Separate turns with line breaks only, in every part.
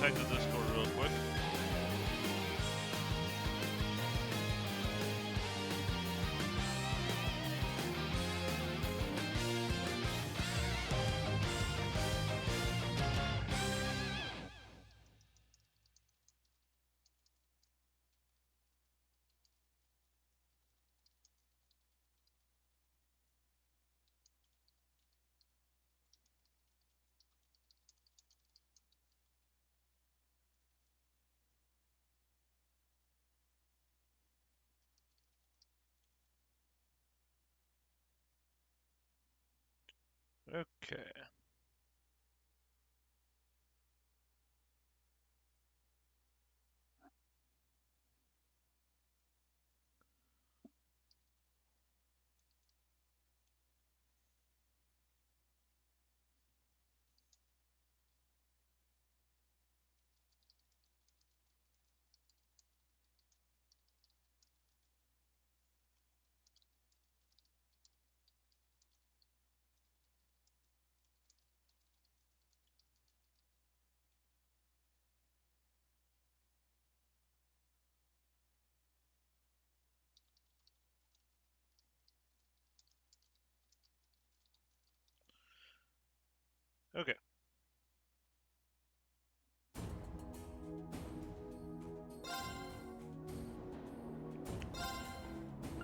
check the Discord real quick. Okay. Okay.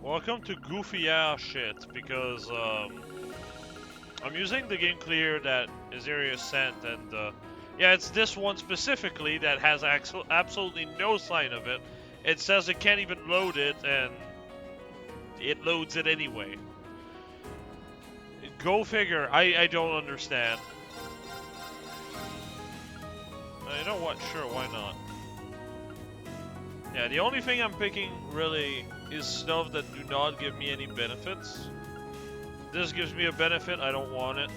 Welcome to goofy ass shit because I'm using the game clear that Azaria sent, and yeah, it's this one specifically that has absolutely no sign of it. It says it can't even load it, and it loads it anyway. Go figure. I don't understand. You know what? Sure, why not? Yeah, the only thing I'm picking really is stuff that do not give me any benefits. This gives me a benefit, I don't want it.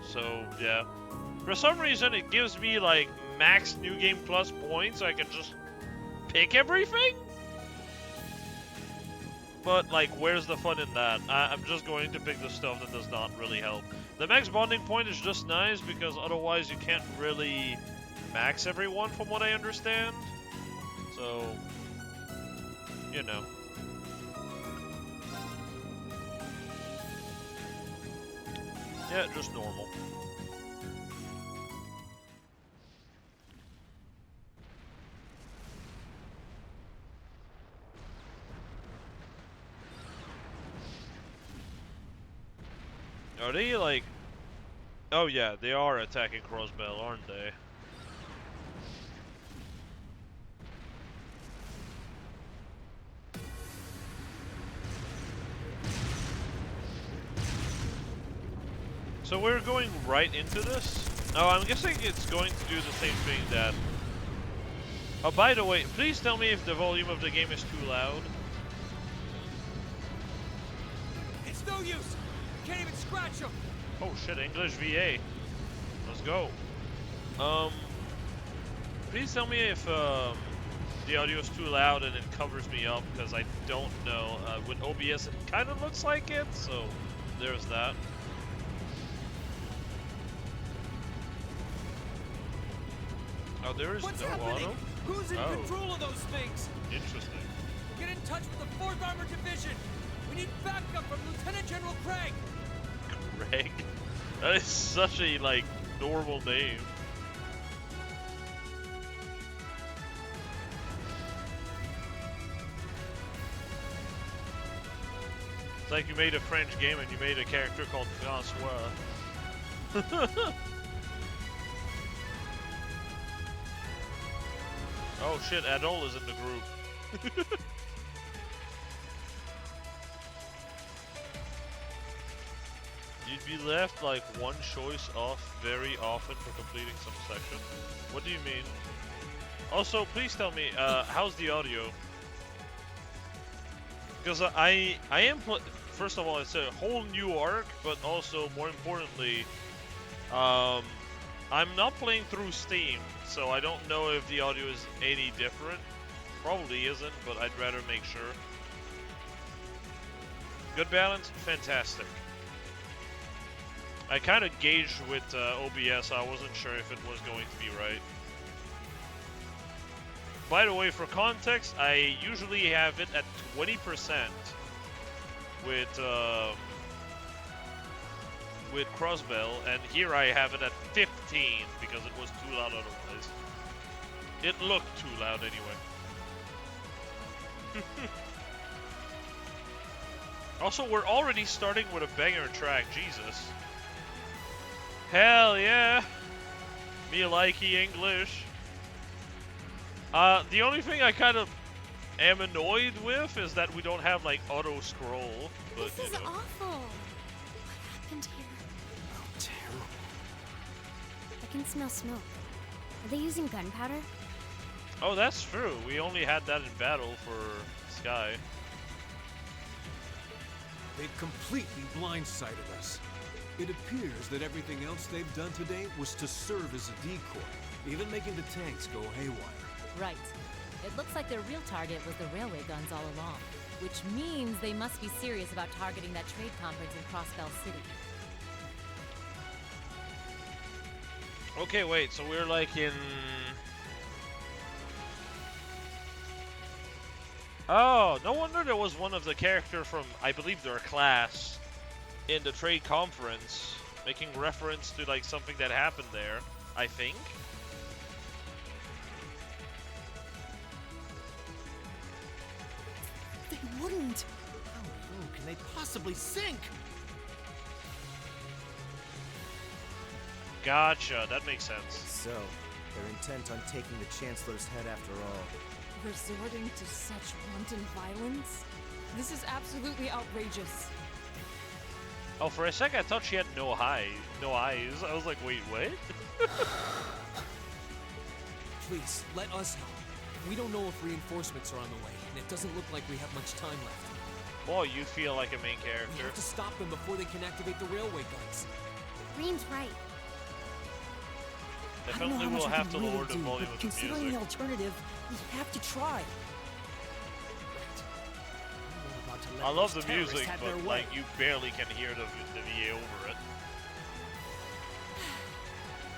So, yeah. For some reason, it gives me, like, max New Game Plus points. I can just pick everything? But, like, where's the fun in that? I'm just going to pick the stuff that does not really help. The max bonding point is just nice because otherwise you can't really max everyone from what I understand. So, you know. Yeah, just normal. Are they like... Oh yeah, they are attacking Crossbell, aren't they? So we're going right into this? Oh, I'm guessing it's going to do the same thing that... Oh, by the way, please tell me if the volume of the game is too loud.
It's no use! Can't even scratch him!
Oh shit, English VA. Let's go. Please tell me if the audio is too loud and it covers me up, because I don't know. With OBS it kind of looks like it, so there's that. Oh, there is
What's
no
happening?
auto?
Who's in control of those things?
Interesting.
Get in touch with the 4th Armored Division! We need backup from Lieutenant General Craig!
Craig? That is such a, like, normal name. It's like you made a French game and you made a character called Francois. Oh shit, Adol is in the group. You'd be left like one choice off very often for completing some section. What do you mean? Also, please tell me, how's the audio? Because I am, first of all, it's a whole new arc, but also, more importantly, I'm not playing through Steam, so I don't know if the audio is any different. Probably isn't, but I'd rather make sure. Good balance? Fantastic. I kind of gauged with OBS, I wasn't sure if it was going to be right. by the way, for context, I usually have it at 20% with Crossbell, and here I have it at 15 because it was too loud otherwise. It looked too loud anyway. Also, we're already starting with a banger track, Jesus. Hell yeah! Me likey English. The only thing I kind of am annoyed with is that we don't have like auto scroll. But
This is
you know.
awful. What happened here?
Oh, terrible.
I can smell smoke. Are they using gunpowder?
Oh, that's true. We only had that in battle for Sky.
They've completely blindsided us. It appears that everything else they've done today was to serve as a decoy, even making the tanks go haywire.
Right. It looks like their real target was the railway guns all along, which means they must be serious about targeting that trade conference in Crossbell City.
Okay, wait. So we're like in. Oh, no wonder there was one of the character from, I believe, their class in the trade conference, making reference to like something that happened there, I think.
They wouldn't! How low can they possibly sink?
Gotcha, that makes sense.
So, they're intent on taking the Chancellor's head after all.
Resorting to such wanton violence? This is absolutely outrageous.
Oh, for a sec I thought she had no eyes. I was like, wait, what?
Please, let us help. We don't know if reinforcements are on the way, and it doesn't look like we have much time left.
Boy, you feel like a main
We
character.
have to stop them before they can activate the railway guns.
Green's right.
Definitely will have to lower the volume of the
considering
music.
the alternative, we have to try.
I love the music, but like you barely can hear the VA over it.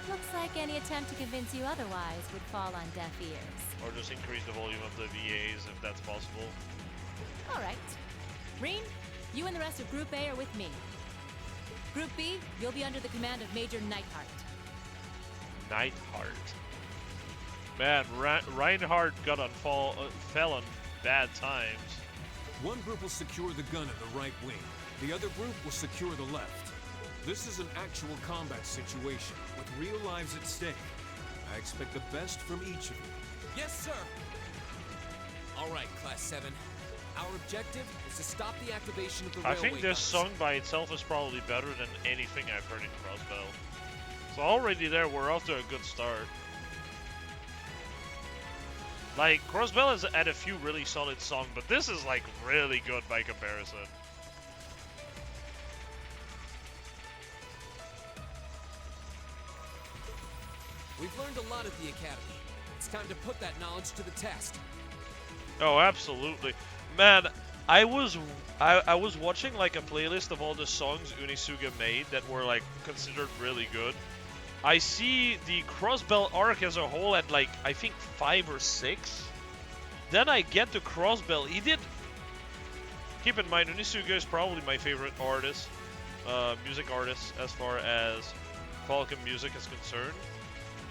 Looks like any attempt to convince you otherwise would fall on deaf ears.
Or just increase the volume of the VAs if that's possible.
All right. Reen, you and the rest of Group A are with me. Group B, you'll be under the command of Major Neidhart.
Neidhart. Man, Reinhardt got fell on bad times.
One group will secure the gun in the right wing. The other group will secure the left. This is an actual combat situation, with real lives at stake. I expect the best from each of you.
Yes, sir! All right, Class 7. Our objective is to stop the activation of the
I
railway
think this
guns.
song by itself is probably better than anything I've heard in Crossbell. So already there, we're off to a good start. Like, Crossbell has had a few really solid songs, but this is like really good by comparison.
We've learned a lot at the Academy. It's time to put that knowledge to the test.
Oh, absolutely. Man, I was watching like a playlist of all the songs Unisuga made that were like considered really good. I see the Crossbell arc as a whole at like, I think 5 or 6. Then I get to Crossbell. He did... Keep in mind, Unisuga is probably my favorite artist, music artist, as far as Falcon music is concerned.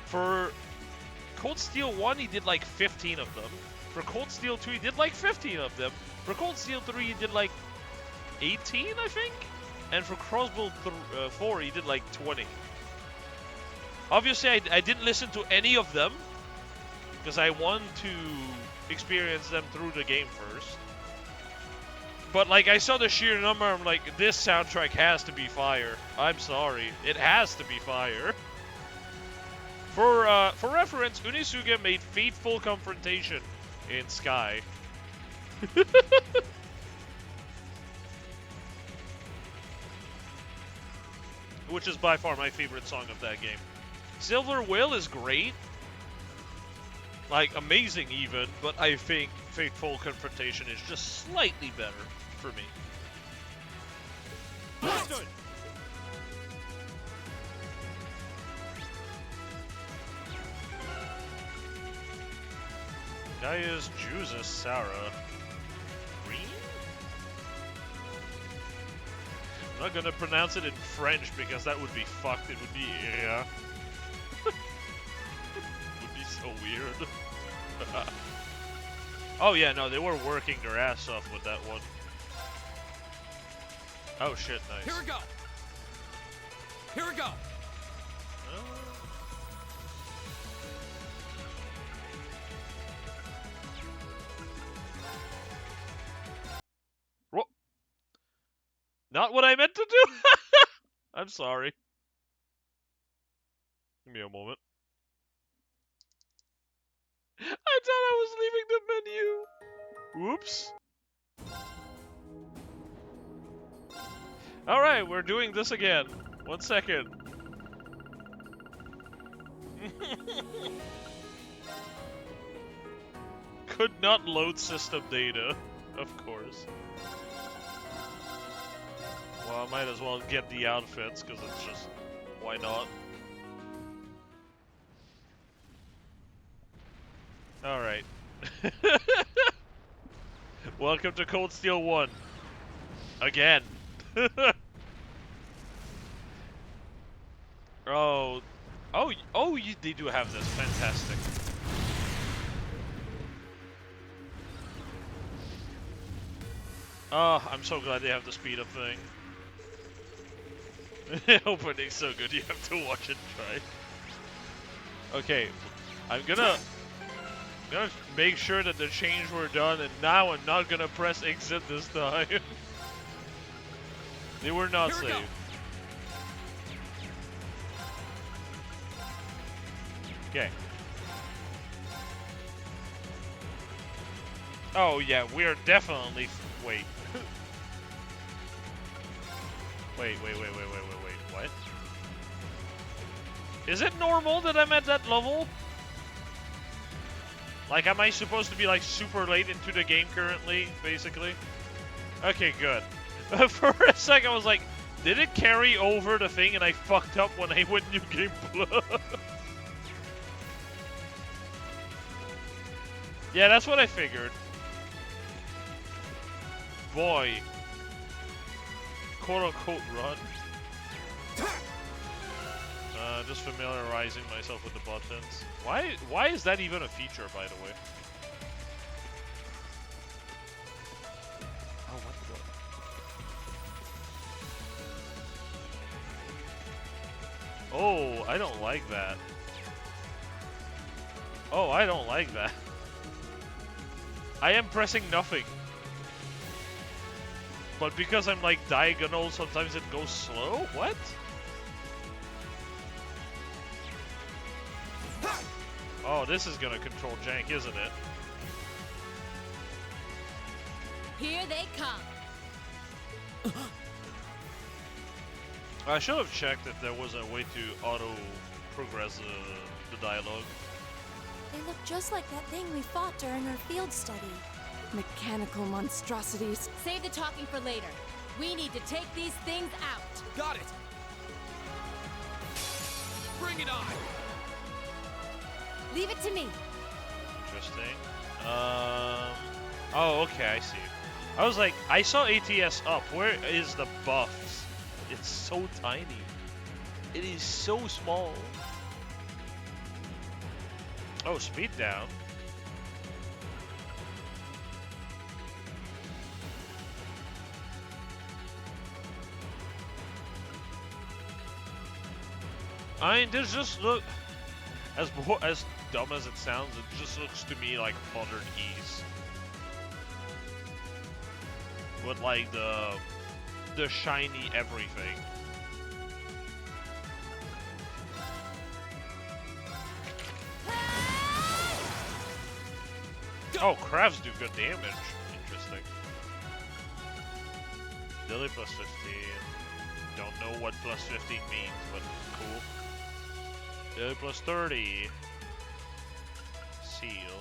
For Cold Steel 1, he did like 15 of them. For Cold Steel 2, he did like 15 of them. For Cold Steel 3, he did like 18, I think? And for Crossbell 4, he did like 20. Obviously, I didn't listen to any of them, because I want to experience them through the game first. But like, I saw the sheer number, I'm like, this soundtrack has to be fire. I'm sorry, it has to be fire. For reference, Unisuga made Fateful Confrontation in Sky. Which is by far my favorite song of that game. Silver Will is great. Like, amazing even, but I think Fateful Confrontation is just slightly better for me.
Understood!
Gaius Juzus Sarah. Green? I'm not gonna pronounce it in French because that would be fucked. It would be yeah. Would be so weird. Oh yeah, no, they were working their ass off with that one. Oh shit, nice.
Here we go. Here we go.
Whoa. Not what I meant to do. I'm sorry. Give me a moment. I thought I was leaving the menu. Whoops. Alright, we're doing this again. 1 second. Could not load system data, of course. Well, I might as well get the outfits, because it's just... why not? Alright. Welcome to Cold Steel 1. Again. Oh, they do have this. Fantastic. Oh, I'm so glad they have the speed up thing. Opening's so good, you have to watch it try. Okay, I'm gonna make sure that the change were done, and now I'm not gonna press exit this time. They were not
Here we
saved.
go.
Okay. Oh yeah, we're definitely. Wait. Wait. What? Is it normal that I'm at that level? Like, am I supposed to be like super late into the game currently, basically? Okay, good. For a second, I was like, did it carry over the thing and I fucked up when I went New Game Plus? Yeah, that's what I figured. Boy. Quote-unquote run. Just familiarizing myself with the buttons. Why is that even a feature, by the way? Oh, what the... Oh, I don't like that. Oh, I don't like that. I am pressing nothing. But because I'm like diagonal, sometimes it goes slow? What? Oh, this is gonna control jank, isn't it?
Here they come.
I should have checked if there was a way to auto-progress the dialogue.
They look just like that thing we fought during our field study.
Mechanical monstrosities.
Save the talking for later. We need to take these things out.
Got it. Bring it on.
Leave it to me.
Interesting. Oh, okay, I see. I was like, I saw ATS up. Where is the buffs? It's so tiny. It is so small. Oh, speed down. I mean, this just look as dumb as it sounds. It just looks to me like modern Ease, with like the shiny everything. Oh, crabs do good damage. Interesting. Dilly plus 15. Don't know what plus 15 means, but cool. Dilly plus 30. Seal.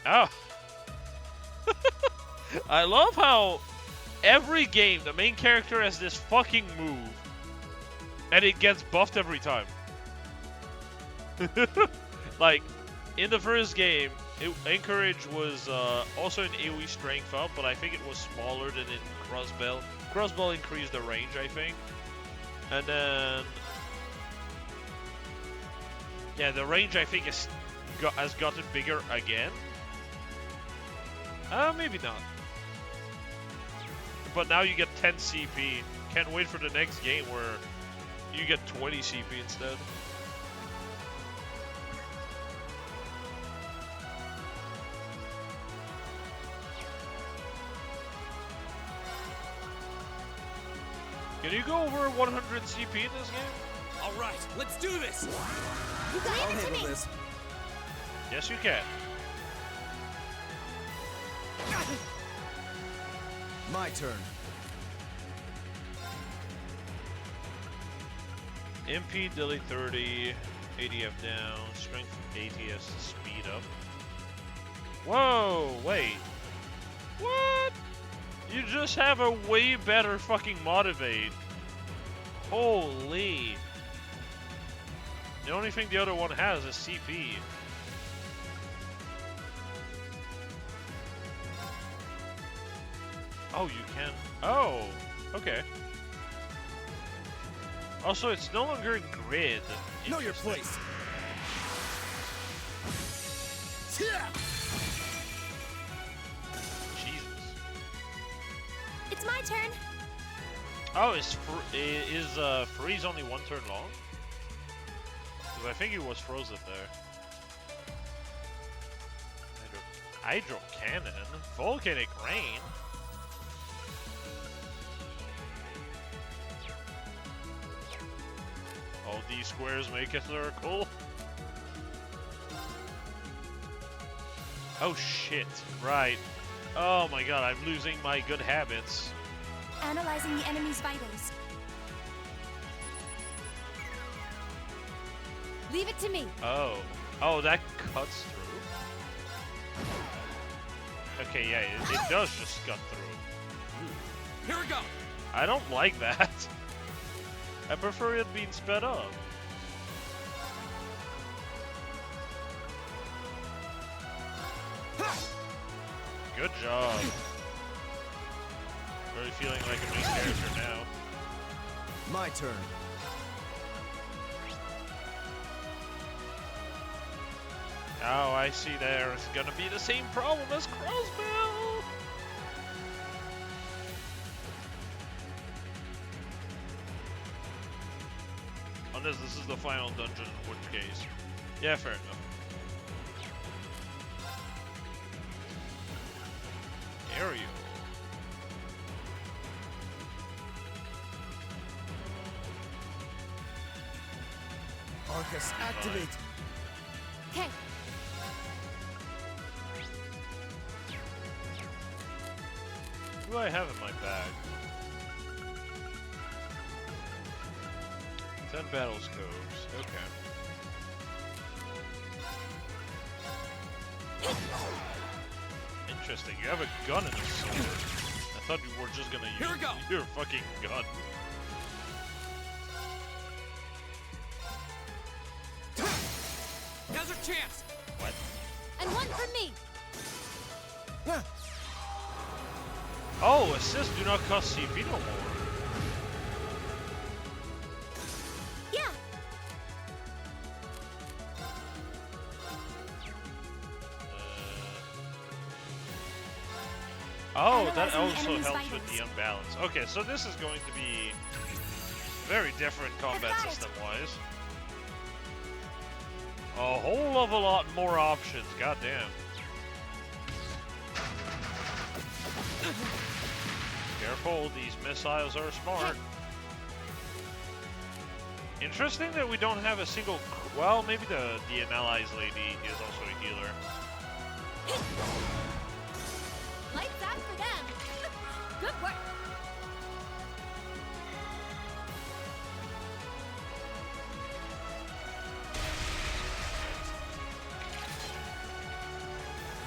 Oh! I love how every game the main character has this fucking move and it gets buffed every time. Like, in the first game, Anchorage was also an AoE strength up, but I think it was smaller than in Crossbell. Crossbell increased the range, I think. And then... yeah, the range I think has gotten bigger again. Maybe not. But now you get 10 CP. Can't wait for the next game where you get 20 CP instead. Can you go over 100 CP in this game?
All right, let's do this.
You got
I'll
it to
handle
me.
this.
Yes, you can.
My turn.
MP, delay 30, ADF down, strength 80 as speed up. Whoa, wait. What? You just have a way better fucking motivate. Holy. The only thing the other one has is CP. Oh, you can. Oh, okay. Also, it's no longer in grid.
Know your
Interesting.
place.
Jesus.
It's my turn.
Oh, is freeze only one turn long? Because I think he was frozen there. Hydro cannon, volcanic rain. All these squares make a circle. Oh shit! Right. Oh my god, I'm losing my good habits.
Analyzing the enemy's vitals. Leave it to me.
Oh. Oh, that cuts through. Okay, yeah, it does just cut through.
Here we go.
I don't like that. I prefer it being sped up. Good job. Really feeling like a main character now.
My turn.
Oh, I see there's gonna be the same problem as Crossbell. Unless this is the final dungeon, in which case. Yeah, fair enough. Aerial.
Arcus, activate.
Okay.
What do I have in my bag? 10 battle scopes. Okay. Interesting. You have a gun and a sword. I thought you were just gonna use
Here we go.
your fucking gun.
Now's our chance.
What?
And one for me.
Oh, assists do not cost CP no more.
Yeah.
Oh, that
Analyzing the
also
enemy's
helps with
vitals.
the unbalance. Okay, so this is going to be very different combat
got it.
system-wise. A whole of a lot more options, goddamn. Careful, these missiles are smart. Interesting that we don't have a single... Well, maybe the Analyze lady is also a healer.
Lights out for them. Good work.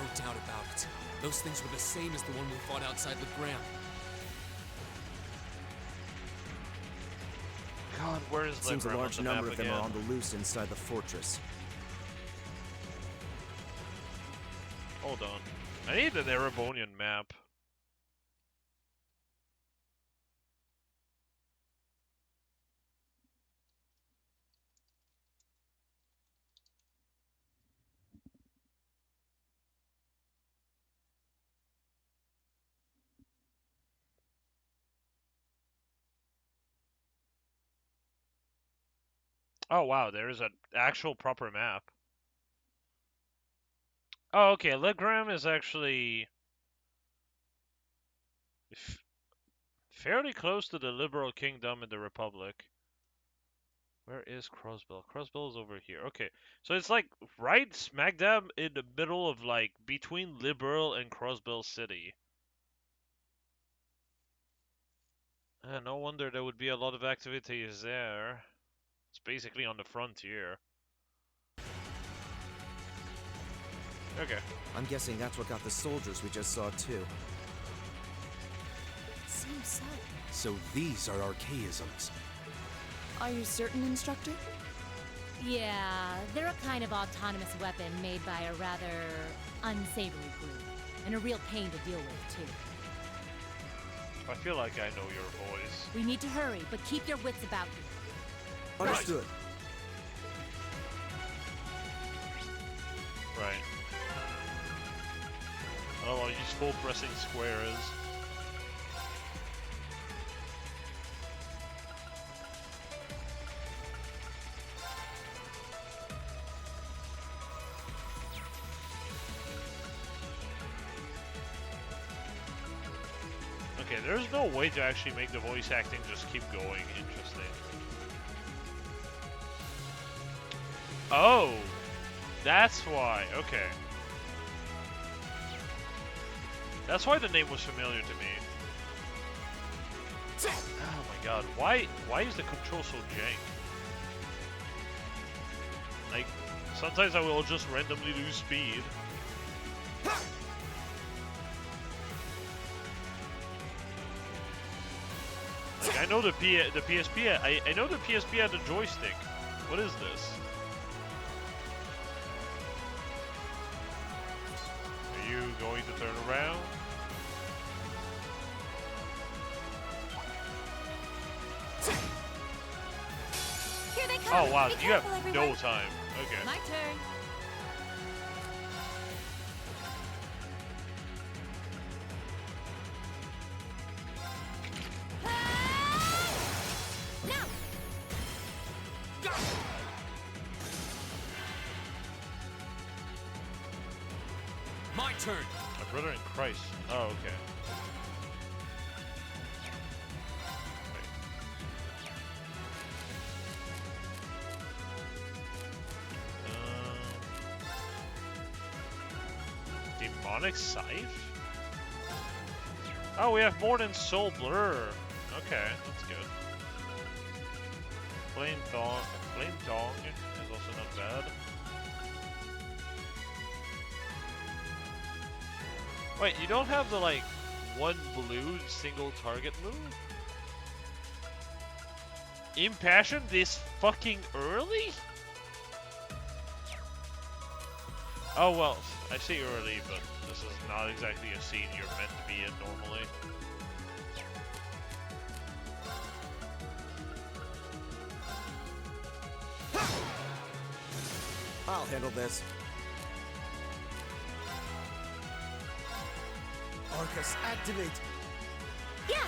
No doubt about it. Those things were the same as the one we fought outside Legram.
God, where is
Seems a
Legram on
large
the
number
map
of them
again?
are on the loose inside the fortress.
Hold on. I need an Erebonian map. Oh wow, there is an actual proper map. Oh, okay, Legram is actually fairly close to the Liberal Kingdom in the Republic. Where is Crossbell? Crossbell is over here. Okay, so it's like right smack dab in the middle of like between Liberal and Crossbell City. No wonder there would be a lot of activities there. It's basically on the frontier. Okay.
I'm guessing that's what got the soldiers we just saw too.
Seems so.
So these are archaisms.
Are you certain, Instructor?
Yeah, they're a kind of autonomous weapon made by a rather unsavory group. And a real pain to deal with, too.
I feel like I know your voice.
We need to hurry, but keep your wits about you.
Understood.
Right. I don't want to use full pressing squares. Okay, there's no way to actually make the voice acting just keep going. Interesting. Oh! That's why. Okay. That's why the name was familiar to me. Oh my god, why is the control so jank? Like, sometimes I will just randomly lose speed. Like, I know the PSP, I know the PSP had a joystick. What is this? Are you going to turn around?
Here they come.
Oh wow,
Be
you have
careful, everyone.
no time. Okay.
My turn.
Now.
My turn.
My brother in Christ. Oh, okay. Wait. Demonic Scythe? Oh, we have more than Soul Blur. Okay, that's good. Flame Dong is also not bad. Wait, you don't have the, like, one blue single target move? Impassioned this fucking early? Oh, well, I say early, but this is not exactly a scene you're meant to be in normally.
I'll handle this. Arcus, activate!
Yeah.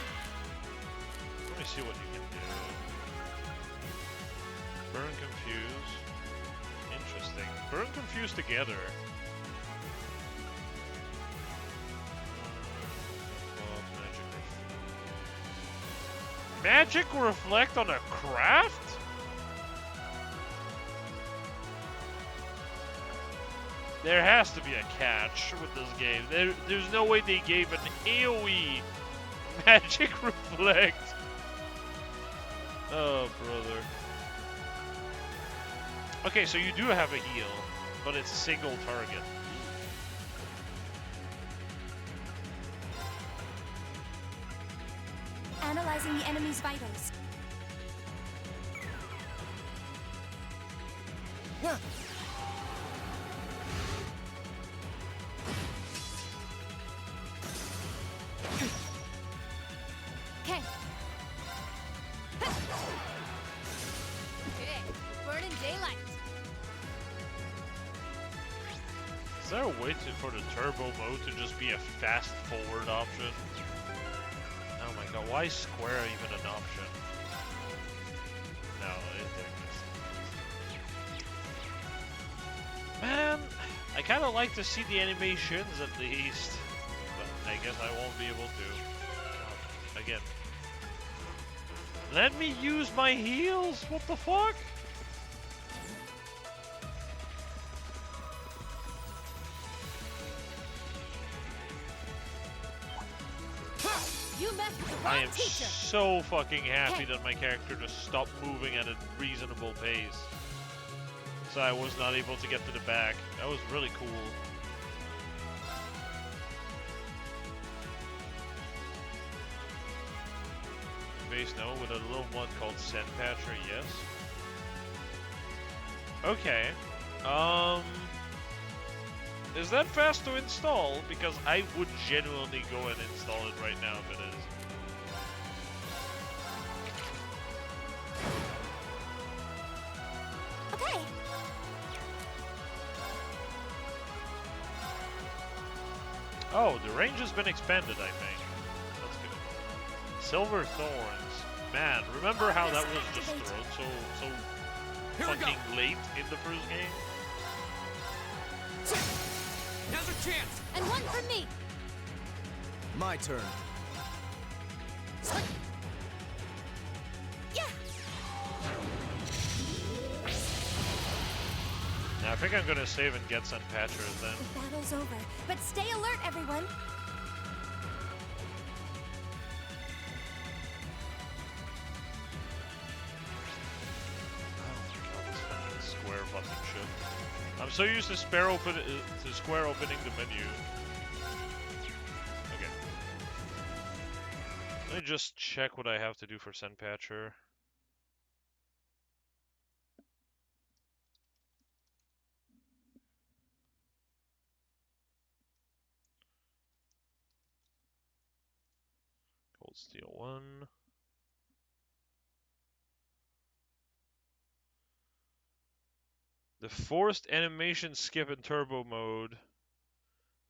Let me see what you can do. Burn, confuse. Interesting. Burn, confuse together. Magic reflect on a craft? There has to be a catch with this game. There's no way they gave an AoE magic reflect. Oh, brother. Okay, so you do have a heal, but it's a single target.
Analyzing the enemy's vitals. daylight.
Is there a way for the turbo mode to just be a fast forward option? Oh my god, why is square even an option? No, man, I kind of like to see the animations at least, but I guess I won't be able to. Again. Let me use my heels? What the fuck?
You messed with the
I
wrong
am
teacher.
so fucking happy that my character just stopped moving at a reasonable pace. So I was not able to get to the back. That was really cool. Base no, with a little mod called Sandpatcher, yes. Okay. Is that fast to install? Because I would genuinely go and install it right now if it is.
Okay.
Oh, the range has been expanded, I think. That's good. Silver Thorns. Man, remember how that was just thrown so
Here we go.
fucking late in the first game?
Now's our chance.
And one for me.
My turn.
Yeah.
Now, I think I'm gonna save and get Sandpatcher then.
The battle's over, but stay alert, everyone.
Square fucking shit. I'm so used to Square opening the menu. Okay. Let me just check what I have to do for Sandpatcher. Cold Steel 1. The forced animation skip in turbo mode.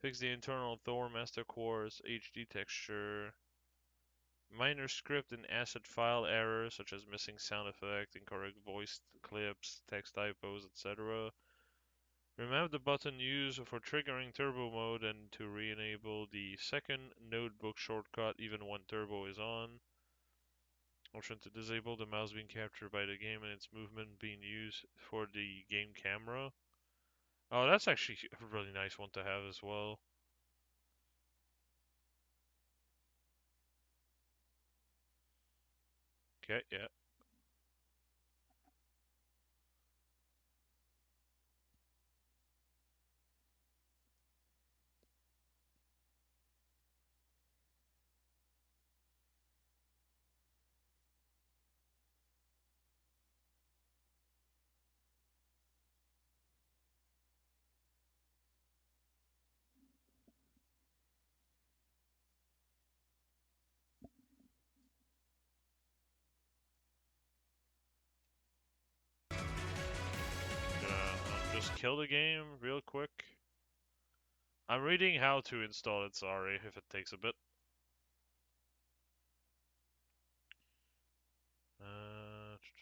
Fix the internal Thor Master Course HD texture. Minor script and asset file errors such as missing sound effect, incorrect voice clips, text typos, etc. Remove the button used for triggering turbo mode and to re-enable the second notebook shortcut even when turbo is on. Option to disable the mouse being captured by the game and its movement being used for the game camera. Oh, that's actually a really nice one to have as well. Okay, yeah. Just kill the game real quick. I'm reading how to install it, sorry if it takes a bit. Uh, okay.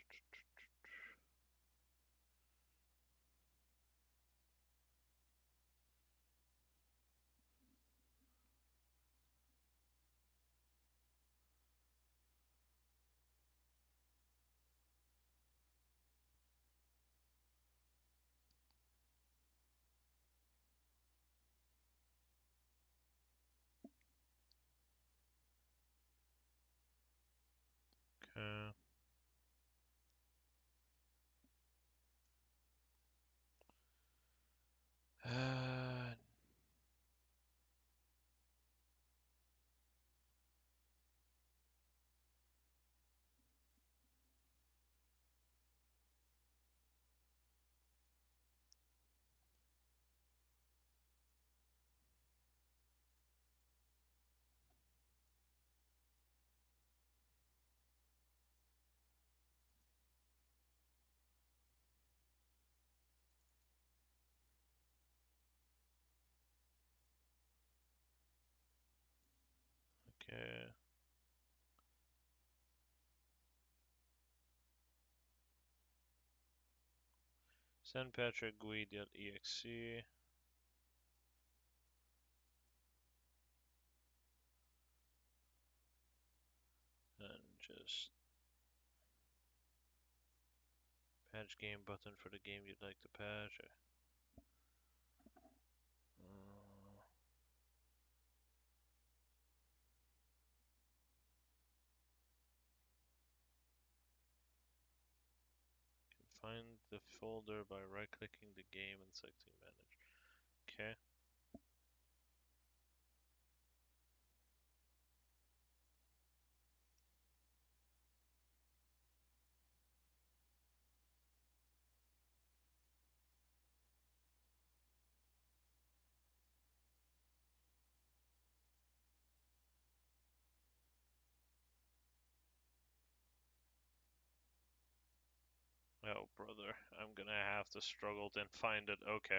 Uh, Okay. Send Patrick GUI.exe. And just patch game button for the game you'd like to patch. Find the folder by right-clicking the game and selecting manage. Okay. Oh, brother, I'm gonna have to struggle to find it. Okay.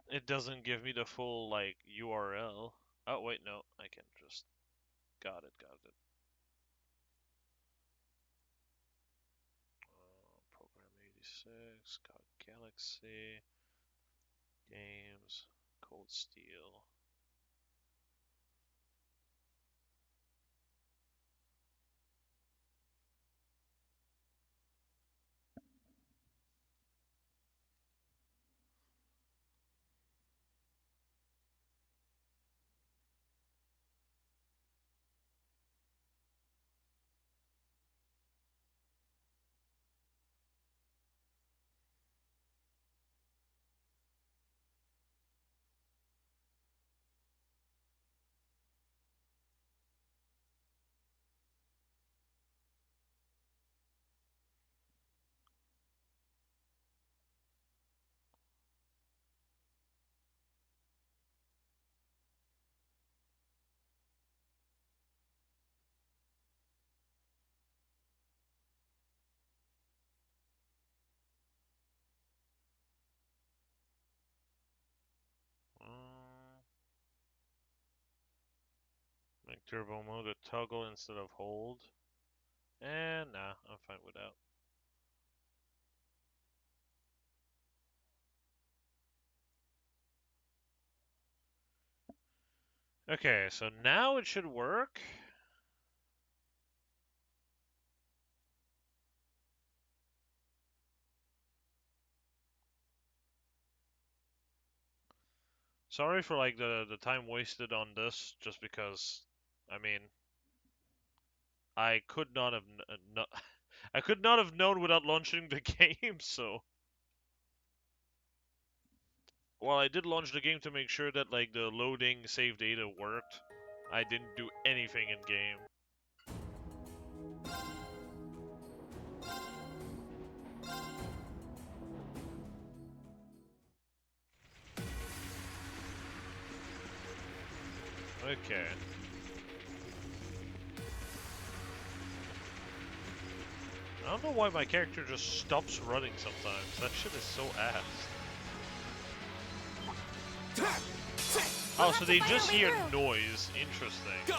It doesn't give me the full, like, URL. Oh, wait, no. I can just... Got it. Program 86, got Galaxy, Games, Cold Steel. Make turbo mode a toggle instead of hold. And nah, I'm fine without. Okay, so now it should work. Sorry for like the time wasted on this, just because, I mean, I could not have I could not have known without launching the game. So, while I did launch the game to make sure that like the loading save data worked, I didn't do anything in game. Okay. I don't know why my character just stops running sometimes. That shit is so ass. Oh, so they just hear noise. Interesting.
Go!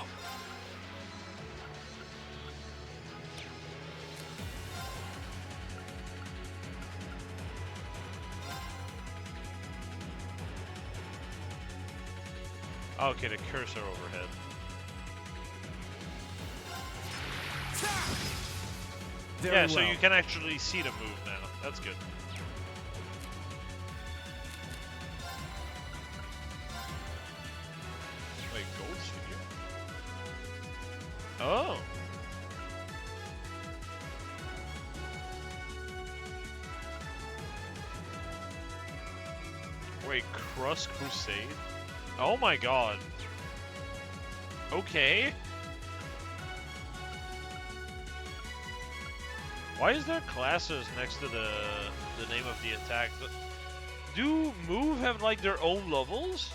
Okay, the cursor overhead.
Very
Yeah, so
well.
you can actually see the move now. That's good. Wait, gold figure? Oh! Wait, Cross Crusade? Oh my god. Okay. Why is there classes next to the name of the attack? Do move have like their own levels?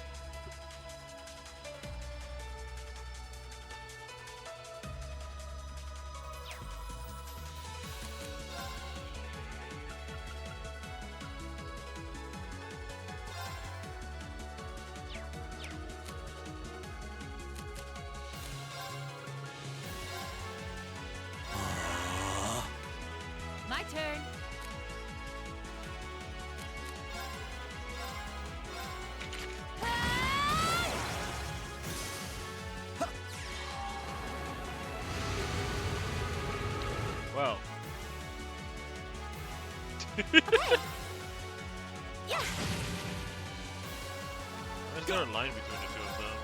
Yeah.
Is there a line between the two of them?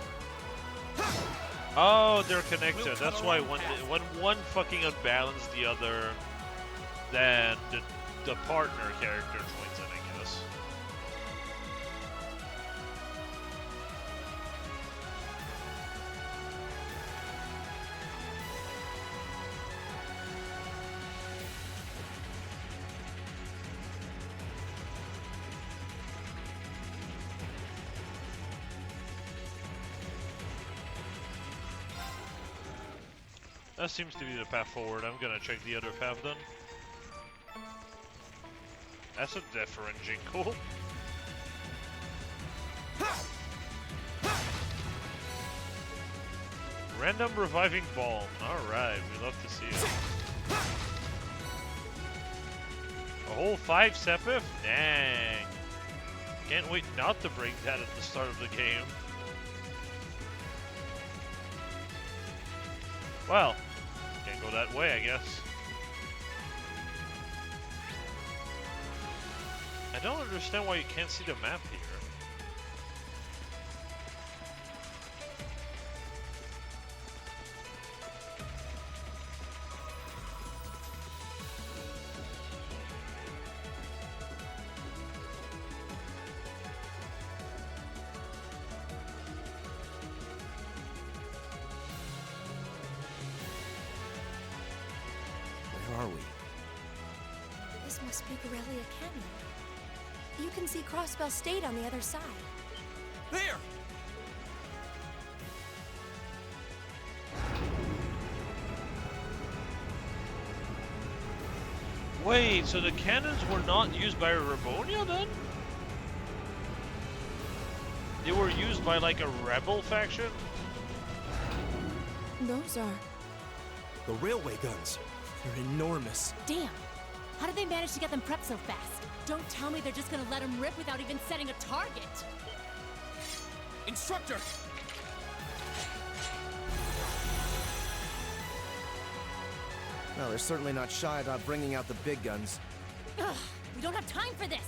Oh, they're connected. That's why when one fucking unbalanced the other, then the partner character joins in, I guess. That seems to be the path forward. I'm gonna check the other path then. That's a different jingle. Random reviving balm. Alright, we love to see it. A whole 5 Sepith? Dang. Can't wait not to bring that at the start of the game. Well, can't go that way, I guess. I don't understand why you can't see the map here.
Where are we?
This must be Corellia Canyon. You can see Crossbell State on the other side.
There!
Wait, so the cannons were not used by Rabonia then? They were used by like a rebel faction?
Those are...
The railway guns. They're enormous.
Damn! How did they manage to get them prepped so fast? Don't tell me they're just gonna let them rip without even setting a target!
Instructor!
No, they're certainly not shy about bringing out the big guns.
Ugh, we don't have time for this!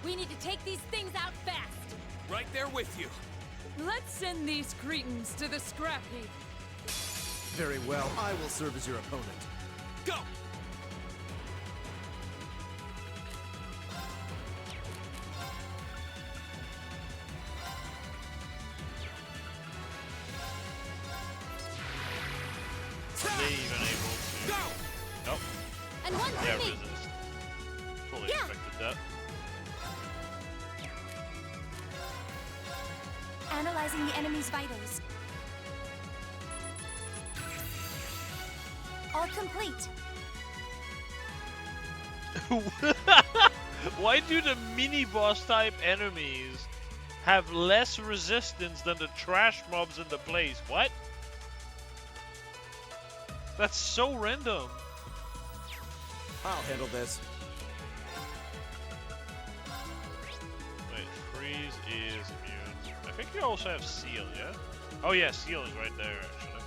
We need to take these things out fast!
Right there with you.
Let's send these cretins to the scrap heap.
Very well, I will serve as your opponent.
Go!
Are they even able to?
Go!
Nope.
And one
Yeah,
for me!
resist. Fully
Yeah.
expected that.
Analyzing the enemy's vitals. All complete.
Why do the mini boss type enemies have less resistance than the trash mobs in the place? What? That's so random.
I'll handle this.
Wait, freeze is immune. I think you also have seal, yeah? Oh yeah, seal is right there actually.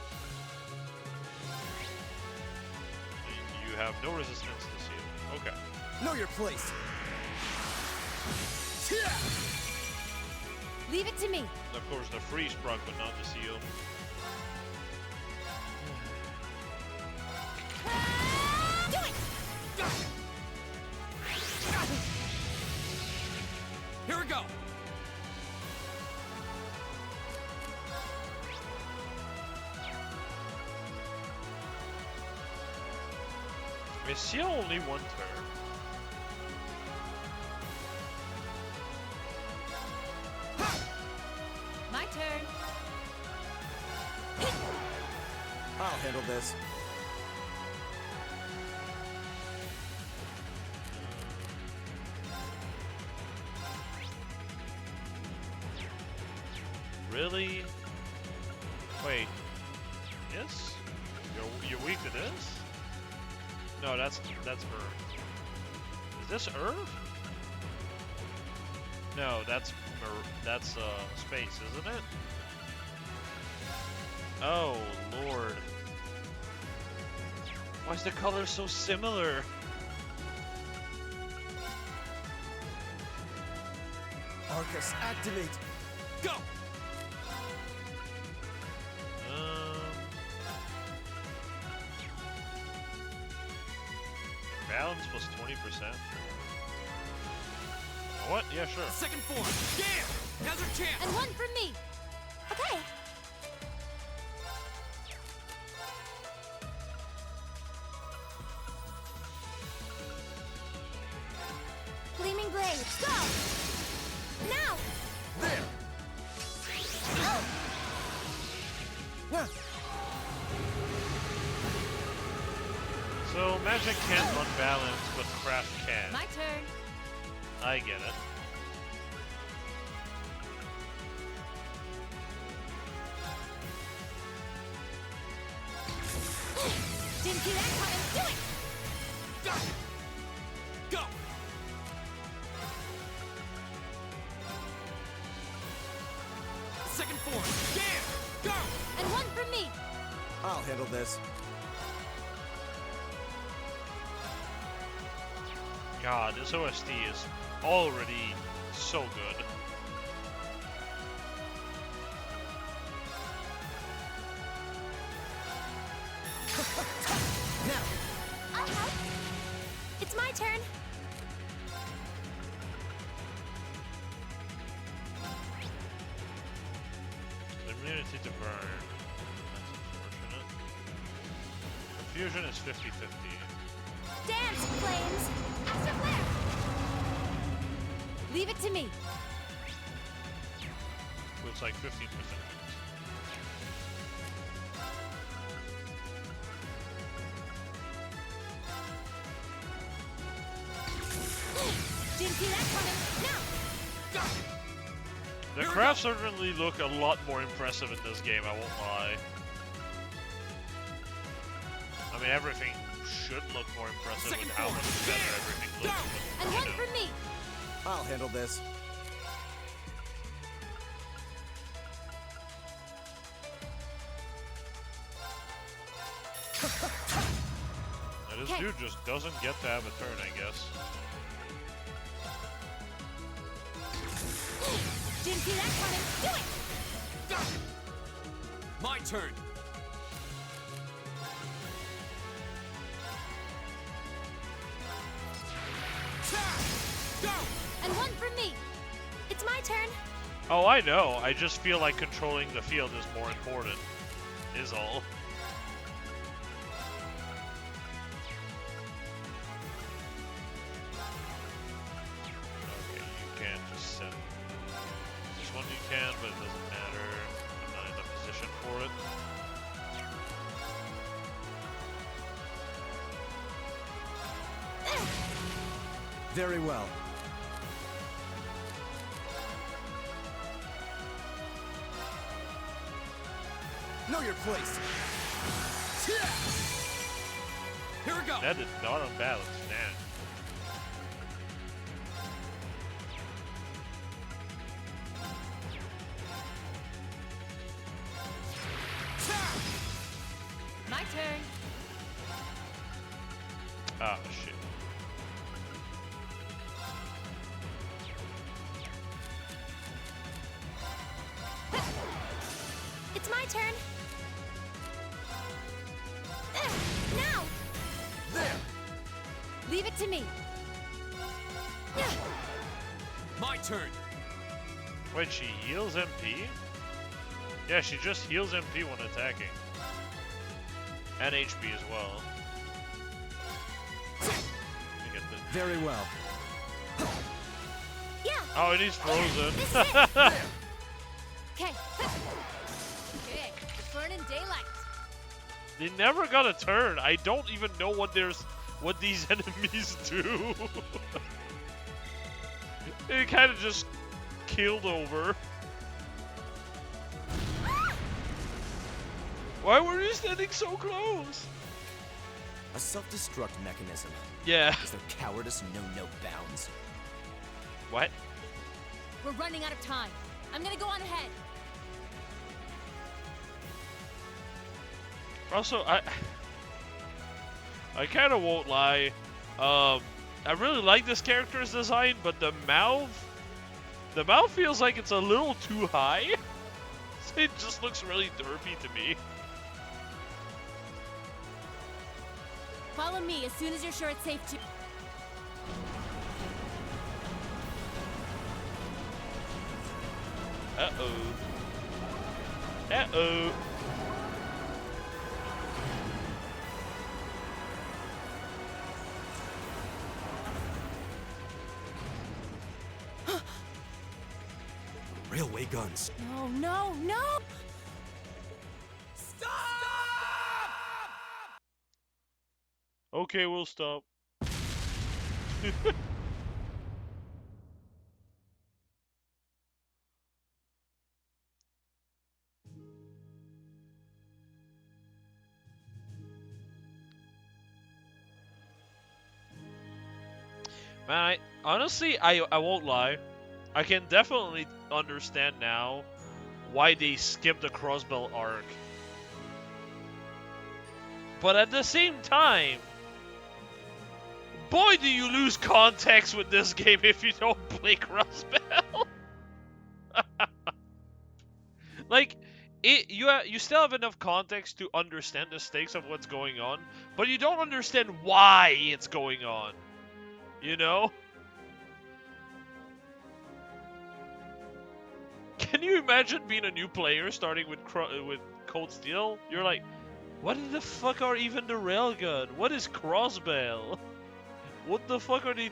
And you have no resistance to seal. Okay.
Know your place.
Leave it to me.
Of course the freeze proc, but not the seal.
Do it!
Here we go!
Is seal only one turn?
My turn!
I'll handle this.
Really? Wait. Yes? You're weak to this? No, that's Earth. Is this Earth? No, that's space, isn't it? Oh Lord. Why is the color so similar?
Arcus, activate!
Go!
Balance plus 20%. What? Yeah, sure.
Second form. Yeah! Now's our chance!
And one for me. Okay. Gleaming blades, go! Now!
There!
Oh!
Yeah.
So magic can't unbalance, but craft can.
My turn.
I get it.
Didn't see that coming. Do it!
Go! Go! Second form. Yeah! Go!
And one for me.
I'll handle this.
God, this OST is already so good.
Now!
I'll help. It's my turn.
Immunity to burn. That's unfortunate. Confusion is 50-50.
Dance, flames. Astro flare. Leave it to me.
So it's like 15%.
Didn't see that coming. Now!
Go!
The
Here we
crafts certainly look a lot more impressive in this game, I won't lie. I mean, everything should look more impressive
Second
with how
form.
much better
Yeah!
everything
Go!
looks. But,
And
you
one
know.
for me.
I'll handle this.
Now, this
Okay.
dude just doesn't get to have a turn, I guess.
Didn't see that coming. Do it!
Go! My turn. Ta! Go!
And one for me. It's my turn.
Oh, I know. I just feel like controlling the field is more important. Is all. Okay, you can't just send. This one you can, but it doesn't matter. I'm not in a position for it.
Very well. Know your place.
Here we go!
That is not unbalanced, man.
Ta!
My turn.
Ah, shit.
It's my turn. Now!
There!
Leave it to me.
My turn.
Wait, she heals MP? Yeah, she just heals MP when attacking. And HP as well. I get the-
Very well.
Yeah.
Oh, and he's frozen.
This is it. Okay.
Okay, burning daylight.
They never got a turn. I don't even know what these enemies do. They kind of just killed over. Why were you standing so close?
A self-destruct mechanism.
Yeah.
Is their cowardice know no bounds?
What?
We're running out of time. I'm gonna go on ahead.
Also, I kind of won't lie. I really like this character's design, but the mouth The mouth feels like it's a little too high. It just looks really derpy to me.
Follow me as soon as you're sure it's safe to.
Uh-oh. Uh-oh.
Railway guns.
No, no, no!
Okay, we'll stop. Man, honestly, I won't lie. I can definitely understand now why they skipped the Crossbell arc. But at the same time, boy, do you lose context with this game if you don't play Crossbell. Like, you still have enough context to understand the stakes of what's going on, but you don't understand why it's going on. You know? Can you imagine being a new player starting with Cold Steel? You're like, what the fuck are even the railgun? What is Crossbell? What the fuck are they?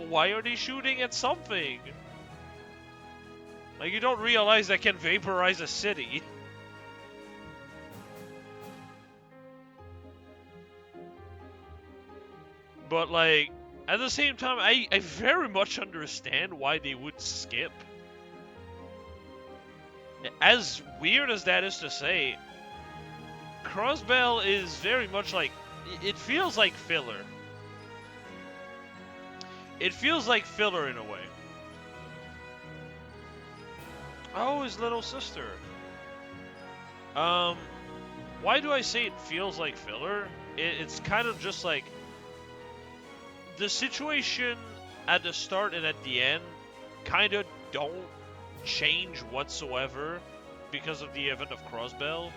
Why are they shooting at something? Like, you don't realize that can vaporize a city. But like, at the same time, I very much understand why they would skip. As weird as that is to say, Crossbell is very much like, it feels like filler. It feels like filler in a way. Oh, his little sister. Why do I say it feels like filler? It's kind of just like, the situation at the start and at the end kind of don't change whatsoever because of the event of Crossbell.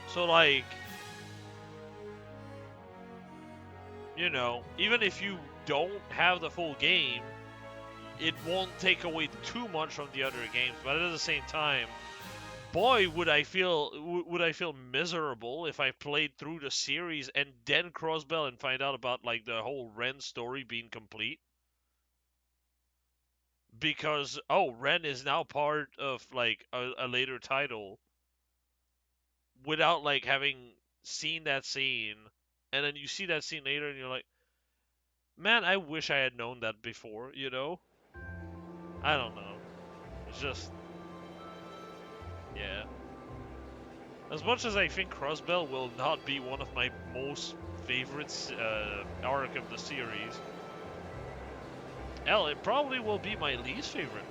So like, you know, even if you don't have the full game, it won't take away too much from the other games. But at the same time, boy, would I feel miserable if I played through the series and then Crossbell and find out about like the whole Ren story being complete. Because, oh, Ren is now part of like a later title without like having seen that scene, and then you see that scene later and you're like, man, I wish I had known that before, you know? I don't know. It's just, yeah. As much as I think Crossbell will not be one of my most favorites arc of the series, hell, it probably will be my least favorite.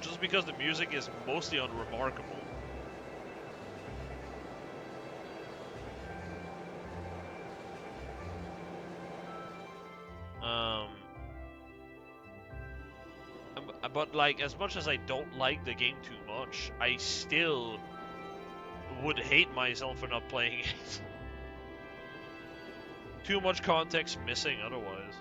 Just because the music is mostly unremarkable. But like, as much as I don't like the game too much, I still would hate myself for not playing it. Too much context missing otherwise.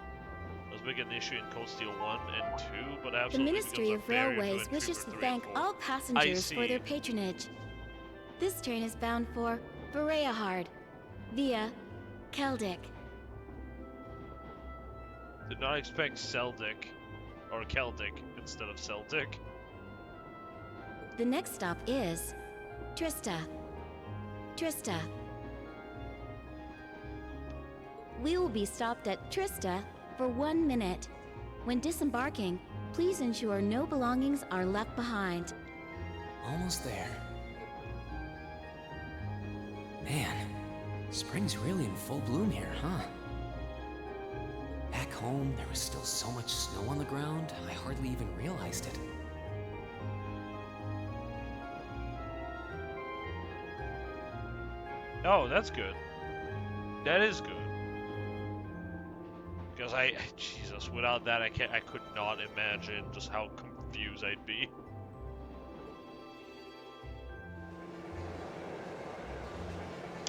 Was big an issue in Cold Steel 1 and 2, but
The
absolutely
Ministry of Railways wishes to thank all passengers for their patronage. This train is bound for Bereahard via Keldic.
Did not expect Celdic or Celtic instead of Celtic.
The next stop is Trista. Trista. We will be stopped at Trista for 1 minute. When disembarking, please ensure no belongings are left behind.
Almost there. Man, spring's really in full bloom here, huh? Back home, there was still so much snow on the ground, I hardly even realized it.
Oh, that's good. That is good. Because Jesus, without that, I could not imagine just how confused I'd be.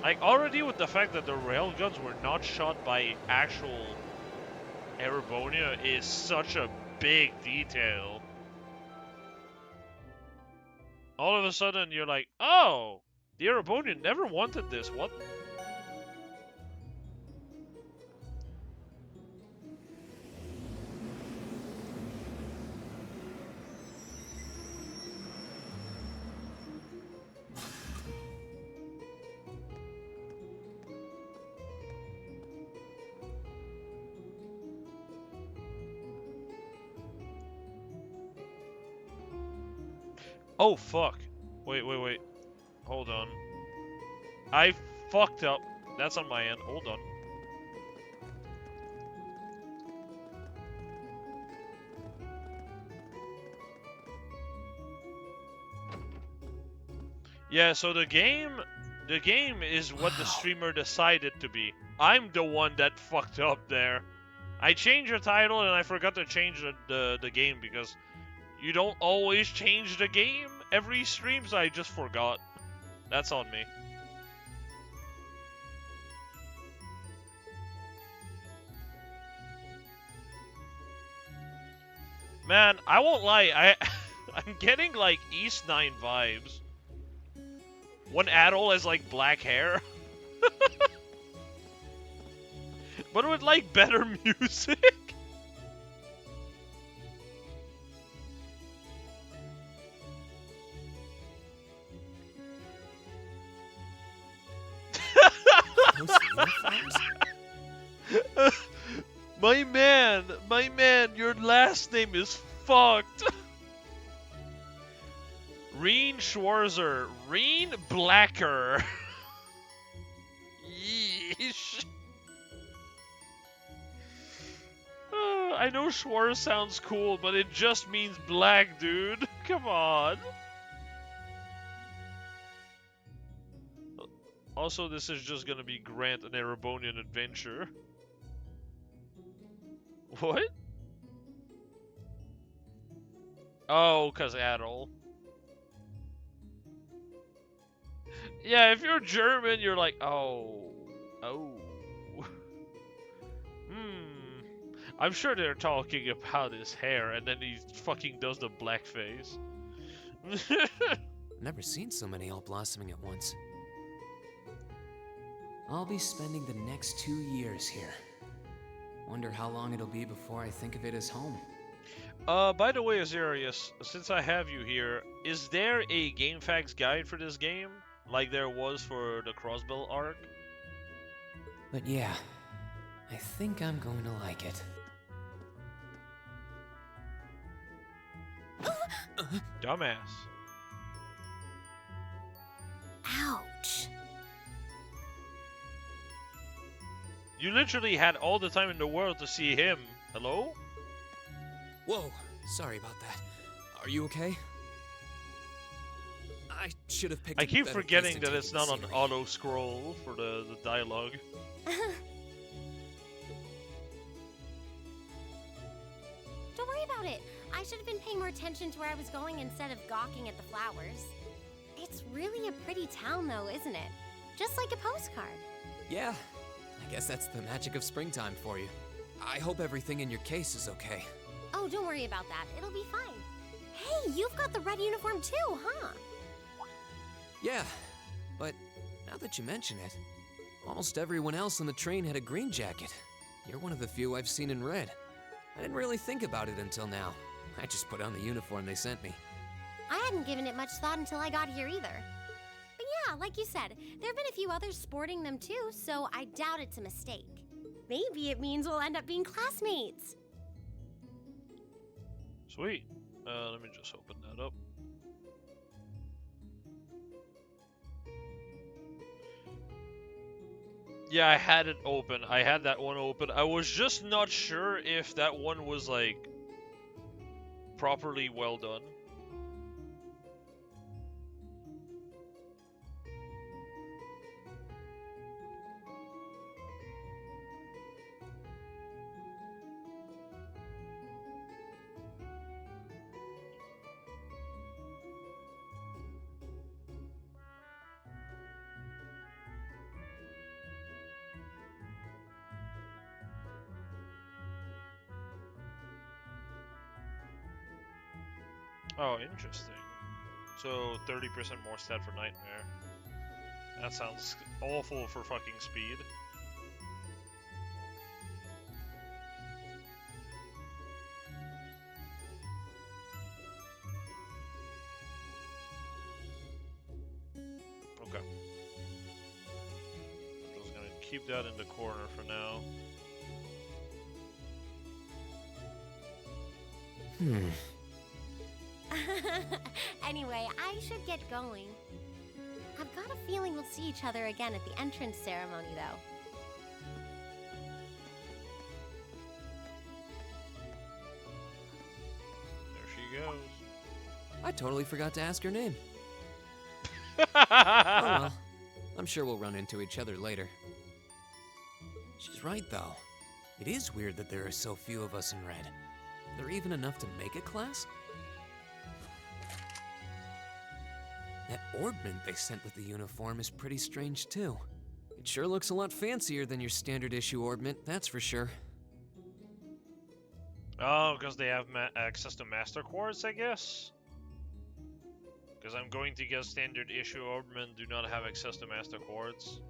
Like, already with the fact that the railguns were not shot by actual Erebonia is such a big detail. All of a sudden, you're like, oh, the Erebonian never wanted this, what? Oh, fuck. Wait. Hold on. I fucked up. That's on my end. Hold on. Yeah, so the game is what the streamer decided to be. I'm the one that fucked up there. I changed the title and I forgot to change the game because you don't always change the game every stream, so I just forgot. That's on me. Man, I won't lie, I'm getting like East 9 vibes. One Adol has like black hair. But with like better music. My man, your last name is fucked. Reen Schwarzer, Reen Blacker. Yeesh. I know Schwarz sounds cool, but it just means black, dude. Come on. Also, this is just gonna be Grant an Erebonian adventure. What? Oh, cause Adol. Yeah, if you're German, you're like, oh. I'm sure they're talking about his hair, and then he fucking does the blackface.
Never seen so many all blossoming at once. I'll be spending the next 2 years here. Wonder how long it'll be before I think of it as home.
By the way, Azarius, since I have you here, is there a GameFAQs guide for this game? Like there was for the Crossbell arc?
But yeah, I think I'm going to like it.
Dumbass.
Ouch.
You literally had all the time in the world to see him. Hello?
Whoa, sorry about that. Are you okay? I should have picked.
I keep forgetting that it's not on auto scroll for the dialogue.
Don't worry about it. I should have been paying more attention to where I was going instead of gawking at the flowers. It's really a pretty town though, isn't it? Just like a postcard.
Yeah, I guess that's the magic of springtime for you. I hope everything in your case is okay.
Oh, don't worry about that. It'll be fine. Hey, you've got the red uniform too, huh?
Yeah, but now that you mention it, almost everyone else on the train had a green jacket. You're one of the few I've seen in red. I didn't really think about it until now. I just put on the uniform they sent me.
I hadn't given it much thought until I got here either. But yeah, like you said, there have been a few others sporting them too, so I doubt it's a mistake. Maybe it means we'll end up being classmates.
Sweet. Let me just open that up. Yeah, I had it open. I had that one open. I was just not sure if that one was, like, properly well done. Oh, interesting. So 30% more stat for Nightmare. That sounds awful for fucking speed. Okay. Just gonna keep that in the corner for now.
Anyway, I should get going. I've got a feeling we'll see each other again at the entrance ceremony, though.
There she goes.
I totally forgot to ask her name. Oh well. I'm sure we'll run into each other later. She's right, though. It is weird that there are so few of us in red. There even enough to make a class? That orbment they sent with the uniform is pretty strange, too. It sure looks a lot fancier than your standard issue orbment, that's for sure.
Oh, because they have access to Master Quartz, I guess? Because I'm going to guess standard issue orbmen do not have access to Master Quartz.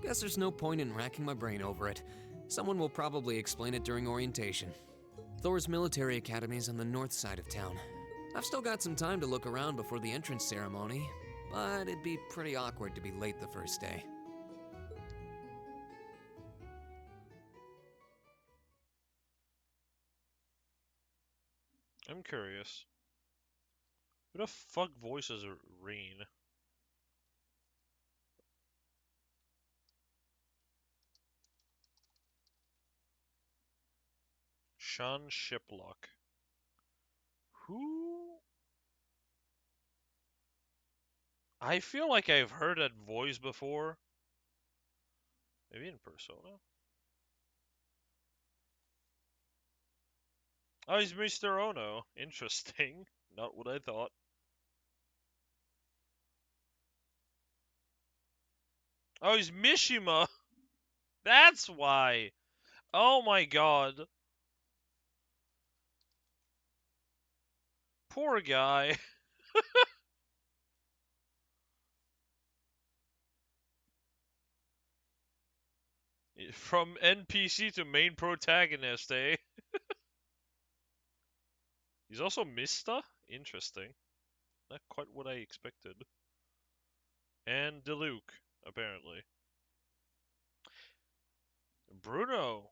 Guess there's no point in racking my brain over it. Someone will probably explain it during orientation. Thor's military academy's on the north side of town. I've still got some time to look around before the entrance ceremony, but it'd be pretty awkward to be late the first day.
I'm curious. Who the fuck voices Reen? Sean Shiplock. Who? I feel like I've heard that voice before. Maybe in Persona? Oh, he's Mr. Ono. Interesting. Not what I thought. Oh, he's Mishima! That's why! Oh my god. Poor guy. From NPC to main protagonist, eh? He's also Mista? Interesting. Not quite what I expected. And Diluc, apparently. Bruno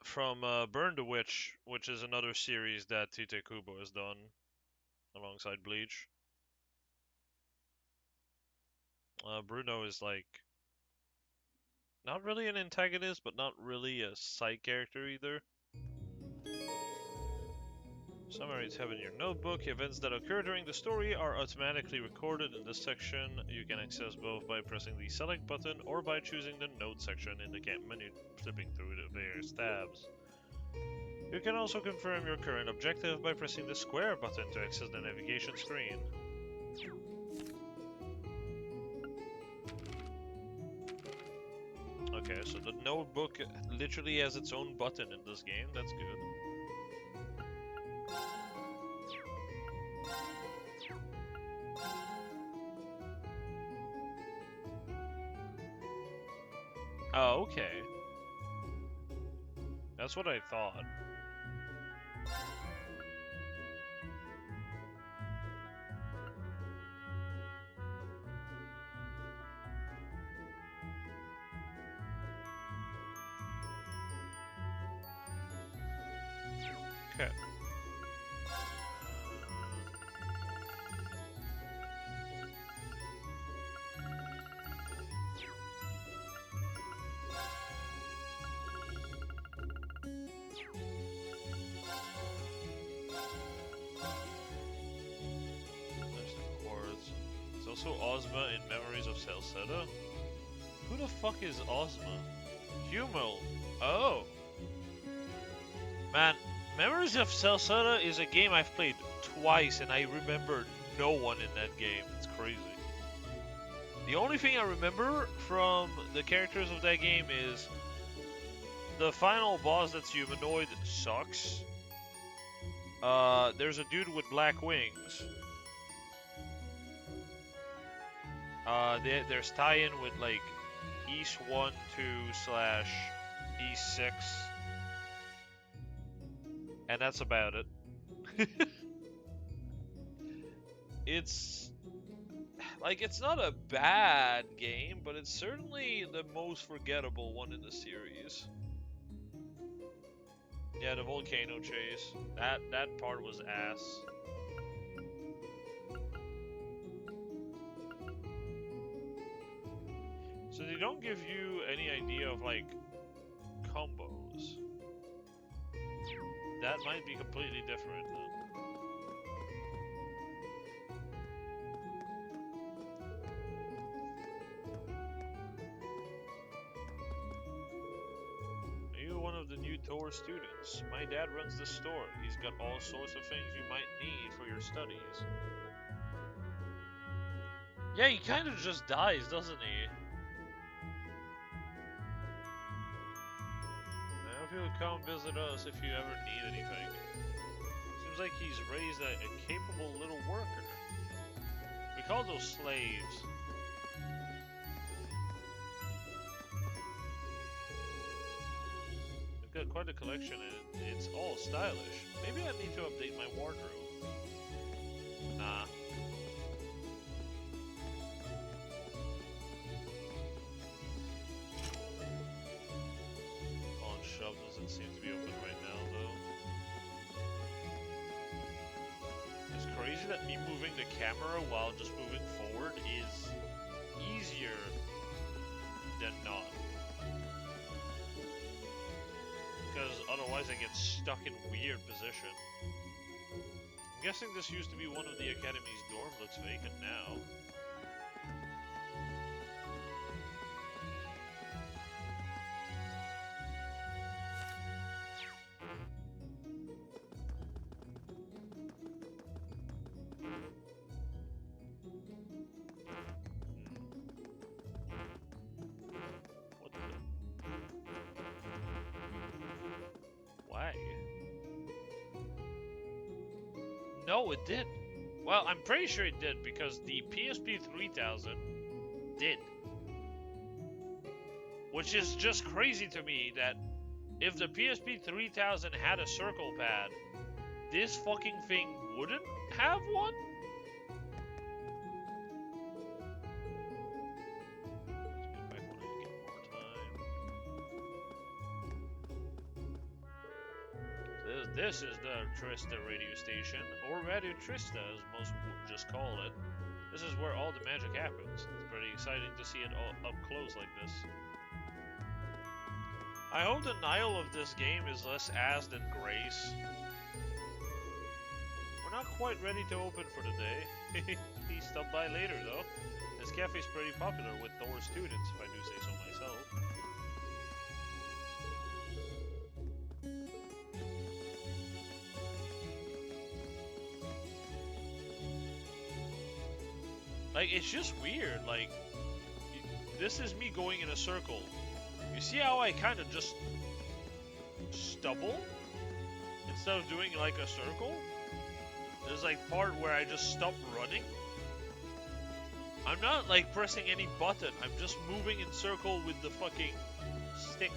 from Burn the Witch, which is another series that Tite Kubo has done alongside Bleach. Bruno is like not really an antagonist, but not really a side character either. Summaries have in your notebook. Events that occur during the story are automatically recorded in this section. You can access both by pressing the select button or by choosing the note section in the camp menu, flipping through the various tabs. You can also confirm your current objective by pressing the square button to access the navigation screen. Okay, so the notebook literally has its own button in this game. That's good. Oh, okay. That's what I thought. Okay. There's the chords. There's also Ozma in Memories of Celceta. Who the fuck is Ozma? Hummel. Oh. Man, Memories of Celceta is a game I've played twice and I remember no one in that game. It's crazy. The only thing I remember from the characters of that game is The final boss that's humanoid sucks. There's a dude with black wings. There's tie-in with like East 1, 2 / East 6. And that's about it. It's like, it's not a bad game, but it's certainly the most forgettable one in the series. Yeah, the volcano chase. That part was ass. So they don't give you any idea of like combos. That might be completely different then. Are you one of the new Tor students? My dad runs the store. He's got all sorts of things you might need for your studies. Yeah, he kind of just dies, doesn't he? I hope you'll come visit us if you ever need anything. Seems like he's raised a capable little worker. We call those slaves. We've got quite a collection and it's all stylish. Maybe I need to update my wardrobe. Nah. Doesn't seem to be open right now, though. It's crazy that me moving the camera while just moving forward is easier than not. Because otherwise I get stuck in weird position. I'm guessing this used to be one of the academy's dorm. Looks vacant now. No, it did. Well, I'm pretty sure it did because the PSP 3000 did. Which is just crazy to me that if the PSP 3000 had a circle pad, this fucking thing wouldn't have one? Let's get back when I get more time. This is the Trista radio station, or Radio Trista as most would just call it. This is where all the magic happens. It's pretty exciting to see it all up close like this. I hope the Nile of this game is less ass than grace. We're not quite ready to open for the day. Please stop by later though. This cafe is pretty popular with Thor students, if I do say so myself. Like, it's just weird, like, this is me going in a circle. You see how I kind of just stubble? Instead of doing, like, a circle? There's, like, part where I just stop running. I'm not, like, pressing any button. I'm just moving in circle with the fucking stick.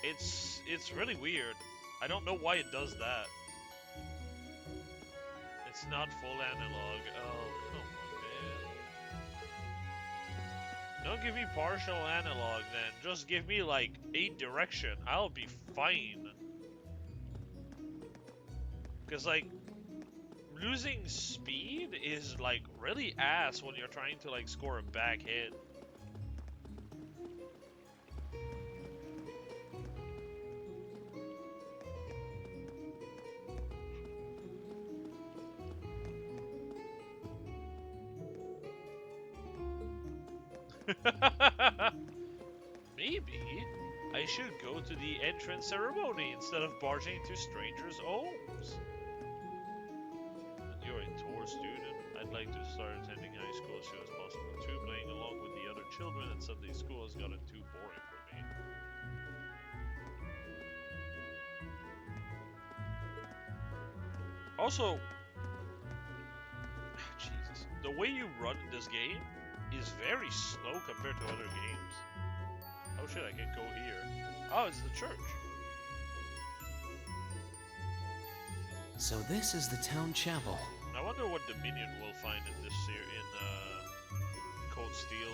It's really weird. I don't know why it does that. It's not full analog. Oh, come on, man. Don't give me partial analog then. Just give me like 8 direction. I'll be fine. Because like, losing speed is like really ass when you're trying to like score a back hit. Maybe I should go to the entrance ceremony instead of barging into strangers' homes. You're a Tor student. I'd like to start attending high school as soon as possible too, playing along with the other children at Sunday school has gotten too boring for me. Also, Jesus, the way you run in this game is very slow compared to other games. Oh shit, I can go here. Oh, it's the church.
So this is the town chapel.
I wonder what Dominion will find in this Cold Steel.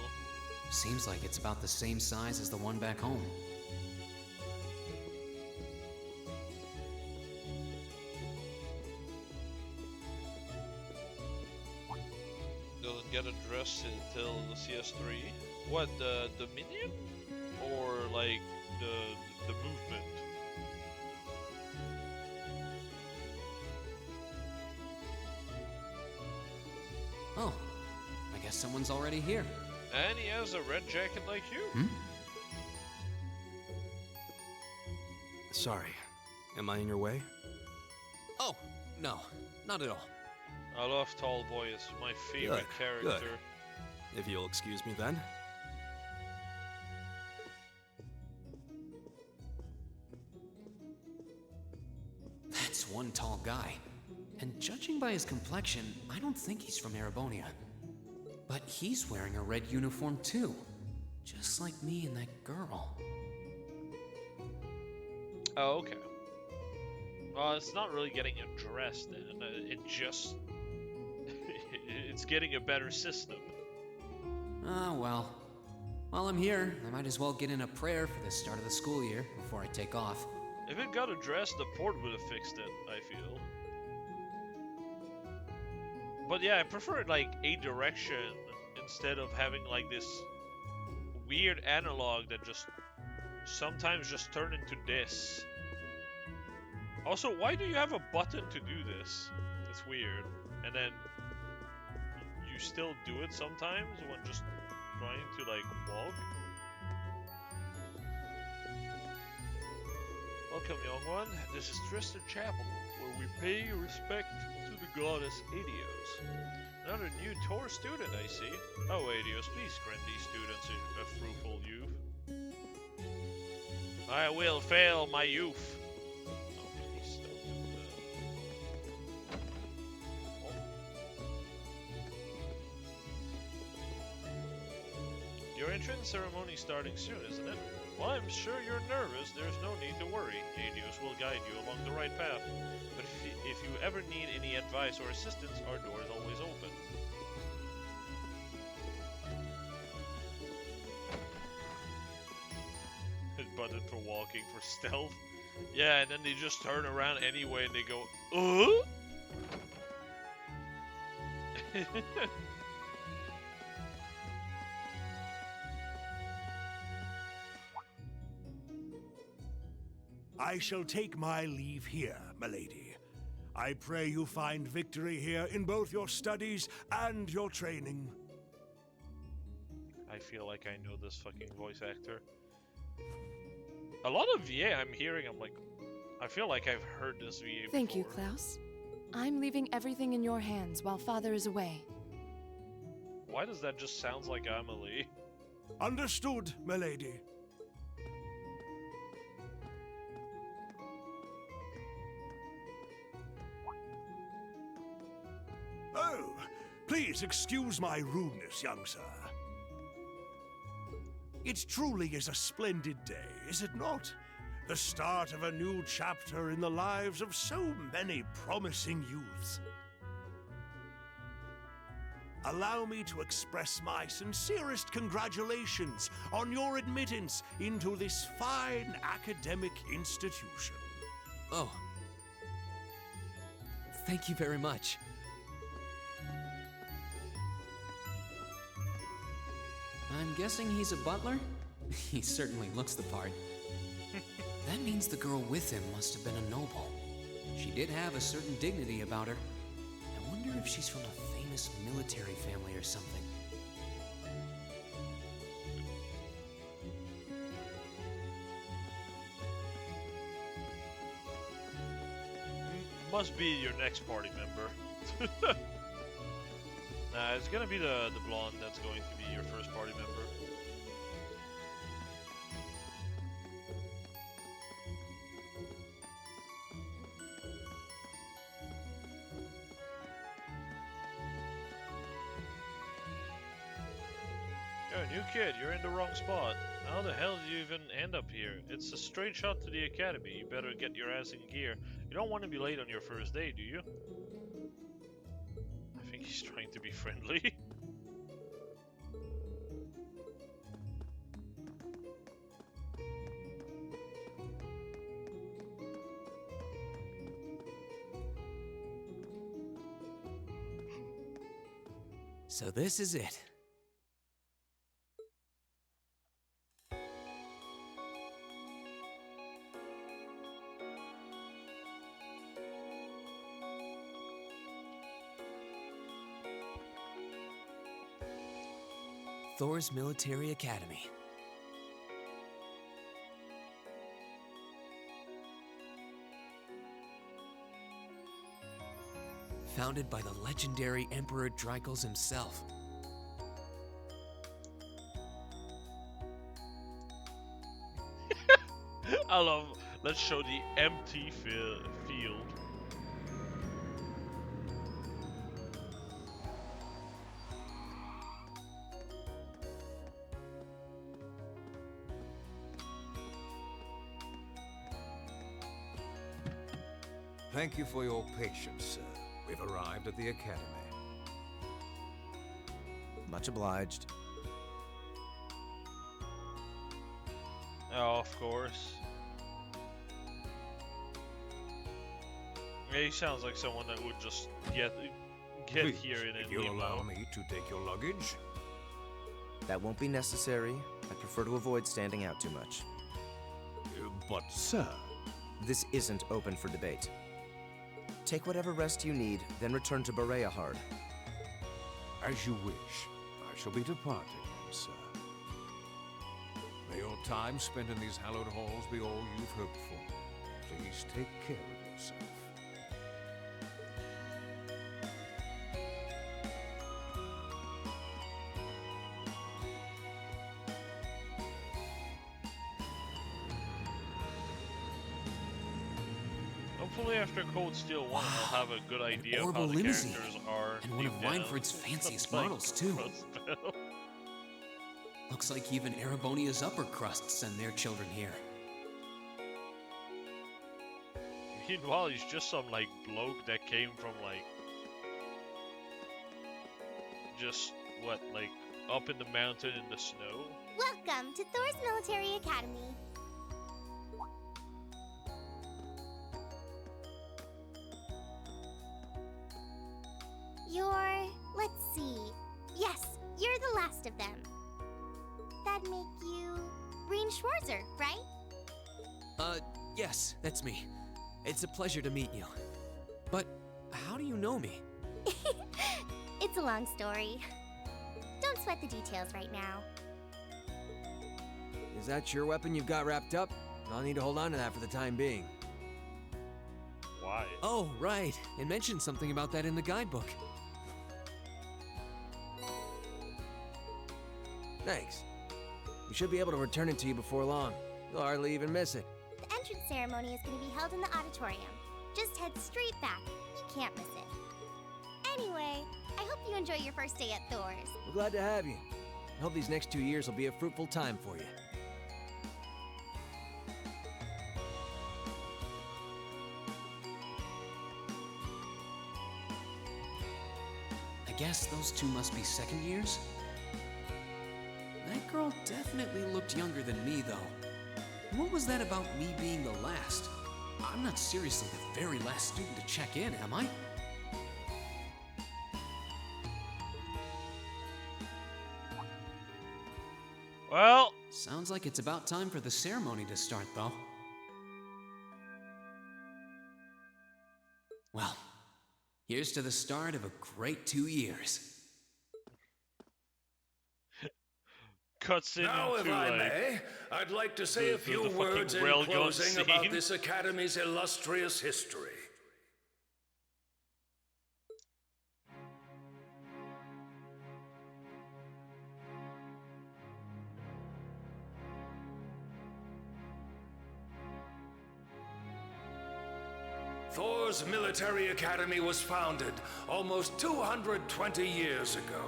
Seems like it's about the same size as the one back home.
Doesn't get addressed until the CS3. What, the Dominion? Or like the movement?
Oh, I guess someone's already here.
And he has a red jacket like you.
Hmm?
Sorry. Am I in your way?
Oh, no, not at all.
Olaf Tallboy is my favorite character.
Good. If you'll excuse me then.
That's one tall guy. And judging by his complexion, I don't think he's from Erebonia. But he's wearing a red uniform too. Just like me and that girl.
Oh, okay. Well, it's not really getting addressed, and it just... it's getting a better system.
Ah, well. While I'm here, I might as well get in a prayer for the start of the school year before I take off.
If it got addressed, the port would have fixed it, I feel. But yeah, I prefer it like a direction instead of having like this weird analog that just sometimes just turn into this. Also, why do you have a button to do this? It's weird. And then you still do it sometimes when just trying to like walk. Welcome, young one. This is Tristan Chapel, where we pay respect to the goddess Adios. Another new Tor student, I see. Oh, Adios, please grant these students a fruitful youth. I will fail my youth. Oh, please don't do that. Oh. Your entrance ceremony starting soon, isn't it? Well, I'm sure you're nervous. There's no need to worry. Adios will guide you along the right path. But if you ever need any advice or assistance, our door is always open. Button for walking for stealth. Yeah, and then they just turn around anyway and they go,
I shall take my leave here, milady. I pray you find victory here in both your studies and your training.
I feel like I know this fucking voice actor. A lot of VA I'm hearing, I'm like, I feel like I've heard this VA before.
Thank you, Klaus. I'm leaving everything in your hands while Father is away.
Why does that just sound like Amelie?
Understood, milady. Oh, please excuse my rudeness, young sir. It truly is a splendid day, is it not? The start of a new chapter in the lives of so many promising youths. Allow me to express my sincerest congratulations on your admittance into this fine academic institution.
Oh. Thank you very much. I'm guessing he's a butler? He certainly looks the part. That means the girl with him must have been a noble. She did have a certain dignity about her. I wonder if she's from a famous military family or something.
Must be your next party member. Nah, it's gonna be the blonde that's going to be your first party member. You're a new kid, you're in the wrong spot. How the hell did you even end up here? It's a straight shot to the academy. You better get your ass in gear. You don't want to be late on your first day, do you? I think he's trying to be friendly.
So this is it. Thor's Military Academy. Founded by the legendary Emperor Drykles himself.
I love. Let's show the empty field.
Thank you for your patience, sir. We've arrived at the academy.
Much obliged.
Oh, of course. Yeah, he sounds like someone that would just get
Please,
here in
if
an
you'll
limo.
allow me to take your luggage.
That won't be necessary. I prefer to avoid standing out too much.
But, sir...
This isn't open for debate. Take whatever rest you need, then return to Bereahard.
As you wish. I shall be departing, sir. May your time spent in these hallowed halls be all you've hoped for. Please take care of yourself.
Hopefully after Cold Steel 1, we'll have a good idea of how
orbital
the
limousine.
characters are.
And one of
deep down.
Reinford's fanciest
Like
models, too.
Crossbell.
Looks like even Erebonia's upper crusts send their children here.
Meanwhile, he's just some, like, bloke that came from, like... Just, what, like, up in the mountain in the snow?
Welcome to Thor's Military Academy. Let's see. Yes, you're the last of them. That'd make you Rean Schwarzer, right?
Yes, that's me. It's a pleasure to meet you. But how do you know me?
It's a long story. Don't sweat the details right now.
Is that your weapon you've got wrapped up? I'll need to hold on to that for the time being.
Why?
Oh, right. It mentioned something about that in the guidebook.
Thanks. We should be able to return it to you before long. You'll hardly even miss it.
The entrance ceremony is going to be held in the auditorium. Just head straight back. You can't miss it. Anyway, I hope you enjoy your first day at Thor's.
We're glad to have you. I hope these next 2 years will be a fruitful time for you.
I guess those two must be second years? That girl definitely looked younger than me, though. What was that about me being the last? I'm not seriously the very last student to check in, am I?
Well...
Sounds like it's about time for the ceremony to start, though. Well, here's to the start of a great 2 years.
Cuts in
Now, if
into,
I
like,
may, I'd like to say a few
fucking
words in
railgun
closing about
scene.
this academy's illustrious history.
Thor's military academy was founded almost 220 years ago.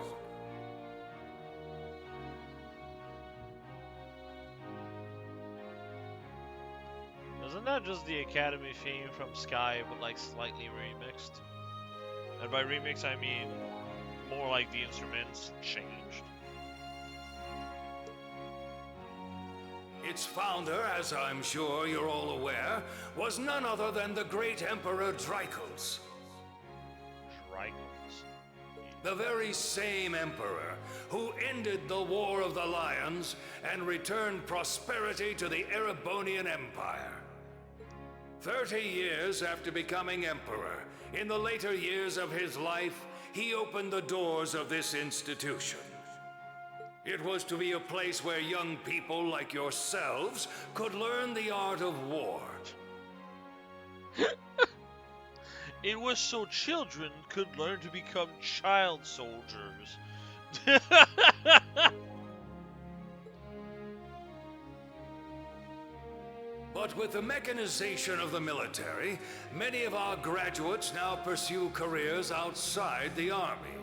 Isn't that just the Academy theme from Sky, but like slightly remixed? And by remix, I mean more like the instruments changed.
Its founder, as I'm sure you're all aware, was none other than the great Emperor Drycles.
Drycles?
The very same emperor who ended the War of the Lions and returned prosperity to the Erebonian Empire. 30 years after becoming emperor, in the later years of his life, he opened the doors of this institution. It was to be a place where young people like yourselves could learn the art of war.
It was so children could learn to become child soldiers.
But with the mechanization of the military, many of our graduates now pursue careers outside the army.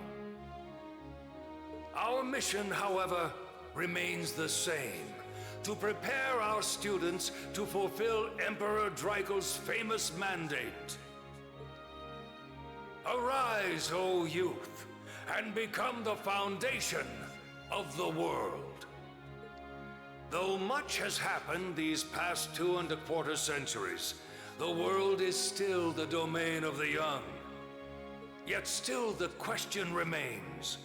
Our mission, however, remains the same: to prepare our students to fulfill Emperor Drycles' famous mandate. Arise, O youth, and become the foundation of the world. Though much has happened these past 2¼ centuries, the world is still the domain of the young. Yet still the question remains: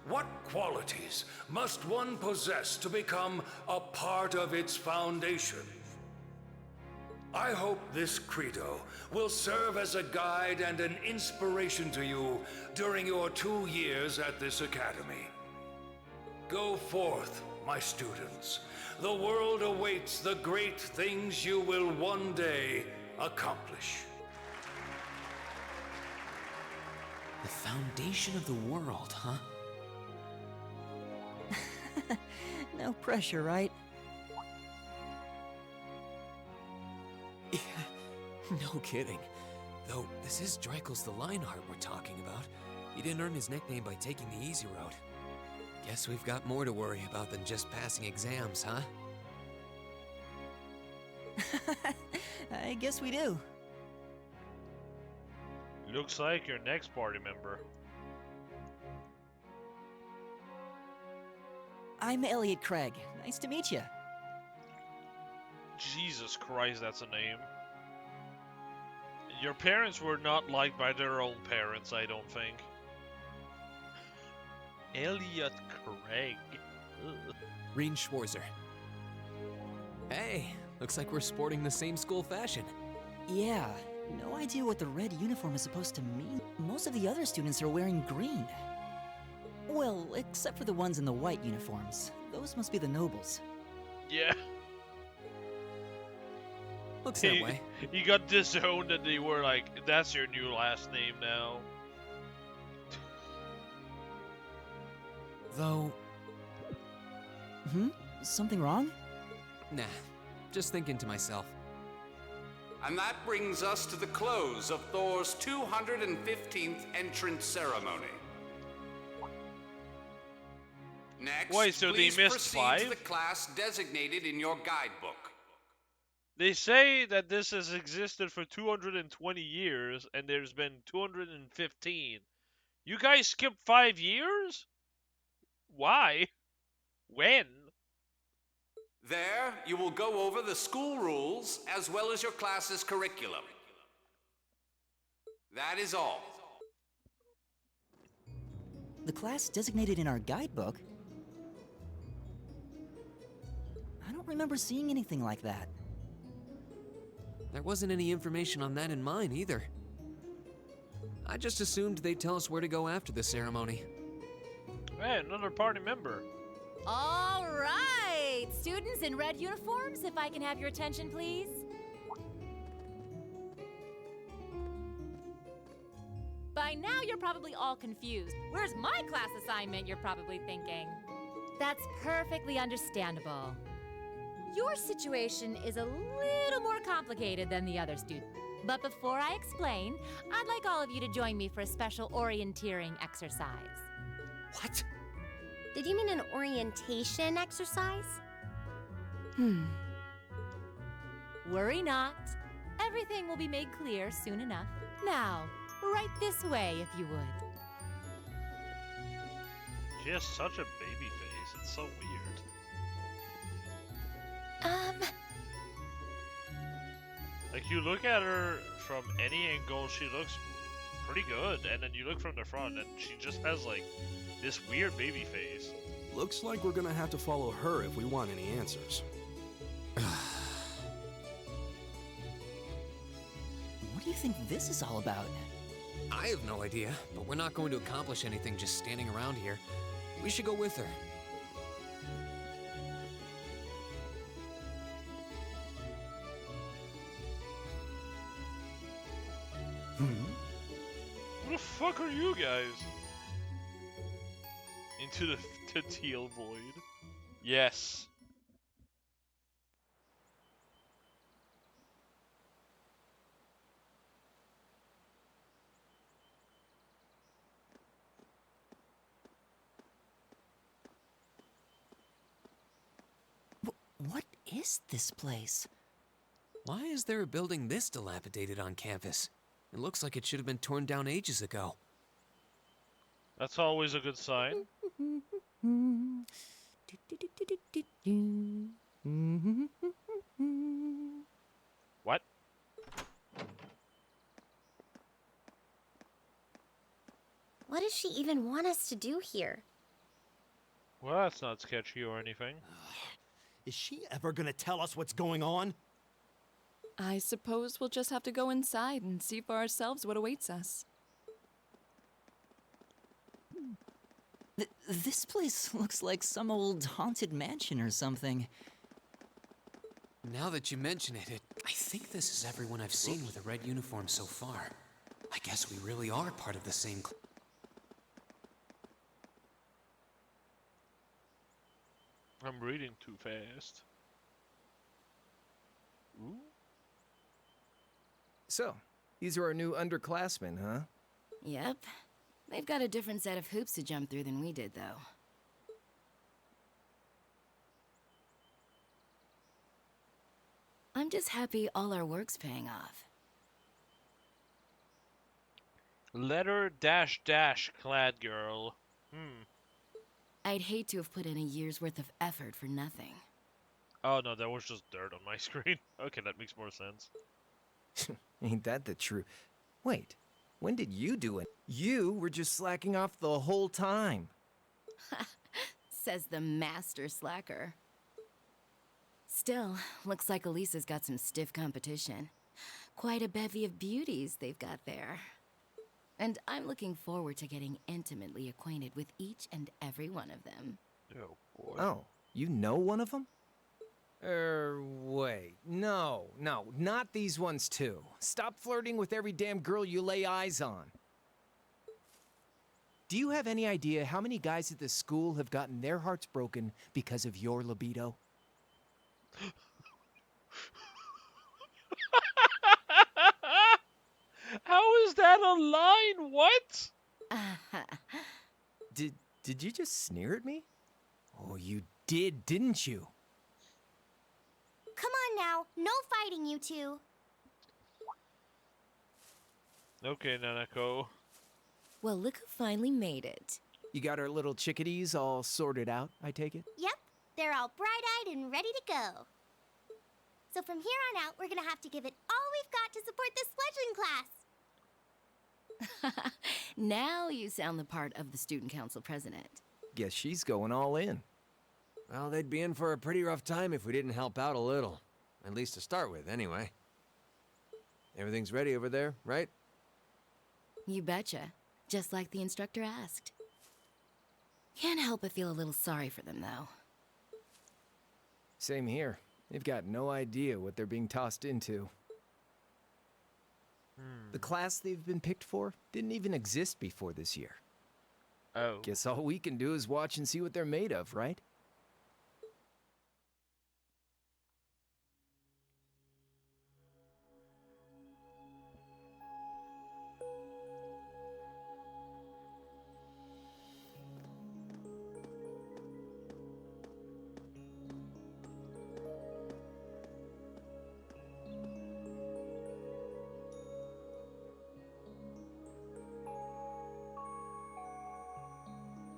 what qualities must one possess to become a part of its foundation? I hope this credo will serve as a guide and an inspiration to you during your 2 years at this academy. Go forth, my students. The world awaits the great things you will one day accomplish.
The foundation of the world, huh?
No pressure, right?
No kidding. Though, this is Drycles the Lionheart we're talking about. He didn't earn his nickname by taking the easy road. Guess we've got more to worry about than just passing exams, huh?
I guess we do.
Looks like your next party member.
I'm Elliot Craig. Nice to meet you.
Jesus Christ, that's a name. Your parents were not liked by their own parents, I don't think. Elliot Craig. Ugh.
Reen Schwarzer. Hey, looks like we're sporting the same school fashion.
Yeah, no idea what the red uniform is supposed to mean. Most of the other students are wearing green. Well, except for the ones in the white uniforms. Those must be the nobles.
Yeah.
Looks that way.
He got disowned and they were like, that's your new last name now.
Though...
Something wrong?
Nah, just thinking to myself.
And that brings us to the close of Thor's 215th entrance ceremony. Next,
Wait, so
please
they missed
proceed
5?
to the class designated in your guidebook.
They say that this has existed for 220 years and there's been 215. You guys skipped 5 years? Why? When?
There, you will go over the school rules as well as your class's curriculum. That is all.
The class designated in our guidebook? I don't remember seeing anything like that.
There wasn't any information on that in mine either. I just assumed they'd tell us where to go after the ceremony.
Hey, another party member.
All right, students in red uniforms, if I can have your attention, please. By now, you're probably all confused. Where's my class assignment, you're probably thinking. That's perfectly understandable. Your situation is a little more complicated than the other students. But before I explain, I'd like all of you to join me for a special orienteering exercise.
What?
Did you mean an orientation exercise?
Worry not. Everything will be made clear soon enough. Now, right this way, if you would.
She has such a baby face. It's so weird. Like, you look at her from any angle, she looks pretty good, and then you look from the front, and she just has, like, this weird baby face.
Looks like we're gonna have to follow her if we want any answers.
What do you think this is all about?
I have no idea, but we're not going to accomplish anything just standing around here. We should go with her.
Who the fuck are you guys? Into the teal void. Yes.
What is this place?
Why is there a building this dilapidated on campus? It looks like it should have been torn down ages ago.
That's always a good sign. What?
What does she even want us to do here?
Well, that's not sketchy or anything.
Is she ever gonna tell us what's going on?
I suppose we'll just have to go inside and see for ourselves what awaits us.
This place looks like some old haunted mansion or something.
Now that you mention it, I think this is everyone I've seen with a red uniform so far. I guess we really are part of the same
I'm reading too fast. Ooh.
So, these are our new underclassmen, huh?
Yep. They've got a different set of hoops to jump through than we did, though. I'm just happy all our work's paying off.
Letter dash dash clad girl.
I'd hate to have put in a year's worth of effort for nothing.
Oh no, that was just dirt on my screen. Okay, that makes more sense.
Ain't that the truth? Wait, when did you do it? You were just slacking off the whole time.
Says the master slacker. Still, looks like Elisa's got some stiff competition. Quite a bevy of beauties they've got there. And I'm looking forward to getting intimately acquainted with each and every one of them.
Oh, boy.
Oh, you know one of them? Wait. No, not these ones too. Stop flirting with every damn girl you lay eyes on. Do you have any idea how many guys at this school have gotten their hearts broken because of your libido?
How is that a line? What?
Did you just sneer at me? Oh, you did, didn't you?
Come on now, no fighting, you two.
Okay, Nanako.
Well, look who finally made it.
You got our little chickadees all sorted out, I take it?
Yep, they're all bright-eyed and ready to go. So from here on out, we're gonna have to give it all we've got to support this fledgling class.
Now you sound the part of the student council president.
Guess she's going all in. Well, they'd be in for a pretty rough time if we didn't help out a little. At least to start with, anyway. Everything's ready over there, right?
You betcha. Just like the instructor asked. Can't help but feel a little sorry for them, though.
Same here. They've got no idea what they're being tossed into. The class they've been picked for didn't even exist before this year.
Oh.
Guess all we can do is watch and see what they're made of, right?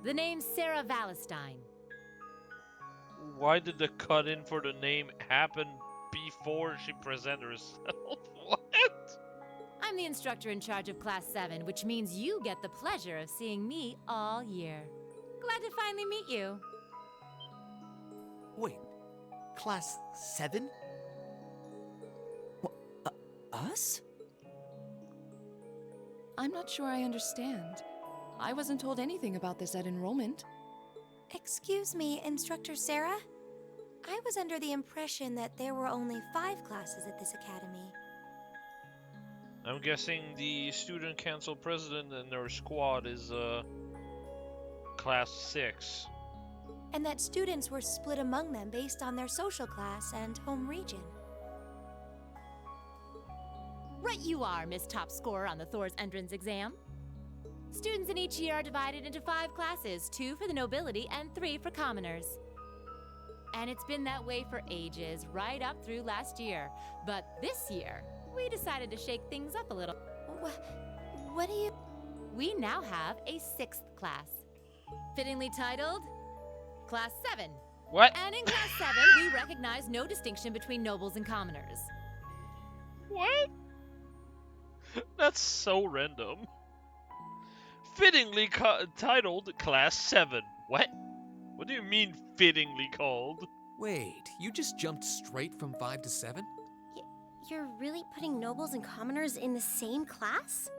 The name's Sarah Valentine.
Why did the cut-in for the name happen before she presented herself? What?
I'm the instructor in charge of Class 7, which means you get the pleasure of seeing me all year. Glad to finally meet you.
Wait, Class 7?
Us?
I'm not sure I understand. I wasn't told anything about this at enrollment.
Excuse me, Instructor Sarah? I was under the impression that there were only 5 classes at this academy.
I'm guessing the student council president and their squad is class 6.
And that students were split among them based on their social class and home region.
Right you are, Miss Top Scorer on the Thor's entrance exam. Students in each year are divided into 5 classes, 2 for the nobility and 3 for commoners. And it's been that way for ages, right up through last year. But this year, we decided to shake things up a little.
What do you...
We now have a 6th class. Fittingly titled, Class 7.
What?
And in Class 7, we recognize no distinction between nobles and commoners.
What? That's so random. Fittingly titled Class 7. What? What do you mean fittingly called?
Wait, you just jumped straight from 5 to 7?
You're really putting nobles and commoners in the same class?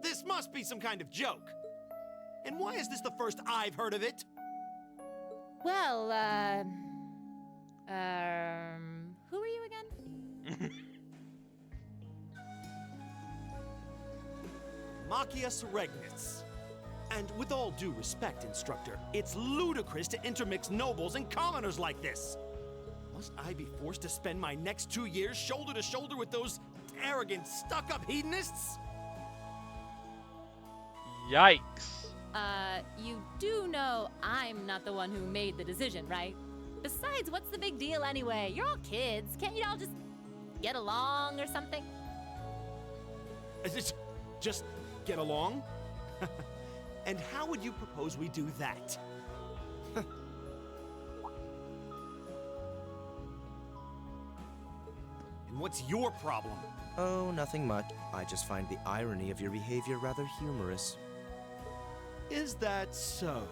This must be some kind of joke. And why is this the first I've heard of it?
Well, who are you again?
Machias Regnitz. And with all due respect, Instructor, it's ludicrous to intermix nobles and commoners like this. Must I be forced to spend my next 2 years shoulder to shoulder with those arrogant, stuck-up hedonists?
Yikes.
You do know I'm not the one who made the decision, right? Besides, what's the big deal anyway? You're all kids. Can't you all just get along or something?
Just get along? And how would you propose we do that? And what's your problem?
Oh, nothing much. I just find the irony of your behavior rather humorous.
Is that so?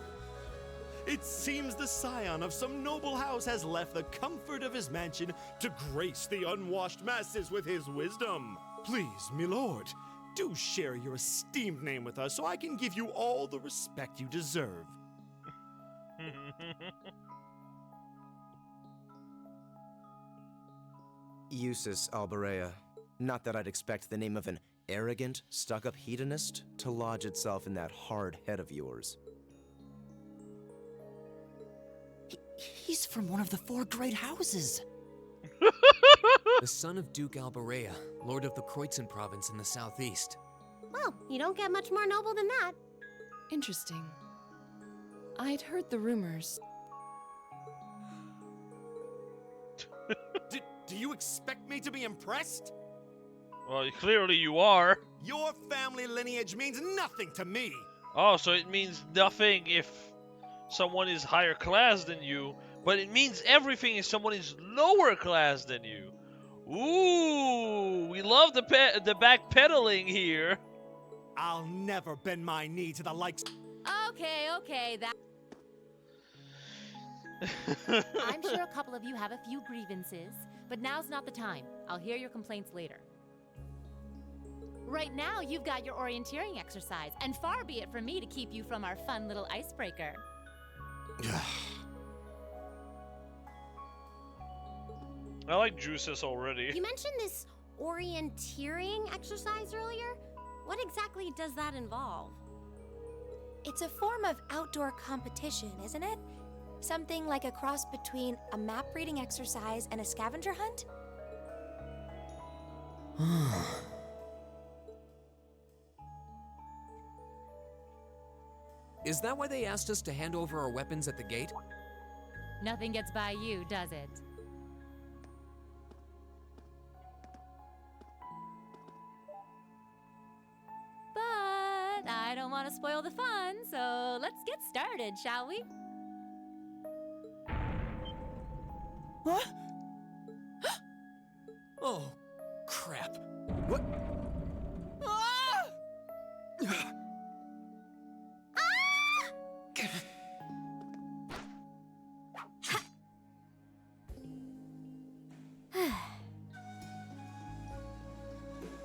It seems the scion of some noble house has left the comfort of his mansion to grace the unwashed masses with his wisdom. Please, milord, do share your esteemed name with us so I can give you all the respect you deserve.
Eustace Alberea. Not that I'd expect the name of an arrogant, stuck-up hedonist to lodge itself in that hard head of yours.
He's from one of the 4 great houses.
The son of Duke Alberea, lord of the Kreutzen province in the southeast.
Well, you don't get much more noble than that.
Interesting. I'd heard the rumors.
Do you expect me to be impressed?
Well, clearly you are.
Your family lineage means nothing to me.
Oh, so it means nothing if someone is higher class than you, but it means everything if someone is lower class than you. Ooh, we love the backpedaling here.
I'll never bend my knee to the likes.
Okay, that. I'm sure a couple of you have a few grievances, but now's not the time. I'll hear your complaints later. Right now, you've got your orienteering exercise, and far be it from me to keep you from our fun little icebreaker.
I like Juices already.
You mentioned this orienteering exercise earlier. What exactly does that involve?
It's a form of outdoor competition, isn't it? Something like a cross between a map reading exercise and a scavenger hunt?
Is that why they asked us to hand over our weapons at the gate?
Nothing gets by you, does it? But I don't want to spoil the fun, so let's get started, shall we?
What?
Oh, crap.
What?
Ah!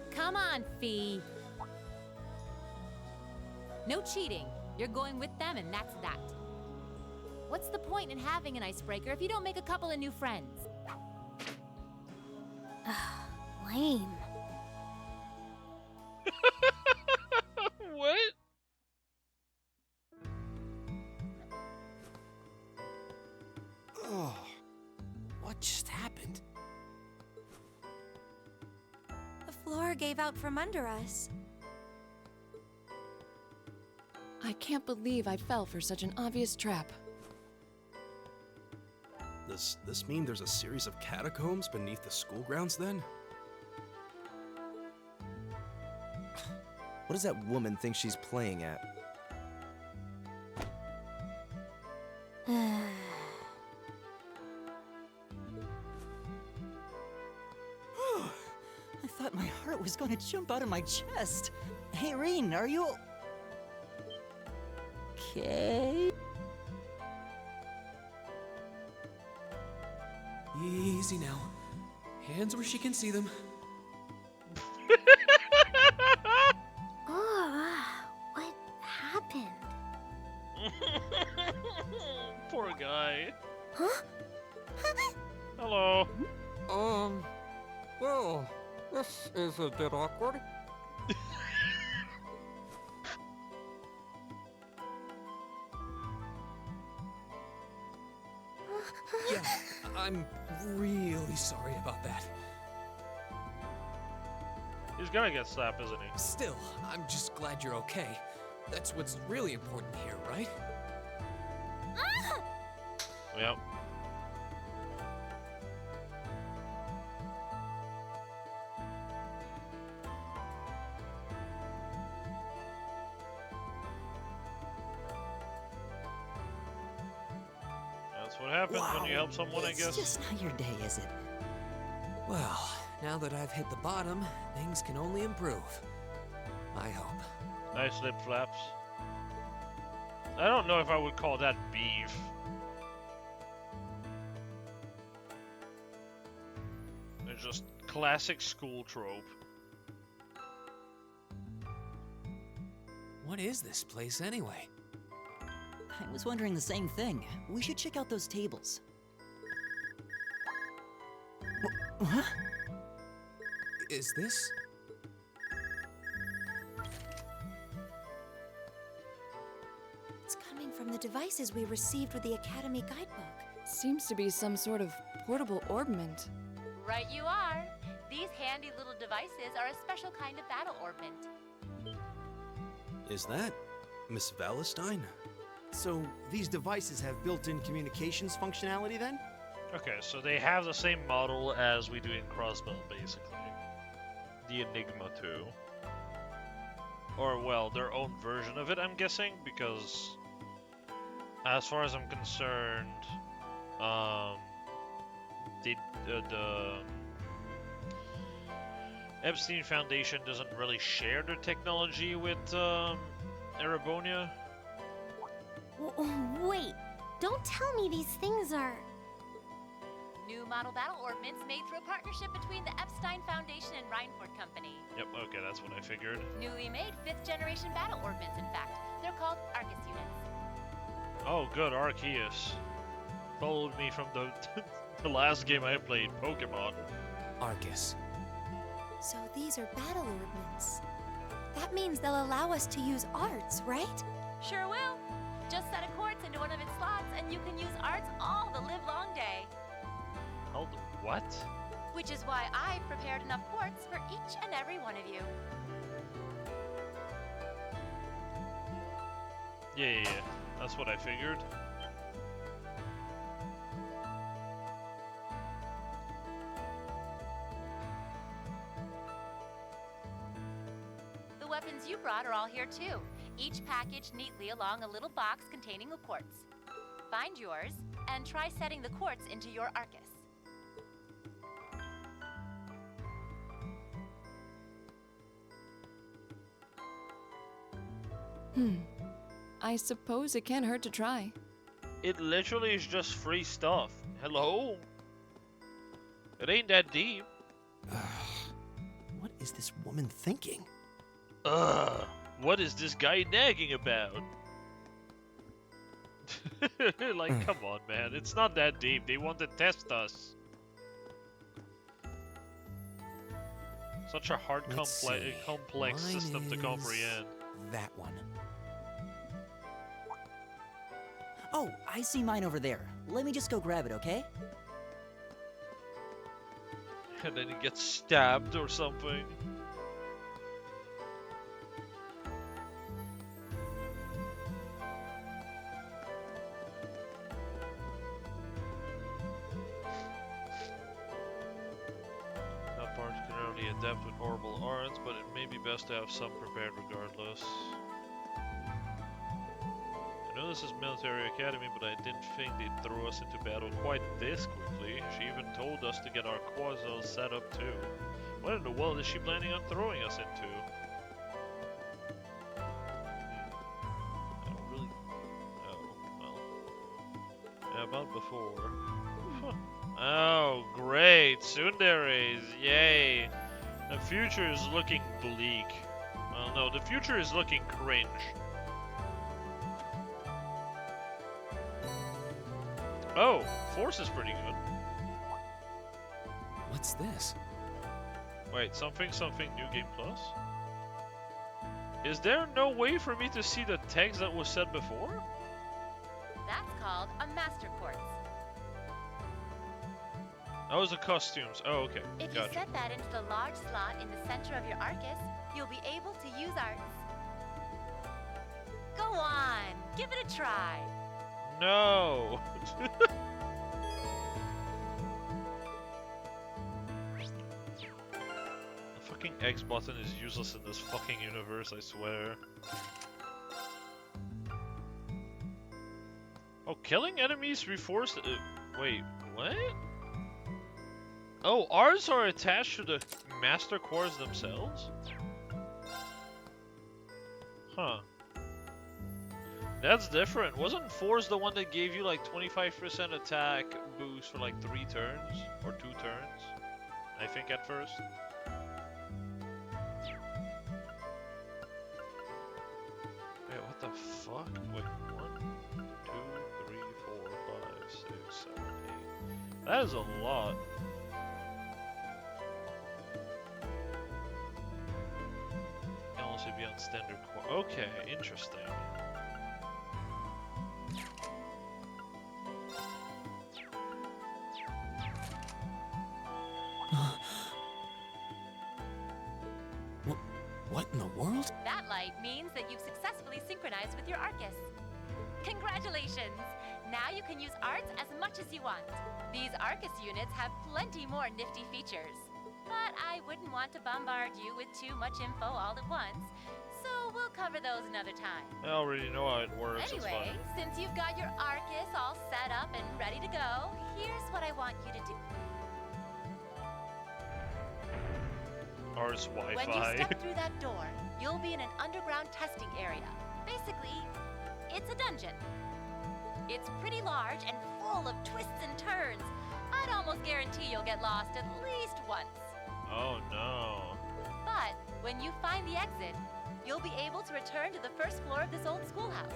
Come on, Fee. No cheating. You're going with them, and that's that. What's the point in having an icebreaker if you don't make a couple of new friends?
Lame.
What?
Oh, what just happened?
The floor gave out from under us.
I can't believe I fell for such an obvious trap.
Does this mean there's a series of catacombs beneath the school grounds then?
What does that woman think she's playing at?
I thought my heart was going to jump out of my chest. Hey, Rean, are you... okay?
Easy now. Hands where she can see them.
Oh, what happened?
Poor guy.
Huh?
Hello.
Well, this is a bit awkward.
Yeah, I'm really sorry about that.
He's gonna get slapped, isn't he?
Still, I'm just glad you're okay. That's what's really important here, right?
Yep. That's what happens when you help someone, I guess.
It's just not your day, is it?
Well, now that I've hit the bottom, things can only improve. I hope.
Nice lip flaps. I don't know if I would call that beef. It's just classic school trope.
What is this place anyway?
I was wondering the same thing. We should check out those tables. What?
Is this?
It's coming from the devices we received with the Academy guidebook.
Seems to be some sort of portable orbment.
Right you are. These handy little devices are a special kind of battle orbment.
Is that Miss Valentine?
So these devices have built-in communications functionality then?
Okay, so they have the same model as we do in Crossbell, basically. The Enigma 2. Or, well, their own version of it, I'm guessing, because as far as I'm concerned, the Epstein Foundation doesn't really share their technology with Erebonia.
Wait, don't tell me these things are...
New model battle orbments made through a partnership between the Epstein Foundation and Reinford Company.
Yep, okay, that's what I figured.
Newly made 5th generation battle orbments, in fact. They're called Arcus units.
Oh, good, Arceus. Followed me from the the last game I played, Pokemon.
Arcus.
So these are battle orbments. That means they'll allow us to use arts, right?
Sure will. Just set a quartz into one of its slots and you can use arts all the livelong day.
Hold what?
Which is why I've prepared enough quartz for each and every one of you.
Yeah. That's what I figured.
The weapons you brought are all here too. each packaged neatly along a little box containing a quartz. Find yours, and try setting the quartz into your Arcus.
I suppose it can't hurt to try.
It literally is just free stuff. Hello? It ain't that deep.
What is this woman thinking?
What is this guy nagging about? Like, come on, man. It's not that deep. They want to test us. Such a hard, complex system to comprehend.
That one.
Oh, I see mine over there. Let me just go grab it, okay?
And then he gets stabbed or something. That part can only adapt with horrible arts, but it may be best to have some prepared regardless. I know this is military academy, but I didn't think they'd throw us into battle quite this quickly. She even told us to get our quasars set up too. What in the world is she planning on throwing us into? I don't really... Oh, well. Yeah, about before. Oh, great! Tsunderes! Yay! The future is looking bleak. Well, no, the future is looking cringe. Oh, Force is pretty good.
What's this?
Wait, something, New Game Plus? Is there no way for me to see the text that was said before?
That's called a Master Quartz.
Oh, the costumes. Oh, okay.
If
Gotcha.
you set that into the large slot in the center of your Arcus, you'll be able to use arts. Go on, give it a try.
No! The fucking X button is useless in this fucking universe, I swear. Oh, killing enemies reforced. Wait, what? Oh, ours are attached to the Master Cores themselves? Huh. That's different. Wasn't Force the one that gave you like 25% attack boost for like 3 turns? Or 2 turns? I think at first. Wait, what the fuck? Wait, 1, 2, 3, 4, 5, 6, 7, 8. That is a lot. Can also be on standard core. Okay, interesting.
What in the world?
That light means that you've successfully synchronized with your Arcus. Congratulations! Now you can use arts as much as you want. These Arcus units have plenty more nifty features. But I wouldn't want to bombard you with too much info all at once, so we'll cover those another time.
I already know how it works.
Anyway, since you've got your Arcus all set up and ready to go, here's what I want you to do.
Ours Wi-Fi.
When you step through that door, you'll be in an underground testing area. Basically, it's a dungeon. It's pretty large and full of twists and turns. I'd almost guarantee you'll get lost at least once.
Oh no.
But when you find the exit, you'll be able to return to the first floor of this old schoolhouse.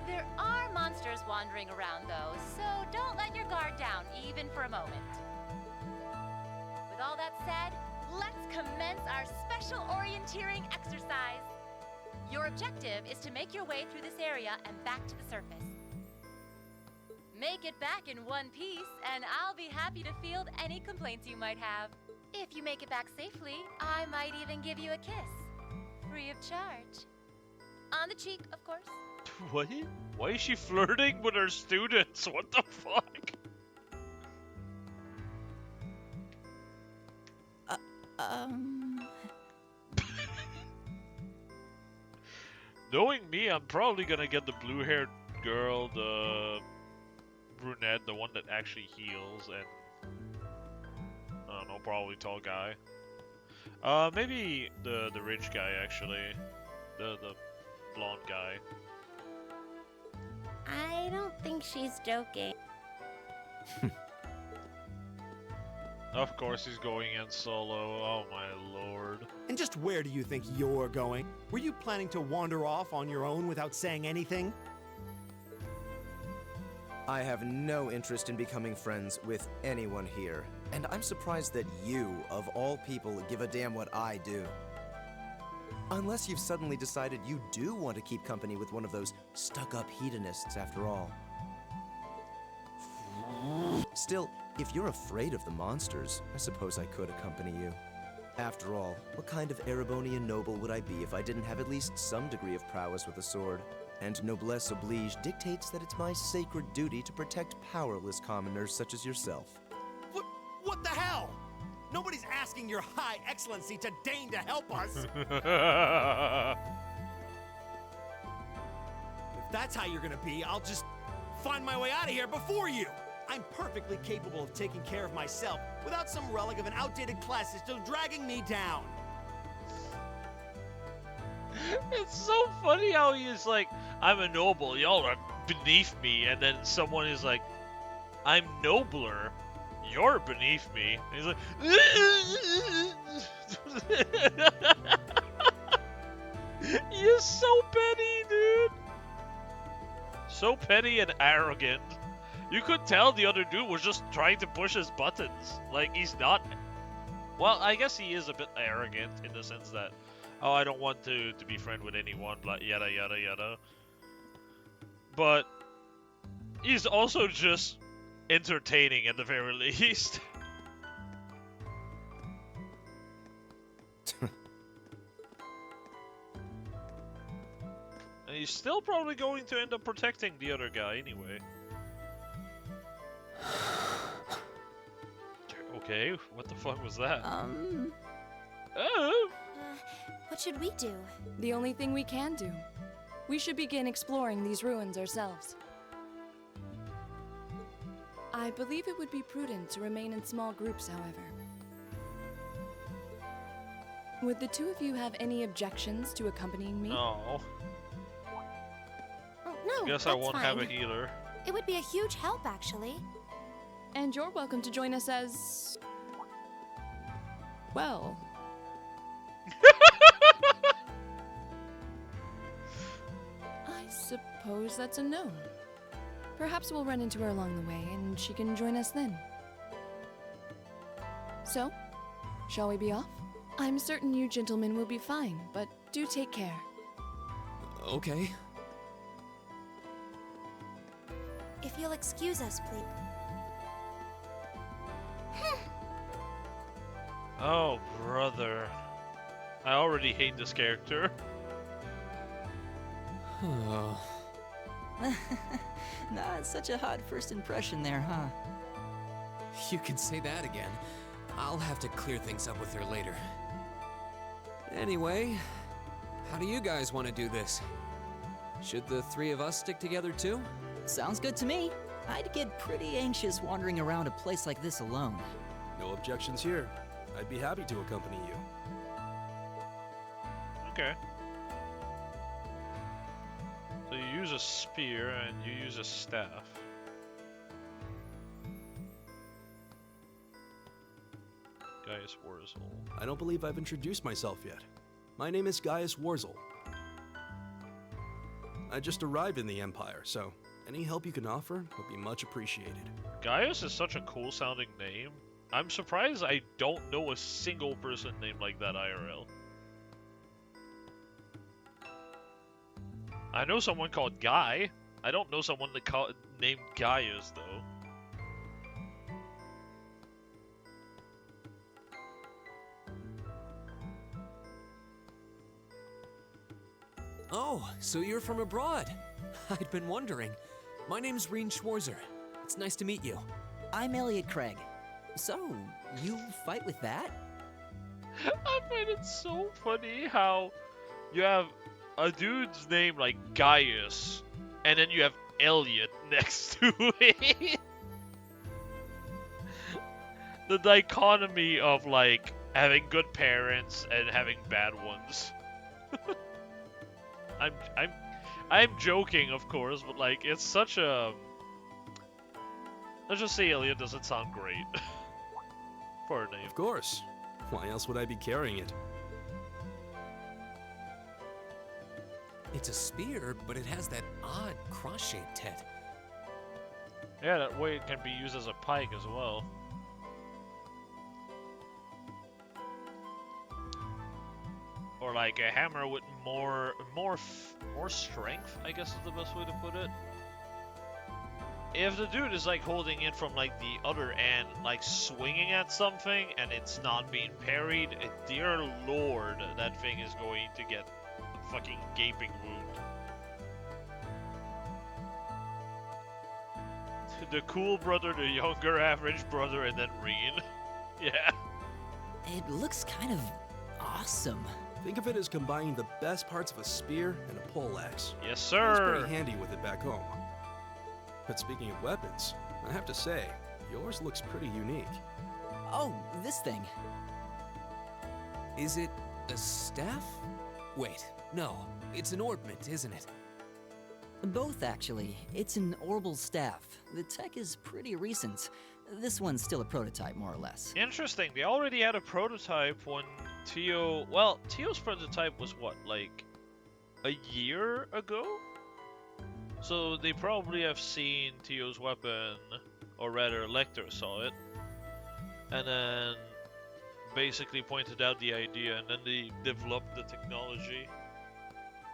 There are monsters wandering around though, so don't let your guard down even for a moment. With all that said, let's commence our special orienteering exercise. Your objective is to make your way through this area and back to the surface. Make it back in one piece, and I'll be happy to field any complaints you might have. If you make it back safely, I might even give you a kiss. Free of charge. On the cheek, of course.
What? Why is she flirting with her students? What the fuck? Knowing me, I'm probably gonna get the blue-haired girl, the brunette, the one that actually heals, and I don't know, probably tall guy. Maybe the rich guy actually, the blonde guy.
I don't think she's joking.
Of course he's going in solo. Oh my lord.
And just where do you think you're going? Were you planning to wander off on your own without saying anything?
I have no interest in becoming friends with anyone here, and I'm surprised that you, of all people, give a damn what I do. Unless you've suddenly decided you do want to keep company with one of those stuck-up hedonists after all. Still, if you're afraid of the monsters, I suppose I could accompany you. After all, what kind of Erebonian noble would I be if I didn't have at least some degree of prowess with a sword? And noblesse oblige dictates that it's my sacred duty to protect powerless commoners such as yourself.
What the hell? Nobody's asking your high excellency to deign to help us. If that's how you're gonna be, I'll just find my way out of here before you. I'm perfectly capable of taking care of myself without some relic of an outdated class system dragging me down.
It's so funny how he is like, I'm a noble, y'all are beneath me, and then someone is like, I'm nobler, you're beneath me. And he's like, you're so petty, dude. So petty and arrogant. You could tell the other dude was just trying to push his buttons. Like, he's not... Well, I guess he is a bit arrogant in the sense that, oh, I don't want to be friend with anyone, blah, yada, yada, yada. But he's also just entertaining at the very least. And he's still probably going to end up protecting the other guy anyway. Okay, what the fuck was that? Oh!
What should we do?
The only thing we can do. We should begin exploring these ruins ourselves. I believe it would be prudent to remain in small groups, however. Would the two of you have any objections to accompanying me?
No.
Oh, no,
Guess I won't have a healer.
It would be a huge help, actually.
And you're welcome to join us as... well... I suppose that's a no. Perhaps we'll run into her along the way, and she can join us then. So, shall we be off? I'm certain you gentlemen will be fine, but do take care.
Okay.
If you'll excuse us, please.
Oh, brother. I already hate this character.
Oh.
Not such a hot first impression there, huh?
You can say that again. I'll have to clear things up with her later. Anyway, how do you guys want to do this? Should the three of us stick together too?
Sounds good to me. I'd get pretty anxious wandering around a place like this alone.
No objections here. I'd be happy to accompany you.
Okay. So you use a spear and you use a staff. Gaius Wurzel.
I don't believe I've introduced myself yet. My name is Gaius Wurzel. I just arrived in the Empire, so any help you can offer would be much appreciated.
Gaius is such a cool sounding name. I'm surprised I don't know a single person named like that IRL. I know someone called Guy. I don't know someone named Gaius though.
Oh, so you're from abroad. I'd been wondering. My name's Reen Schwarzer. It's nice to meet you.
I'm Elliot Craig. So, you fight with that?
I find it so funny how you have a dude's name like Gaius, and then you have Elliot next to it. The dichotomy of like having good parents and having bad ones. I'm joking, of course, but like it's such a. Let's just say Elliot doesn't sound great for a name.
Of course. Why else would I be carrying it?
It's a spear, but it has that odd cross-shaped head.
Yeah, that way it can be used as a pike as well. Or like a hammer with more strength, I guess is the best way to put it. If the dude is like holding it from like the other end, like swinging at something, and it's not being parried, dear lord, that thing is going to get a fucking gaping wound. The cool brother, the younger average brother, and then Reen. Yeah.
It looks kind of awesome.
Think of it as combining the best parts of a spear and a poleaxe.
Yes,
I
sir.
was pretty handy with it back home. But speaking of weapons, I have to say, yours looks pretty unique.
Oh, this thing.
Is it a staff? Wait, no. It's an ornament, isn't it?
Both, actually. It's an orbital staff. The tech is pretty recent. This one's still a prototype, more or less.
Interesting. They already had a prototype when Tio... Well, Tio's prototype was what, like a year ago? So they probably have seen Tio's weapon, or rather Lecter saw it, and then basically pointed out the idea, and then they developed the technology.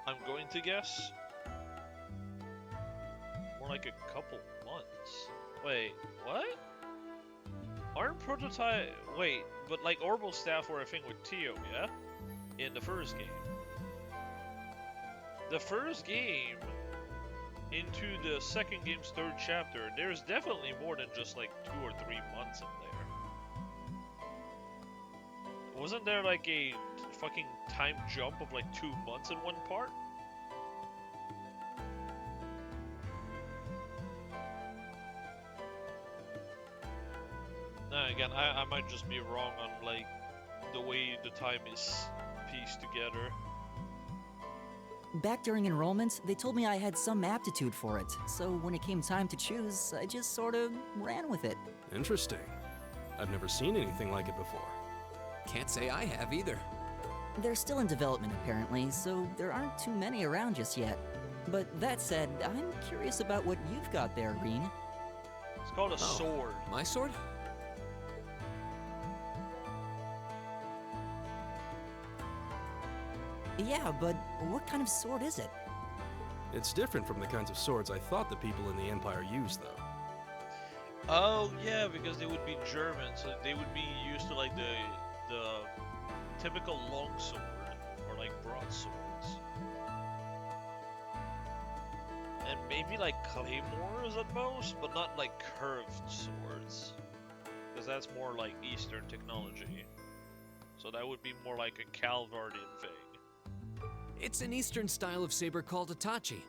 I'm going to guess more like a couple months. Wait, what? Aren't prototype... Wait, but like orbital staff were a thing with Tio, yeah? In the first game. The first game, into the second game's third chapter, there's definitely more than just like 2 or 3 months in there. Wasn't there like a fucking time jump of like 2 months in one part? Now again, I might just be wrong on like the way the time is pieced together.
Back during enrollment, they told me I had some aptitude for it, so when it came time to choose, I just sort of ran with it.
Interesting. I've never seen anything like it before.
Can't say I have either.
They're still in development, apparently, so there aren't too many around just yet. But that said, I'm curious about what you've got there, Reen.
It's called a sword.
My sword?
Yeah, but what kind of sword is it?
It's different from the kinds of swords I thought the people in the Empire used, though.
Oh yeah, because they would be German, so they would be used to like the typical longsword or like broadswords, and maybe like claymores at most, but not like curved swords, because that's more like Eastern technology. So that would be more like a Calvardian thing.
It's an Eastern style of saber called Itachi.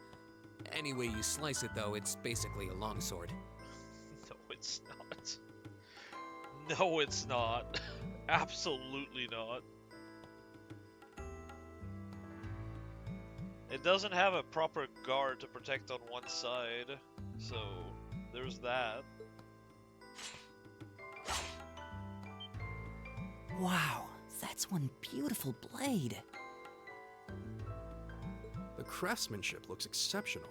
Any way you slice it, though, it's basically a longsword.
No, it's not. No, it's not. Absolutely not. It doesn't have a proper guard to protect on one side, so there's that.
Wow, that's one beautiful blade.
The craftsmanship looks exceptional.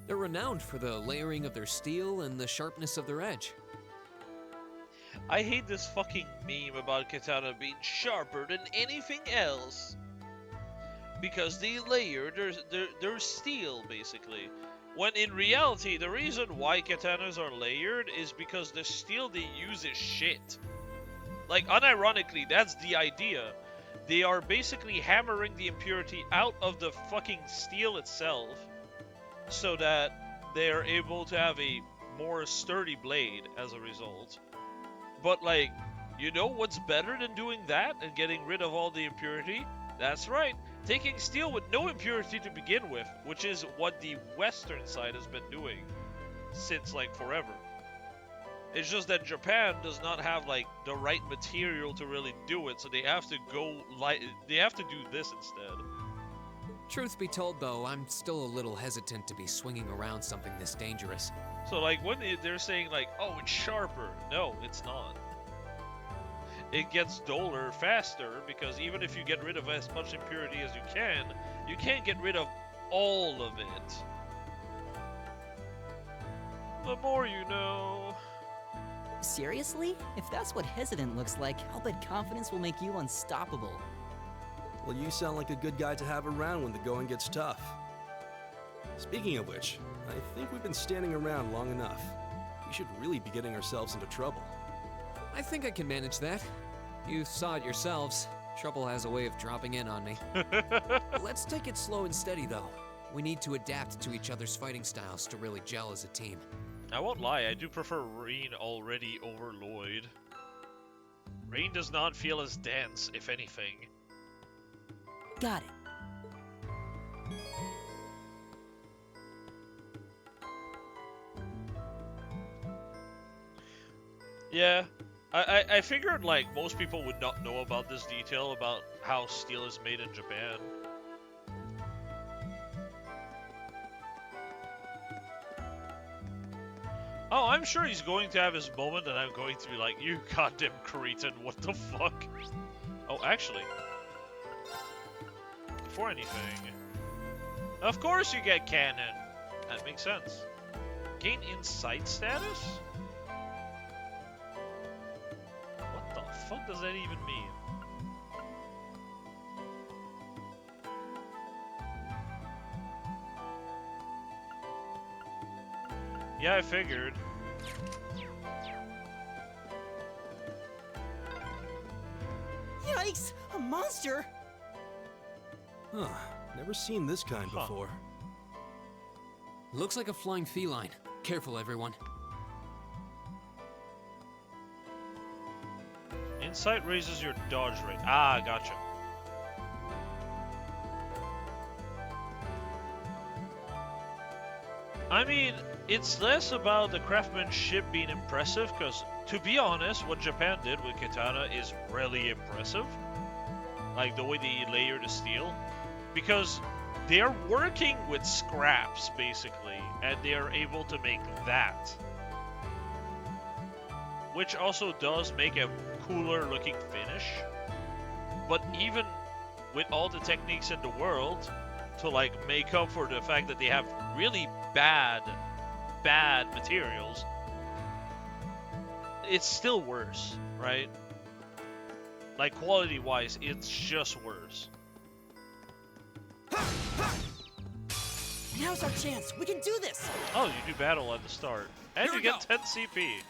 They're renowned for the layering of their steel and the sharpness of their edge.
I hate this fucking meme about katana being sharper than anything else. Because they layer their steel, basically. When in reality, the reason why katanas are layered is because the steel they use is shit. Like, unironically, that's the idea. They are basically hammering the impurity out of the fucking steel itself, so that they are able to have a more sturdy blade as a result. But like, you know what's better than doing that and getting rid of all the impurity? That's right, taking steel with no impurity to begin with, which is what the Western side has been doing since like forever. It's just that Japan does not have like the right material to really do it, so they have to they have to do this instead.
Truth be told, though, I'm still a little hesitant to be swinging around something this dangerous.
So like when they're saying like, oh, it's sharper. No, it's not. It gets duller faster because even if you get rid of as much impurity as you can't get rid of all of it. The more you know.
Seriously? If that's what hesitant looks like, I'll bet confidence will make you unstoppable.
Well, you sound like a good guy to have around when the going gets tough. Speaking of which, I think we've been standing around long enough. We should really be getting ourselves into trouble.
I think I can manage that. You saw it yourselves. Trouble has a way of dropping in on me. Let's take it slow and steady, though. We need to adapt to each other's fighting styles to really gel as a team.
I won't lie, I do prefer Rain already over Lloyd. Rain does not feel as dense, if anything.
Got it.
Yeah, I figured like most people would not know about this detail about how steel is made in Japan. Oh, I'm sure he's going to have his moment and I'm going to be like, you goddamn cretin, what the fuck? Oh, actually, before anything, of course you get cannon. That makes sense. Gain insight status? What the fuck does that even mean? Yeah, I figured.
Yikes! A monster!
Huh. Never seen this kind before.
Looks like a flying feline. Careful, everyone.
Insight raises your dodge rate. Ah, gotcha. I mean, it's less about the craftsmanship being impressive, because, to be honest, what Japan did with katana is really impressive. Like, the way they layer the steel. Because they're working with scraps, basically, and they are able to make that. Which also does make a cooler looking finish. But even with all the techniques in the world, to like make up for the fact that they have really bad materials, it's still worse, right? Like quality wise, it's just worse.
Now's our chance. We can do this.
Oh, you do battle at the start. And you get 10 CP.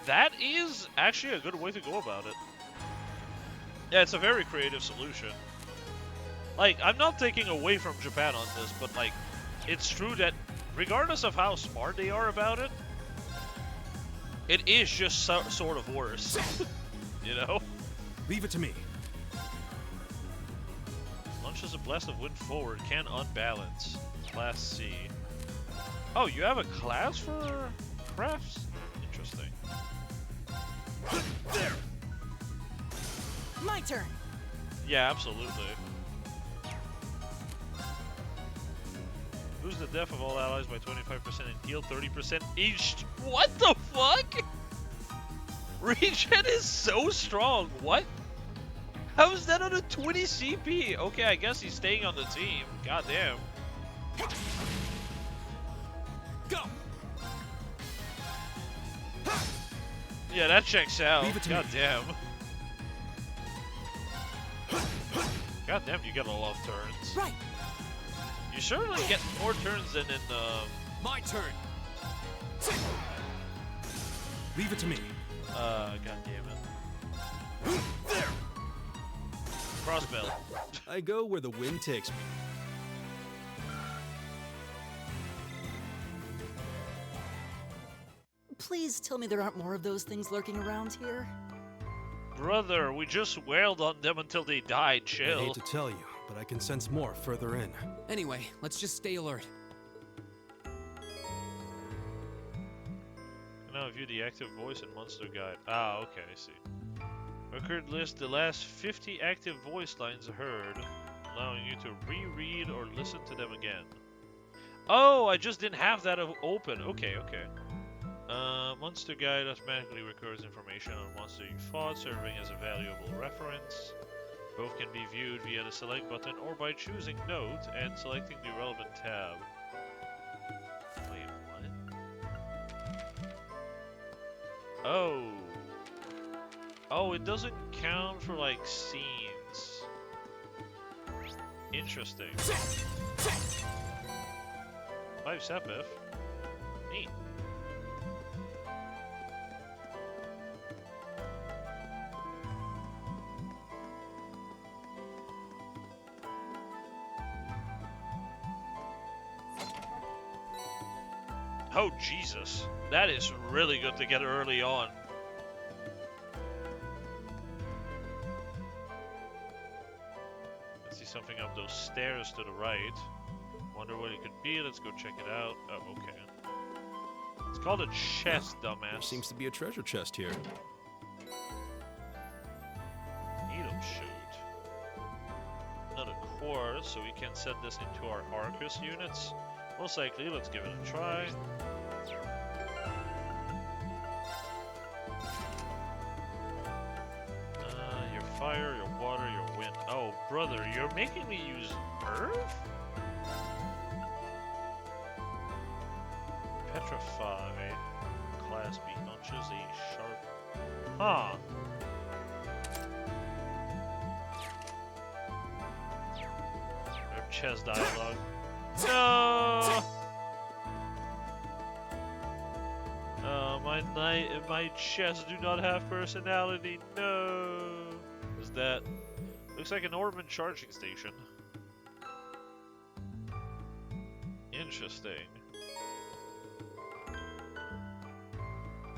That is actually a good way to go about it. Yeah, it's a very creative solution. Like, I'm not taking away from Japan on this, but like, it's true that regardless of how smart they are about it, it is just sort of worse. You know?
Leave it to me.
Launches a blast of wind forward, can unbalance. Class C. Oh, you have a class for crafts? Interesting.
There. My turn.
Yeah, absolutely. Lose the death of all allies by 25% and heal 30% each. What the fuck? Regen is so strong. What? How is that on a 20 CP? Okay, I guess he's staying on the team. God damn.
Go.
Yeah, that checks out. God damn. God damn, you got a lot of turns.
Right.
You certainly get more turns than in
My turn.
Leave it to me.
God damn it.
There.
Crossbell.
I go where the wind takes me.
Please tell me there aren't more of those things lurking around here.
Brother, we just wailed on them until they died. Chill.
I hate to tell you, but I can sense more further in.
Anyway, let's just stay alert.
Now view the active voice and monster guide. Ah, okay, I see. Record list the last 50 active voice lines heard, allowing you to reread or listen to them again. Oh, I just didn't have that open. Okay, okay. Monster guide automatically records information on monster you fought, serving as a valuable reference. Both can be viewed via the select button or by choosing note and selecting the relevant tab. Wait, what? Oh. Oh, it doesn't count for like scenes. Interesting. 5 Sepif. Neat. Oh, Jesus. That is really good to get early on. Let's see something up those stairs to the right. Wonder what it could be. Let's go check it out. Oh, okay. It's called a chest, dumbass.
There seems to be a treasure chest here.
Needle shoot. Another quartz, so we can set this into our Arcus units. Most likely, let's give it a try. Your fire, your water, your wind. Oh, brother, you're making me use earth? Petrify. Class B launches a sharp. Huh. Chess dialogue. No! My chests do not have personality. No! Is that? Looks like an Orban charging station. Interesting.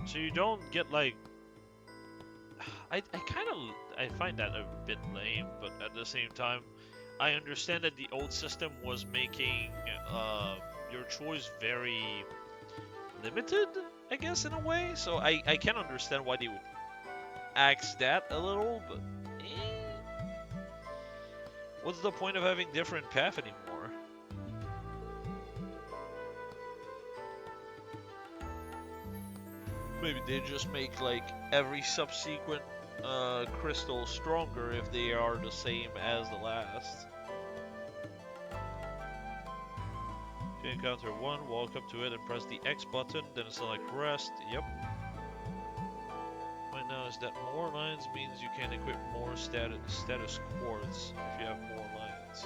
So you don't get like. I find that a bit lame, but at the same time, I understand that the old system was making your choice very limited, I guess, in a way. So I can understand why they would axe that a little, but what's the point of having different path anymore? Maybe they just make like every subsequent crystal stronger if they are the same as the last. If you encounter one, walk up to it and press the X button, then select rest. Yep. Right now is that more lines means you can equip more status quartz if you have more lines.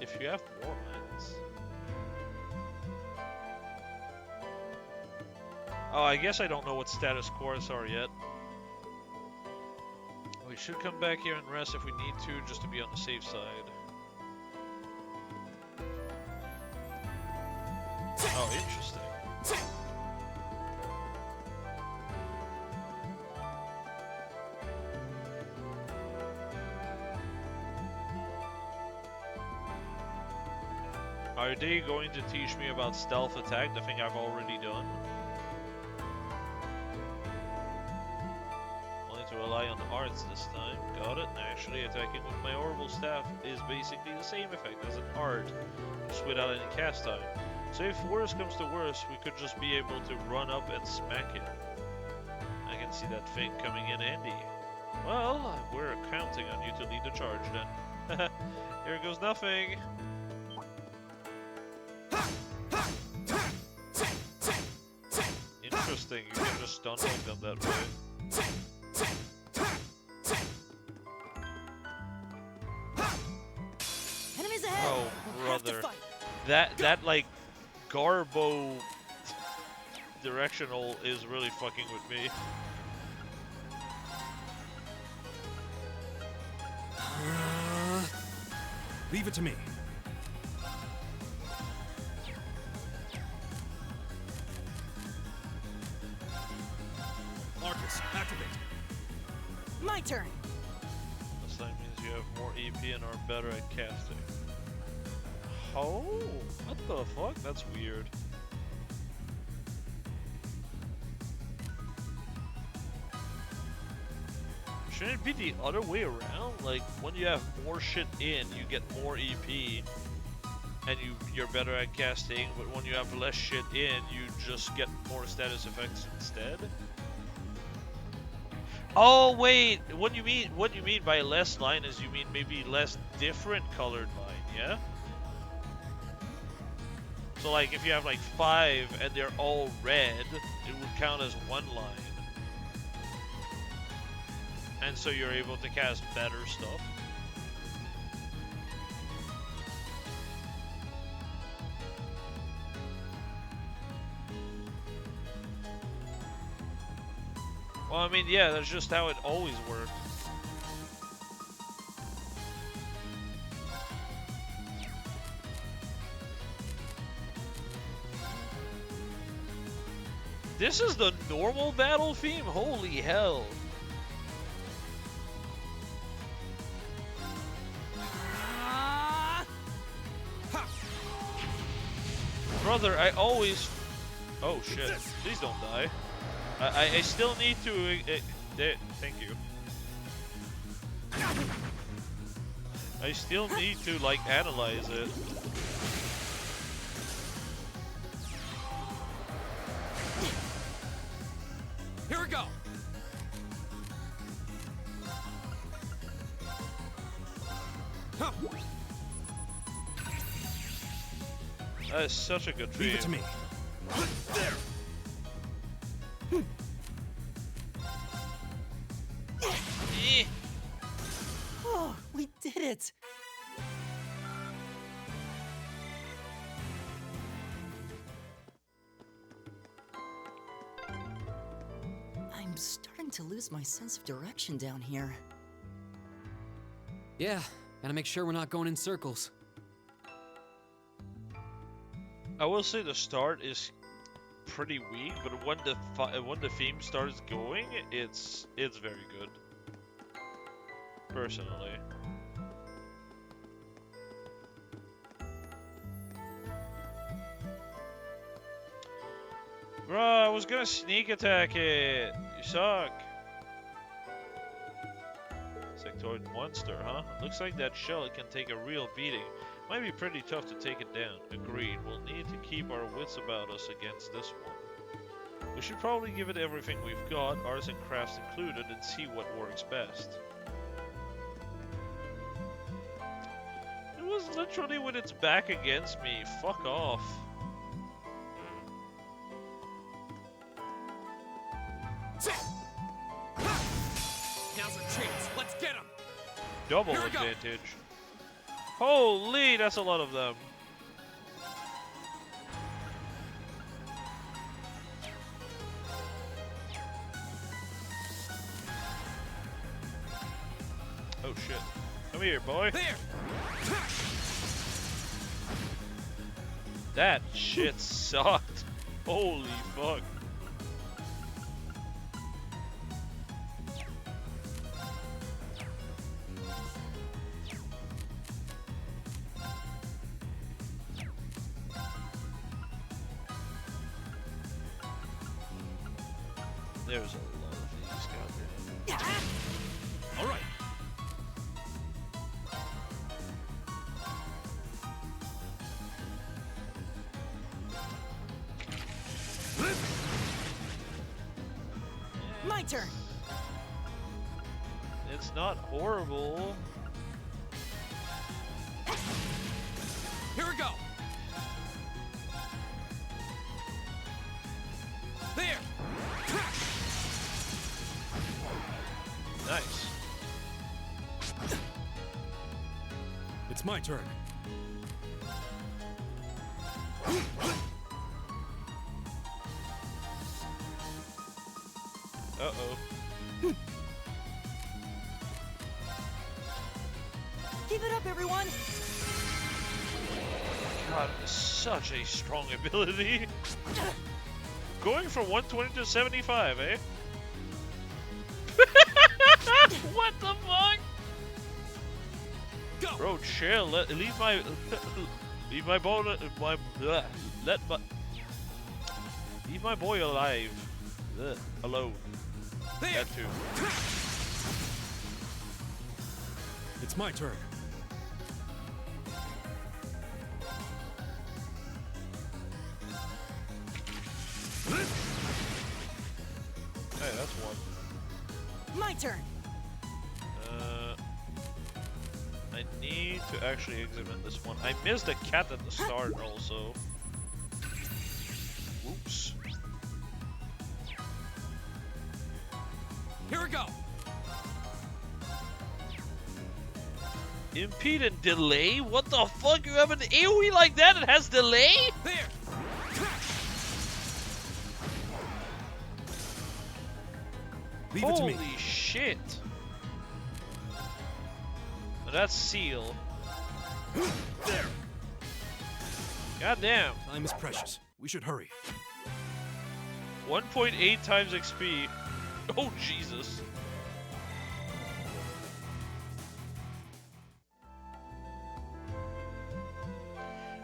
If you have more lines. Oh, I guess I don't know what status quartz are yet. We should come back here and rest if we need to, just to be on the safe side. Oh, interesting. Are they going to teach me about stealth attack, the thing I've already done? Rely on arts this time. Got it. Actually, attacking with my orbital staff is basically the same effect as an art, just without any cast time. So if worse comes to worse, we could just be able to run up and smack it. I can see that thing coming in handy. Well, we're counting on you to lead the charge then. Here goes nothing. Interesting, you can just stun like them that way. Oh, brother. That like Garbo directional is really fucking with me.
Leave it to me.
Marcus, activate. My turn.
This time means you have more EP and are better at casting. Oh, what the fuck? That's weird. Shouldn't it be the other way around? Like, when you have more shit in, you get more EP, and you're better at casting, but when you have less shit in, you just get more status effects instead? Oh wait, what you mean by less line is you mean maybe less different colored line, yeah? So like if you have like 5 and they're all red, it would count as one line. And so you're able to cast better stuff. Well, I mean, yeah, that's just how it always worked. This is the normal battle theme? Holy hell. Brother, I always... Oh shit, please don't die. I still need to... thank you. I still need to, like, analyze it.
Here we go. Huh.
That is such a good theme.
Leave it to me. There.
Oh, we did it! I'm starting to lose my sense of direction down here.
Yeah, gotta make sure we're not going in circles.
I will say the start is pretty weak, but when the theme starts going, it's very good. Personally. Bruh, I was gonna sneak attack it. You suck. Sectoid monster, huh? Looks like that shell can take a real beating. Might be pretty tough to take it down. Agreed. We'll need to keep our wits about us against this one. We should probably give it everything we've got, arts and crafts included, and see what works best. It was literally with its back against me. Fuck off.
Now's our chance. Let's get him.
Double advantage. Holy, that's a lot of them. Oh shit. Come here, boy.
There.
That shit sucked. Holy fuck. There's a lot of these, goddamn.
All right.
My turn.
It's not horrible.
Here we go. There.
Nice.
It's my turn.
Uh-oh.
Keep it up, everyone!
God, such a strong ability. Going from 120 to 75, eh? What the fuck?
Go!
Bro, chill. Leave my leave my boy leave my boy alive. Alone.
There.
That too.
It's my turn.
Hey, that's one.
My turn.
I need to actually examine this one. I missed a cat at the start also. Oops.
Here we go.
Impede and delay? What the fuck? You have an AoE like that? It has delay?
There. Leave it to me.
Holy shit. That's Seal.
There.
Goddamn.
Time is precious. We should hurry.
1.8 times XP. Oh, Jesus.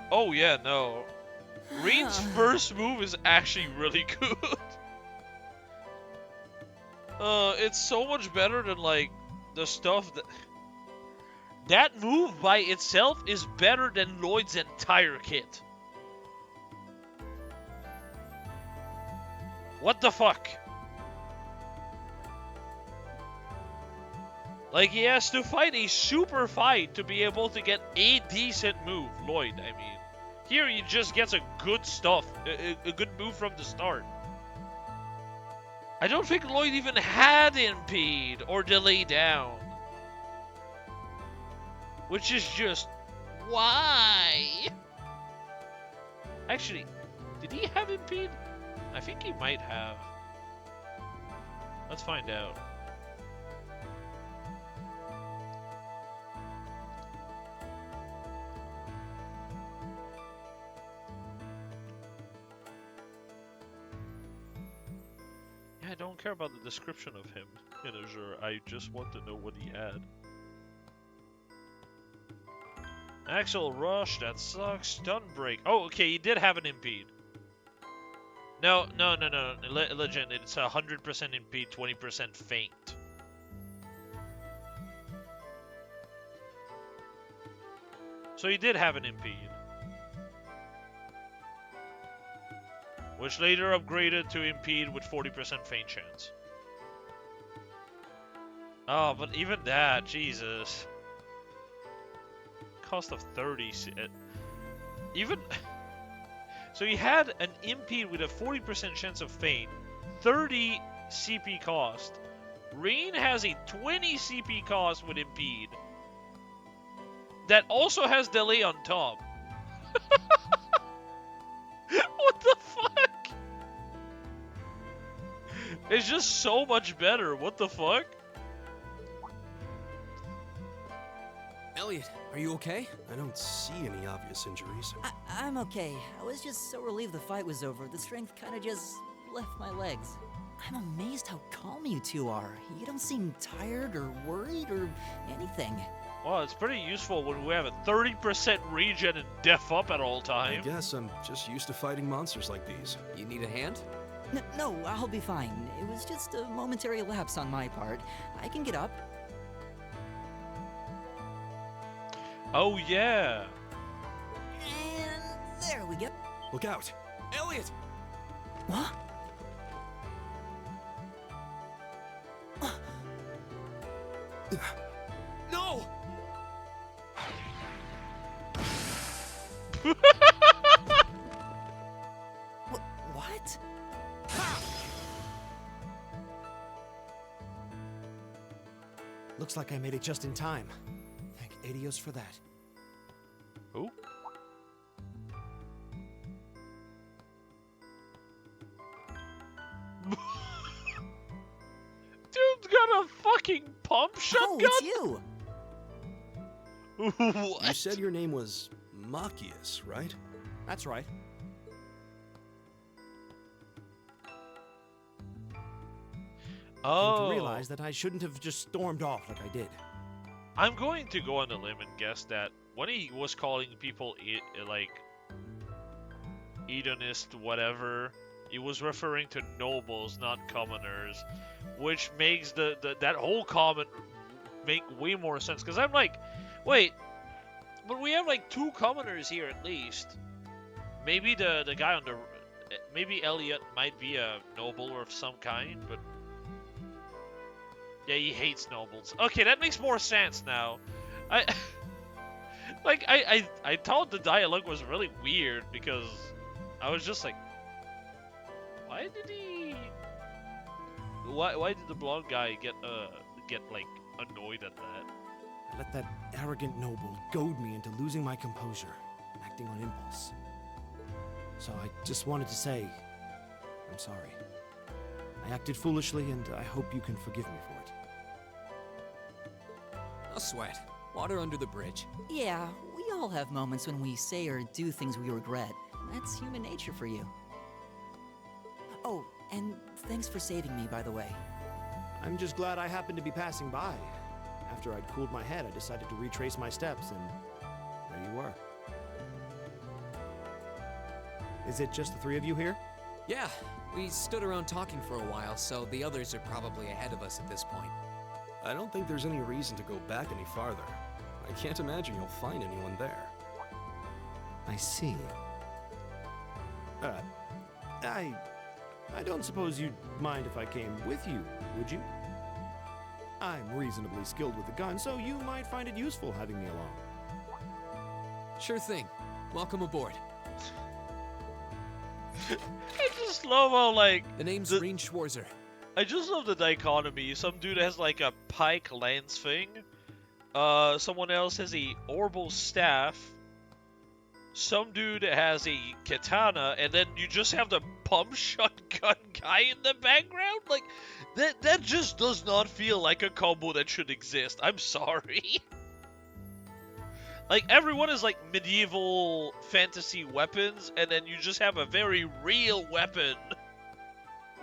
Oh, yeah, no. Reen's first move is actually really good. It's so much better than, like, the stuff that... That move by itself is better than Lloyd's entire kit. What the fuck? Like, he has to fight a super fight to be able to get a decent move, Lloyd, I mean. Here he just gets a good stuff, a good move from the start. I don't think Lloyd even had Impede or Delay Down. Which is just... why? Actually, did he have Impede? I think he might have. Let's find out. I don't care about the description of him in Azure. I just want to know what he had. Axel Rush, that sucks. Stun Break. Oh, okay, he did have an Impede. No. Legend, it's 100% Impede, 20% Feint. So he did have an Impede. Which later upgraded to Impede with 40% Feint chance. Oh, but even that, Jesus. Cost of 30. Even... So he had an Impede with a 40% chance of Feint, 30 CP cost. Reen has a 20 CP cost with Impede. That also has delay on top. What the fuck? It's just so much better. What the fuck?
Elliot, are you okay?
I don't see any obvious injuries.
I'm okay. I was just so relieved the fight was over. The strength kind of just left my legs. I'm amazed how calm you two are. You don't seem tired or worried or anything.
Well, it's pretty useful when we have a 30% regen and def up at all
I
times.
guess I'm just used to fighting monsters like these.
You need a hand?
No, I'll be fine. It was just a momentary lapse on my part. I can get up.
Oh, yeah.
And there we go.
Look out!
Elliot!
What?
No!
What?
Looks like I made it just in time. Thank Adios for that.
Who? Dude's got a fucking pump shotgun?
Oh, it's you!
What?
You said your name was Machias, right?
That's right.
Oh.
Came to realize that I shouldn't have just stormed off like I did.
I'm going to go on a limb and guess that when he was calling people like hedonist, whatever, he was referring to nobles, not commoners, which makes that whole comment make way more sense. Because I'm like, wait, but we have like 2 commoners here at least. Maybe the guy on the, maybe Elliot might be a noble of some kind, but yeah, he hates nobles. Okay, that makes more sense now. I thought the dialogue was really weird because I was just like, why did the blonde guy get like annoyed at that?
I let that arrogant noble goad me into losing my composure, acting on impulse. So I just wanted to say, I'm sorry. I acted foolishly, and I hope you can forgive me for it.
No sweat. Water under the bridge.
Yeah, we all have moments when we say or do things we regret. That's human nature for you. Oh, and thanks for saving me, by the way.
I'm just glad I happened to be passing by. After I'd cooled my head, I decided to retrace my steps, and there you were. Is it just the 3 of you here?
Yeah, we stood around talking for a while, so the others are probably ahead of us at this point.
I don't think there's any reason to go back any farther. I can't imagine you'll find anyone there.
I see. I don't suppose you'd mind if I came with you, would you? I'm reasonably skilled with the gun, so you might find it useful having me along.
Sure thing. Welcome aboard.
I just love how, like...
The name's Green Schwarzer.
I just love the dichotomy. Some dude has, like, a pike lance thing. Someone else has a orbital staff. Some dude has a katana, and then you just have the pump shotgun guy in the background? Like, that just does not feel like a combo that should exist. I'm sorry. Like, everyone is like medieval fantasy weapons, and then you just have a very real weapon.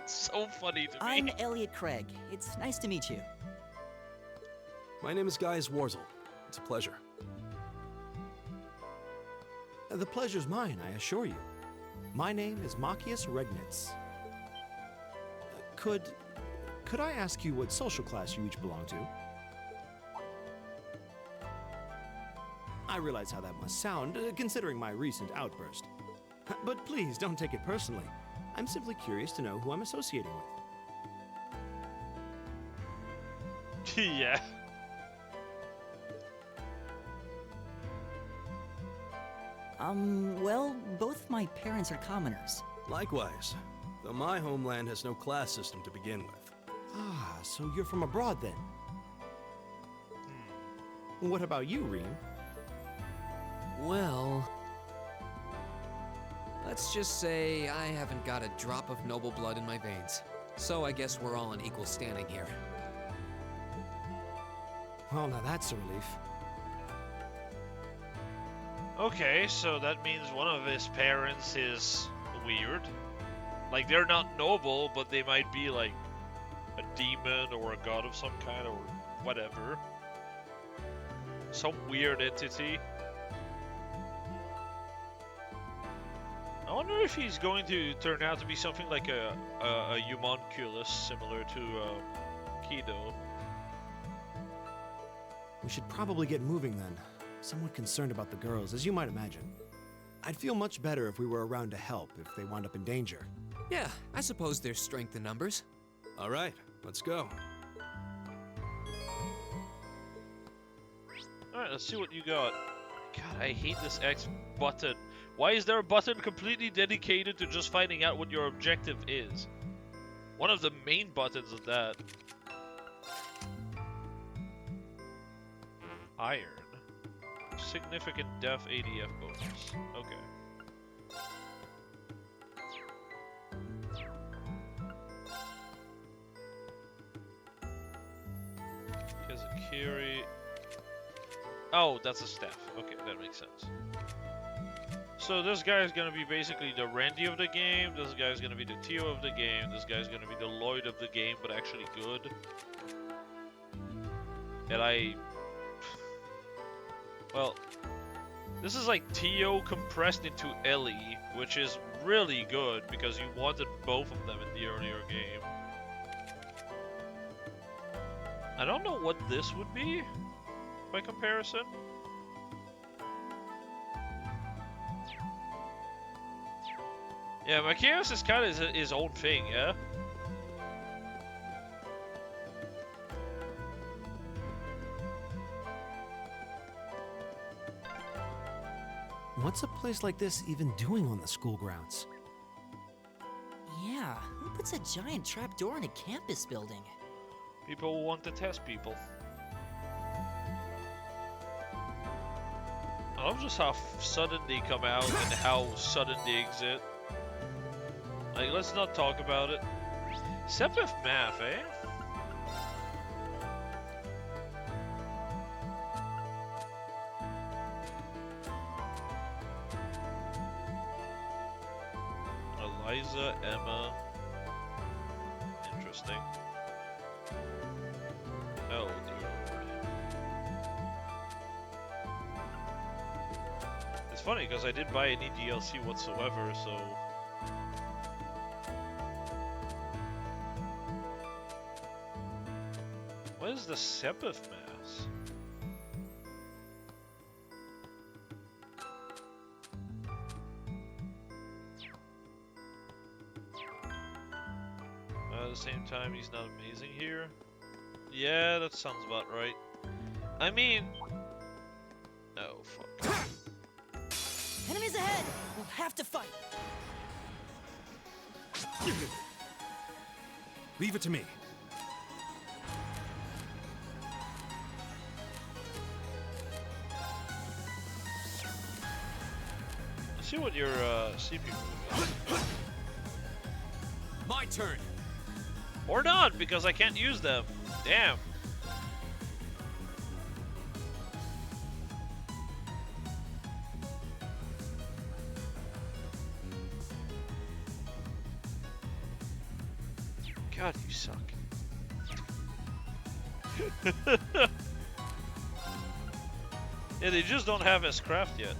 It's so funny to me.
I'm Elliot Craig. It's nice to meet you.
My name is Gaius Warzel. It's a pleasure.
The pleasure's mine, I assure you. My name is Machias Regnitz. Could I ask you what social class you each belong to? I realize how that must sound, considering my recent outburst. But please, don't take it personally. I'm simply curious to know who I'm associating with.
Yeah.
Well, both my parents are commoners.
Likewise, though my homeland has no class system to begin with.
Ah, so you're from abroad then? What about you, Reem?
Well... let's just say I haven't got a drop of noble blood in my veins. So I guess we're all on equal standing here.
Well, now that's a relief.
Okay, so that means one of his parents is weird. Like, they're not noble, but they might be like a demon or a god of some kind or whatever. Some weird entity. I wonder if he's going to turn out to be something like a homunculus similar to Kido.
We should probably get moving then. Somewhat concerned about the girls, as you might imagine. I'd feel much better if we were around to help if they wound up in danger.
Yeah, I suppose there's strength in numbers.
All right, let's go.
Alright, let's see what you got. God, I hate this X button. Why is there a button completely dedicated to just finding out what your objective is? One of the main buttons is that. Iron. Significant def ADF bonus. Okay. Kazakiri. Oh, that's a staff. Okay, that makes sense. So this guy is gonna be basically the Randy of the game, this guy is gonna be the Tio of the game, this guy is gonna be the Lloyd of the game, but actually good. And I Well, this is like Tio compressed into Ellie, which is really good because you wanted both of them in the earlier game. I don't know what this would be by comparison. Yeah, Macarius is kind of his own thing, yeah?
What's a place like this even doing on the school grounds?
Yeah, who puts a giant trapdoor in a campus building?
People want to test people. I love just how sudden they come out and how sudden they exit. Like, let's not talk about it. Sepith math, eh? Eliza, Emma. Interesting. Oh, dear lord. It's funny because I didn't buy any DLC whatsoever, so. What is the Sepith Mass? At the same time, he's not amazing here. Yeah, that sounds about right. I mean... Oh, fuck.
Enemies ahead! We'll have to fight!
Leave it to me.
Let's see what your CP move is.
My turn!
Or not, because I can't use them. Damn. God, you suck. Yeah, they just don't have S-Craft yet.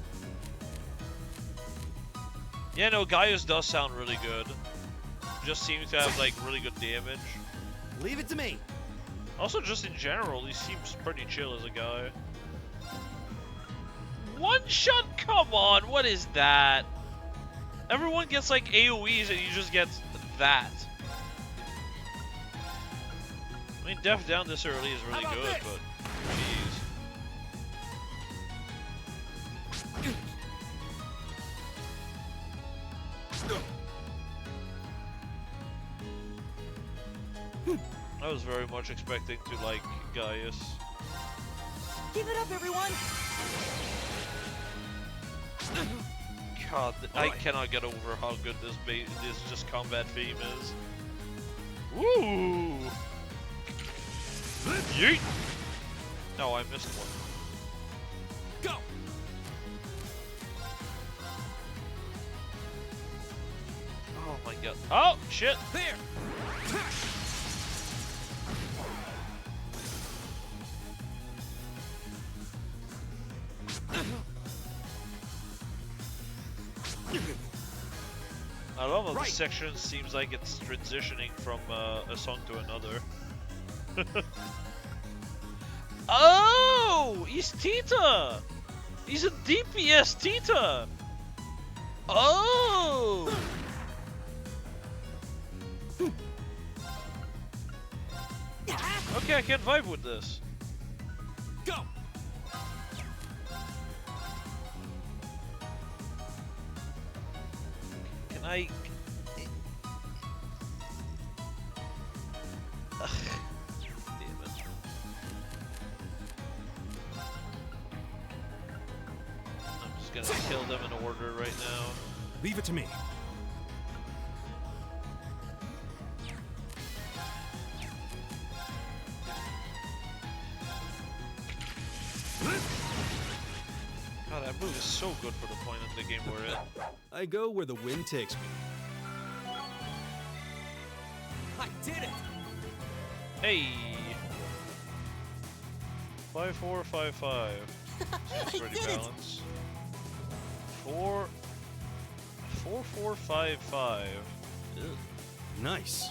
Yeah, no, Gaius does sound really good. Just seems to have, like, really good damage.
Leave it to me.
Also, just in general, he seems pretty chill as a guy. One shot? Come on, what is that? Everyone gets, like, AoEs and you just get that. I mean, Death Down this early is really good, but jeez. I was very much expecting to like Gaius.
Give it up, everyone!
God, I cannot get over how good this just combat theme is. Woo! Yeet! No, I missed one.
Go!
Oh my god. Oh, shit!
There!
I love how this section seems like it's transitioning from a song to another. Oh! He's Tita! He's a DPS Tita! Oh! Okay, I can vibe with this.
Go!
Can I... Ugh. Damn it. I'm just gonna kill them in order right now.
Leave it to me.
God, that move is so good for the point of the game we're in.
I go where the wind takes me.
I did it!
Hey! 5455. Seems pretty balanced. 4,455.
Nice.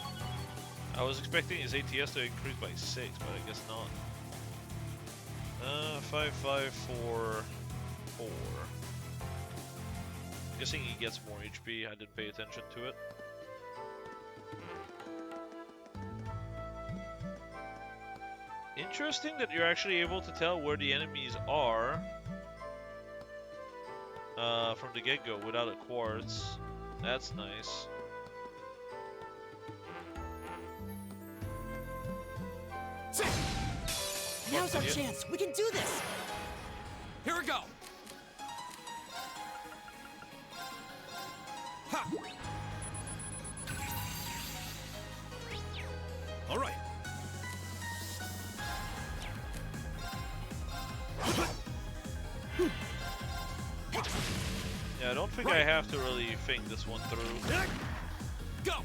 I was expecting his ATS to increase by 6, but I guess not. 5,544. Guessing he gets more HP. I didn't pay attention to it. Interesting that you're actually able to tell where the enemies are from the get-go without a quartz. That's nice.
Now's our chance. We can do this.
Here we go. Ha!
All right.
Yeah, I don't think I have to really think this one through.
Go.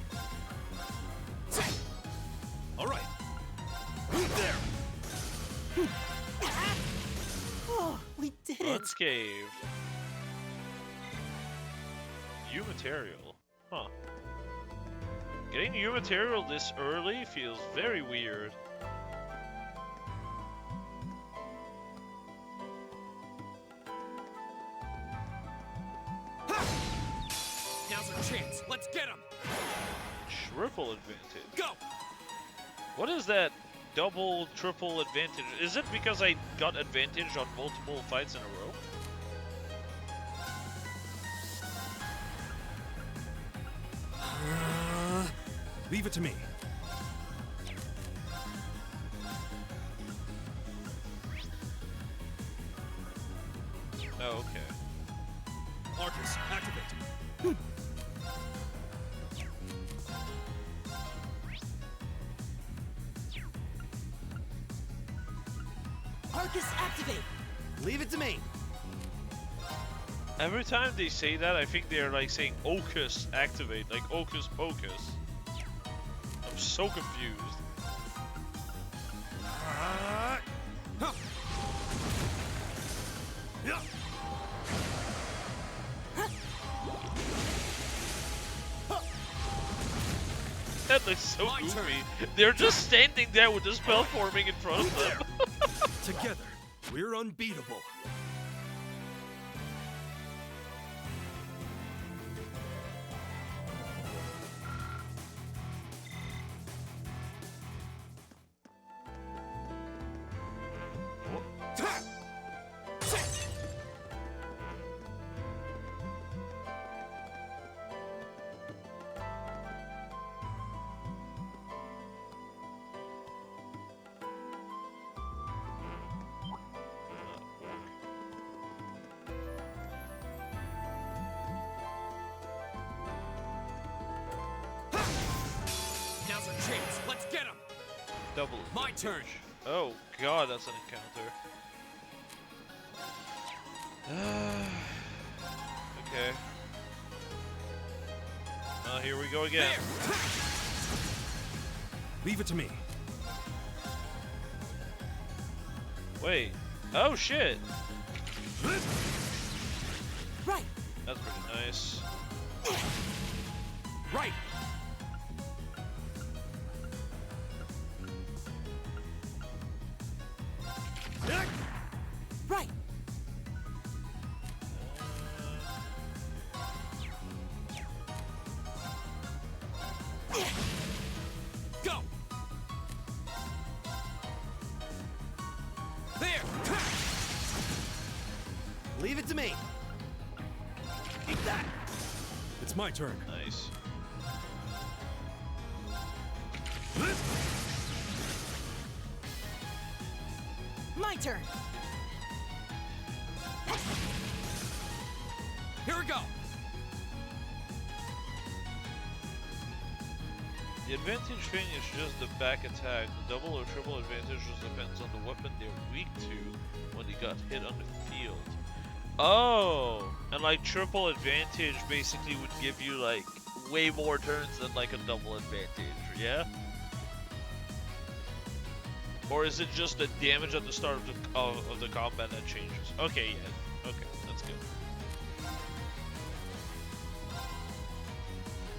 All right.
There. Oh, we did it.
Unscathed. New material. Huh. Getting new material this early feels very weird.
Now's our chance. Let's get him.
Triple advantage.
Go.
What is that double, triple advantage? Is it because I got advantage on multiple fights in a row?
Leave it to me.
Oh, okay.
Arcus, activate.
Arcus, activate.
Leave it to me.
Every time they say that, I think they're like saying Ocus activate, like Ocus Pocus. I'm so confused.
Yeah.
That looks so goofy. They're just standing there with the spell forming in front of them.
Together, we're unbeatable.
Now's our chance. Let's get him.
Double.
My turn.
Oh god, that's an encounter. Okay. Here we go again.
Leave it to me.
Wait. Oh shit.
Right.
That's pretty nice.
Right.
Right.
Go. There.
Leave it to me.
Eat that. It's my turn.
Nice.
My turn.
Here we go.
The advantage thing is just the back attack. The double or triple advantage just depends on the weapon they're weak to when they got hit on the field. Oh! And like triple advantage basically would give you like way more turns than like a double advantage, yeah? Or is it just the damage at the start of the combat that changes? Okay, yeah. Okay, that's good.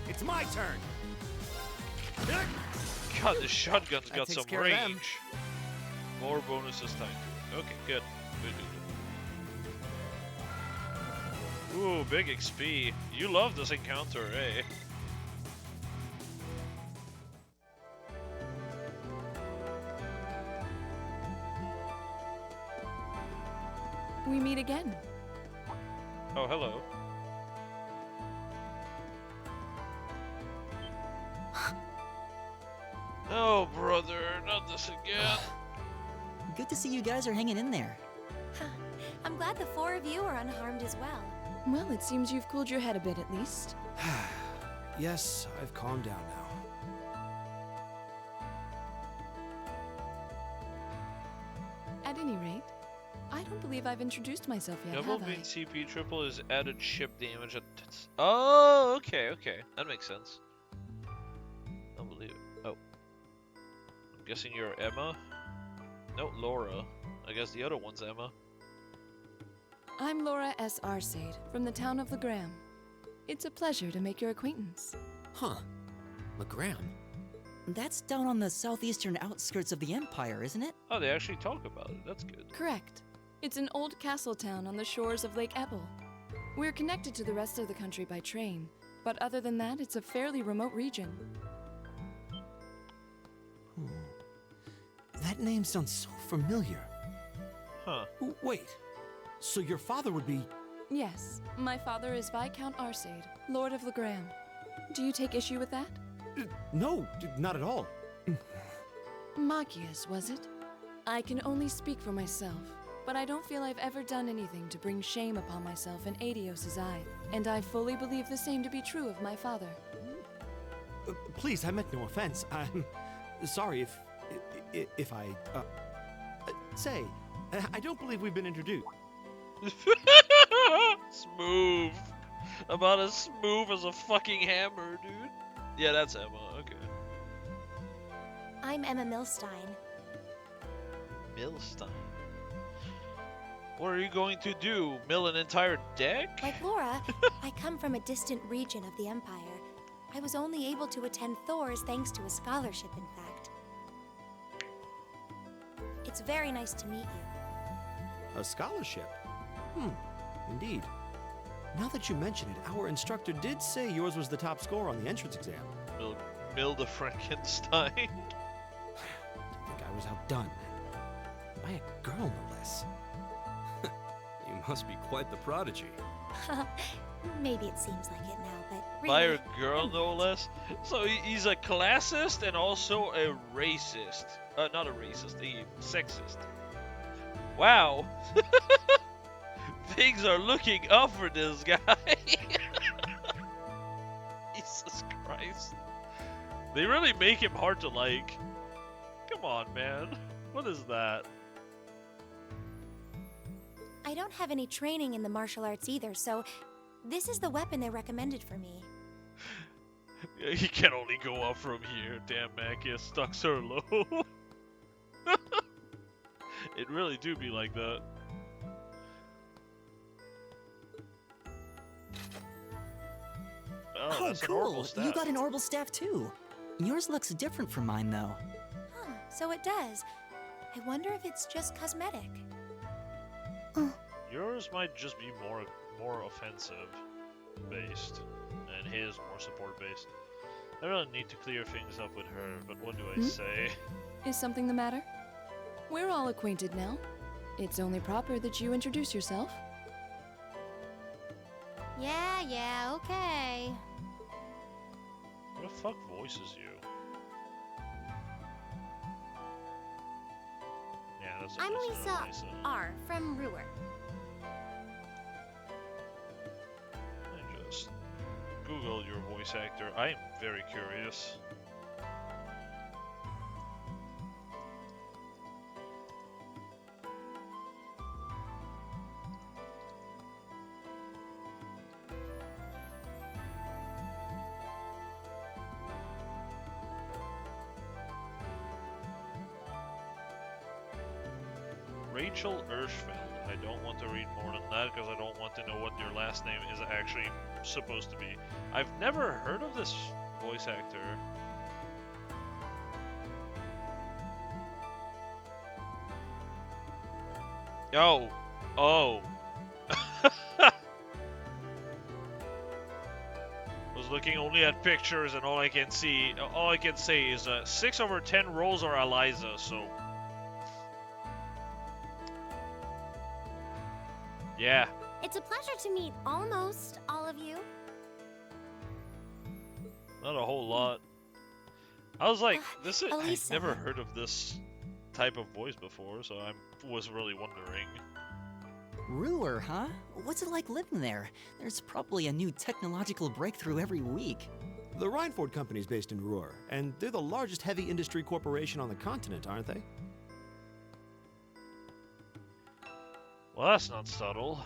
It's my turn.
God, the shotgun's
That
got
takes
some
care of them.
range. More bonuses tied to it. Okay, good. Good. Ooh, big XP. You love this encounter, eh?
We meet again.
Oh, hello. No, brother, not this again.
Good to see you guys are hanging in there.
I'm glad the four of you are unharmed as well.
Well, it seems you've cooled your head a bit at least.
Yes, I've calmed down now.
At any rate, I don't believe I've introduced myself yet,
Double
have
beam
I?
CP triple is added ship damage at. Oh, okay, okay. That makes sense. I don't believe it. Oh. I'm guessing you're Emma? No, Laura. I guess the other one's Emma.
I'm Laura S. Arcade, from the town of Legram. It's a pleasure to make your acquaintance.
Huh. Legram?
That's down on the southeastern outskirts of the Empire, isn't it?
Oh, they actually talk about it. That's good.
Correct. It's an old castle town on the shores of Lake Ebble. We're connected to the rest of the country by train, but other than that, it's a fairly remote region.
That name sounds so familiar.
Huh.
Wait, so your father would be...
Yes, my father is Viscount Arcade, Lord of Legram. Do you take issue with that?
No, not at all.
Magius, was it? I can only speak for myself, but I don't feel I've ever done anything to bring shame upon myself in Adios's eye, and I fully believe the same to be true of my father.
Please, I meant no offense. I'm sorry if I... say, I don't believe we've been introduced.
Smooth. About as smooth as a fucking hammer, dude. Yeah, that's Emma. Okay.
I'm Emma Milstein.
Milstein. What are you going to do? Mill an entire deck?
Like Laura, I come from a distant region of the Empire. I was only able to attend Thor's thanks to a scholarship, in fact. It's very nice to meet you.
A scholarship?
Indeed. Now that you mention it, our instructor did say yours was the top score on the entrance exam.
Mill the Frankenstein.
I think I was outdone. By a girl, no less.
You must be quite the prodigy.
Maybe it seems like it now, but really...
By a girl, no less. So he's a classist and also a racist. Not a racist, a sexist. Wow. Things are looking up for this guy. Jesus Christ. They really make him hard to like. Come on, man. What is that?
I don't have any training in the martial arts either, so this is the weapon they recommended for me.
He can only go up from here. Damn, Macius stuck so low. It really do be like that.
Oh,
that's an
cool!
Orbital staff.
You got an orbital staff too. Yours looks different from mine, though.
Huh, so it does. I wonder if it's just cosmetic.
Yours might just be more offensive based, and his more support based. I really need to clear things up with her, but what do I say?
Is something the matter? We're all acquainted now. It's only proper that you introduce yourself.
Yeah, okay.
What the fuck voices you? Yeah, that's
I'm
Lisa.
R. from Ruhr.
I just Google your voice actor. I am very curious. Rachel Hirschfeld. I don't want to read more than that because I don't want to know what your last name is actually supposed to be. I've never heard of this voice actor. Oh. Oh. Was looking only at pictures and all I can say is 6 over 10 roles are Eliza, so yeah.
It's a pleasure to meet almost all of you.
Not a whole lot. I was like, this is, I've
Elisa.
never heard of this type of voice before, so I was really wondering.
Ruhr, huh? What's it like living there? There's probably a new technological breakthrough every week.
The Reinford Company's based in Ruhr, and they're the largest heavy industry corporation on the continent, aren't they?
Well, that's not subtle.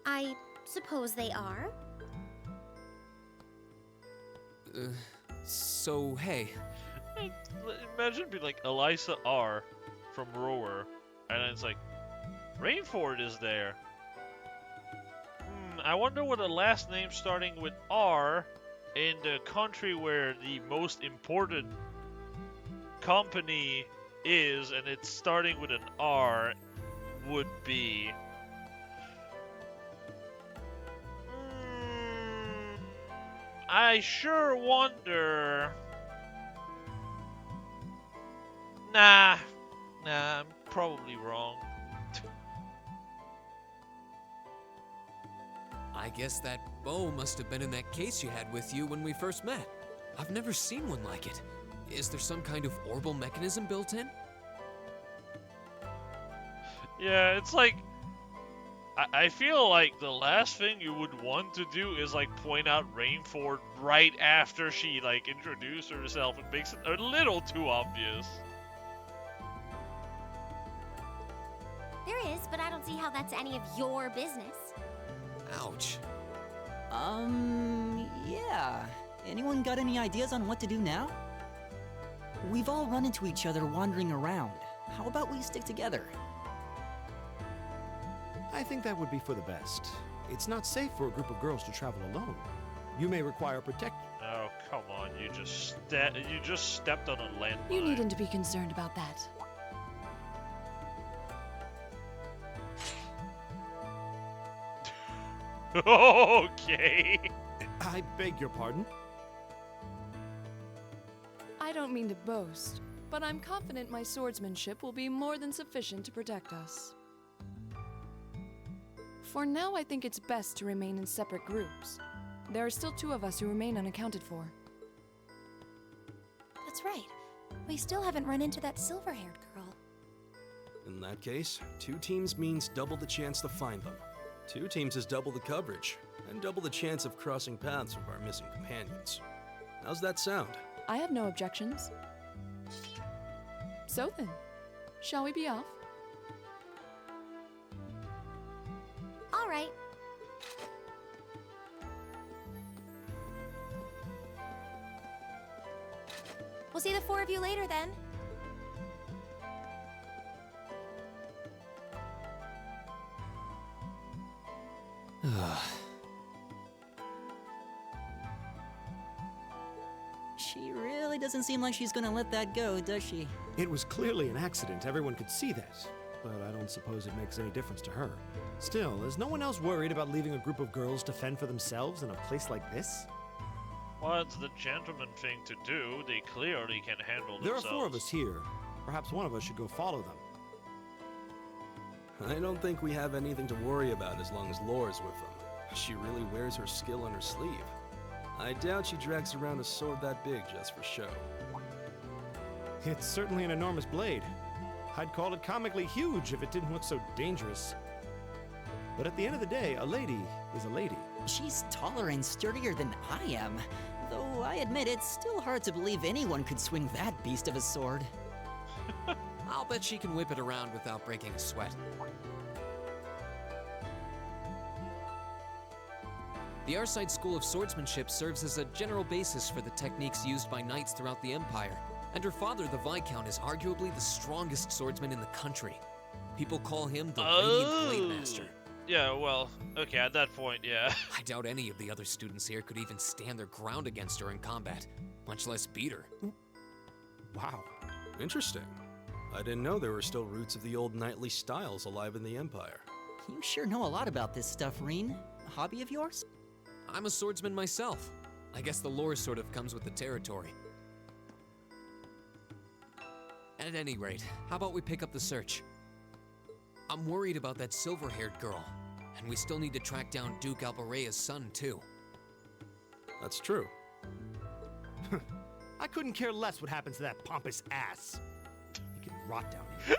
I suppose they are.
So, hey.
Imagine being like Eliza R. from Rower, and it's like, Rainford is there. I wonder what a last name starting with R in the country where the most important company is, and it's starting with an R, would be. I sure wonder. Nah, I'm probably wrong.
I guess that bow must have been in that case you had with you when we first met. I've never seen one like it. Is there some kind of orbital mechanism built in?
Yeah, it's like, I feel like the last thing you would want to do is like point out Rainford right after she like introduced herself. It makes it a little too obvious.
There is, but I don't see how that's any of your business.
Ouch.
Yeah. Anyone got any ideas on what to do now? We've all run into each other wandering around. How about we stick together?
I think that would be for the best. It's not safe for a group of girls to travel alone. You may require protection.
Oh, come on, you just stepped on a landmine.
You needn't to be concerned about that.
Okay.
I beg your pardon?
I don't mean to boast, but I'm confident my swordsmanship will be more than sufficient to protect us. For now, I think it's best to remain in separate groups. There are still 2 of us who remain unaccounted for.
That's right. We still haven't run into that silver-haired girl.
In that case, 2 teams means double the chance to find them. 2 teams is double the coverage, and double the chance of crossing paths with our missing companions. How's that sound?
I have no objections. So then, shall we be off?
All right.
We'll see the 4 of you later then.
She really doesn't seem like she's gonna let that go, does she?
It was clearly an accident, everyone could see that. But I don't suppose it makes any difference to her. Still, is no one else worried about leaving a group of girls to fend for themselves in a place like this?
Well, it's the gentleman thing to do. They clearly can handle
There
themselves.
are 4 of us here. Perhaps one of us should go follow them.
I don't think we have anything to worry about as long as Lore's with them. She really wears her skill on her sleeve. I doubt she drags around a sword that big just for show.
It's certainly an enormous blade. I'd call it comically huge if it didn't look so dangerous. But at the end of the day, a lady is a lady.
She's taller and sturdier than I am. Though I admit it's still hard to believe anyone could swing that beast of a sword.
I'll bet she can whip it around without breaking a sweat. The Arside School of Swordsmanship serves as a general basis for the techniques used by knights throughout the Empire, and her father, the Viscount, is arguably the strongest swordsman in the country. People call him the Radiant Blade Master.
Yeah, well, okay, at that point, yeah.
I doubt any of the other students here could even stand their ground against her in combat, much less beat her.
Wow. Interesting. I didn't know there were still roots of the old knightly styles alive in the Empire.
You sure know a lot about this stuff, Reen. A hobby of yours?
I'm a swordsman myself. I guess the lore sort of comes with the territory. At any rate, how about we pick up the search? I'm worried about that silver-haired girl, and we still need to track down Duke Albarea's son, too.
That's true.
I couldn't care less what happens to that pompous ass. He can rot down here.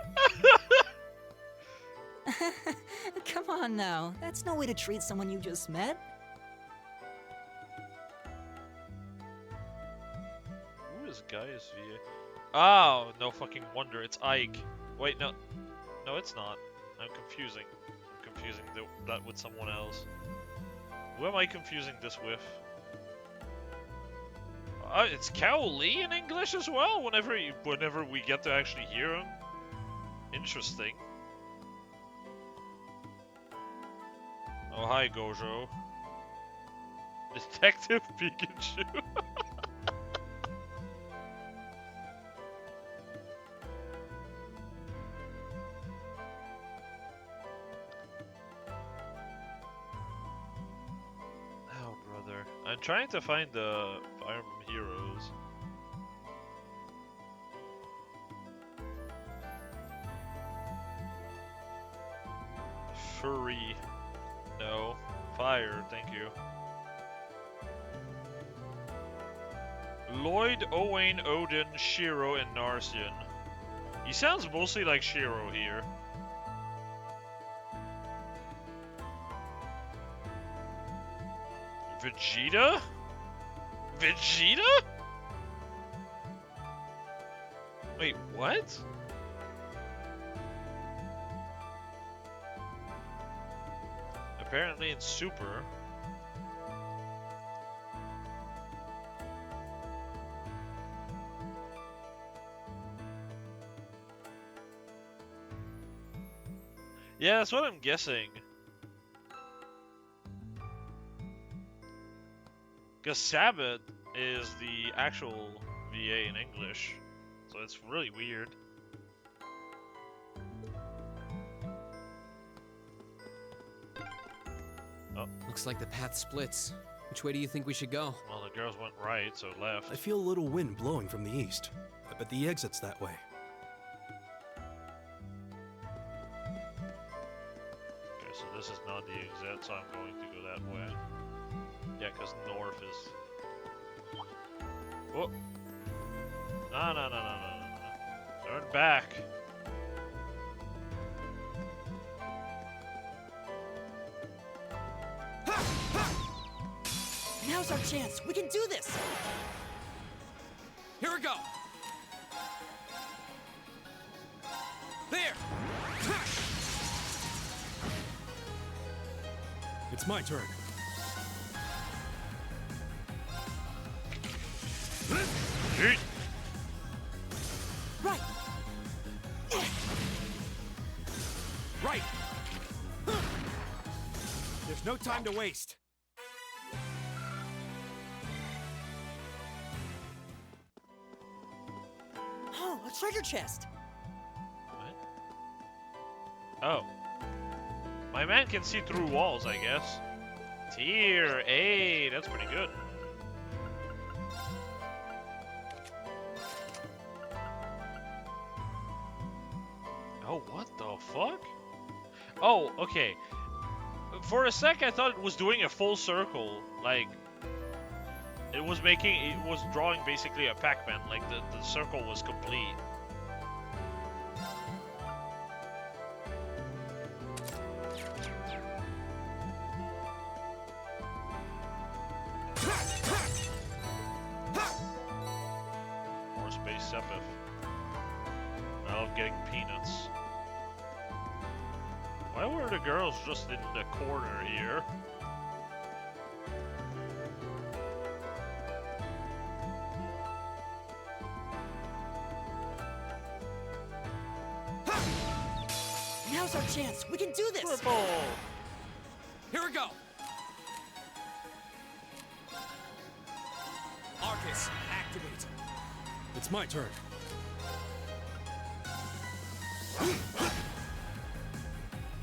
Come on now, that's no way to treat someone you just met.
Who is Gaius V? Oh, no fucking wonder, it's Ike. Wait, no. No, it's not. I'm confusing that with someone else. Who am I confusing this with? It's Cowley in English as well, whenever we get to actually hear him. Interesting. Oh, hi, Gojo. Detective Pikachu. Oh, brother. I'm trying to find the Fire Emblem Heroes. Furry. No. Fire, thank you. Lloyd, Owain, Odin, Shiro, and Narcian. He sounds mostly like Shiro here. Vegeta? Vegeta? Wait, what? Apparently in Super. Yeah, that's what I'm guessing. Because Sabbath is the actual VA in English, so it's really weird. Oh.
Looks like the path splits. Which way do you think we should go?
Well, the girls went right, so left.
I feel a little wind blowing from the east. I bet the exit's that way.
Okay, so this is not the exit, so I'm going to go that way. Yeah, because north is... Whoa! No. Turn back!
Now's our chance. We can do this.
Here we go. There.
It's my turn.
Right.
Right. There's no time to waste.
Oh, a treasure chest.
What? Oh. My man can see through walls, I guess. Tier A, that's pretty good. Oh, what the fuck? Oh, okay. For a sec, I thought it was doing a full circle. Like, it was drawing basically a Pac-Man. Like, the circle was complete. More space Sepith. I love getting peanuts. Why were the girls just in the corner here?
Now's our chance. We can do this.
Triple.
Here we go. Arcus, activate.
It's my turn.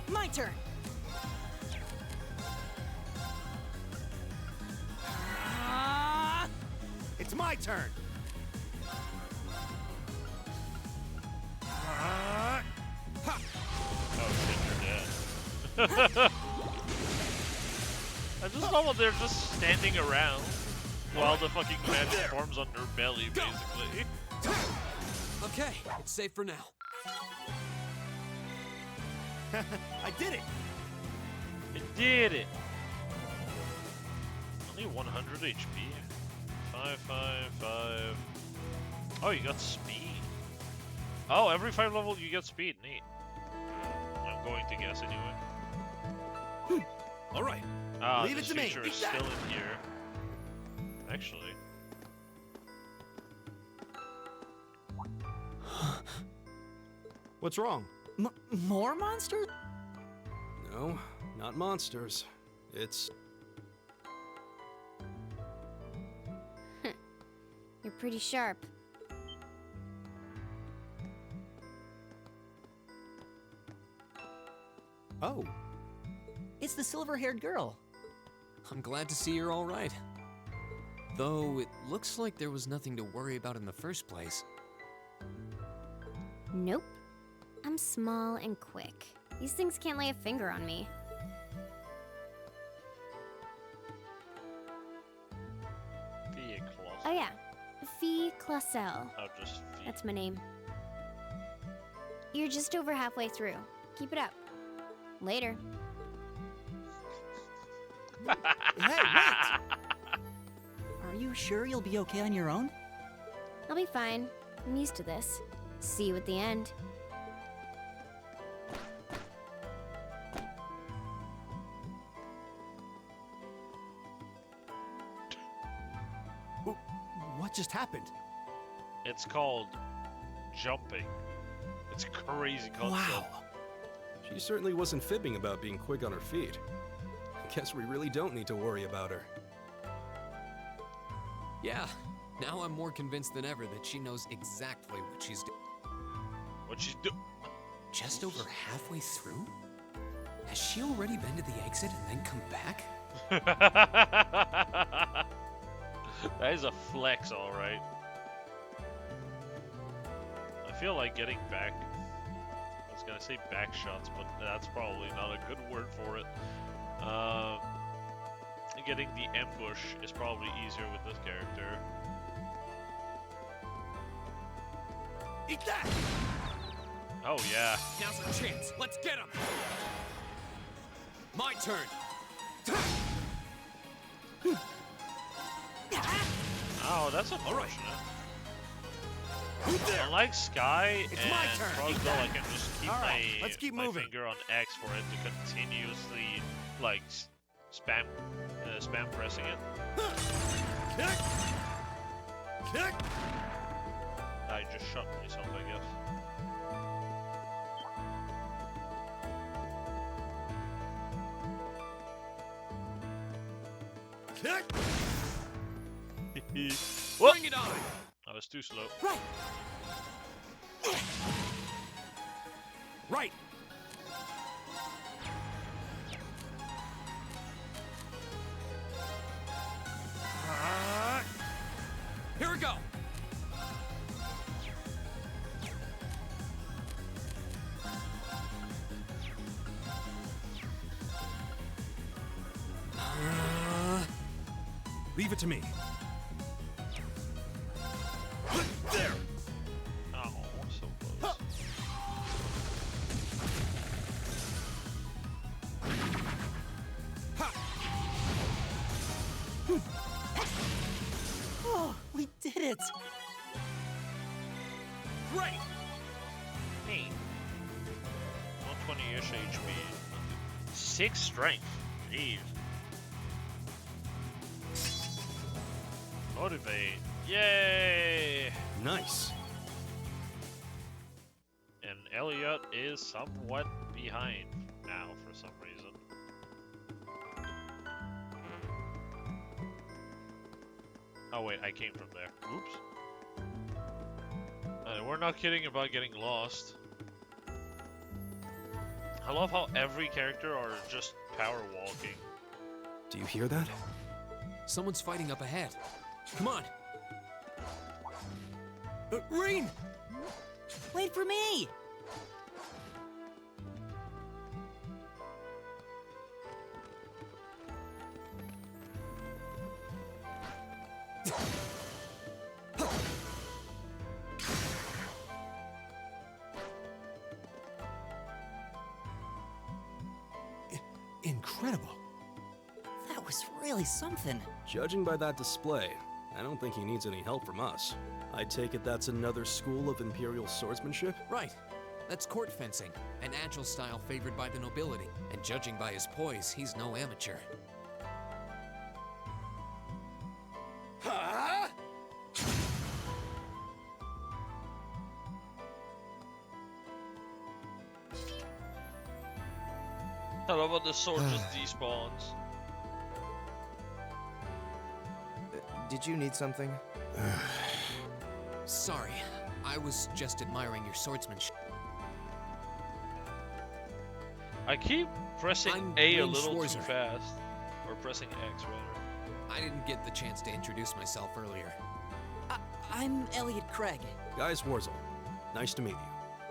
My turn.
It's my turn.
Oh shit, you're dead. I just love how they're just standing around while the fucking magic forms on their belly, basically.
Okay, it's safe for now.
I did it.
It did it. Only 100 HP. 555. Oh, you got speed. Oh, every 5 level you get speed. Neat. I'm going to guess anyway.
All right.
Ah,
Leave it
this
to me.
feature is still in here. Actually.
What's wrong?
More monsters?
No, not monsters. It's...
You're pretty sharp.
Oh.
It's the silver-haired girl.
I'm glad to see you're all right. Though it looks like there was nothing to worry about in the first place.
Nope. I'm small and quick. These things can't lay a finger on me. Oh yeah, Fee Clausel.
Oh, just Fee.
That's my name. You're just over halfway through. Keep it up. Later.
Hey, wait! Are you sure you'll be okay on your own?
I'll be fine. I'm used to this. See you at the end.
What just happened?
It's called jumping. It's a crazy concept.
Wow. She certainly wasn't fibbing about being quick on her feet. Guess we really don't need to worry about her.
Yeah, now I'm more convinced than ever that she knows exactly what she's doing.
What she's doing?
Just over halfway through? Has she already been to the exit and then come back?
That is a flex, alright. I feel like getting back... I was gonna say back shots, but that's probably not a good word for it. Getting the ambush is probably easier with this character.
Eat that!
Oh yeah.
Now's our chance. Let's get him. My turn.
Oh, that's unfortunate. Unlike Sky
It's
and
my turn.
Frostbell, I can just keep
All right, let's keep
my
moving.
finger on X for it to continuously, like, spam pressing it.
Kick! Kick!
I just shot myself, I guess.
Kick!
Bring it on.
I was too slow.
Right.
Right.
Here we go.
Leave it to me. There.
Oh, so close.
Oh, we did it!
Great.
Neat. 120-ish HP. 6 strength. Jeez. Motivate. Yay!
Nice.
And Elliot is somewhat behind now for some reason. Oh wait, I came from there. Oops. We're not kidding about getting lost. I love how every character are just power walking.
Do you hear that?
Someone's fighting up ahead. Come on. Rain!
Wait for me!
Incredible.
That was really something.
Judging by that display, I don't think he needs any help from us. I take it that's another school of Imperial swordsmanship?
Right. That's court fencing, an agile style favored by the nobility. And judging by his poise, he's no amateur.
Huh?
I love how the sword just despawns.
Did you need something?
Sorry, I was just admiring your swordsmanship.
I keep pressing
I'm
A a
Wayne
little
Schwarzer.
too fast. Or pressing X, rather.
I didn't get the chance to introduce myself earlier.
I'm Elliot Craig.
Guy Swarzel. Nice to meet you.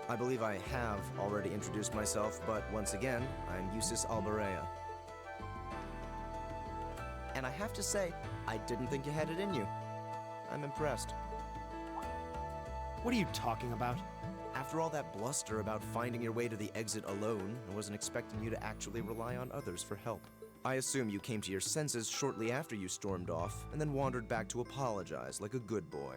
I believe I have already introduced myself, but once again, I'm Eustace Alberea. And I have to say, I didn't think you had it in you. I'm impressed.
What are you talking about?
After all that bluster about finding your way to the exit alone, I wasn't expecting you to actually rely on others for help. I assume you came to your senses shortly after you stormed off, and then wandered back to apologize like a good boy.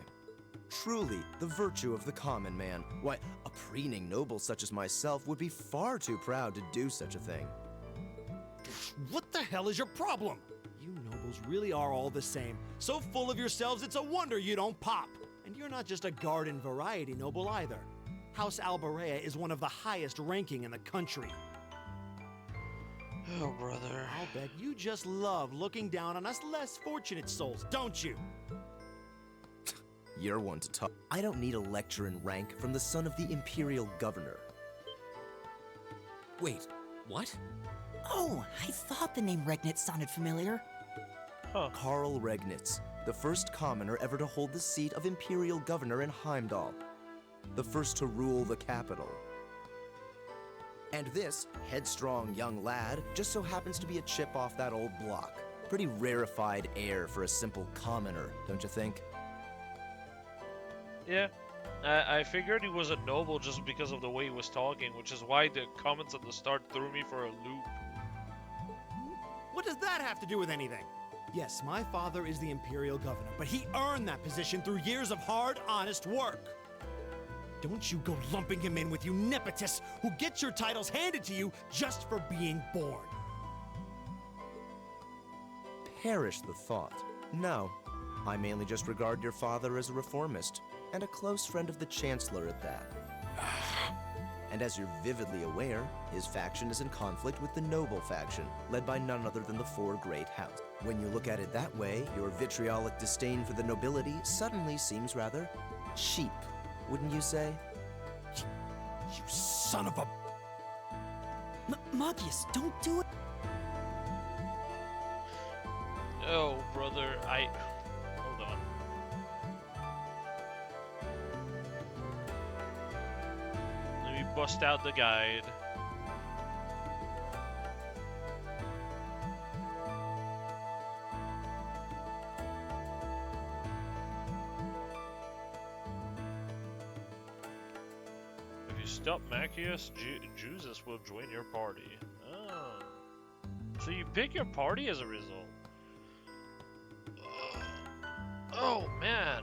Truly, the virtue of the common man. Why, a preening noble such as myself would be far too proud to do such a thing.
What the hell is your problem? You nobles really are all the same. So full of yourselves, it's a wonder you don't pop. And you're not just a garden variety noble either. House Alberea is one of the highest ranking in the country.
Oh, brother.
I'll bet you just love looking down on us less fortunate souls, don't you?
You're one to talk. I don't need a lecture in rank from the son of the Imperial Governor.
Wait, what?
Oh, I thought the name Regnitz sounded familiar.
Huh.
Karl Regnitz, the first commoner ever to hold the seat of Imperial Governor in Heimdall. The first to rule the capital. And this headstrong young lad just so happens to be a chip off that old block. Pretty rarefied air for a simple commoner, don't you think?
Yeah. I figured he was a noble just because of the way he was talking, which is why the comments at the start threw me for a loop.
What does that have to do with anything? Yes, my father is the Imperial Governor, but he earned that position through years of hard, honest work. Don't you go lumping him in with you nepotists who get your titles handed to you just for being born.
Perish the thought. No, I mainly just regard your father as a reformist, and a close friend of the Chancellor at that. And as you're vividly aware, his faction is in conflict with the noble faction, led by none other than the Four Great House. When you look at it that way, your vitriolic disdain for the nobility suddenly seems rather cheap, wouldn't you say?
You son of a...
Magius, don't do it!
Oh, brother, Hold on. Let me bust out the guide. If you stop Machias, Jesus will join your party. Oh. So you pick your party as a result. Oh, man.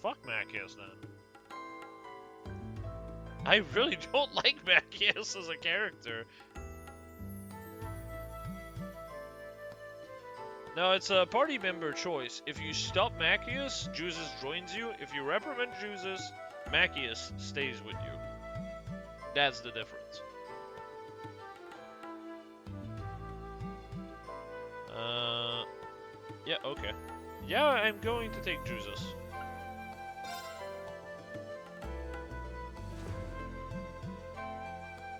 Fuck Machias, then. I really don't like Machias as a character. No, it's a party member choice. If you stop Machias, Juzus joins you. If you reprimand Juzus, Machias stays with you. That's the difference. Yeah, okay. Yeah, I'm going to take Jesus.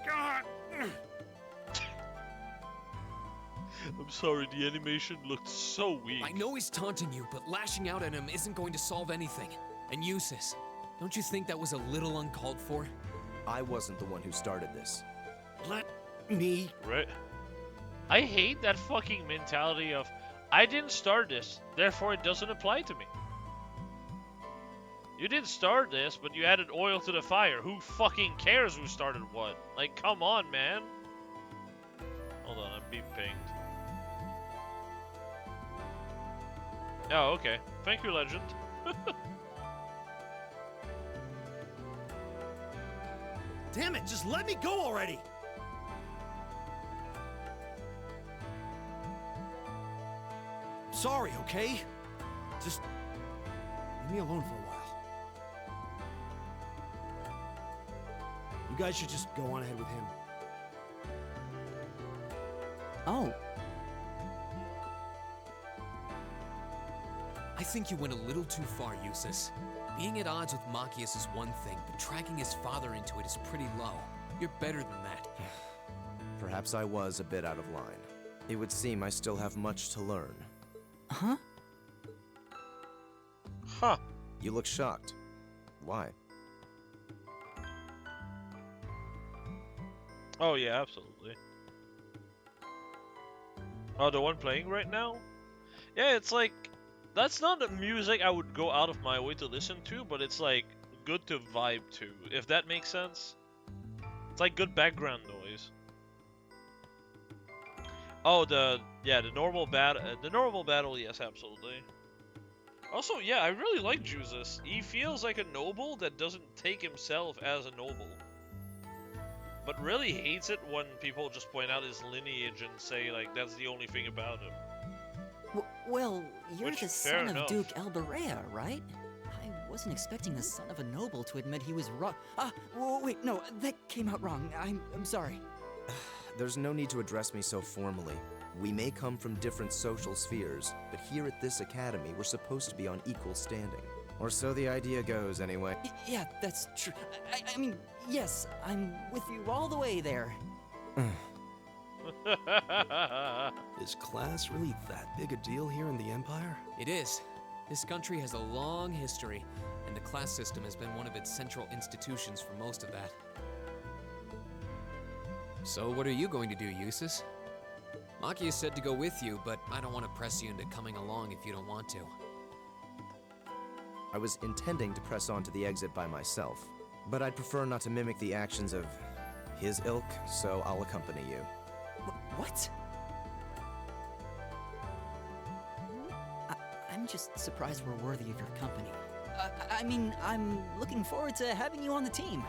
God!
I'm sorry, the animation looked so weak.
I know he's taunting you, but lashing out at him isn't going to solve anything. And Eustace, don't you think that was a little uncalled for?
I wasn't the one who started this.
Let me...
Right. I hate that fucking mentality of, I didn't start this, therefore it doesn't apply to me. You didn't start this, but you added oil to the fire. Who fucking cares who started what? Like, come on, man. Hold on, I'm being pinged. Oh, okay. Thank you, Legend.
Damn it, just let me go already! Sorry, okay? Just leave me alone for a while. You guys should just go on ahead with him.
Oh,
I think you went a little too far, Eustace. Being at odds with Machias is one thing, but dragging his father into it is pretty low. You're better than that.
Perhaps I was a bit out of line. It would seem I still have much to learn.
huh?
Huh.
You look shocked. Why?
Oh, yeah, absolutely. Oh, the one playing right now? Yeah, it's like, that's not the music I would go out of my way to listen to, but it's like good to vibe to, if that makes sense. It's like good background noise. Oh, the normal battle, yes, absolutely. Also, yeah, I really like Jesus. He feels like a noble that doesn't take himself as a noble, but really hates it when people just point out his lineage and say, like, that's the only thing about him.
Well, you're
Which,
the
fair
son
enough.
of Duke Alberea, right? I wasn't expecting the son of a noble to admit he was wrong. Wait, no, that came out wrong. I'm sorry.
There's no need to address me so formally. We may come from different social spheres, but here at this academy, we're supposed to be on equal standing. Or so the idea goes, anyway.
Yeah, that's true. I mean, yes, I'm with you all the way there.
Is class really that big a deal here in the Empire?
It is. This country has a long history, and the class system has been one of its central institutions for most of that. So what are you going to do, Eustace? Machias said to go with you, but I don't want to press you into coming along if you don't want to.
I was intending to press on to the exit by myself, but I'd prefer not to mimic the actions of his ilk, so I'll accompany you.
What? I'm just surprised we're worthy of your company. I mean, I'm looking forward to having you on the team.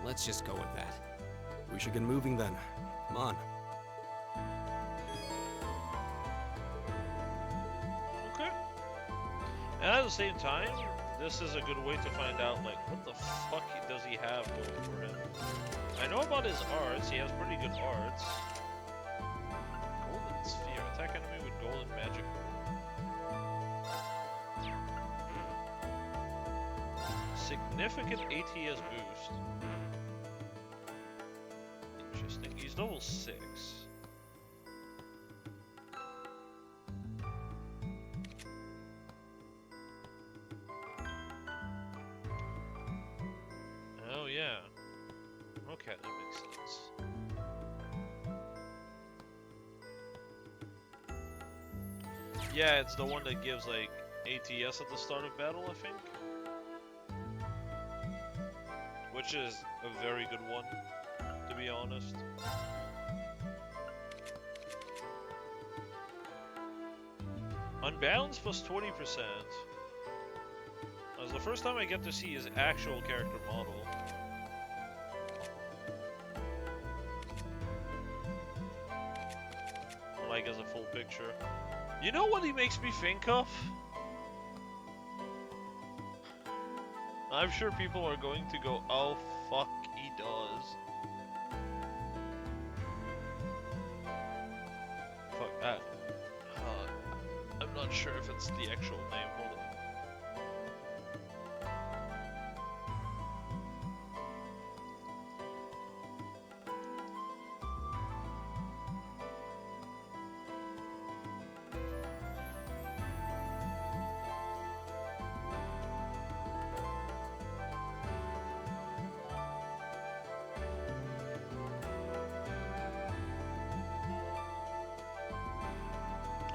Let's just go with that.
We should get moving then. Come on.
Okay. And at the same time, this is a good way to find out, like, what the fuck does he have going for him. I know about his arts, he has pretty good arts. Golden Sphere, attack enemy with golden magic. Significant ATS boost. Interesting, he's level 6. Oh yeah. Okay, that makes sense. Yeah, it's the one that gives like ATS at the start of battle, I think. Which is a very good one, to be honest. Unbalanced plus 20%. That's the first time I get to see his actual character model. Like as a full picture. You know what he makes me think of? I'm sure people are going to go, oh fuck, he does. not sure if it's the actual name. Hold on.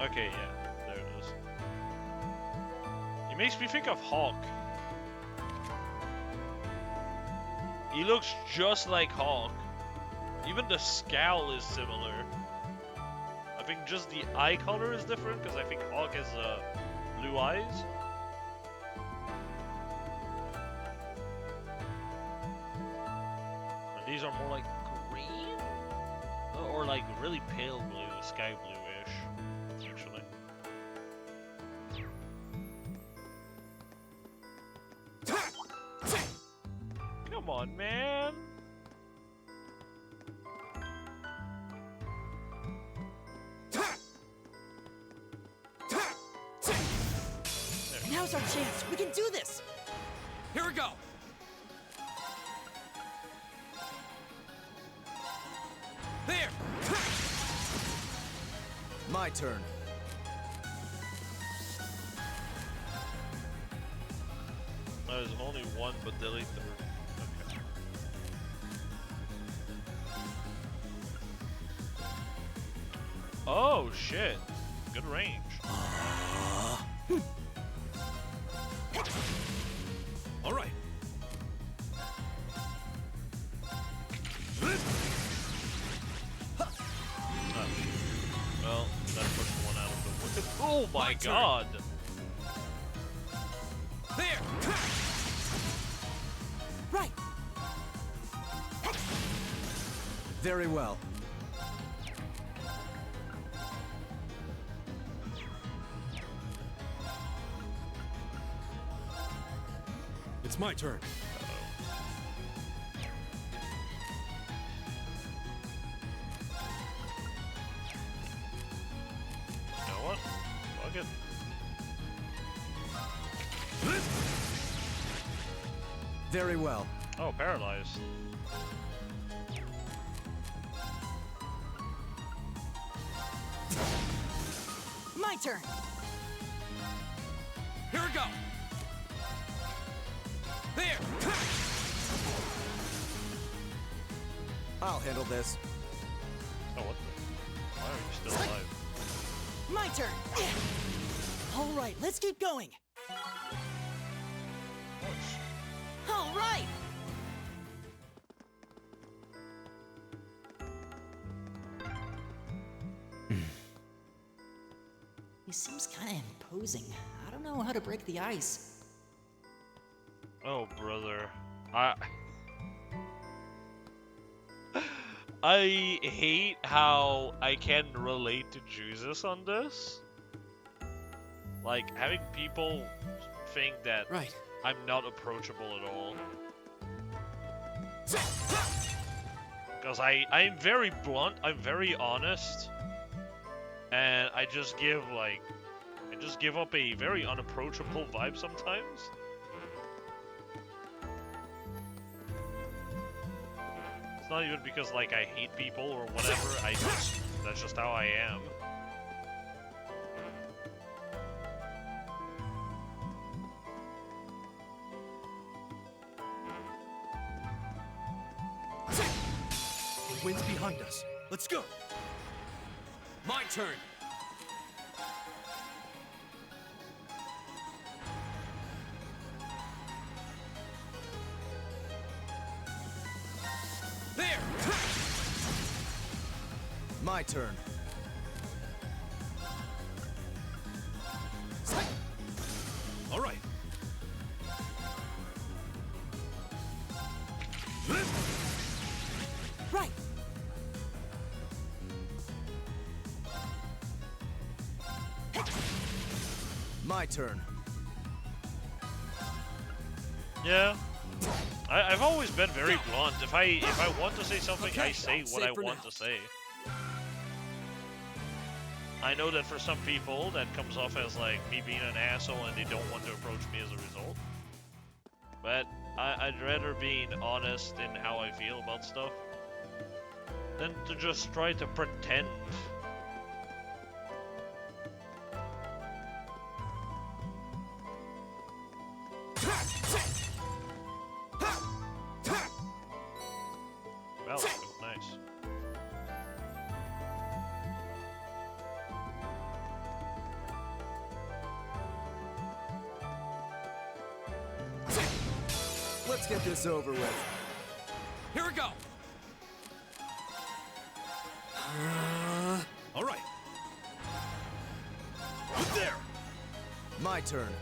Okay, yeah, there it is. He makes me think of Hawk. He looks just like Hawk. Even the scowl is similar. I think just the eye color is different because I think Hawk has blue eyes. And these are more like green? Or like really pale blue, sky blue-ish. Actually. Come on, man.
Now's our chance. We can do this.
Here we go.
There. My turn.
There's only one, but delete the. Okay. Oh shit! Good range.
All right.
Oh. Well, that pushed one out of the way. Oh my god!
There. Right.
Very well.
It's my turn.
You know what? Fuck it.
Very well.
Oh, paralyzed.
My turn.
Here we go. There.
I'll handle this.
Oh, what the? Why are you still alive?
My turn. All right, let's keep going. All right. He seems kind of imposing. I don't know how to break the ice.
Oh, brother. I hate how I can relate to Jesus on this. Like, having people think that I'm not approachable at all. Because I'm very blunt, I'm very honest. And I just give, like, up a very unapproachable vibe sometimes. It's not even because, like, I hate people or whatever, that's just how I am.
The wind's behind us. Let's go.
My turn.
There. My turn.
All right.
Right.
My turn.
Yeah. I've always been very blunt. If I want to say something, I say what I want to say. I know that for some people that comes off as like me being an asshole and they don't want to approach me as a result. But I'd rather being honest in how I feel about stuff than to just try to pretend. Well, nice.
Let's get this over with.
Here we go.
All right. Up there.
My turn.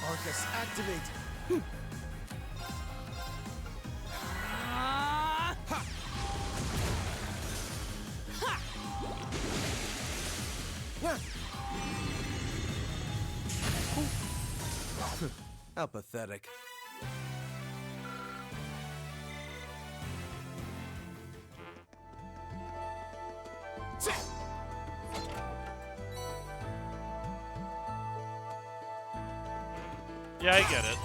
Arcus, activate. How pathetic.
Yeah, I get it.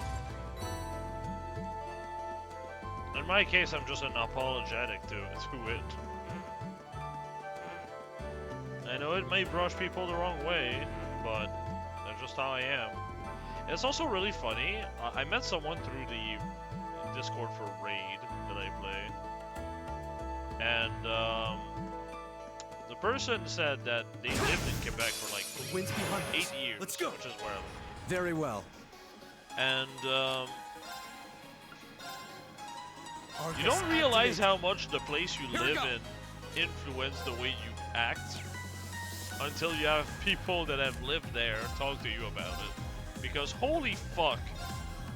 In my case, I'm just unapologetic to it. I know it may brush people the wrong way, but that's just how I am. It's also really funny. I met someone through the Discord for Raid that I play, and the person said that they lived in Quebec for like 8 years,
Let's go.
which is where I live.
Very well.
And you don't realize how much the place you live in influence the way you act until you have people that have lived there talk to you about it. Because holy fuck,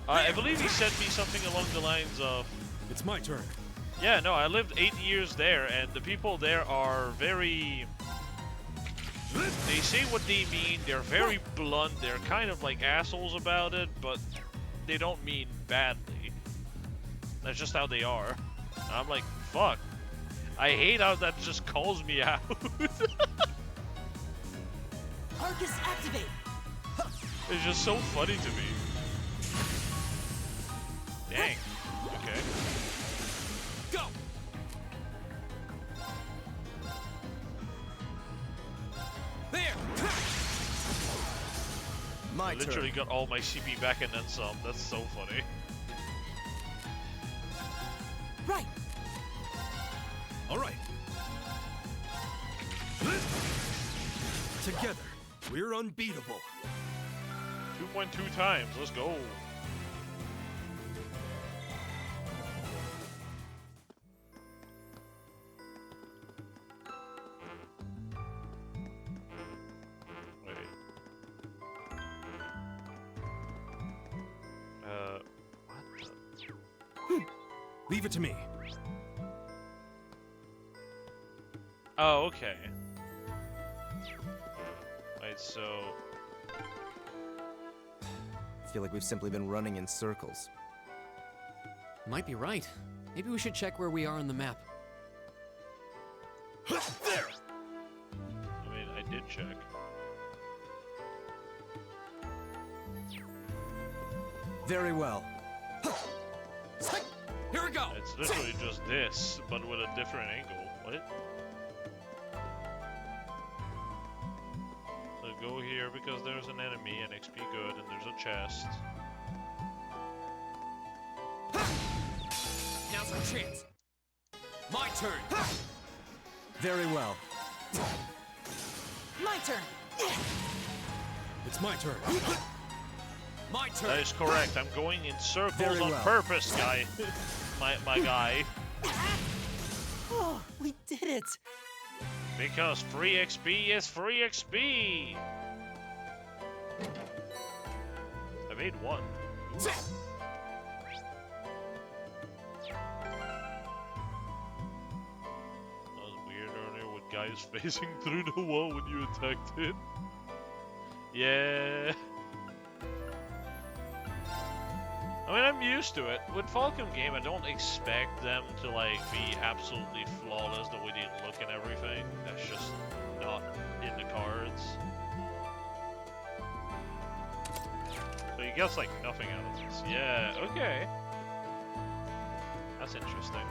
I believe he sent me something along the lines of,
It's my turn.
yeah, no, I lived 8 years there, and the people there are very... They say what they mean, they're very blunt, they're kind of like assholes about it, but they don't mean badly. That's just how they are. And I'm like, fuck. I hate how that just calls me out.
Arcus, activate!
It's just so funny to me. Dang. Okay.
Go! There!
My
I literally got all my CP back and then some. That's so funny.
Right!
All right. Together, we're unbeatable.
2.2 times. Let's go. Wait. What the?
Leave it to me.
Oh, okay. Right, so...
I feel like we've simply been running in circles.
Might be right. Maybe we should check where we are on the map.
There!
I mean, I did check.
Very well.
Here we go!
It's literally just this, but with a different angle. What? So go here because there's an enemy and XP good and there's a chest.
Now's our chance. My turn.
Very well.
My turn!
It's my turn.
My turn.
That is correct. I'm going in circles
Very
on
well.
purpose, guy. my guy.
Oh, we did it!
Because free XP is free XP. I made one. Ooh. That was weird earlier with guys facing through the wall when you attacked it. Yeah. I mean, I'm used to it. With Falcon game, I don't expect them to like be absolutely flawless the way they look and everything. That's just not in the cards. So he gets like nothing out of this. Yeah, okay. That's interesting.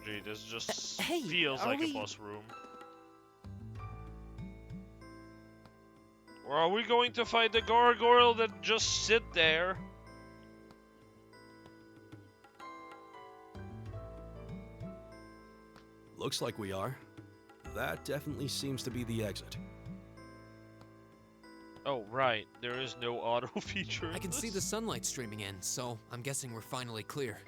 Gee, this just
hey,
feels
are
like
we-
a bus room. Or are we going to fight the gargoyle that just sit there?
Looks like we are. That definitely seems to be the exit.
Oh, right. There is no auto feature.
I can see the sunlight streaming in, so I'm guessing we're finally clear.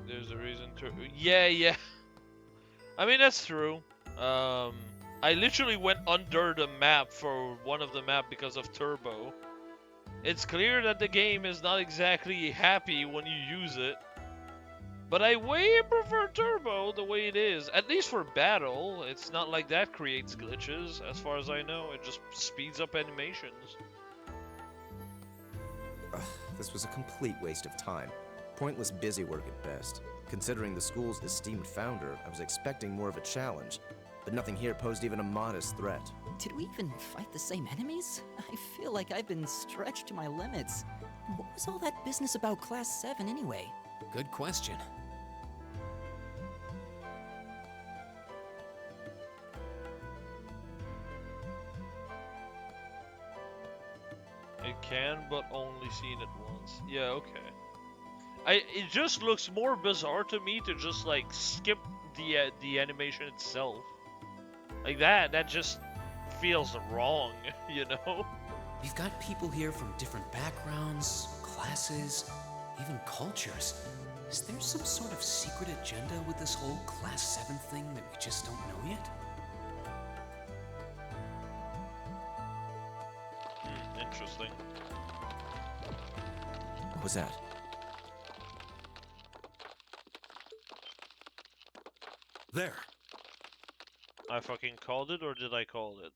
There's a reason to. Yeah. I mean, that's true. I literally went under the map for one of the map because of Turbo. It's clear that the game is not exactly happy when you use it. But I way prefer Turbo the way it is. At least for battle, it's not like that creates glitches. As far as I know, it just speeds up animations.
Ugh, this was a complete waste of time. Pointless busy work at best. Considering the school's esteemed founder, I was expecting more of a challenge, but nothing here posed even a modest threat.
Did we even fight the same enemies? I feel like I've been stretched to my limits. What was all that business about Class 7 anyway?
Good question.
It can, but only seen it once. Yeah, okay. It just looks more bizarre to me to just like skip the animation itself. Like that just feels wrong, you know?
We've got people here from different backgrounds, classes, even cultures. Is there some sort of secret agenda with this whole Class 7 thing that we just don't know yet?
Interesting.
What was that?
There.
I fucking called it, or did I call it?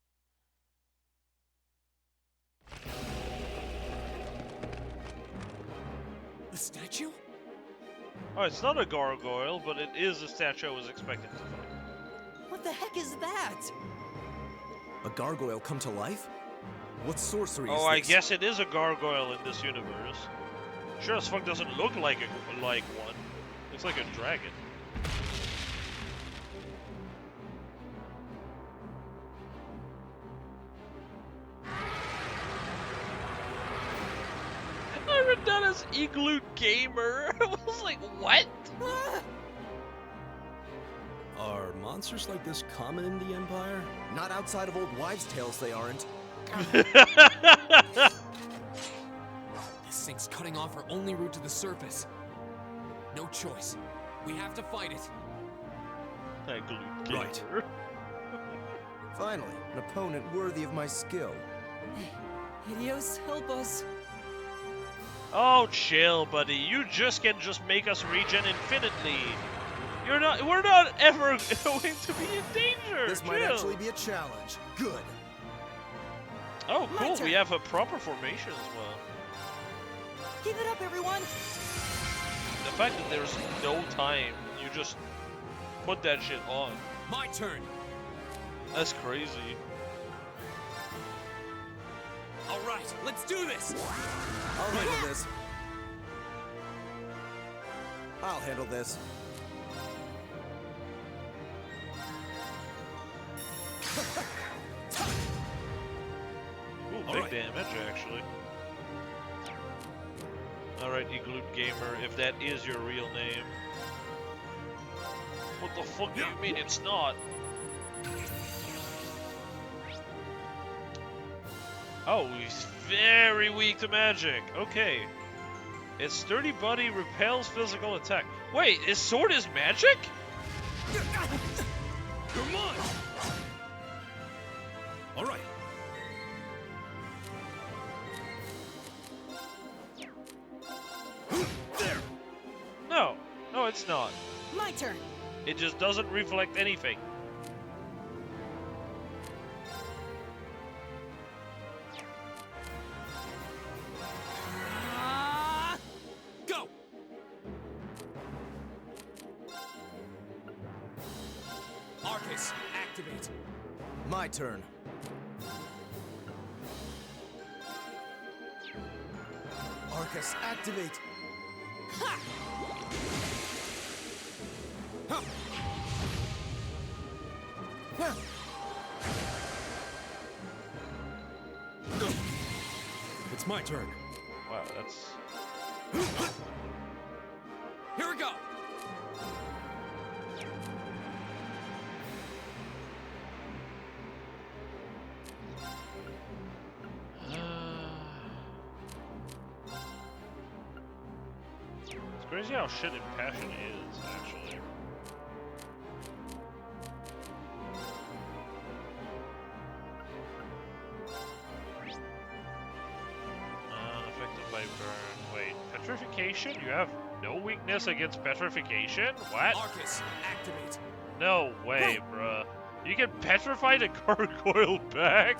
The statue?
Oh, it's not a gargoyle, but it is a statue I was expecting to find.
What the heck is that?
A gargoyle come to life? What sorcery is
Oh, I
this?
guess it is a gargoyle in this universe. Sure as fuck doesn't look like one. Looks like a dragon. I read that as Igloo Gamer. I was like, what?
Are monsters like this common in the Empire?
Not outside of old wives' tales, they aren't.
This thing's cutting off our only route to the surface. No choice. We have to fight it.
Igloo Gamer.
Right. Finally, an opponent worthy of my skill.
Idios, help us.
Oh, chill, buddy. You just can make us regen infinitely. We're not ever going to be in danger.
This might
Chill.
actually be a challenge. Good.
Oh,
My
cool.
turn.
We have a proper formation as well.
Give it up, everyone.
The fact that there's no time, you just put that shit on.
My turn.
That's crazy.
All right, let's do this.
I'll handle this. I'll handle this.
Ooh, big damage, actually. Alright, Igloo Gamer, if that is your real name. What the fuck do you mean it's not? Oh, he's very weak to magic. Okay. Its sturdy body repels physical attack. Wait, his sword is magic?
You're mine! All right. There!
No, no, it's not.
My turn.
It just doesn't reflect anything.
Go!
Arcus, activate.
My turn. Arcus, activate.
Ha!
Huh. Huh.
It's my turn.
Wow, that's...
Here we go.
It's crazy how shit Impassion is, actually. Unaffected by burn. Wait, petrification? You have no weakness against petrification? What?
Arcus, activate.
No way, bruh. You can petrify the gargoyle back?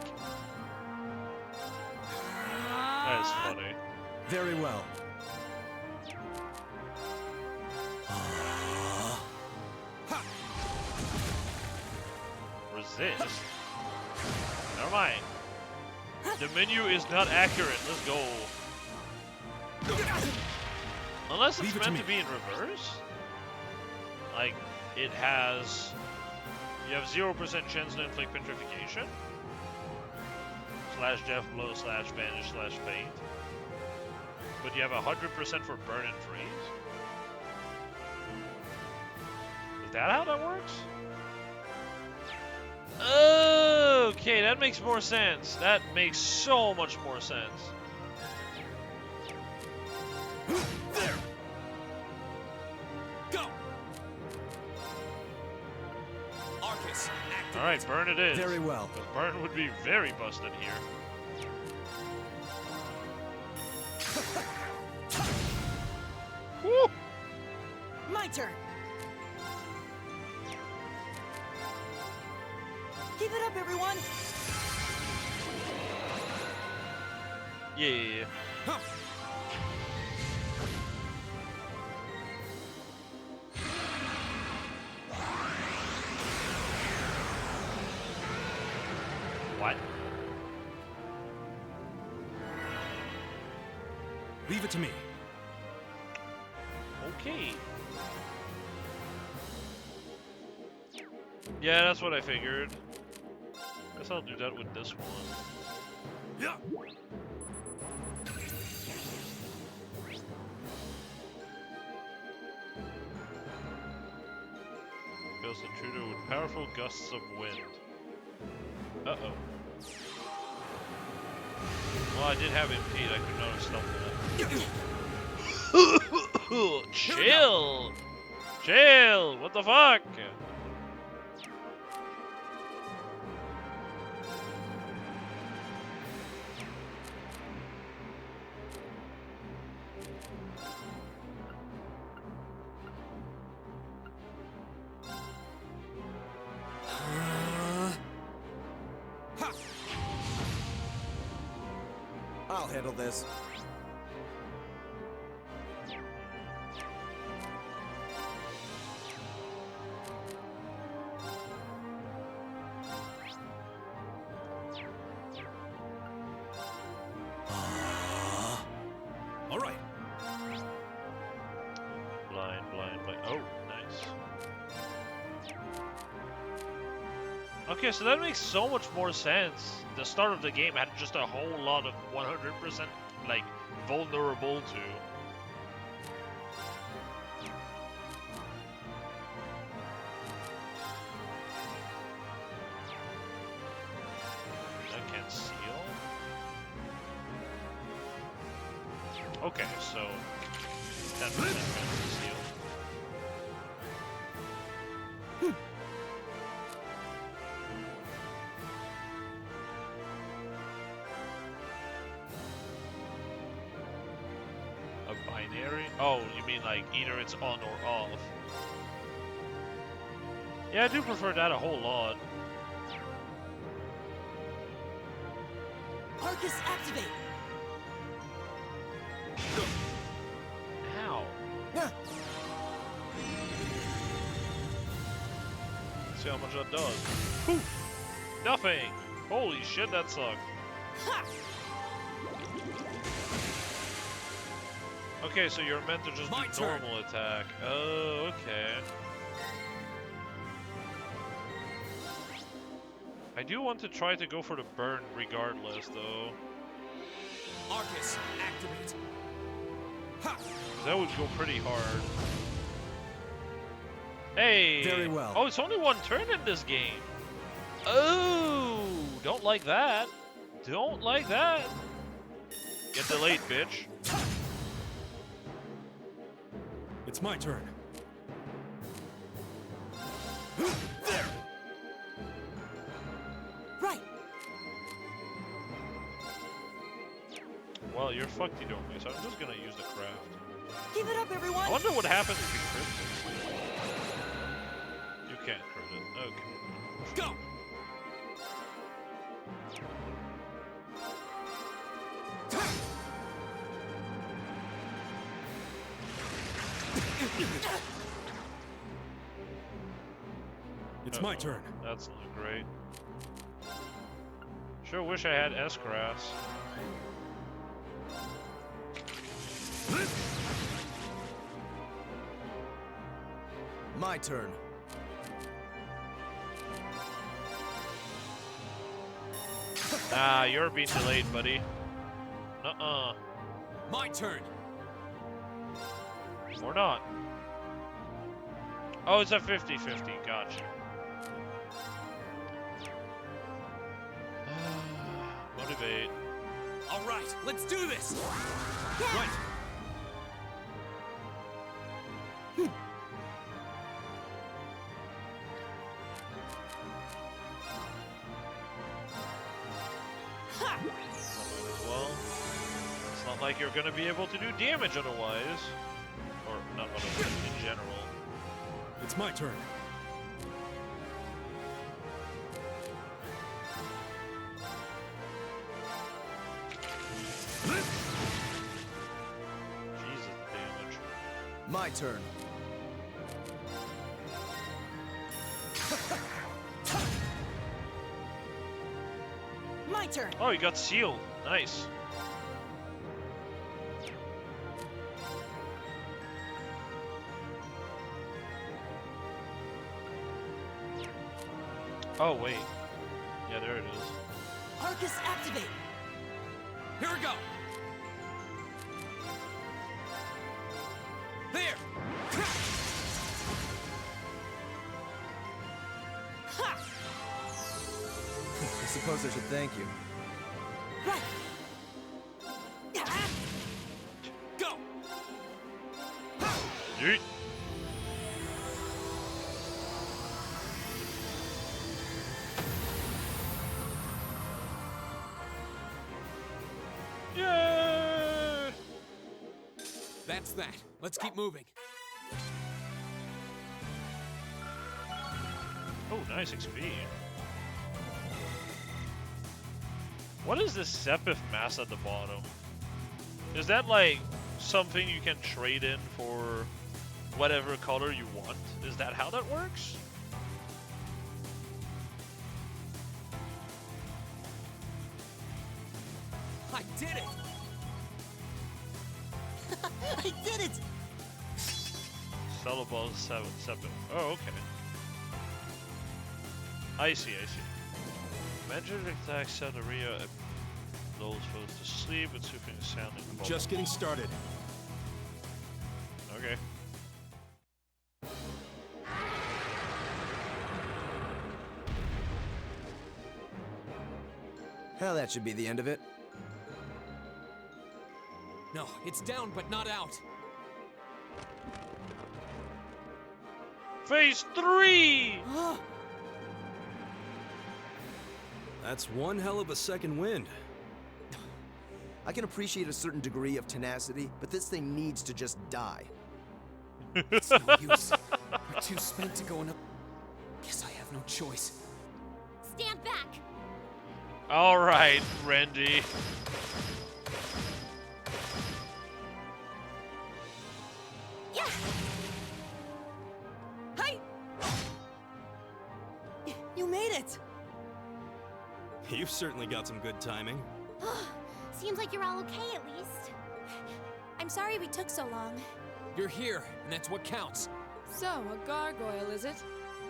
That is funny.
Very well.
Resist? Never mind. The menu is not accurate. Let's go. Unless it's meant to be in reverse? Like, it has... You have 0% chance to inflict petrification. Slash death blow, slash vanish, slash faint. But you have 100% for burn and freeze? Is that how that works? Okay, that makes more sense. That makes so much more sense.
There! Go!
Arcus, activate.
Alright, burn it is.
Very well.
Because burn would be very busted here. Woo!
My turn. Keep it up, everyone.
Yeah.
Huh.
What?
Leave it to me.
Okay. Yeah, that's what I figured. Guess I'll do that with this one.
Yeah.
Goes intruder with powerful gusts of wind. Uh-oh. Well, I did have impede. I could not have stopped that. Chill! Chill! What the fuck?
I'll handle this.
All right.
Blind, blind, blind. Oh, nice. Okay, so that makes so much more sense. The start of the game had just a whole lot of 100% like vulnerable to. That can seal. Okay, so 10% chance to seal. Binary? Oh, you mean like either it's on or off. Yeah, I do prefer that a whole lot.
Arcus, activate!
Ow. See how much that does. Poof! Nothing! Holy shit, that sucked. Okay, so you're meant to just do normal attack. Oh, okay. I do want to try to go for the burn regardless, though.
Arcus, activate. Ha!
That would go pretty hard. Hey!
Very well.
Oh, it's only one turn in this game. Oh! Don't like that. Don't like that. Get delayed, bitch.
It's my turn.
There! Right!
Well, you're fucked, you don't, so I'm just gonna use the craft.
Give it up, everyone!
I wonder what happens if you crit this. You can't crit it. Okay.
Go! It's my turn.
That's not great. Sure wish I had S-Grass.
My turn.
Ah, you're being delayed, buddy. Uh-uh.
My turn.
Or not. Oh, it's a 50-50. Gotcha. Motivate.
All right, let's do this. Right.
As well. It's not like you're gonna be able to do damage otherwise. Or not otherwise, in general.
It's my turn.
Jesus, damage.
My turn.
My turn.
Oh, you got sealed. Nice. Oh, wait. Yeah, there it is.
Arcus, activate!
Here we go. There.
I suppose I should thank you.
Right.
Go.
Yeet. Yeah.
That's that. Let's keep moving.
Oh, nice XP. What is this Sepith mass at the bottom? Is that like something you can trade in for whatever color you want? Is that how that works?
I did it!
I did it!
Celeball 7. Oh, okay. I see. Magic attack Sandaria lulls foes to sleep and soothing the sound in the ball.
Just getting started.
Okay.
Well, that should be the end of it.
No, it's down but not out.
Phase 3!
That's one hell of a second wind.
I can appreciate a certain degree of tenacity, but this thing needs to just die.
It's no use. We're too spent to go in up. Guess I have no choice.
Stand back!
All right, Randy.
Yeah. Hey! You made it!
You've certainly got some good timing.
Seems like you're all okay at least.
I'm sorry we took so long.
You're here, and that's what counts.
So, a gargoyle, is it?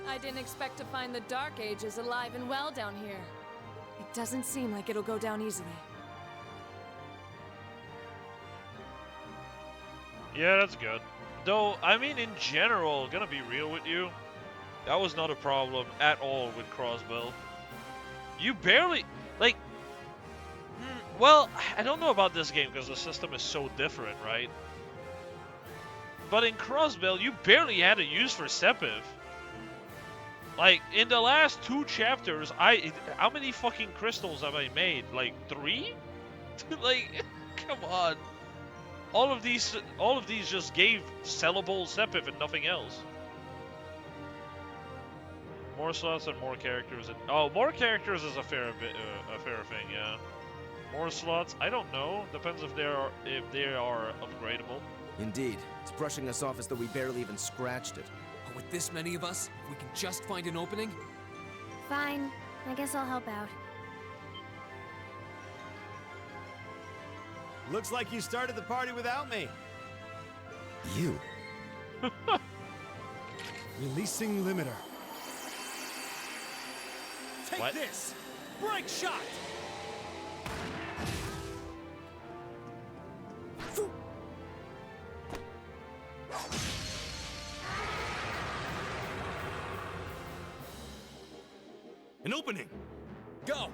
I didn't expect to find the Dark Ages alive and well down here. It doesn't seem like it'll go down easily.
Yeah, that's good. Though, I mean, in general, gonna be real with you, that was not a problem at all with Crossbell. You barely, like, well, I don't know about this game because the system is so different, right? But in Crossbell, you barely had a use for Sepiv. Like, in the last 2 chapters, how many fucking crystals have I made? Like, 3? Like, come on. All of these just gave sellable Sepiv and nothing else. More slots and more characters. Oh, more characters is a fair thing, yeah. More slots, I don't know. Depends if they are upgradable.
Indeed. It's brushing us off as though we barely even scratched it.
But with this many of us, if we can just find an opening.
Fine. I guess I'll help out.
Looks like you started the party without me.
You?
Releasing limiter. Take
What?
this! Break shot!
An opening!
Go!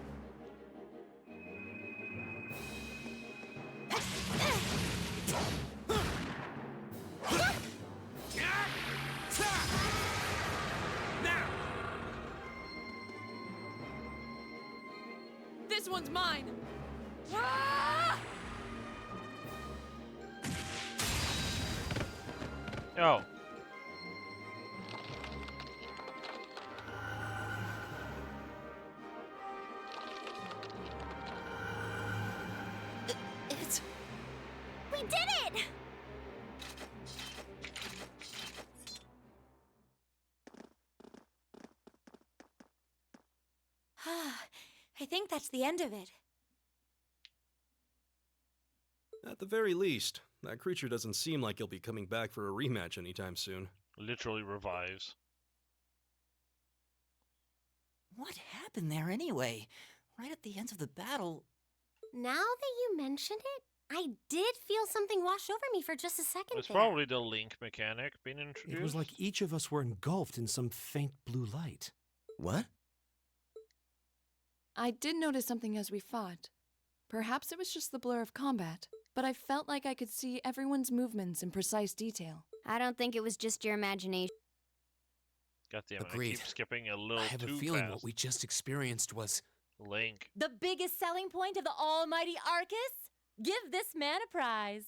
Now!
This one's mine! Ah!
Oh.
It's...
We did it!
I think that's the end of it.
At the very least, that creature doesn't seem like he'll be coming back for a rematch anytime soon.
Literally revives.
What happened there anyway? Right at the end of the battle.
Now that you mention it, I did feel something wash over me for just a second
It's
there.
probably the link mechanic being introduced.
It was like each of us were engulfed in some faint blue light.
What?
I did notice something as we fought. Perhaps it was just the blur of combat, but I felt like I could see everyone's movements in precise detail.
I don't think it was just your imagination.
Goddamn it, I
Agreed.
keep skipping a little
I have
too
a feeling
fast.
what we just experienced was
Link.
The biggest selling point of the almighty Arcus? Give this man a prize.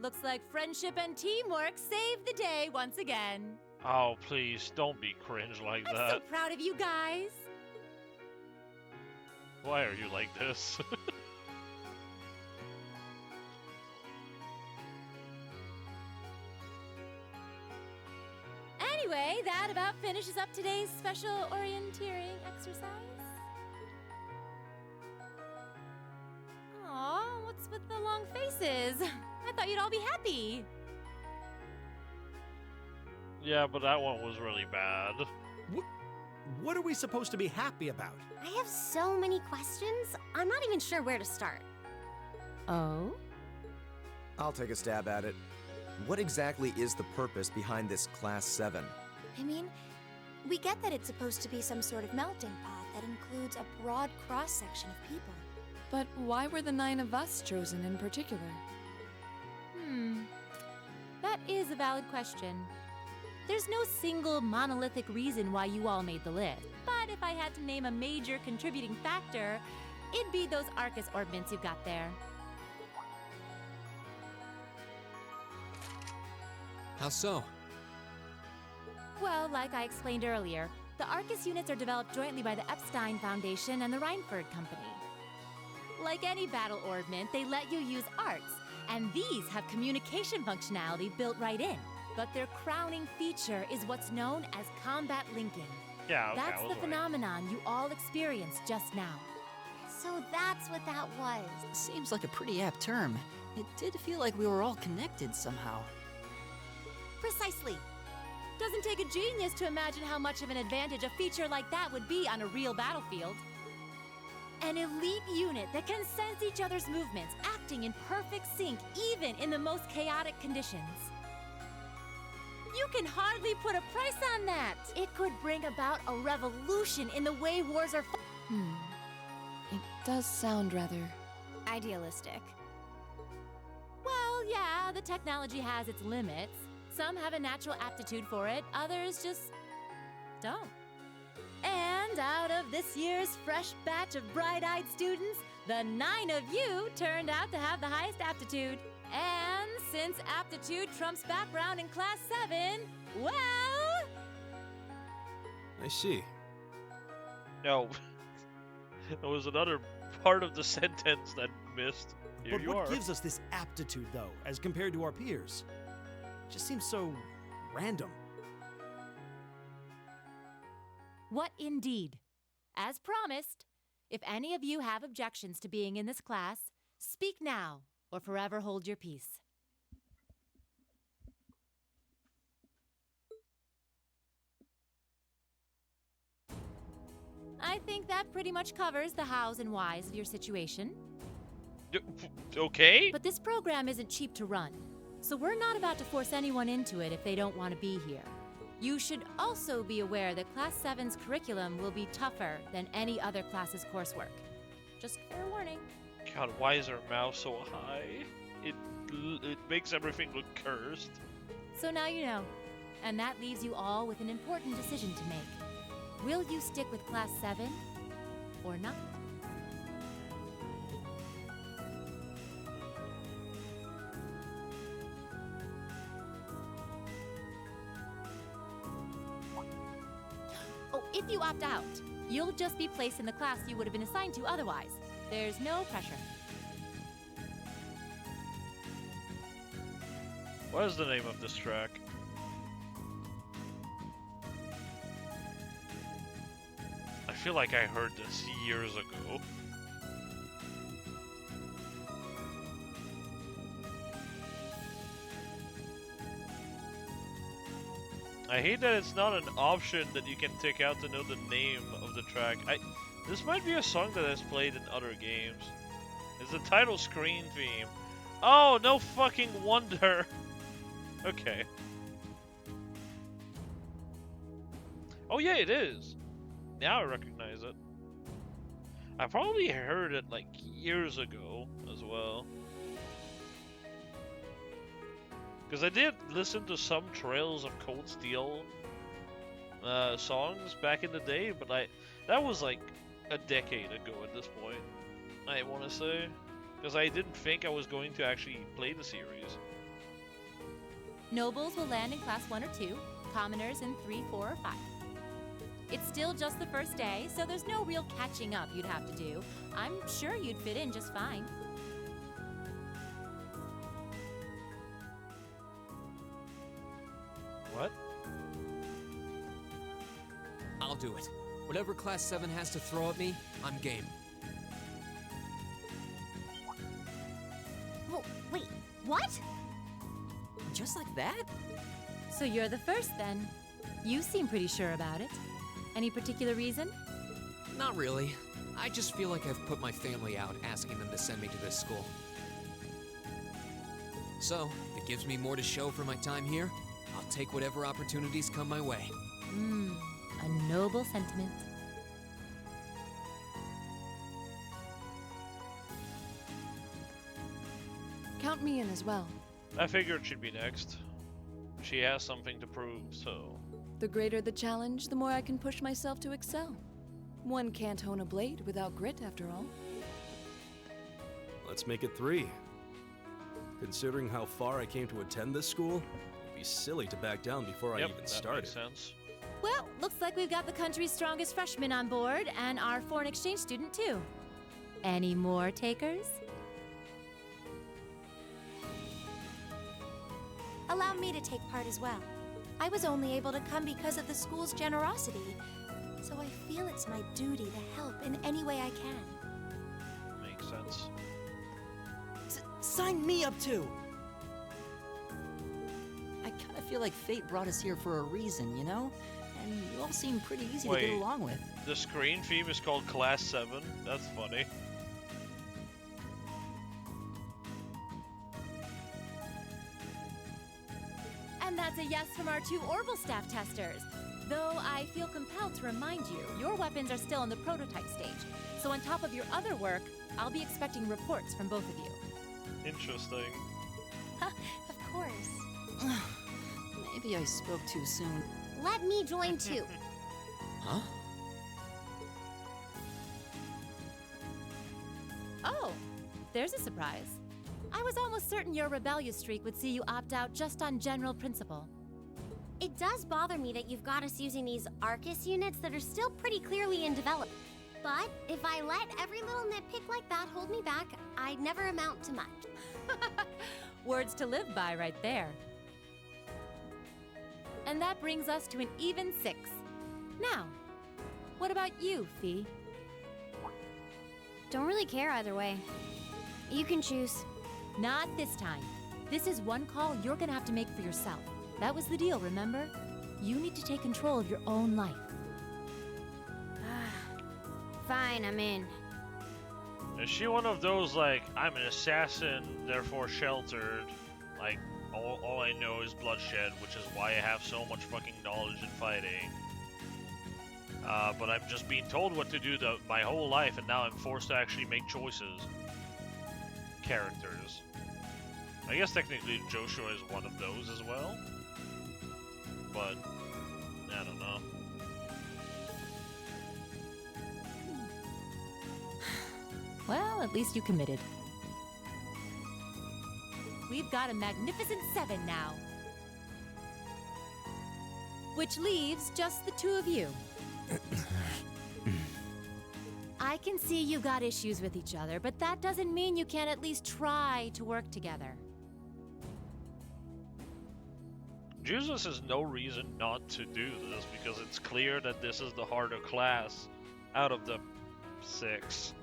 Looks like friendship and teamwork saved the day once again.
Oh, please, don't be cringe like
I'm so
that.
proud of you guys.
Why are you like this?
Anyway, that about finishes up today's special orienteering exercise. Aw, what's with the long faces? I thought you'd all be happy.
Yeah, but that one was really bad.
What are we supposed to be happy about?
I have so many questions, I'm not even sure where to start.
Oh?
I'll take a stab at it. What exactly is the purpose behind this Class 7?
I mean, we get that it's supposed to be some sort of melting pot that includes a broad cross-section of people.
But why were the 9 of us chosen in particular?
That is a valid question. There's no single monolithic reason why you all made the list, but if I had to name a major contributing factor, it'd be those Arcus orbments you've got there.
How so?
Well, like I explained earlier, the Arcus units are developed jointly by the Epstein Foundation and the Reinford Company. Like any battle orbment, they let you use arts, and these have communication functionality built right in. But their crowning feature is what's known as combat linking.
Yeah, okay,
That's the phenomenon you all experienced just now.
So that's what that was.
Seems like a pretty apt term. It did feel like we were all connected somehow.
Precisely.
Doesn't take a genius to imagine how much of an advantage a feature like that would be on a real battlefield. An elite unit that can sense each other's movements, acting in perfect sync even in the most chaotic conditions. You can hardly put a price on that. It could bring about a revolution in the way wars are fought.
It does sound rather
idealistic.
Well, yeah, the technology has its limits. Some have a natural aptitude for it, others just don't. And out of this year's fresh batch of bright-eyed students, the 9 of you turned out to have the highest aptitude. And since aptitude trumps background in Class 7, well...
I see.
No. There was another part of the sentence that missed. Here
But
you
what
are.
gives us this aptitude, though, as compared to our peers? It just seems so random.
What indeed? As promised, if any of you have objections to being in this class, speak now or forever hold your peace. I think that pretty much covers the hows and whys of your situation.
Okay?
But this program isn't cheap to run, so we're not about to force anyone into it if they don't want to be here. You should also be aware that Class 7's curriculum will be tougher than any other class's coursework. Just fair warning.
God, why is her mouse so high? It makes everything look cursed.
So now you know, and that leaves you all with an important decision to make. Will you stick with Class 7 or not? Oh, if you opt out, you'll just be placed in the class you would have been assigned to otherwise. There's no pressure.
What is the name of this track? I feel like I heard this years ago. I hate that it's not an option that you can take out to know the name of the track. This might be a song that is played in other games. It's the title screen theme. Oh, no fucking wonder. Okay. Oh yeah, it is. Now I recognize it. I probably heard it like years ago as well. Because I did listen to some Trails of Cold Steel songs back in the day, but that was like a decade ago at this point, I want to say. Because I didn't think I was going to actually play the series.
Nobles will land in Class 1 or 2, commoners in 3, 4, or 5. It's still just the first day, so there's no real catching up you'd have to do. I'm sure you'd fit in just fine.
What?
I'll do it. Whatever Class 7 has to throw at me, I'm game.
Oh, wait, what?
Just like that?
So you're the first then. You seem pretty sure about it. Any particular reason?
Not really. I just feel like I've put my family out asking them to send me to this school. So, if it gives me more to show for my time here, I'll take whatever opportunities come my way.
A noble sentiment.
Count me in as well.
I figured she'd be next. She has something to prove, so...
The greater the challenge, the more I can push myself to excel. One can't hone a blade without grit, after all.
Let's make it 3. Considering how far I came to attend this school, it'd be silly to back down before I
Yep,
even
that
started.
makes sense.
Well, looks like we've got the country's strongest freshman on board, and our foreign exchange student, too. Any more takers?
Allow me to take part as well. I was only able to come because of the school's generosity, so I feel it's my duty to help in any way I can.
Makes sense.
Sign me up too! I kinda feel like fate brought us here for a reason, you know? And you all seem pretty easy to get along with.
The screen theme is called Class 7? That's funny.
And that's a yes from our 2 Orbital staff testers. Though I feel compelled to remind you, your weapons are still in the prototype stage. So on top of your other work, I'll be expecting reports from both of you.
Interesting.
Of course.
Maybe I spoke too soon.
Let me join too.
Huh?
Oh, there's a surprise. I was almost certain your rebellious streak would see you opt out just on general principle.
It does bother me that you've got us using these Arcus units that are still pretty clearly in development. But if I let every little nitpick like that hold me back, I'd never amount to much.
Words to live by right there. And that brings us to an even 6. Now, what about you, Fee?
Don't really care either way. You can choose.
Not this time. This is one call you're gonna have to make for yourself. That was the deal, remember? You need to take control of your own life.
Fine, I'm in.
Is she one of those, like, I'm an assassin, therefore sheltered, like, all I know is bloodshed, which is why I have so much fucking knowledge in fighting. But I'm just being told what to do my whole life, and now I'm forced to actually make choices. Characters. I guess technically Joshua is one of those as well. But, I don't know.
Well, at least you committed. We've got a magnificent 7 now. Which leaves just the 2 of you. I can see you got issues with each other, but that doesn't mean you can't at least try to work together.
Jesus has no reason not to do this, because it's clear that this is the harder class out of the 6.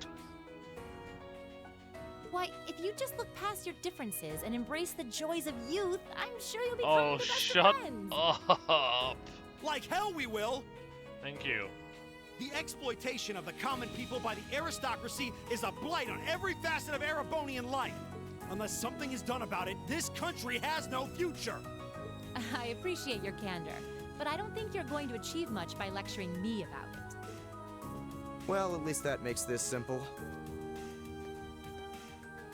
Why, if you just look past your differences and embrace the joys of youth, I'm sure you'll be
Oh,
the best
shut
of friends.
up!
Like hell we will!
Thank you.
The exploitation of the common people by the aristocracy is a blight on every facet of Erebonian life. Unless something is done about it, this country has no future.
I appreciate your candor, but I don't think you're going to achieve much by lecturing me about it.
Well, at least that makes this simple.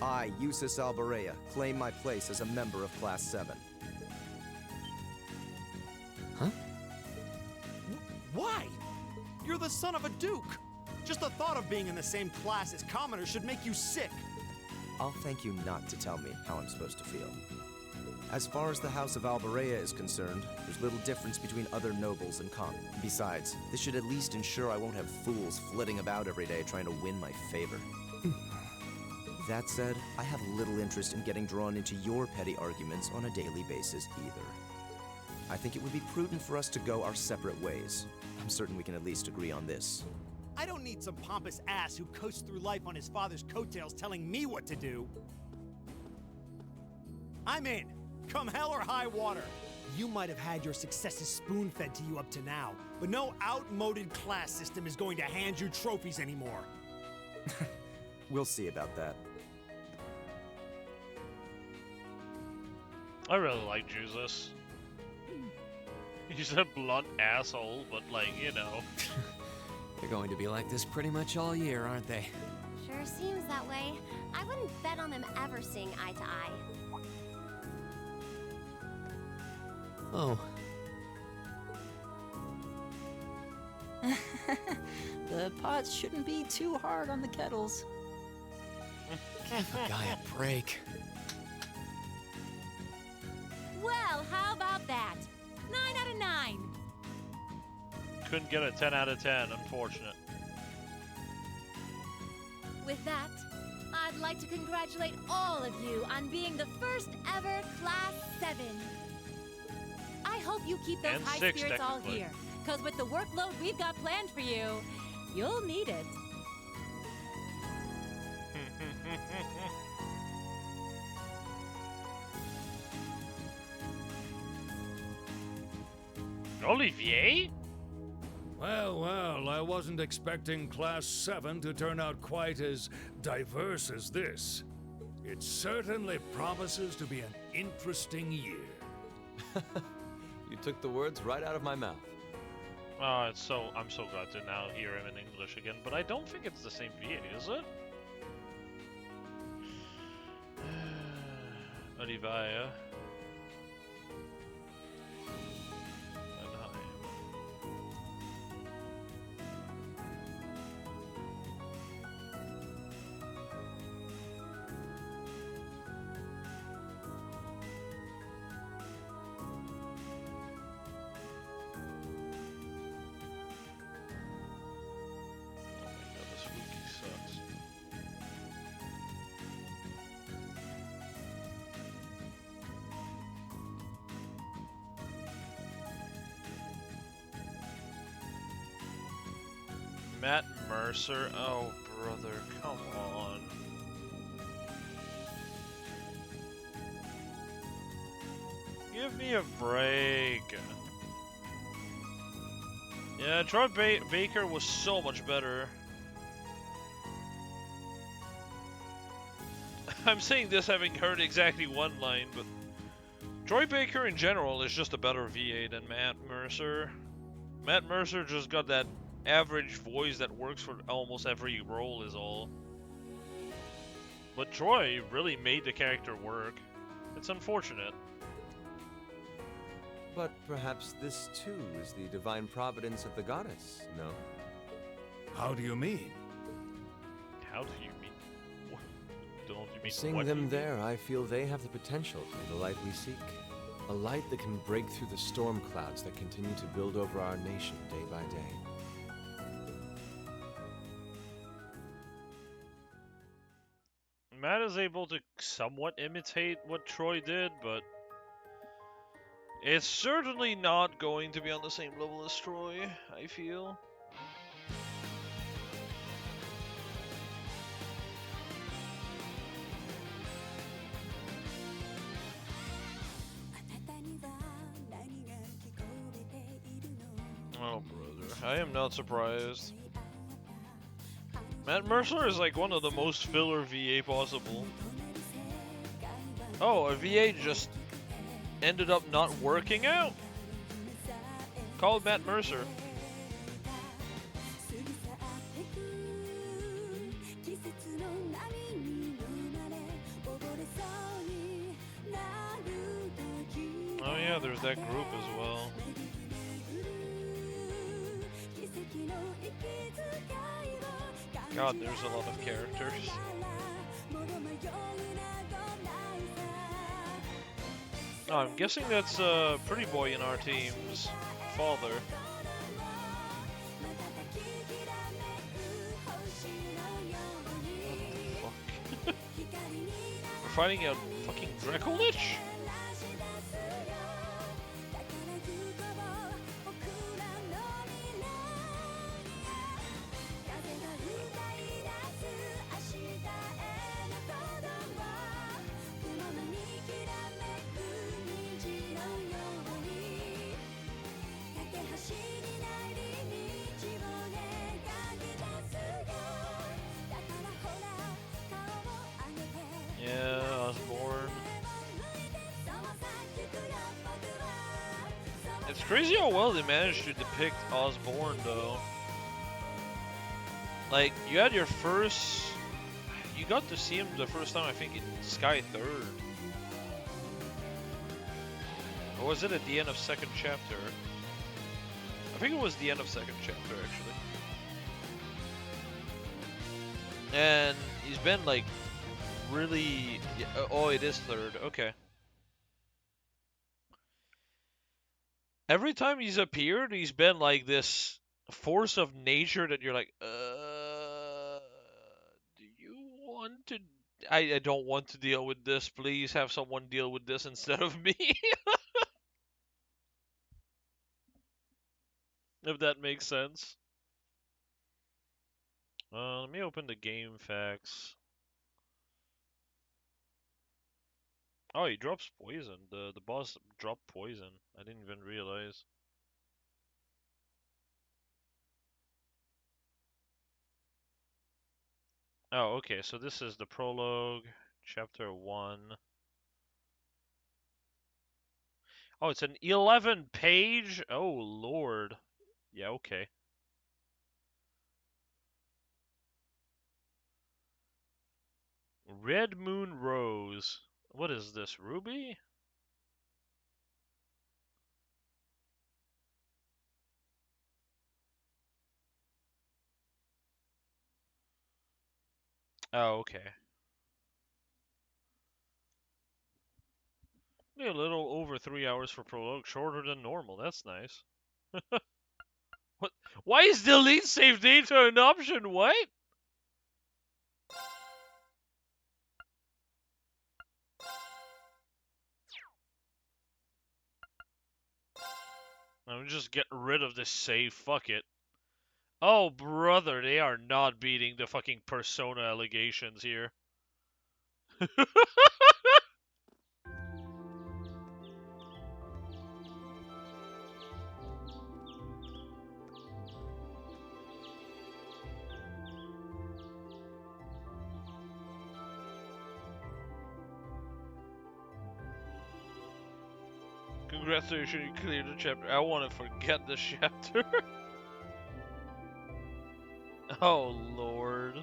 I, Eustace Alborea, claim my place as a member of Class 7.
Huh?
Why? You're the son of a duke. Just the thought of being in the same class as commoners should make you sick.
I'll thank you not to tell me how I'm supposed to feel. As far as the House of Alborea is concerned, there's little difference between other nobles and common. Besides, this should at least ensure I won't have fools flitting about every day trying to win my favor. That said, I have little interest in getting drawn into your petty arguments on a daily basis either. I think it would be prudent for us to go our separate ways. I'm certain we can at least agree on this.
I don't need some pompous ass who coasts through life on his father's coattails telling me what to do. I'm in. Come hell or high water. You might have had your successes spoon-fed to you up to now, but no outmoded class system is going to hand you trophies anymore.
We'll see about that.
I really like Jesus. He's a blunt asshole, but like, you know.
They're going to be like this pretty much all year, aren't they?
Sure seems that way. I wouldn't bet on them ever seeing eye to eye.
Oh.
The pots shouldn't be too hard on the kettles.
Give a guy a break.
Well, how about that? 9 out of 9.
Couldn't get a 10 out of 10, unfortunate.
With that, I'd like to congratulate all of you on being the first ever Class 7. I hope you keep those
And
high
6,
spirits all
technically.
here, because with the workload we've got planned for you, you'll need it.
Olivier?
Well, well, I wasn't expecting Class 7 to turn out quite as diverse as this. It certainly promises to be an interesting year.
You took the words right out of my mouth.
Oh, I'm so glad to now hear him in English again, but I don't think it's the same VA, is it? Olivia. Matt Mercer? Oh, brother, come on. Give me a break. Yeah, Troy Baker was so much better. I'm saying this having heard exactly one line, but Troy Baker in general is just a better VA than Matt Mercer. Matt Mercer just got that average voice that works for almost every role is all. But Troy really made the character work. It's unfortunate.
But perhaps this too is the divine providence of the goddess, no?
How do you mean?
How do you mean? Don't you mean
Seeing
what
them
you
there, I feel they have the potential to be the light we seek. A light that can break through the storm clouds that continue to build over our nation day by day.
Matt is able to somewhat imitate what Troy did, but it's certainly not going to be on the same level as Troy, I feel. Oh, brother, I am not surprised. Matt Mercer is like one of the most filler VA possible. Oh, a VA just ended up not working out? Call Matt Mercer. Oh yeah, there's that group as well. God, there's a lot of characters. Oh, I'm guessing that's Pretty Boy in our team's father. What the fuck? We're fighting a fucking Dracolich? Yeah, Osborne. It's crazy how well they managed to depict Osborne, though. Like, you had your first... You got to see him the first time, I think, in Sky 3rd. Or was it at the end of second chapter? I think it was the end of second chapter, actually. And he's been, like, really... Yeah, oh, it is third. Okay. Every time he's appeared, he's been, like, this force of nature that you're like, do you want to... I don't want to deal with this. Please have someone deal with this instead of me. If that makes sense. Let me open the game facts. Oh, he drops poison. The boss dropped poison. I didn't even realize. Oh, okay. So this is the prologue, chapter 1. Oh, it's an 11-page. Oh, Lord. Yeah, okay. Red Moon Rose. What is this, Ruby? Oh, okay. Maybe a little over 3 hours for prologue, shorter than normal. That's nice. What? Why is delete save data an option? What? I'm just getting rid of this save. Fuck it. Oh, brother, they are not beating the fucking Persona allegations here. Congratulations, you cleared the chapter. I want to forget this chapter. Oh, Lord.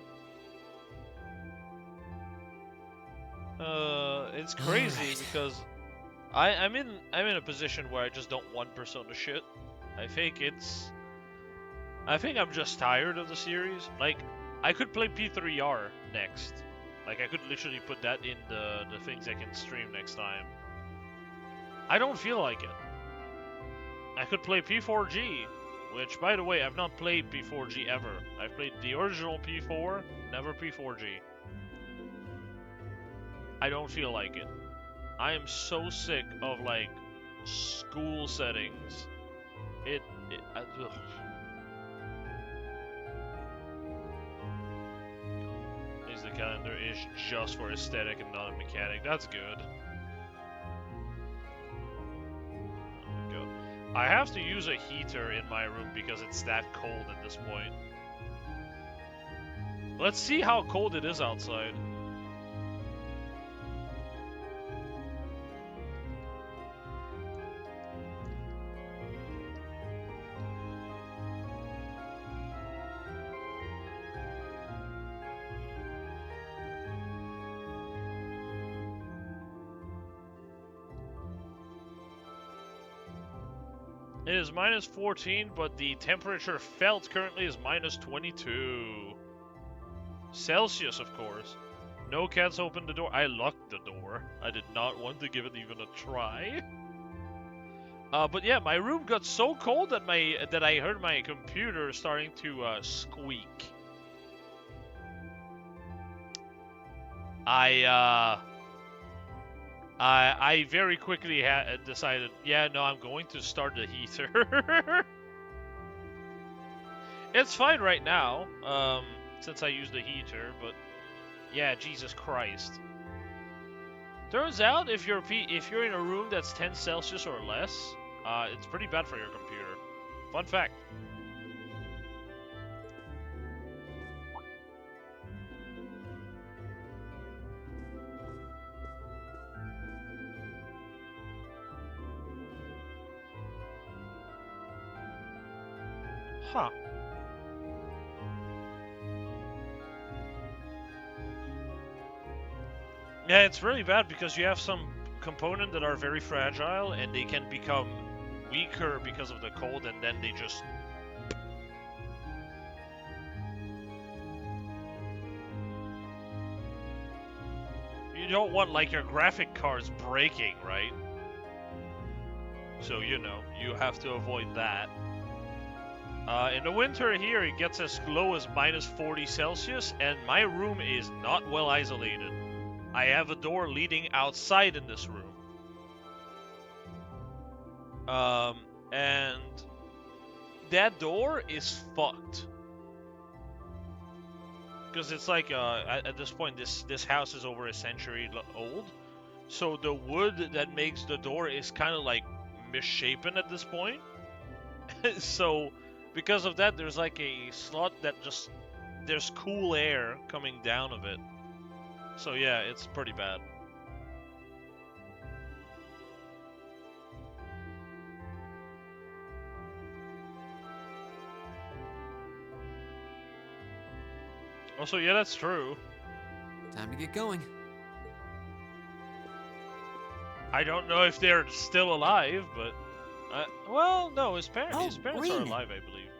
It's crazy because I'm in a position where I just don't want Persona shit. I think I'm just tired of the series. Like, I could play P3R next. Like, I could literally put that in the things I can stream next time. I don't feel like it. I could play P4G, which, by the way, I've not played P4G ever. I've played the original P4, never P4G. I don't feel like it. I am so sick of, like, school settings. Ugh. The calendar is just for aesthetic and not a mechanic. That's good. I have to use a heater in my room because it's that cold at this point. Let's see how cold it is outside. It is minus 14, but the temperature felt currently is minus 22. Celsius, of course. No cats opened the door. I locked the door. I did not want to give it even a try. But yeah, my room got so cold that I heard my computer starting to squeak. I very quickly decided, yeah, no, I'm going to start the heater. It's fine right now, since I use the heater, but yeah, Jesus Christ. Turns out, if you're in a room that's 10 Celsius or less, it's pretty bad for your computer. Fun fact. Huh. Yeah, it's really bad because you have some components that are very fragile and they can become weaker because of the cold, and then they just... You don't want like your graphic cards breaking, right? So, you know, you have to avoid that. In the winter here, it gets as low as -40 Celsius, and my room is not well isolated. I have a door leading outside in this room. And that door is fucked. Because it's like, at this point, this house is over a century old. So the wood that makes the door is kind of like misshapen at this point. So because of that, there's like a slot that just, there's cool air coming down of it. So yeah, it's pretty bad. Also, yeah, that's true.
Time to get going.
I don't know if they're still alive, but... well, no, his parents are alive, I believe.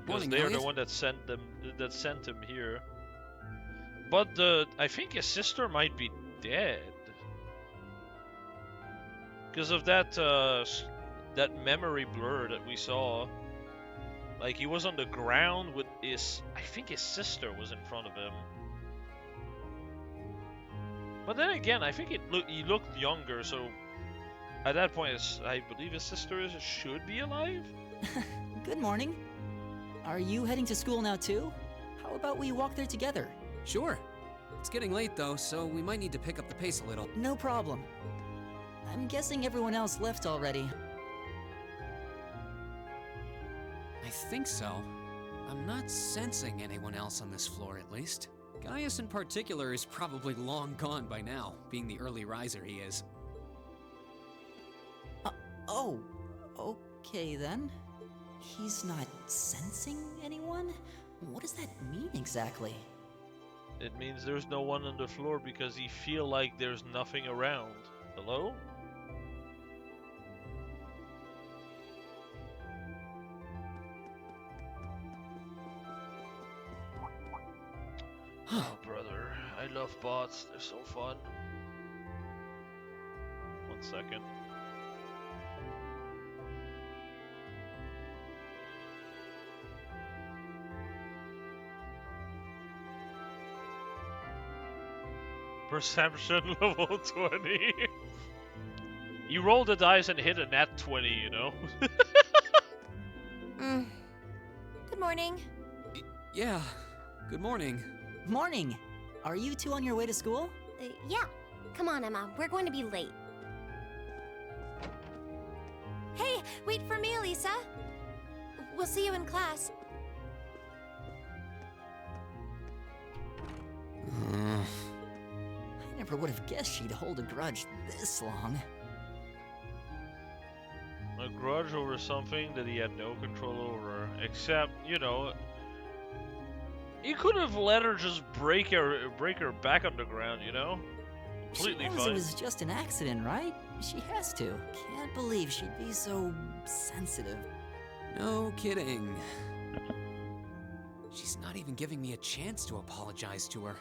Because they're the one that sent him here. But I think his sister might be dead. Because of that that memory blur that we saw. Like, he was on the ground with his... I think his sister was in front of him. But then again, I think he looked younger, so... At that point, I believe his sister should be alive?
Good morning. Are you heading to school now too? How about we walk there together?
Sure. It's getting late though, so we might need to pick up the pace a little.
No problem. I'm guessing everyone else left already.
I think so. I'm not sensing anyone else on this floor, at least. Gaius in particular is probably long gone by now, being the early riser he is.
Oh, okay then. He's not sensing anyone? What does that mean exactly?
It means there's no one on the floor because he feel like there's nothing around. Hello? Oh, brother. I love bots. They're so fun. 1 second. Perception level 20. You roll the dice and hit a nat 20, you know?
Good morning.
Yeah, good morning.
Morning! Are you two on your way to school?
Yeah. Come on, Emma. We're going to be late.
Hey, wait for me, Elisa. We'll see you in class.
I never would have guessed she'd hold a grudge this long.
A grudge over something that he had no control over, except, you know, he could have let her just break her back on the ground, you know? Completely
She knows
fine.
it was just an accident, right? She has to. Can't believe she'd be so sensitive.
No kidding. She's not even giving me a chance to apologize to her.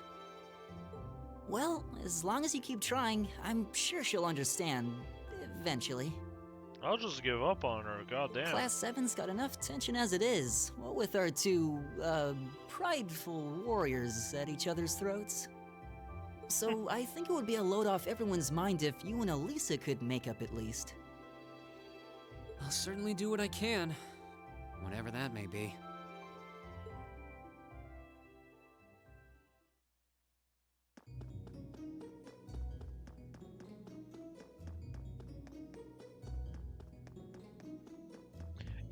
Well, as long as you keep trying, I'm sure she'll understand. Eventually.
I'll just give up on her, goddamn.
Class 7's got enough tension as it is. What with our two, prideful warriors at each other's throats. So I think it would be a load off everyone's mind if you and Elisa could make up at least.
I'll certainly do what I can, whatever that may be.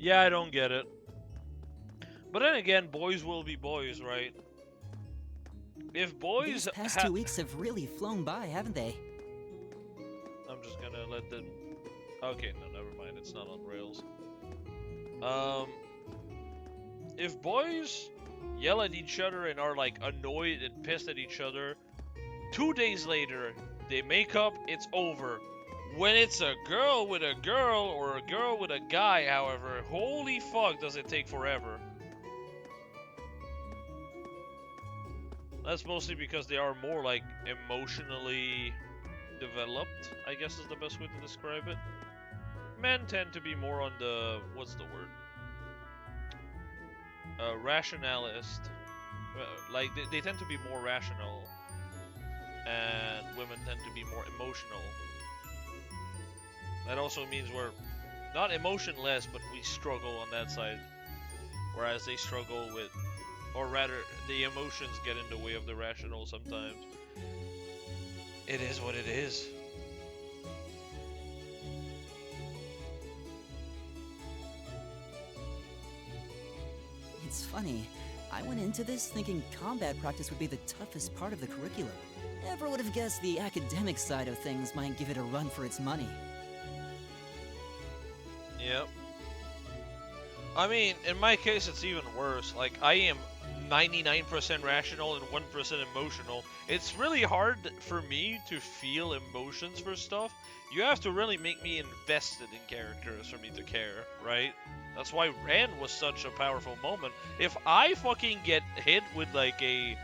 Yeah, I don't get it. But then again, boys will be boys, right? If boys
These past 2 weeks have really flown by, haven't they?
I'm just gonna let them... Okay, no, never mind. It's not on rails. If boys yell at each other and are, like, annoyed and pissed at each other, 2 days later, they make up, it's over. When it's a girl with a girl or a girl with a guy, however, holy fuck does it take forever. That's mostly because they are more like emotionally developed, I guess is the best way to describe it. Men tend to be more on the, what's the word? Rationalist. Like, they tend to be more rational. And women tend to be more emotional. That also means we're not emotionless, but we struggle on that side. Whereas they struggle with, or rather, the emotions get in the way of the rational sometimes. It is what it is.
It's funny. I went into this thinking combat practice would be the toughest part of the curriculum. Never would have guessed the academic side of things might give it a run for its money.
Yep. I mean, in my case, it's even worse. Like, I am 99% rational and 1% emotional. It's really hard for me to feel emotions for stuff. You have to really make me invested in characters for me to care, right? That's why Ren was such a powerful moment. If I fucking get hit with like a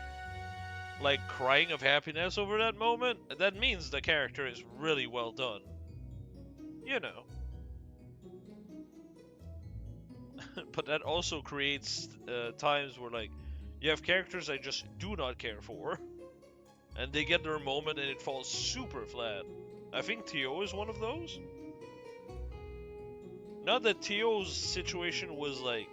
crying of happiness over that moment, that means the character is really well done. You know. But that also creates times where like you have characters I just do not care for, and they get their moment and it falls super flat. I think Tio is one of those. Not that Tio's situation was like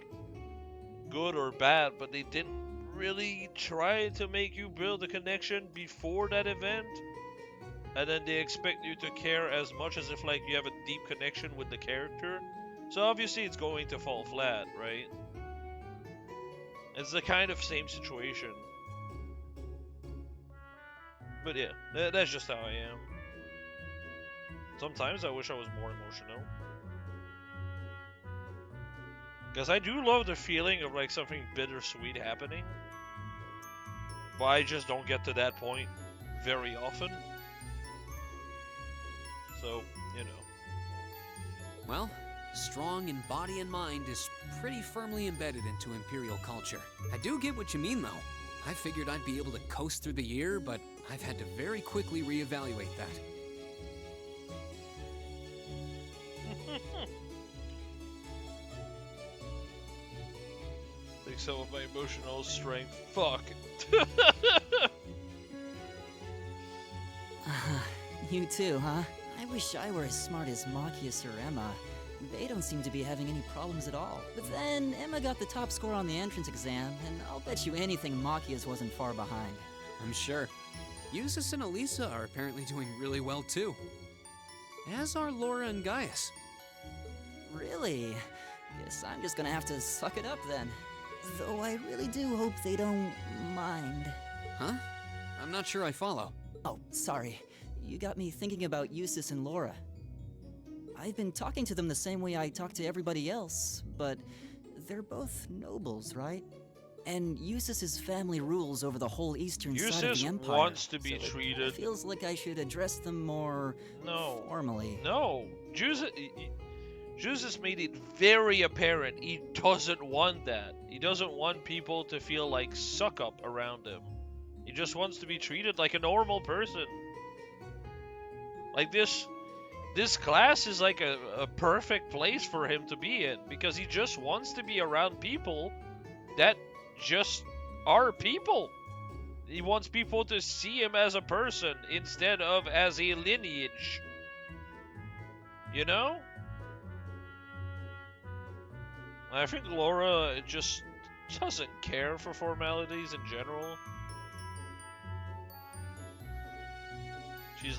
good or bad, but they didn't really try to make you build a connection before that event, and then they expect you to care as much as if like you have a deep connection with the character. So obviously it's going to fall flat, right? It's the kind of same situation. But yeah, that's just how I am. Sometimes I wish I was more emotional. Because I do love the feeling of like something bittersweet happening. But I just don't get to that point very often. So, you know.
Well, strong in body and mind is pretty firmly embedded into Imperial culture. I do get what you mean, though. I figured I'd be able to coast through the year, but I've had to very quickly reevaluate that.
Take some of my emotional strength. Fuck.
You too, huh? I wish I were as smart as Machias or Emma. They don't seem to be having any problems at all. But then Emma got the top score on the entrance exam, and I'll bet you anything Machias wasn't far behind.
I'm sure. Eustace and Elisa are apparently doing really well too. As are Laura and Gaius.
Really? Guess I'm just gonna have to suck it up then. Though I really do hope they don't mind.
Huh? I'm not sure I follow.
Oh, sorry. You got me thinking about Eustace and Laura. I've been talking to them the same way I talk to everybody else, but they're both nobles, right? And Eustace's family rules over the whole eastern side of the Empire.
Eustace wants to be treated.
It feels like I should address them more formally.
No. Eustace made it very apparent he doesn't want that. He doesn't want people to feel like suck up around him. He just wants to be treated like a normal person. Like this class is like a perfect place for him to be in, because he just wants to be around people that just are people. He wants people to see him as a person instead of as a lineage. You know? I think Laura just doesn't care for formalities in general. She's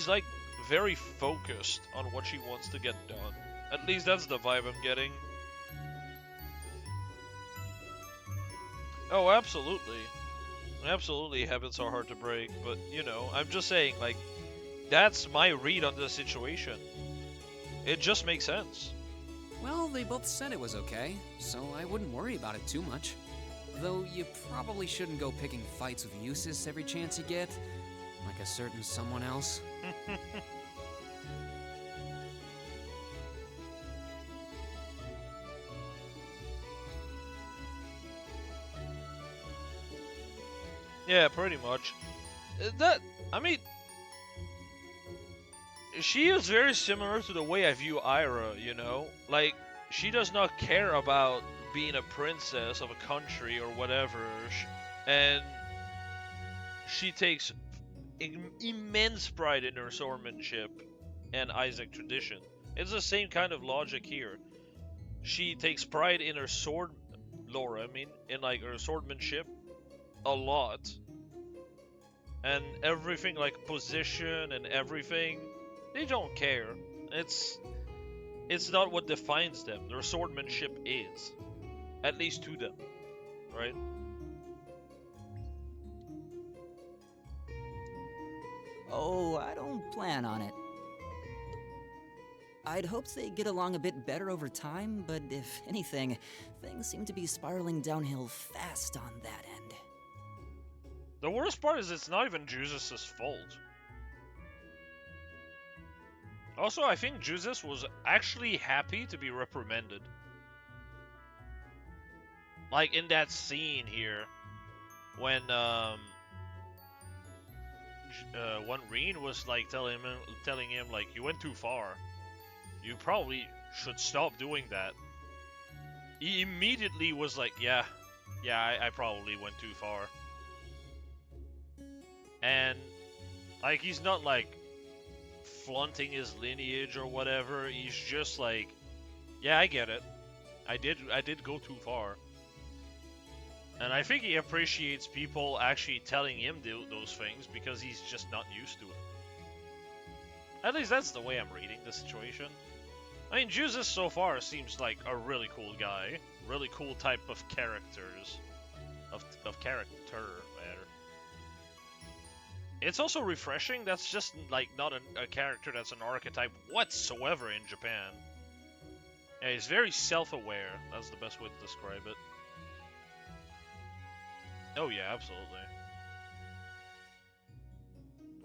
like very focused on what she wants to get done. At least that's the vibe I'm getting. Oh, absolutely. Absolutely, habits are hard to break, but, you know, I'm just saying, like, that's my read on the situation. It just makes sense.
Well, they both said it was okay, so I wouldn't worry about it too much. Though you probably shouldn't go picking fights with Eustace every chance you get, like a certain someone else.
Yeah, pretty much. I mean, she is very similar to the way I view Ira, you know? Like, she does not care about being a princess of a country or whatever, and she takes immense pride in her swordmanship and Isaac tradition. It's the same kind of logic here. She takes pride in her sword, Laura, I mean, in like her swordmanship a lot. And everything like position and everything, they don't care. It's not what defines them. Their swordmanship is. At least to them. Right?
Oh, I don't plan on it. I'd hoped they'd get along a bit better over time, but if anything, things seem to be spiraling downhill fast on that end.
The worst part is it's not even Jesus' fault. Also, I think Jesus was actually happy to be reprimanded. Like in that scene here, when Reen was like telling him like, you went too far. You probably should stop doing that. He immediately was like, yeah, I probably went too far. And like he's not like flaunting his lineage or whatever. He's just like, yeah, I get it. I did go too far. And I think he appreciates people actually telling him those things because he's just not used to it. At least that's the way I'm reading the situation. I mean, Jesus so far seems like a really cool guy. Really cool type of characters. Of character, rather. It's also refreshing. That's just like not a character that's an archetype whatsoever in Japan. Yeah, he's very self-aware. That's the best way to describe it. Oh yeah, absolutely.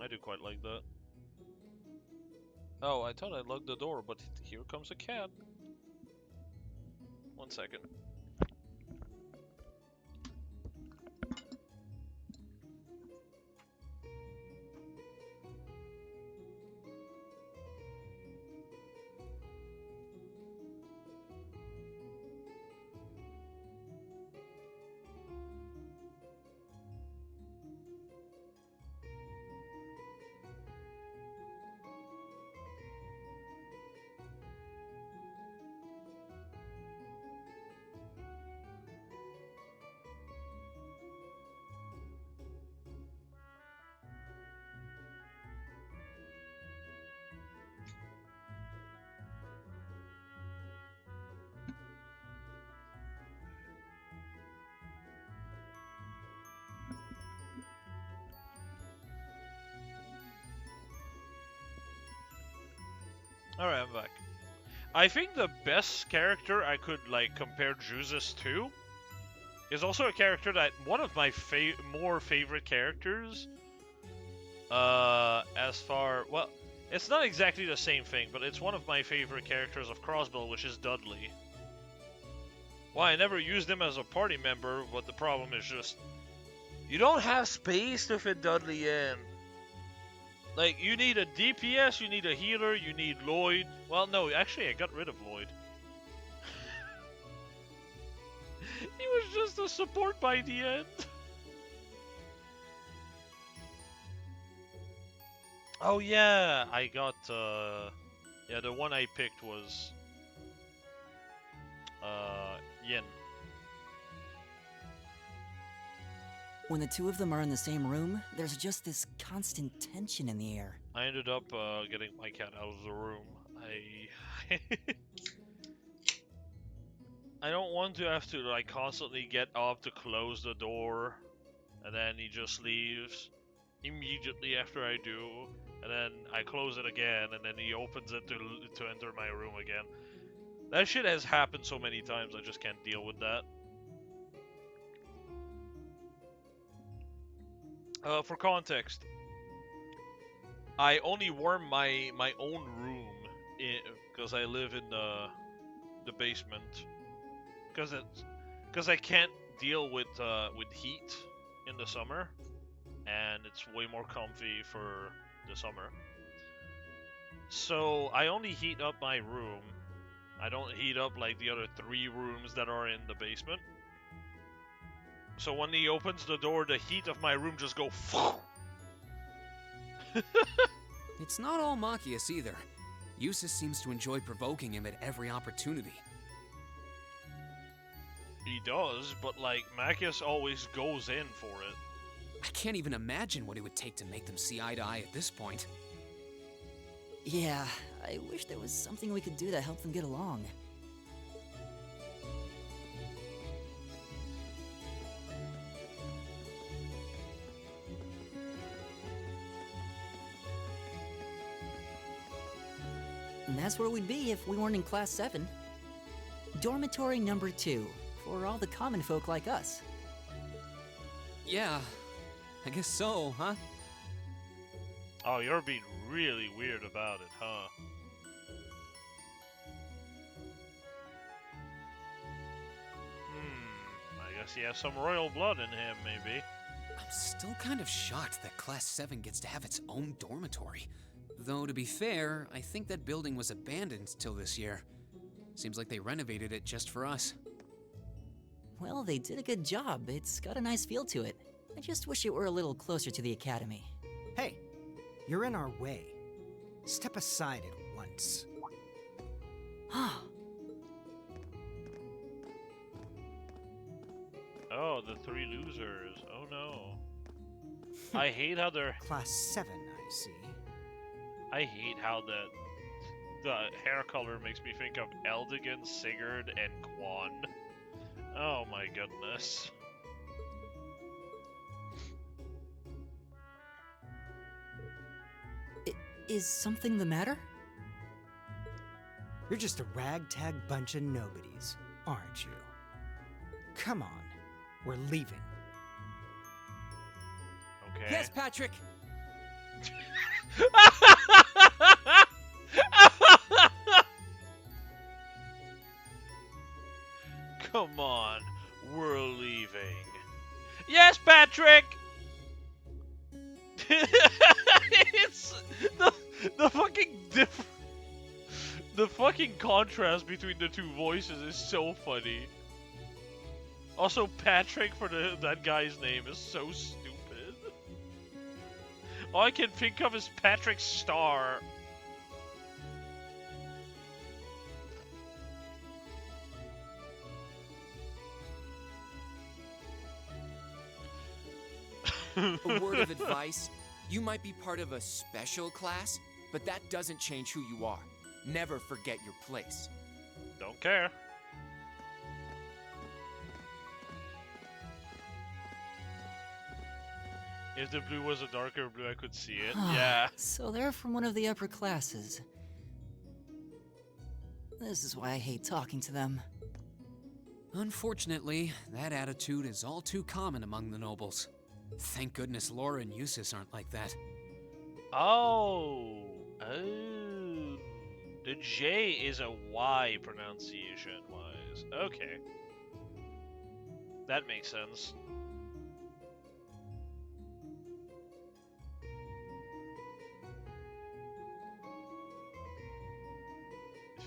I do quite like that. Oh, I thought I locked the door, but here comes a cat. 1 second. Alright, I'm back. I think the best character I could like compare Jesus to is also a character that one of my more favorite characters. As far, well, it's not exactly the same thing, but it's one of my favorite characters of Crossbell, which is Dudley. Well, I never used him as a party member, but the problem is just you don't have space to fit Dudley in. Like, you need a DPS, you need a healer, you need Lloyd. Well, no, actually, I got rid of Lloyd. He was just a support by the end. Oh, yeah, I got, yeah, the one I picked was, Yin.
When the two of them are in the same room, there's just this constant tension in the air.
I ended up getting my cat out of the room. I don't want to have to like constantly get up to close the door, and then he just leaves immediately after I do, and then I close it again, and then he opens it to enter my room again. That shit has happened so many times. I just can't deal with that. For context, I only warm my own room because I live in the basement. Because I can't deal with heat in the summer, and it's way more comfy for the summer. So I only heat up my room. I don't heat up like the other 3 rooms that are in the basement. So when he opens the door, the heat of my room just go.
It's not all Machias either. Eustace seems to enjoy provoking him at every opportunity.
He does, but like Machias always goes in for it.
I can't even imagine what it would take to make them see eye to eye at this point.
Yeah, I wish there was something we could do to help them get along. And that's where we'd be if we weren't in Class 7. Dormitory number 2, for all the common folk like us.
Yeah, I guess so, huh?
Oh, you're being really weird about it, huh? I guess he has some royal blood in him, maybe.
I'm still kind of shocked that Class 7 gets to have its own dormitory. Though, to be fair, I think that building was abandoned till this year. Seems like they renovated it just for us.
Well, they did a good job. It's got a nice feel to it. I just wish it were a little closer to the academy.
Hey, you're in our way. Step aside at once.
Oh, the 3 losers. Oh no. I hate how they're...
Class 7, I see.
I hate how the hair color makes me think of Eldigan, Sigurd, and Quan. Oh my goodness.
Is something the matter?
You're just a ragtag bunch of nobodies, aren't you? Come on, we're leaving.
Okay.
Yes, Patrick!
Come on, we're leaving. Yes, Patrick! It's the fucking the fucking contrast between the 2 voices is so funny. Also, Patrick for that guy's name is so stupid. All I can think of is Patrick Star.
A word of advice, you might be part of a special class, but that doesn't change who you are. Never forget your place.
Don't care. If the blue was a darker blue, I could see it. Yeah.
So they're from one of the upper classes. This is why I hate talking to them.
Unfortunately, that attitude is all too common among the nobles. Thank goodness Laura and Eustace aren't like that.
Oh. The J is a Y pronunciation-wise. Okay. That makes sense.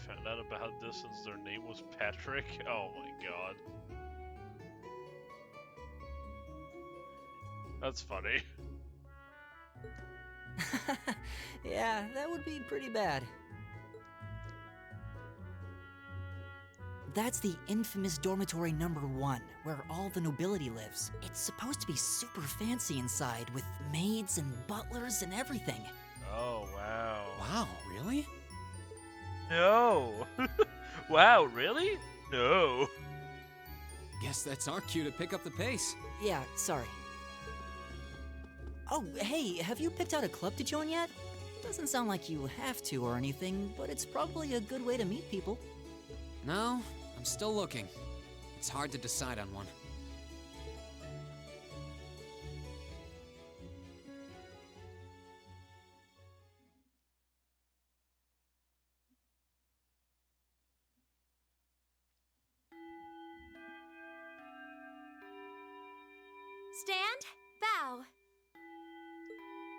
Found out about this since their name was Patrick. Oh my god. That's funny.
Yeah, that would be pretty bad. That's the infamous dormitory number 1, where all the nobility lives. It's supposed to be super fancy inside, with maids and butlers and everything.
Oh, wow.
Wow, really?
No. Wow, really? No.
Guess that's our cue to pick up the pace.
Yeah, sorry. Oh, hey, have you picked out a club to join yet? Doesn't sound like you have to or anything, but it's probably a good way to meet people.
No, I'm still looking. It's hard to decide on one.
Stand, bow.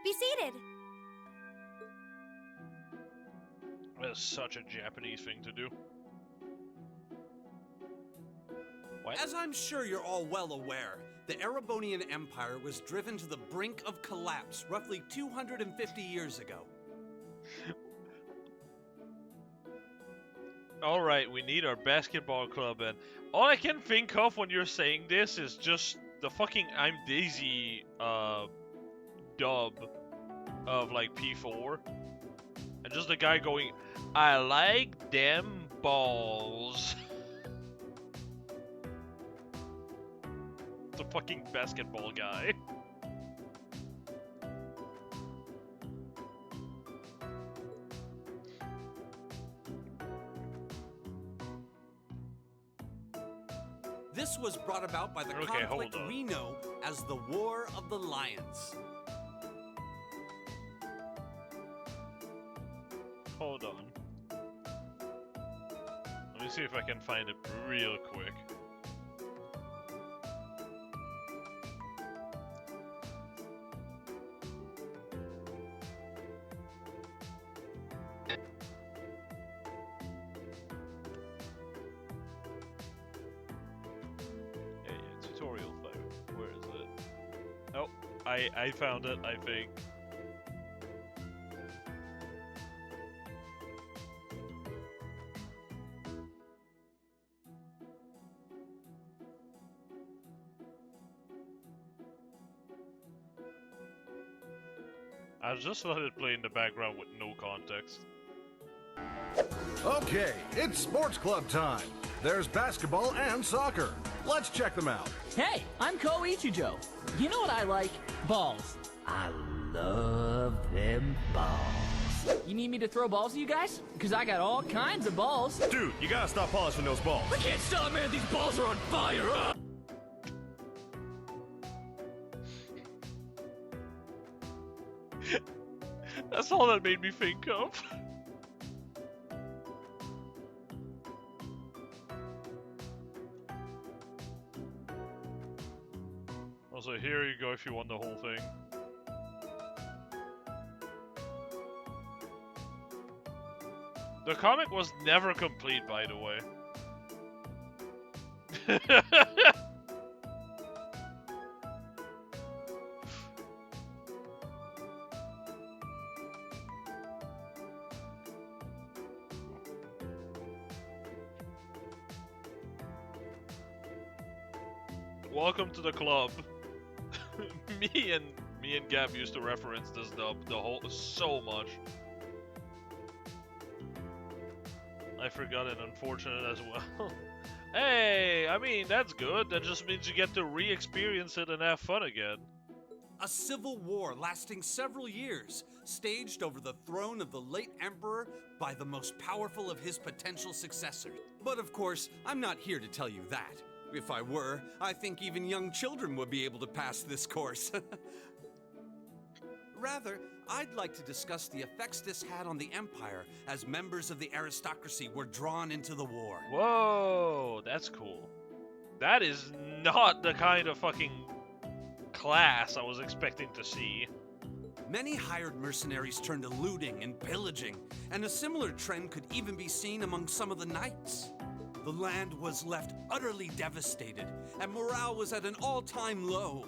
Be seated.
That is such a Japanese thing to do. What?
As I'm sure you're all well aware, the Erebonian Empire was driven to the brink of collapse roughly 250 years ago.
Alright, we need our basketball club, and all I can think of when you're saying this is just the fucking I'm Daisy dub of like P4. And just the guy going, I like them balls. The fucking basketball guy.
This was brought about by the
Okay,
conflict
hold on.
we know as the War of the Lions.
Hold on. Let me see if I can find it real quick. Yeah, tutorial file. Where is it? Oh, I found it, I think. I'll just let it play in the background with no context.
Okay, it's sports club time. There's basketball and soccer. Let's check them out.
Hey, I'm Ko Ichijo. You know what I like? Balls. I love them balls. You need me to throw balls at you guys? Because I got all kinds of balls.
Dude, you gotta stop polishing those balls.
I can't stop, man. These balls are on fire.
That's all that made me think of. Also, here you go if you want the whole thing. The comic was never complete, by the way. Welcome to the club. me and Gab used to reference this dub so much. I forgot it, unfortunate as well. Hey, I mean, that's good. That just means you get to re-experience it and have fun again.
A civil war lasting several years, staged over the throne of the late emperor by the most powerful of his potential successors. But of course, I'm not here to tell you that. If I were, I think even young children would be able to pass this course. Rather, I'd like to discuss the effects this had on the Empire as members of the aristocracy were drawn into the war.
Whoa, that's cool. That is not the kind of fucking class I was expecting to see.
Many hired mercenaries turned to looting and pillaging, and a similar trend could even be seen among some of the knights. The land was left utterly devastated, and morale was at an all-time low.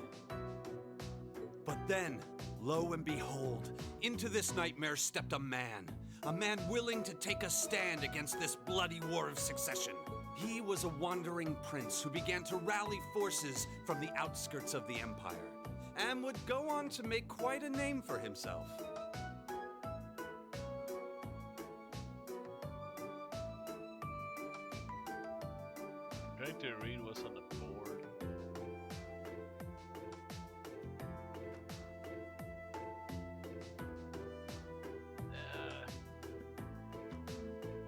But then, lo and behold, into this nightmare stepped a man willing to take a stand against this bloody war of succession. He was a wandering prince who began to rally forces from the outskirts of the empire, and would go on to make quite a name for himself.
I'm trying to read what's on the board.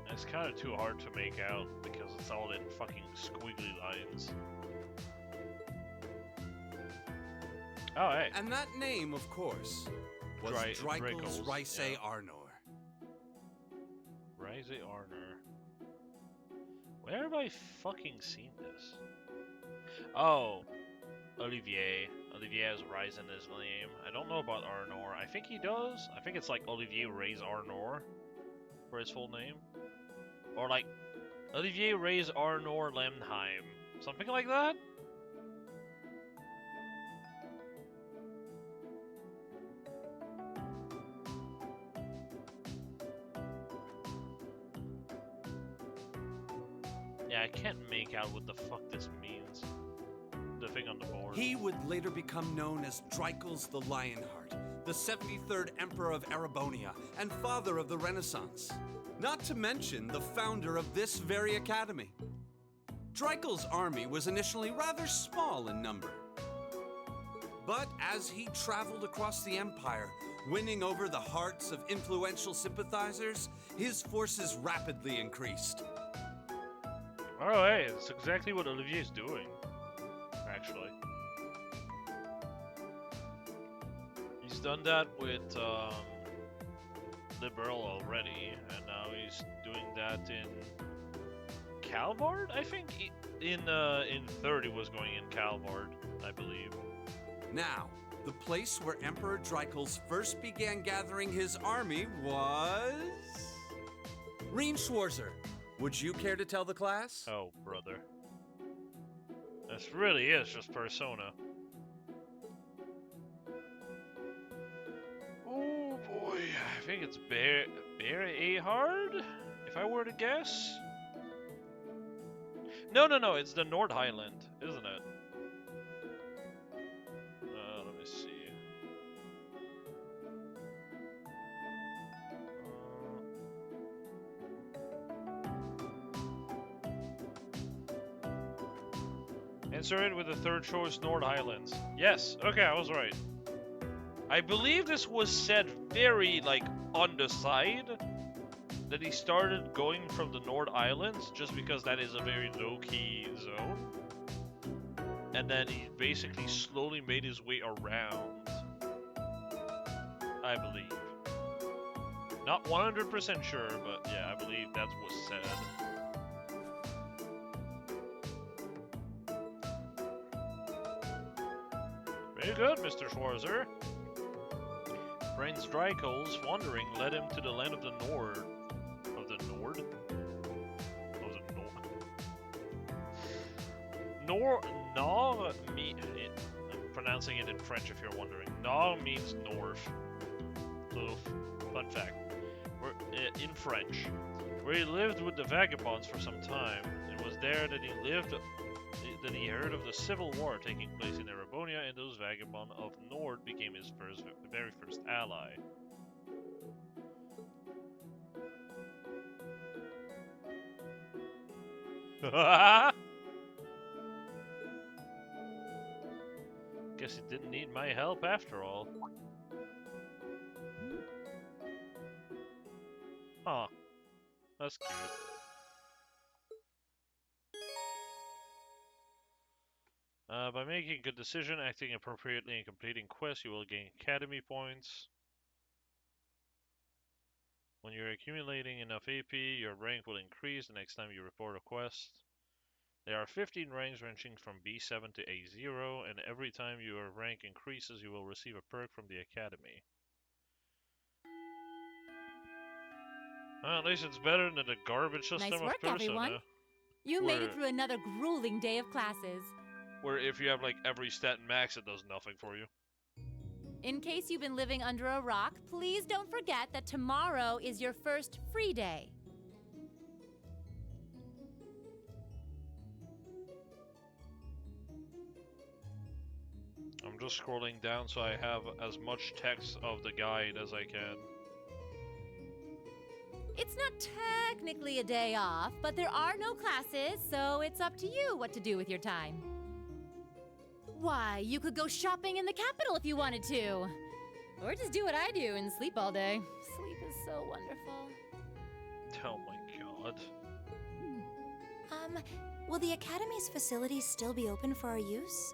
It's kind of too hard to make out because it's all in fucking squiggly lines. Oh, hey.
And that name, of course, was Dreikel's Rice Arnor.
Rice Arnor. Where have I fucking seen this? Oh, Olivier. Olivier has Rise in his name. I don't know about Arnor. I think he does. I think it's like Olivier Reyes Arnor for his full name. Or like Olivier Reyes Arnor Lemnheim. Something like that? Yeah, I can't make out what the fuck this means. The thing on the board.
He would later become known as Dreichels the Lionheart, the 73rd Emperor of Erebonia, and father of the Renaissance. Not to mention the founder of this very academy. Dreichels' army was initially rather small in number. But as he traveled across the Empire, winning over the hearts of influential sympathizers, his forces rapidly increased.
Oh, hey, it's exactly what Olivier's doing, actually. He's done that with Liberal already, and now he's doing that in Calvard? I think in third he was going in Calvard, I believe.
Now, the place where Emperor Dreichels first began gathering his army was... Rien Schwarzer. Would you care to tell the class?
Oh, brother. This really is just Persona. Oh boy, I think it's Bear Ahard, if I were to guess. No, it's the Nord Highland, isn't it? Let me see. Answer it with the third choice, Nord Highlands. Yes, okay, I was right. I believe this was said very, like, on the side, that he started going from the Nord Islands, just because that is a very low-key zone. And then he basically slowly made his way around. I believe. Not 100% sure, but yeah, I believe that was said. Very good, Mr. Schwarzer. Prince Dreichels, wandering, led him to the land of the Nord. Of the Nord? Of the Nord. Nord means... I'm pronouncing it in French if you're wondering. Nord means north. So, fun fact. In French. Where he lived with the vagabonds for some time. It was there that he lived... That he heard of the civil war taking place in Erebonia, and those vagabonds of Nord became his very first ally. Guess he didn't need my help after all. Huh. That's cute. By making a good decision, acting appropriately, and completing quests, you will gain academy points. When you're accumulating enough AP, your rank will increase the next time you report a quest. There are 15 ranks ranging from B7 to A0, and every time your rank increases, you will receive a perk from the academy. Well, at least it's better than the garbage system
Nice work,
of Persona.
everyone. You made it through another grueling day of classes.
Where if you have like every stat max, it does nothing for you.
In case you've been living under a rock, please don't forget that tomorrow is your first free day.
I'm just scrolling down so I have as much text of the guide as I can.
It's not technically a day off, but there are no classes, so it's up to you what to do with your time. Why, you could go shopping in the capital if you wanted to. Or just do what I do and sleep all day. Sleep is so wonderful.
Oh my god.
Will the Academy's facilities still be open for our use?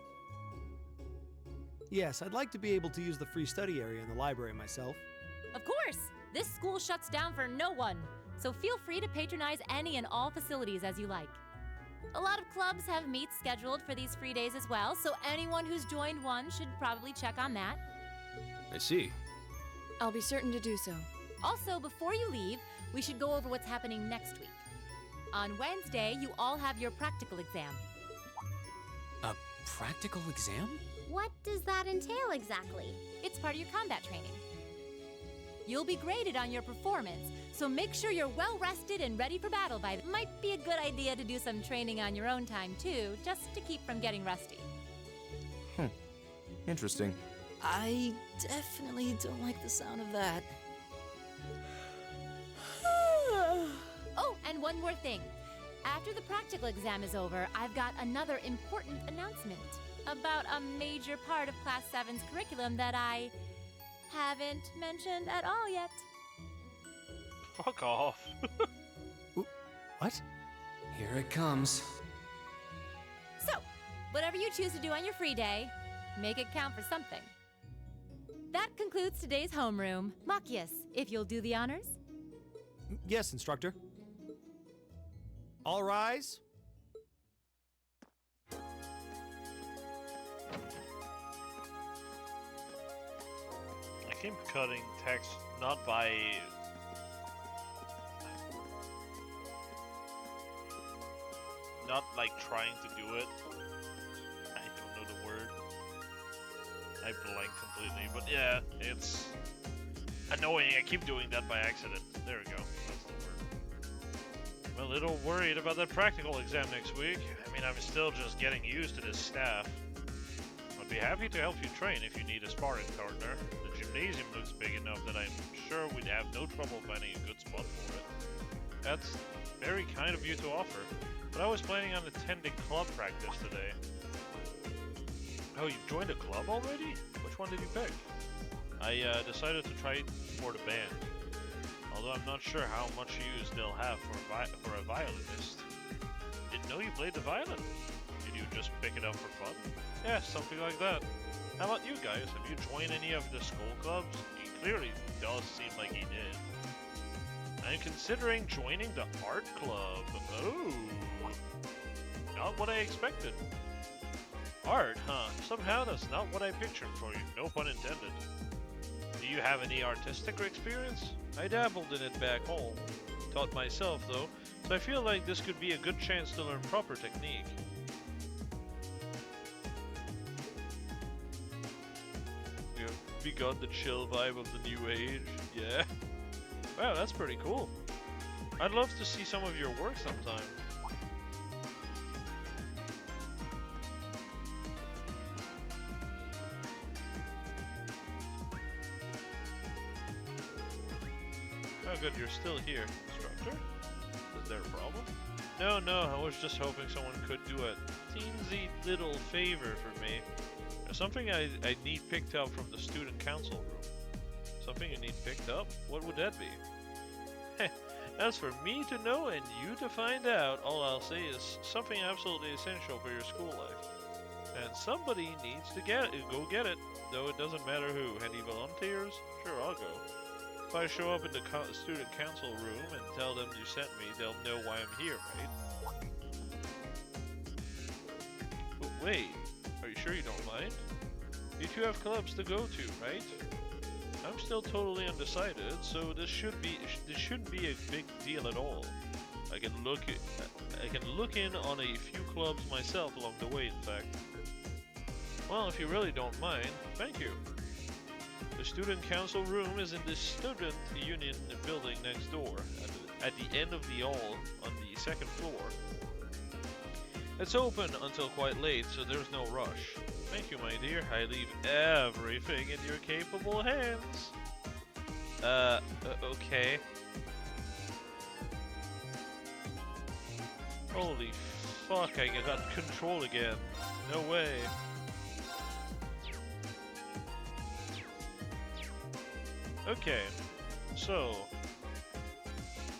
Yes, I'd like to be able to use the free study area in the library myself.
Of course! This school shuts down for no one, so feel free to patronize any and all facilities as you like. A lot of clubs have meets scheduled for these free days as well, so anyone who's joined one should probably check on that.
I see.
I'll be certain to do so.
Also, before you leave, we should go over what's happening next week. On Wednesday, you all have your practical exam.
A practical exam?
What does that entail exactly?
It's part of your combat training. You'll be graded on your performance, so make sure you're well rested and ready for battle by then. Might be a good idea to do some training on your own time too, just to keep from getting rusty.
Interesting.
I definitely don't like the sound of that.
Oh, and one more thing. After the practical exam is over, I've got another important announcement about a major part of Class 7's curriculum that I haven't mentioned at all yet.
Fuck off.
What? Here it comes.
So, whatever you choose to do on your free day, make it count for something. That concludes today's homeroom. Machias, if you'll do the honors.
Yes, instructor. All rise.
I keep cutting text not by not like trying to do it. I don't know the word. I blanked completely, but yeah, it's annoying. I keep doing that by accident. There we go. That's the word. I'm a little worried about that practical exam next week. I mean, I'm still just getting used to this staff. I'd be happy to help you train if you need a sparring partner. The gymnasium looks big enough that I'm sure we'd have no trouble finding a good spot for it. That's very kind of you to offer, but I was planning on attending club practice today. Oh, you joined a club already? Which one did you pick? I decided to try for the band, although I'm not sure how much use they'll have for a violinist. Didn't know you played the violin. Did you just pick it up for fun? Yeah, something like that. How about you guys? Have you joined any of the school clubs? He clearly does seem like he did. I'm considering joining the art club. Oh, not what I expected. Art, huh? Somehow that's not what I pictured for you. No pun intended. Do you have any artistic experience? I dabbled in it back home. Taught myself though, so I feel like this could be a good chance to learn proper technique. We have begun the chill vibe of the new age. Yeah. Wow, that's pretty cool. I'd love to see some of your work sometime. Oh good, you're still here, instructor? Is there a problem? No, I was just hoping someone could do a teensy little favor for me. There's something I need picked up from the student council room. Something you need picked up? What would that be? That's for me to know and you to find out. All I'll say is something absolutely essential for your school life. And somebody needs to go get it, though it doesn't matter who. Any volunteers? Sure, I'll go. If I show up in the student council room and tell them you sent me, they'll know why I'm here, right? But wait, are you sure you don't mind? You two have clubs to go to, right? I'm still totally undecided, so this shouldn't be a big deal at all. I can look in on a few clubs myself along the way, in fact. Well, if you really don't mind, thank you. The student council room is in the student union building next door, at the end of the hall on the second floor. It's open until quite late, so there's no rush. Thank you, my dear. I leave everything in your capable hands. Okay. Holy fuck, I got control again. No way. Okay, so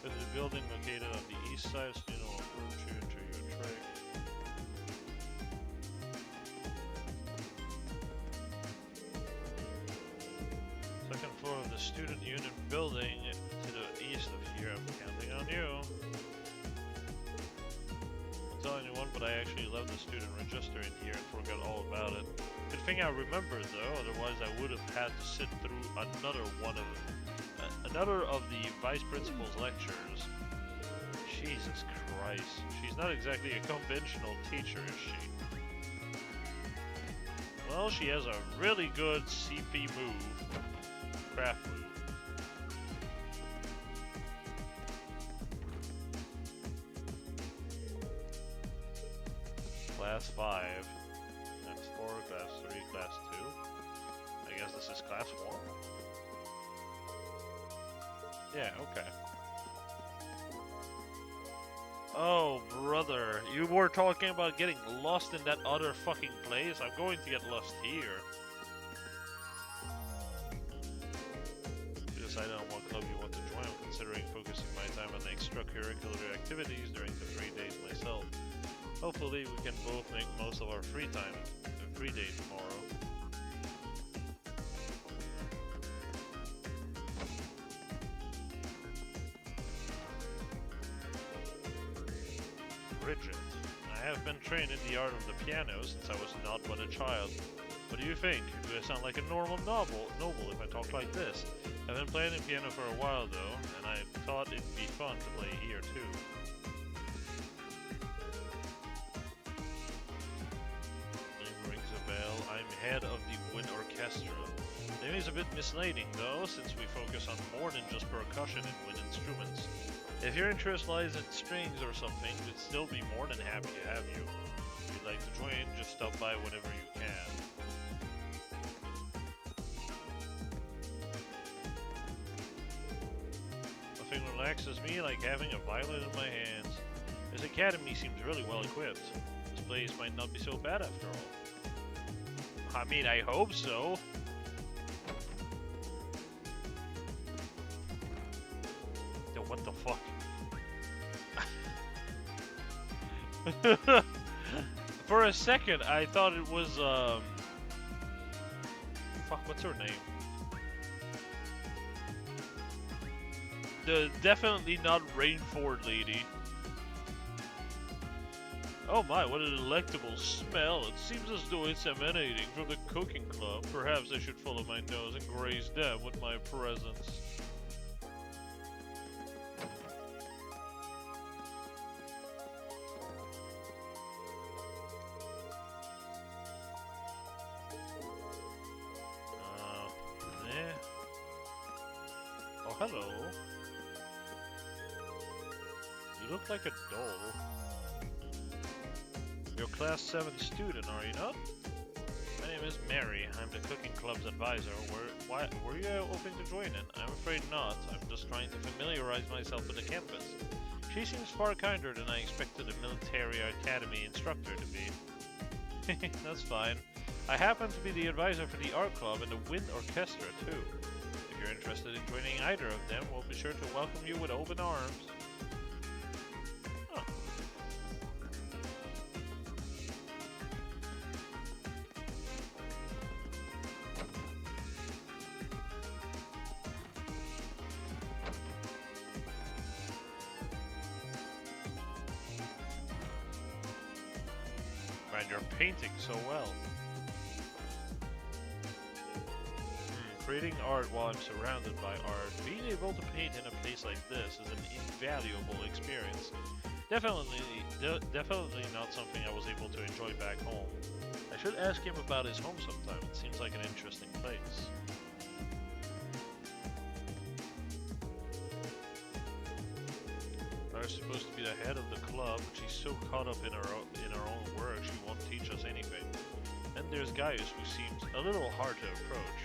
there's a building located on the east side of Student Hall. Room to enter your tray. Second floor of the student union building to the east of here. I'm counting on you. tell anyone, but I actually left the student register in here and forgot all about it. Good thing I remembered though, otherwise I would have had to sit through another of the vice principal's lectures. Jesus Christ, she's not exactly a conventional teacher, is she? Well, she has a really good CP move, craft move. Class 5. Class 4, Class 3, Class 2. I guess this is Class 1. Yeah, okay. Oh, brother. You were talking about getting lost in that other fucking place? I'm going to get lost here. You decided on what club you want to join. I'm considering focusing my time on extracurricular activities during the 3 days myself. Hopefully we can both make most of our free time, free day tomorrow. Bridget, I have been trained in the art of the piano since I was not but a child. What do you think? Do I sound like a normal noble if I talk like this? I've been playing the piano for a while though, and I thought it'd be fun to play here too. I'm head of the wind orchestra. The name is a bit misleading though, since we focus on more than just percussion and wind instruments. If your interest lies in strings or something, we'd still be more than happy to have you. If you'd like to join, just stop by whenever you can. Nothing relaxes me like having a violin in my hands. This academy seems really well equipped. This place might not be so bad after all. I mean, I hope so. Yo, what the fuck? For a second, I thought it was, fuck, what's her name? The definitely not Rainford lady. Oh my, what a delectable smell. It seems as though it's emanating from the cooking club. Perhaps I should follow my nose and graze them with my presence. Oh, hello. You look like a doll. You're a Class 7 student, are you not? My name is Mary. I'm the cooking club's advisor. Were you hoping to join in? I'm afraid not. I'm just trying to familiarize myself with the campus. She seems far kinder than I expected a military academy instructor to be. That's fine. I happen to be the advisor for the art club and the wind orchestra too. If you're interested in joining either of them, we'll be sure to welcome you with open arms. Man, you're painting so well. Creating art while I'm surrounded by art. Being able to paint in a place like this is an invaluable experience. Definitely not something I was able to enjoy back home. I should ask him about his home sometime. It seems like an interesting place. Clara's supposed to be the head of the club, but she's so caught up in her own work she won't teach us anything. Then there's Gaius, who seems a little hard to approach.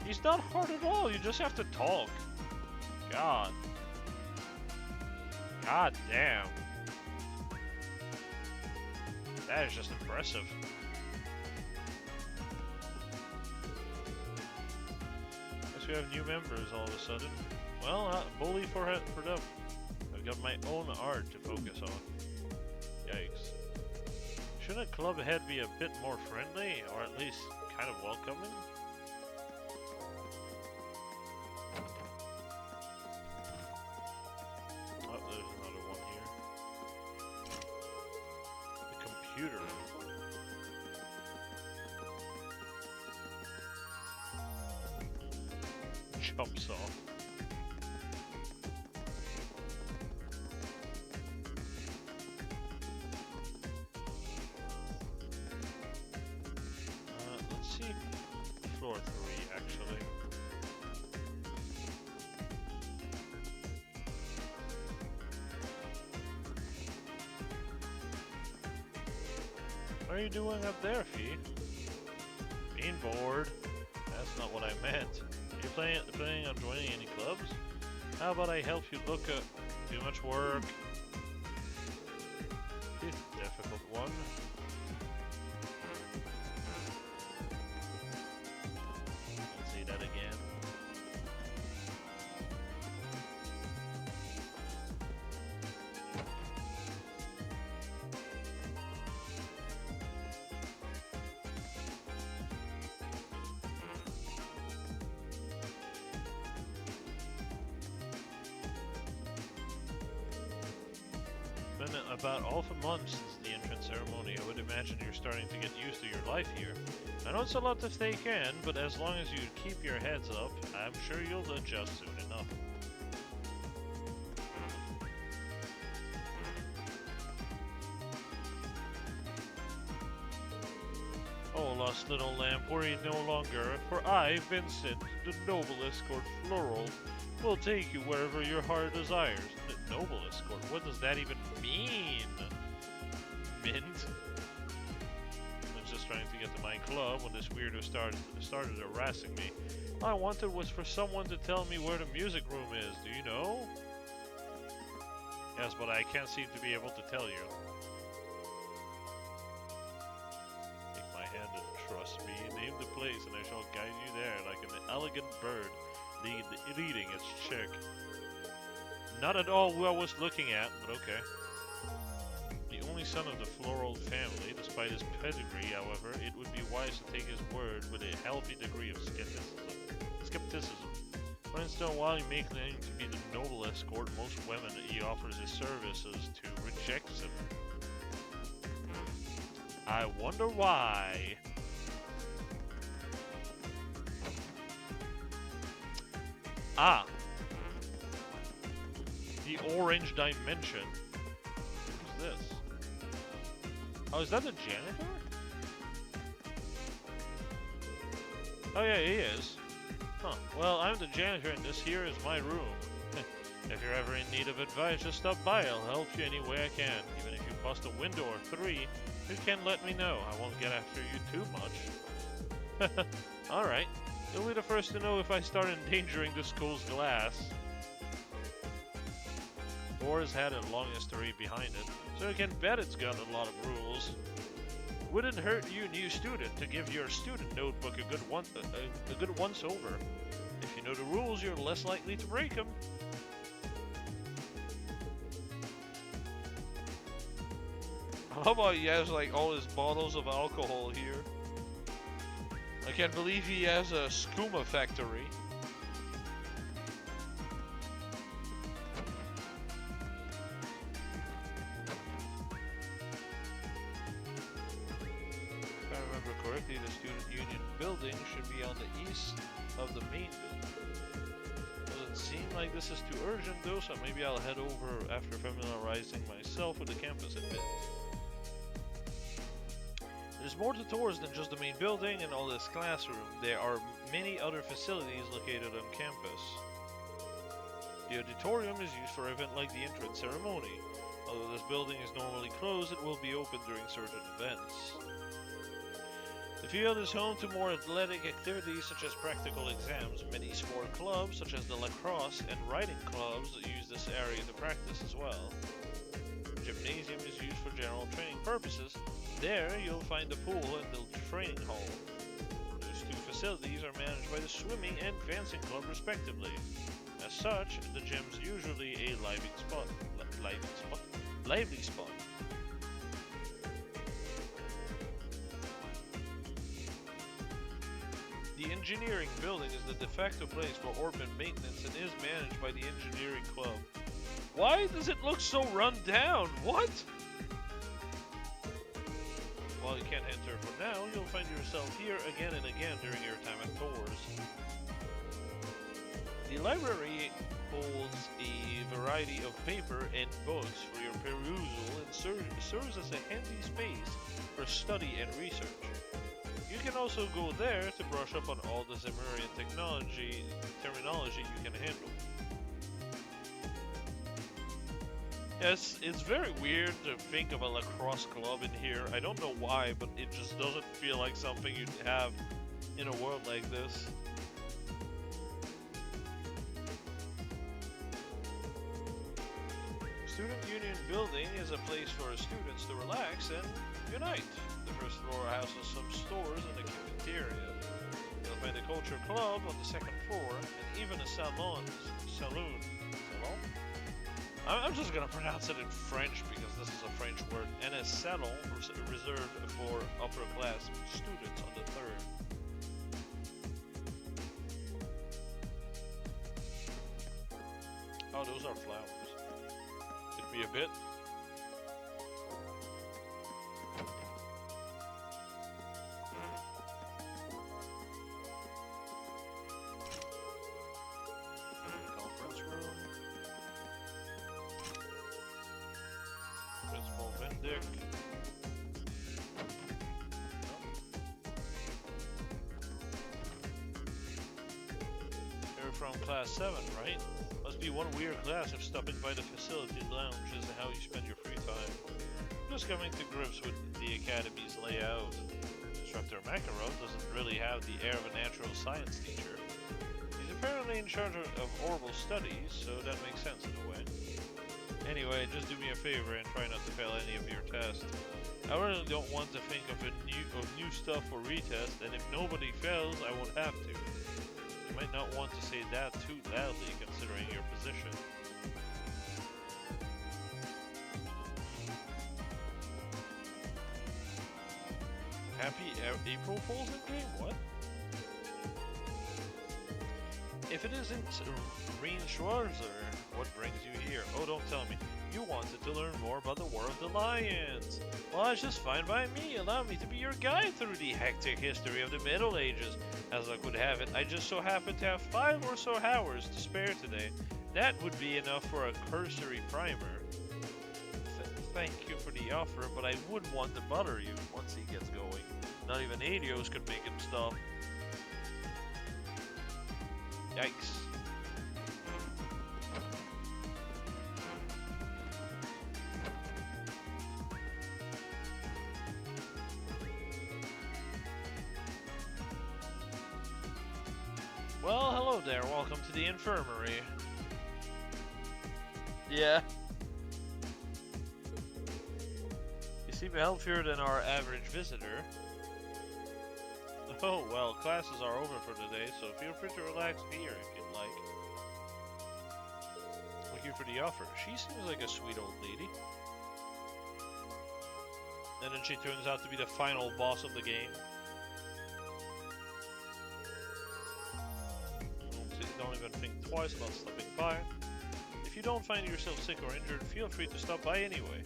He's not hard at all, you just have to talk. God. God damn. That is just impressive. Guess we have new members all of a sudden. Well, bully for them. I've got my own art to focus on. Yikes. Shouldn't a club head be a bit more friendly, or at least kind of welcoming? Oh, there's another one here. Chump saw. Let's see. Floor 3, actually. What are you doing up there, Fee? Being bored? That's not what I meant. Are you planning on joining any clubs? How about I help you look at too much work? Difficult one. Let's see that again. Been about all of a month since the entrance ceremony. I would imagine you're starting to get used to your life here. I know it's a lot to take in, but as long as you keep your heads up, I'm sure you'll adjust soon enough. Oh, lost little lamb, worry no longer, for I've been sent. The noble escort Floral will take you wherever your heart desires. The noble escort? What does that even mean? Mint? I was just trying to get to my club when this weirdo started harassing me. All I wanted was for someone to tell me where the music room is. Do you know? Yes, but I can't seem to be able to tell you. Take my hand and trust me. Name the place and I shall guide you there like an elegant bird leading its chick. Not at all who I was looking at, but okay. The only son of the Floral family, despite his pedigree, however, it would be wise to take his word with a healthy degree of skepticism. Once in a while he may claim to be the noble escort most women he offers his services to rejects him. I wonder why. Ah! The Orange Dimension. Who's this? Oh, is that the janitor? Oh yeah, he is. Huh. Well, I'm the janitor and this here is my room. If you're ever in need of advice, just stop by. I'll help you any way I can. Even if you bust a window or 3, you can let me know. I won't get after you too much. Alright. You'll be the first to know if I start endangering the school's glass. Boar's had a long history behind it, so you can bet it's got a lot of rules. Wouldn't hurt you, new student, to give your student notebook a good once over. If you know the rules, you're less likely to break them. How about he has like all his bottles of alcohol here? I can't believe he has a skooma factory. If I remember correctly, the Student Union building should be on the east of the main building. Doesn't seem like this is too urgent though, so maybe I'll head over after familiarizing myself with the campus a bit. There's more to tours than just the main building and all this classroom. There are many other facilities located on campus. The auditorium is used for events like the entrance ceremony. Although this building is normally closed, it will be open during certain events. The field is home to more athletic activities such as practical exams. Many sport clubs such as the lacrosse and riding clubs use this area to practice as well. The gymnasium is used for general training purposes. There, you'll find the pool and the training hall. Those two facilities are managed by the swimming and dancing club respectively. As such, the gym's usually a lively spot. The engineering building is the de facto place for orphan maintenance and is managed by the engineering club. Why does it look so run down? What? While you can't enter for now, you'll find yourself here again and again during your time at tours. The library holds a variety of paper and books for your perusal and serves as a handy space for study and research. You can also go there to brush up on all the Zemurian terminology you can handle. Yes, it's very weird to think of a lacrosse club in here. I don't know why, but it just doesn't feel like something you'd have in a world like this. Student Union Building is a place for students to relax and unite. The first floor houses some stores and a cafeteria. You'll find a culture club on the second floor and even a saloon. Salon? I'm just gonna pronounce it in French because this is a French word. And a salon reserved for upper class students on the third. Oh, those are flowers. Took me a bit. Conference room. Principal Vendick. You're from class 7, right? Must be one weird class if stopping by the facility lounge isn't how you spend your free time. Just coming to grips with the academy's layout. Instructor Makarov doesn't really have the air of a natural science teacher. He's apparently in charge of oral studies, so that makes sense in a way. Anyway, just do me a favor and try not to fail any of your tests. I really don't want to think of new stuff for retest, and if nobody fails, I won't have to. You might not want to say that too loudly, considering your position. Happy April Fool's game? What? If it isn't Reen Schwarzer, what brings you here? Oh, don't tell me. You wanted to learn more about the War of the Lions. Well, that's just fine by me. Allow me to be your guide through the hectic history of the Middle Ages. As luck would have it, I just so happen to have 5 or so hours to spare today. That would be enough for a cursory primer. Thank you for the offer, but I wouldn't want to bother you once he gets going. Not even Adios could make him stop. Yikes. Well, hello there. Welcome to the infirmary. Yeah. You seem healthier than our average visitor. Oh, well, classes are over for today, so feel free to relax here if you'd like. Thank you for the offer. She seems like a sweet old lady. And then she turns out to be the final boss of the game. Don't even think twice about stopping by. If you don't find yourself sick or injured, feel free to stop by anyway.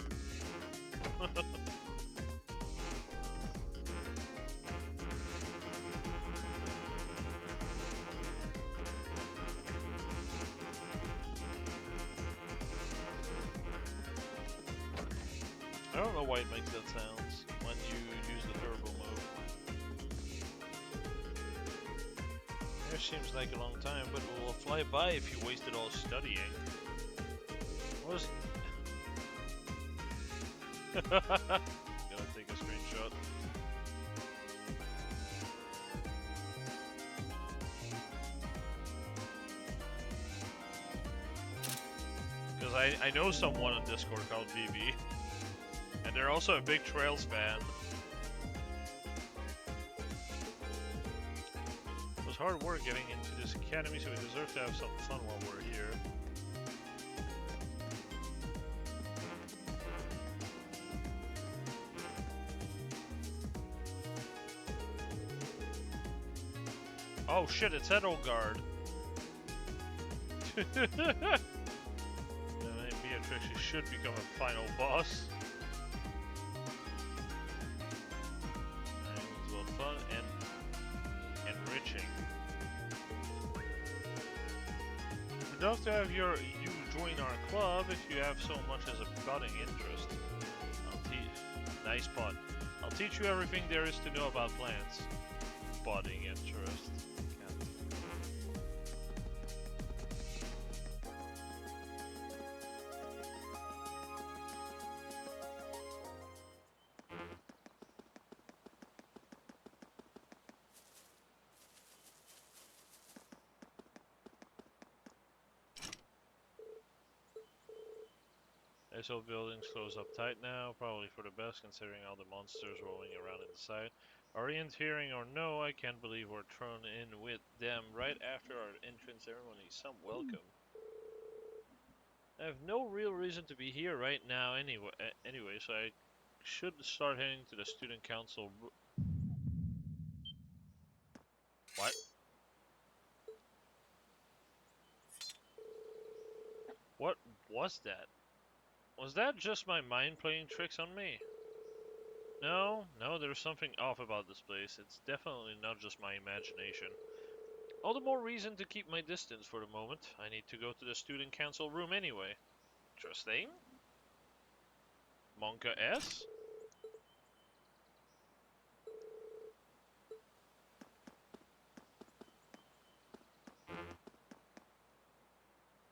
I don't know why it makes that sounds when you use the turbo mode. It seems like a long time, but it will fly by if you waste it all studying. What is... Gotta take a screenshot. Because I know someone on Discord called BB. And they're also a big Trails fan. It was hard work getting into this academy, so we deserve to have some fun while we're here. Oh shit, it's Edelgard. Beatrix should become a final boss. Well, fun and enriching. love to have you join our club if you have so much as a budding interest. Nice pun. I'll teach you everything there is to know about plants. Budding interest. ISO buildings close up tight now, probably for the best considering all the monsters rolling around inside. Orienteering or no, I can't believe we're thrown in with them right after our entrance ceremony. Some welcome. I have no real reason to be here right now anyway, so I should start heading to the student council. What? What was that? Was that just my mind playing tricks on me? No, there's something off about this place. It's definitely not just my imagination. All the more reason to keep my distance for the moment. I need to go to the student council room anyway. Interesting. Monka S?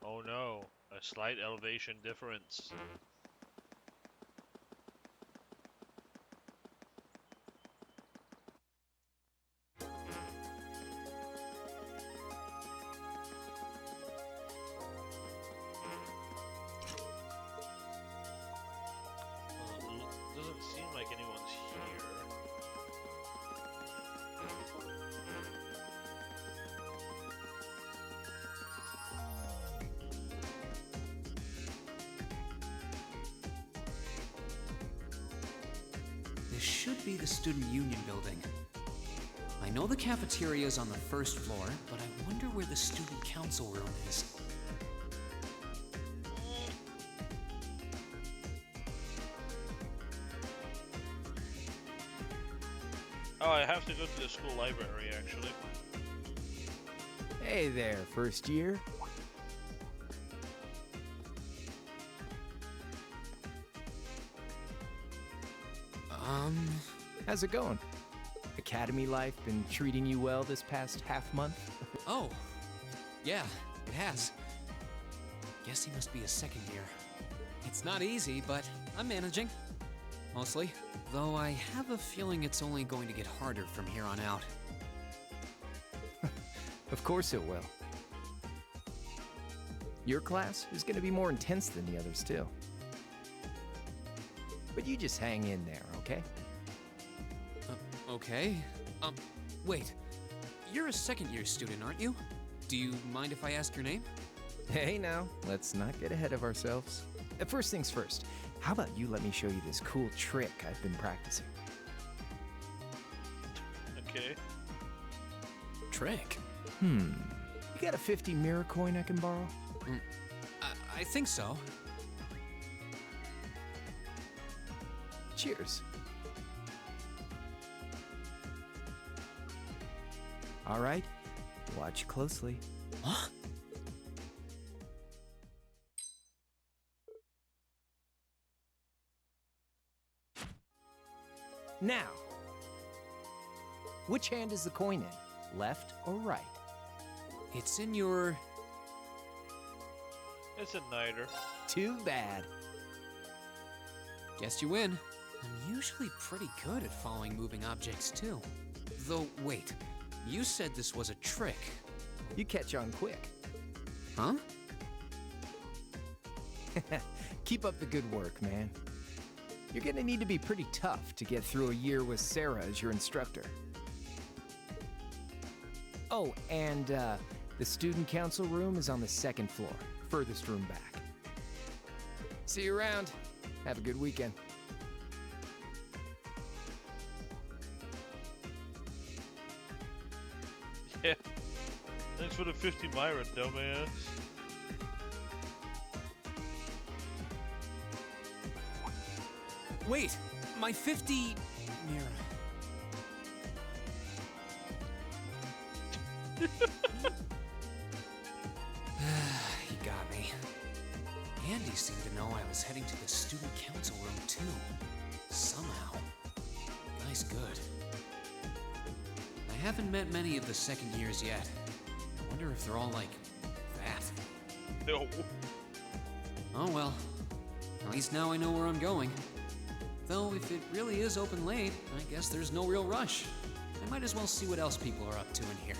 Oh no, a slight elevation difference. Doesn't seem like anyone's here.
This should be the Student Union building. I know the cafeteria is on the first floor, but I wonder where the Student Council room is.
Oh, I have to go to the school library, actually.
Hey there, first year. How's it going? Academy life been treating you well this past half month?
Oh, yeah, it has. Guess he must be a second year. It's not easy, but I'm managing. Mostly. Though I have a feeling it's only going to get harder from here on out.
Of course it will. Your class is going to be more intense than the others, too. But you just hang in there, okay?
Okay. Wait. You're a second-year student, aren't you? Do you mind if I ask your name?
Hey now, let's not get ahead of ourselves. First things first, how about you let me show you this cool trick I've been practicing?
Okay.
Trick?
You got a 50 mirror coin I can borrow?
I think so.
Cheers. All right, watch closely.
Huh?
Now, which hand is the coin in? Left or right?
It's in your...
It's a niter.
Too bad.
Guess you win. I'm usually pretty good at following moving objects, too. Though, wait. You said this was a trick.
You catch on quick.
Huh?
Keep up the good work, man. You're gonna need to be pretty tough to get through a year with Sarah as your instructor. Oh, and the student council room is on the second floor, furthest room back. See you around. Have a good weekend.
Yeah. Thanks for the 50 Myra, dumbass.
Wait, my 50 mirror.
got me. Andy seemed to know I was heading to the student council room too. Somehow. Guy's good. I haven't met many of the second years yet. I wonder if they're all like that.
No.
Oh well. At least now I know where I'm going. Though if it really is open late, I guess there's no real rush. I might as well see what else people are up to in here.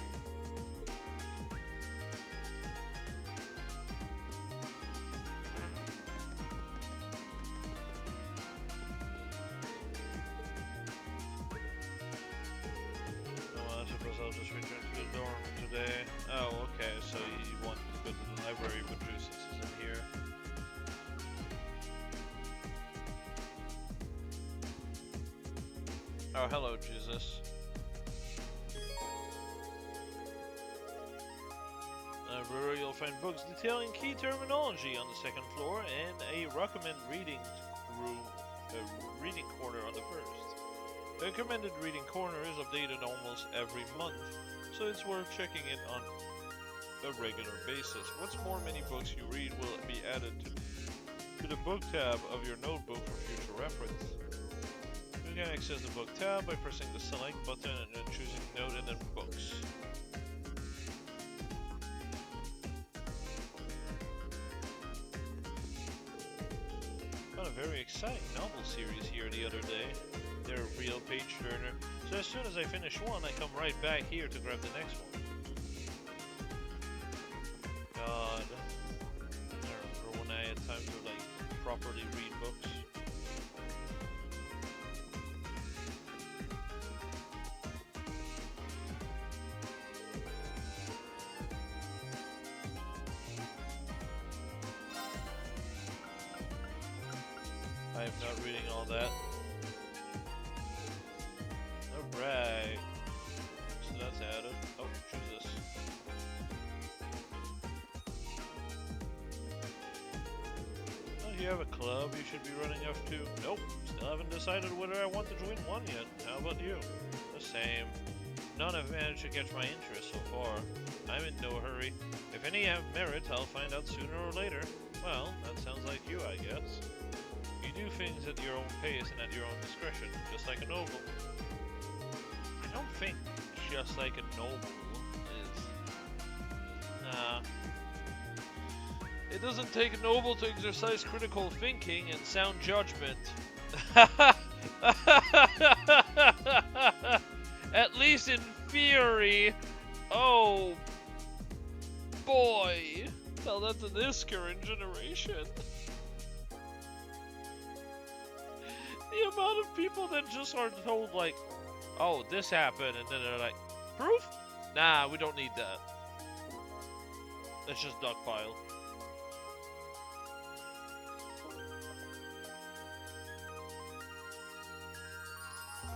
I suppose I'll just return to the dorm today. Oh, okay, so you want to go to the library, but Drusus is in here. Oh, hello, Jesus. Library, you'll find books detailing key terminology on the second floor and a recommended reading room, a reading corner on the first. The recommended reading corner is updated almost every month, so it's worth checking it on a regular basis. What's more, many books you read will be added to the book tab of your notebook for future reference. You can access the book tab by pressing the select button and then choosing Note and then Books. Found a very exciting novel series here the other day. They're a real page turner, so as soon as I finish one, I come right back here to grab the next one. God, I remember when I had time to like properly read books. I am not reading all that. Alright. So that's added. Oh, choose this. Oh, you have a club you should be running off to? Nope. Still haven't decided whether I want to join one yet. How about you? The same. None have managed to catch my interest so far. I'm in no hurry. If any have merit, I'll find out sooner or later. Well, that sounds like you, I guess. You do things at your own pace and at your own discretion, just like a noble. I don't think just like a noble is... Nah. It doesn't take a noble to exercise critical thinking and sound judgment. At least in theory. Oh boy. Tell that to this current generation. The amount of people that just are told like, oh, this happened, and then they're like, proof? Nah, we don't need that. Let's just duckpile.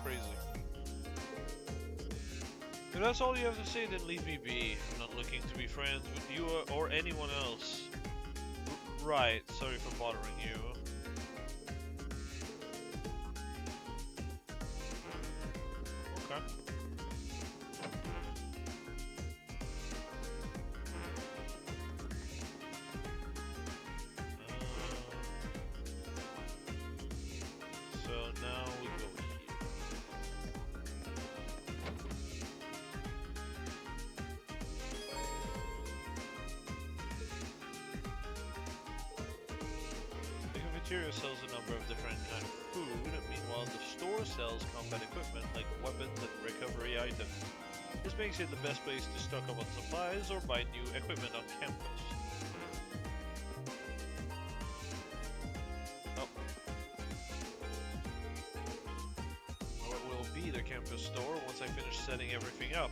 Crazy. If that's all you have to say, then leave me be. I'm not looking to be friends with you or anyone else. Right, sorry for bothering you. Okay. So now we go here. The cafeteria sells a number of different kinds of food. Meanwhile, the store sells combat equipment like weapons and recovery items. This makes it the best place to stock up on supplies or buy new equipment on campus. Oh. What will be the campus store once I finish setting everything up?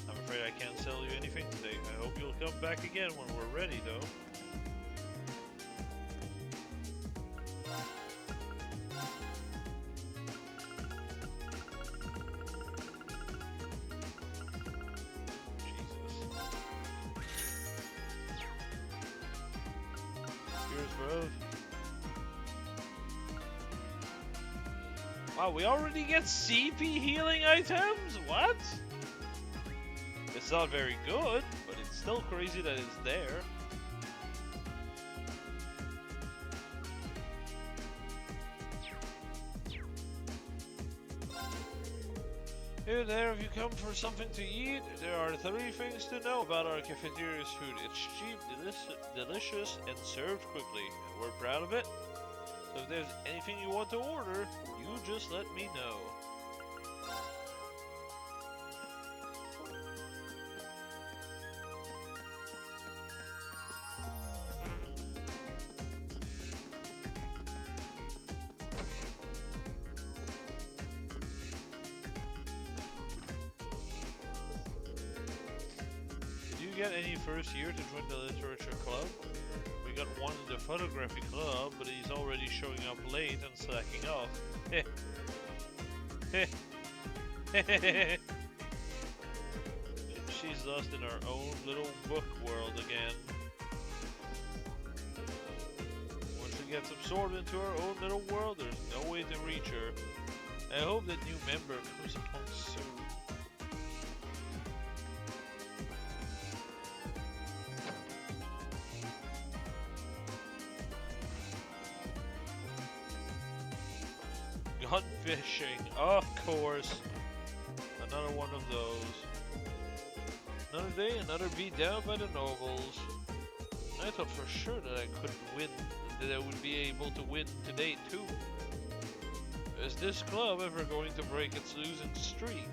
I'm afraid I can't sell you anything today. I hope you'll come back again when we're ready, though. Wow, we already get CP healing items? What? It's not very good, but it's still crazy that it's there. Hey there, have you come for something to eat? There are 3 things to know about our cafeteria's food. It's cheap, delicious, and served quickly, and we're proud of it. So if there's anything you want to order, you just let me know. Get any first year to join the literature club? We got one in the photography club, but he's already showing up late and slacking off. She's lost in her own little book world again. Once she gets absorbed into her own little world, there's no way to reach her. I hope that new member comes along soon. Gun fishing, of course. Another one of those. Another day, another beat down by the nobles. I thought for sure that I couldn't win, that I would be able to win today too. Is this club ever going to break its losing streak?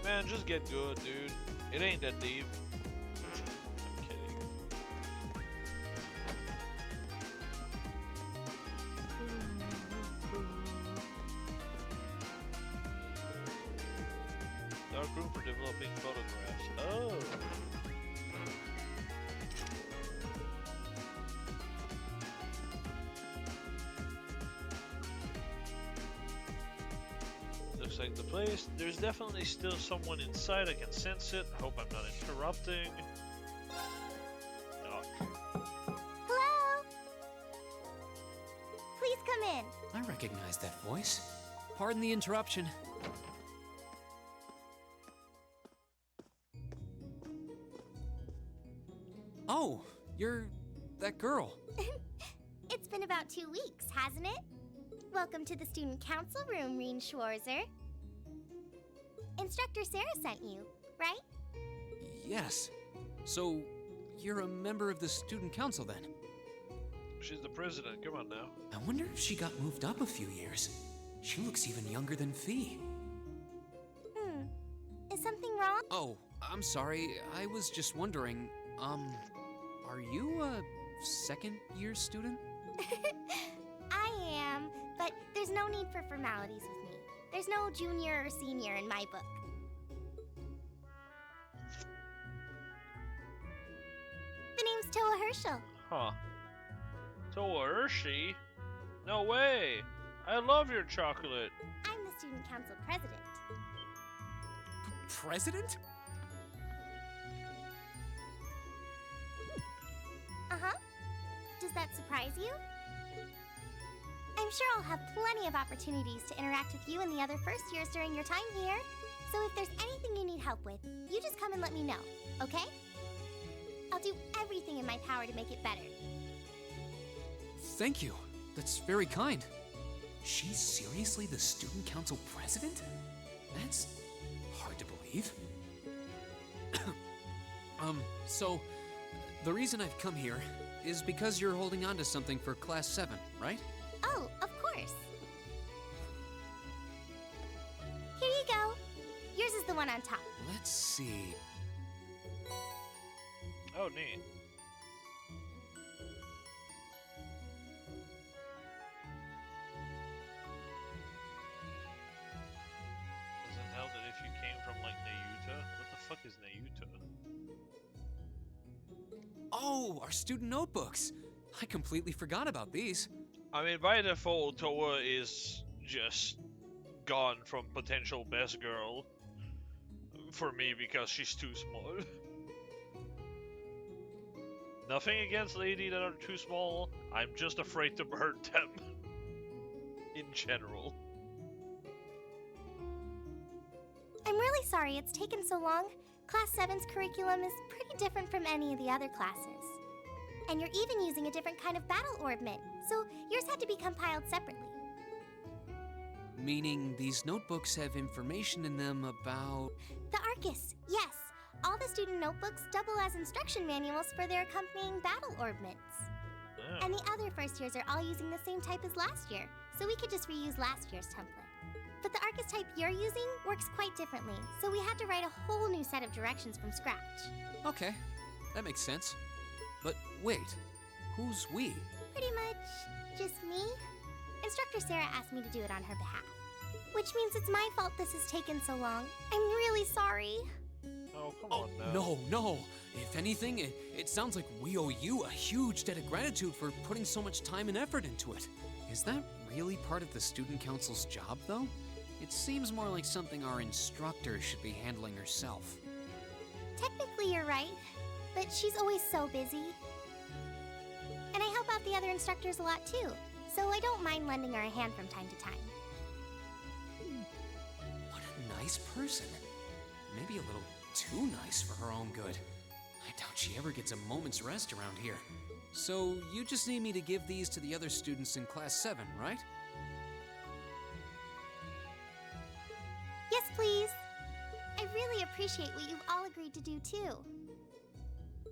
Man, just get good, dude. It ain't that deep. Dark room for developing photographs. Oh! Looks like the place. There's definitely still someone inside. I can sense it. Hope I'm not interrupting. Knock.
Hello? Please come in.
I recognize that voice. Pardon the interruption. Oh, you're that girl.
It's been about 2 weeks, hasn't it? Welcome to the student council room, Reen Schwarzer. Instructor Sarah sent you, right?
Yes. So, you're a member of the student council then?
She's the president. Come on now.
I wonder if she got moved up a few years. She looks even younger than Fee.
Is something wrong?
Oh, I'm sorry. I was just wondering, are you a second-year student?
I am, but there's no need for formalities with me. There's no junior or senior in my book. The name's Toa Herschel.
Huh. Toa Hershey? No way! I love your chocolate.
I'm the student council president.
President?
Uh-huh. Does that surprise you? I'm sure I'll have plenty of opportunities to interact with you and the other first years during your time here. So if there's anything you need help with, you just come and let me know, okay? I'll do everything in my power to make it better.
Thank you. That's very kind. She's seriously the student council president? That's hard to believe. So, the reason I've come here is because you're holding on to something for Class 7, right?
Oh, of course. Here you go. Yours is the one on top.
Let's see.
Oh, neat. Doesn't help that if you came from, like, Nayuta. What the fuck is Nayuta?
Oh, our student notebooks. I completely forgot about these.
I mean, by default, Toa is just gone from potential best girl for me because she's too small. Nothing against ladies that are too small. I'm just afraid to hurt them. In general.
I'm really sorry it's taken so long. Class 7's curriculum is pretty different from any of the other classes. And you're even using a different kind of battle orb mitt,
so yours had to be compiled separately.
Meaning these notebooks have information in them about...
The Arcus, yes. All the student notebooks double as instruction manuals for their accompanying battle orbments. And the other first years are all using the same type as last year, so we could just reuse last year's template. But the Arcus type you're using works quite differently, so we had to write a whole new set of directions from scratch.
Okay, that makes sense. But wait, who's we?
Pretty much just me. Instructor Sarah asked me to do it on her behalf. Which means it's my fault this has taken so long. I'm really sorry.
Oh, come on now.
No. If anything, it sounds like we owe you a huge debt of gratitude for putting so much time and effort into it. Is that really part of the student council's job, though? It seems more like something our instructor should be handling herself.
Technically, you're right, but she's always so busy. And I help out the other instructors a lot too, so I don't mind lending her a hand from time to time.
What a nice person. Maybe a little too nice for her own good. I doubt she ever gets a moment's rest around here. So you just need me to give these to the other students in Class 7, right?
Yes, please. I really appreciate what you've all agreed to do too.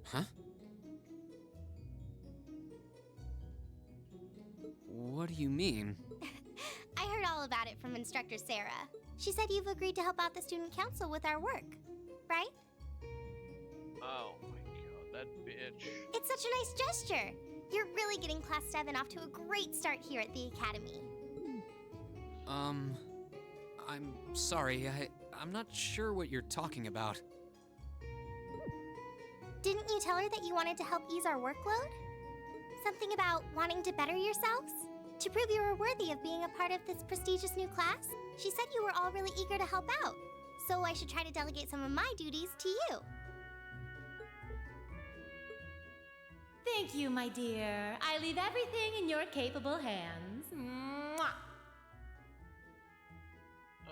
Huh? What do you mean?
I heard all about it from Instructor Sarah. She said you've agreed to help out the student council with our work, right?
Oh my god, that bitch.
It's such a nice gesture. You're really getting Class 7 off to a great start here at the Academy.
I'm sorry, I'm not sure what you're talking about.
Didn't you tell her that you wanted to help ease our workload? Something about wanting to better yourselves? To prove you were worthy of being a part of this prestigious new class? She said you were all really eager to help out, so I should try to delegate some of my duties to you.
Thank you, my dear. I leave everything in your capable hands. Mwah.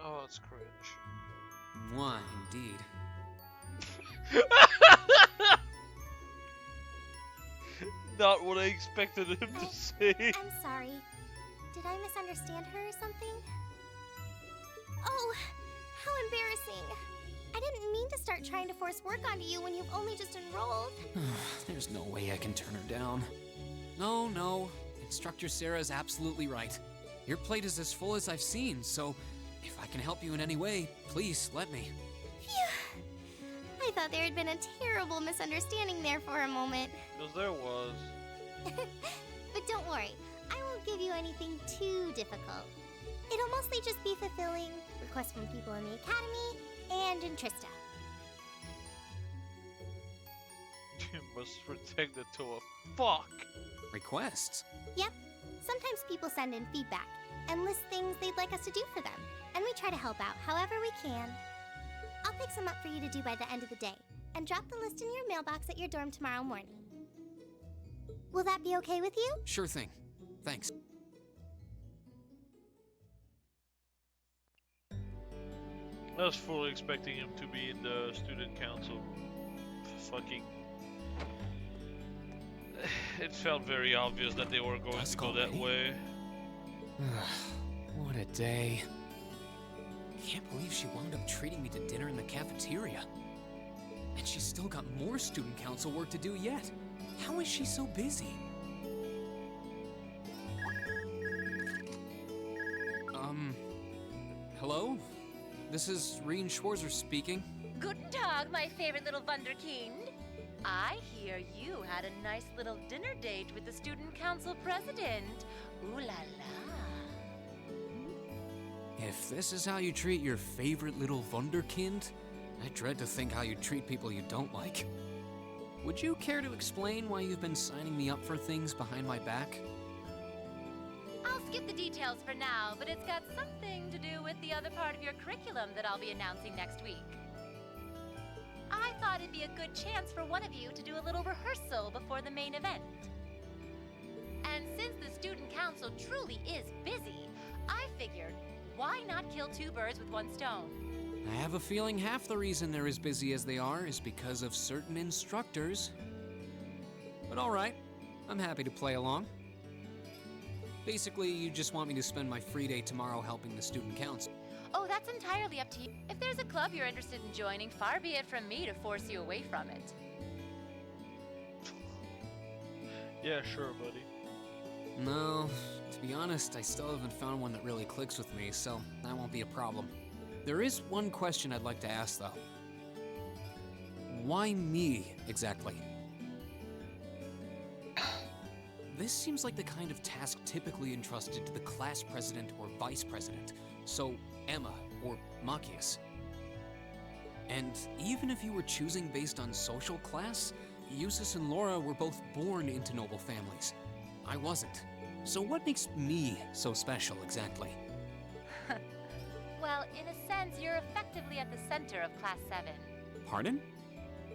Oh, that's cringe.
Mwah, indeed.
Not what I expected him to say.
I'm sorry. Did I misunderstand her or something? Oh, how embarrassing. I didn't mean to start trying to force work onto you when you've only just enrolled.
There's no way I can turn her down. No. Instructor Sarah's absolutely right. Your plate is as full as I've seen, so if I can help you in any way, please let me.
Phew. I thought there had been a terrible misunderstanding there for a moment.
Because there was.
But don't worry, I won't give you anything too difficult. It'll mostly just be fulfilling requests from people in the Academy and in Trista.
You must protect the Toa. Fuck!
Requests?
Yep. Sometimes people send in feedback and list things they'd like us to do for them, and we try to help out however we can. I'll pick some up for you to do by the end of the day, and drop the list in your mailbox at your dorm tomorrow morning. Will that be okay with you?
Sure thing. Thanks.
I was fully expecting him to be in the student council. Fucking... It felt very obvious that they were going to go that way.
What a day. I can't believe she wound up treating me to dinner in the cafeteria. And she's still got more student council work to do yet. How is she so busy? Hello? This is Rien Schwarzer speaking.
Guten Tag, my favorite little Wunderkind. I hear you had a nice little dinner date with the student council president. Ooh la la.
If this is how you treat your favorite little Wunderkind, I dread to think how you treat people you don't like. Would you care to explain why you've been signing me up for things behind my back?
I'll skip the details for now, but it's got something to do with the other part of your curriculum that I'll be announcing next week. I thought it'd be a good chance for one of you to do a little rehearsal before the main event. And since the student council truly is busy, I figured, why not kill two birds with one stone?
I have a feeling half the reason they're as busy as they are is because of certain instructors. But alright, I'm happy to play along. Basically, you just want me to spend my free day tomorrow helping the student council.
Oh, that's entirely up to you. If there's a club you're interested in joining, far be it from me to force you away from it.
Yeah, sure, buddy.
No, to be honest, I still haven't found one that really clicks with me, so that won't be a problem. There is one question I'd like to ask, though. Why me, exactly? This seems like the kind of task typically entrusted to the class president or vice president, so Emma or Machias. And even if you were choosing based on social class, Eustace and Laura were both born into noble families. I wasn't. So what makes me so special, exactly?
Well, in a sense, you're effectively at the center of Class 7.
Pardon?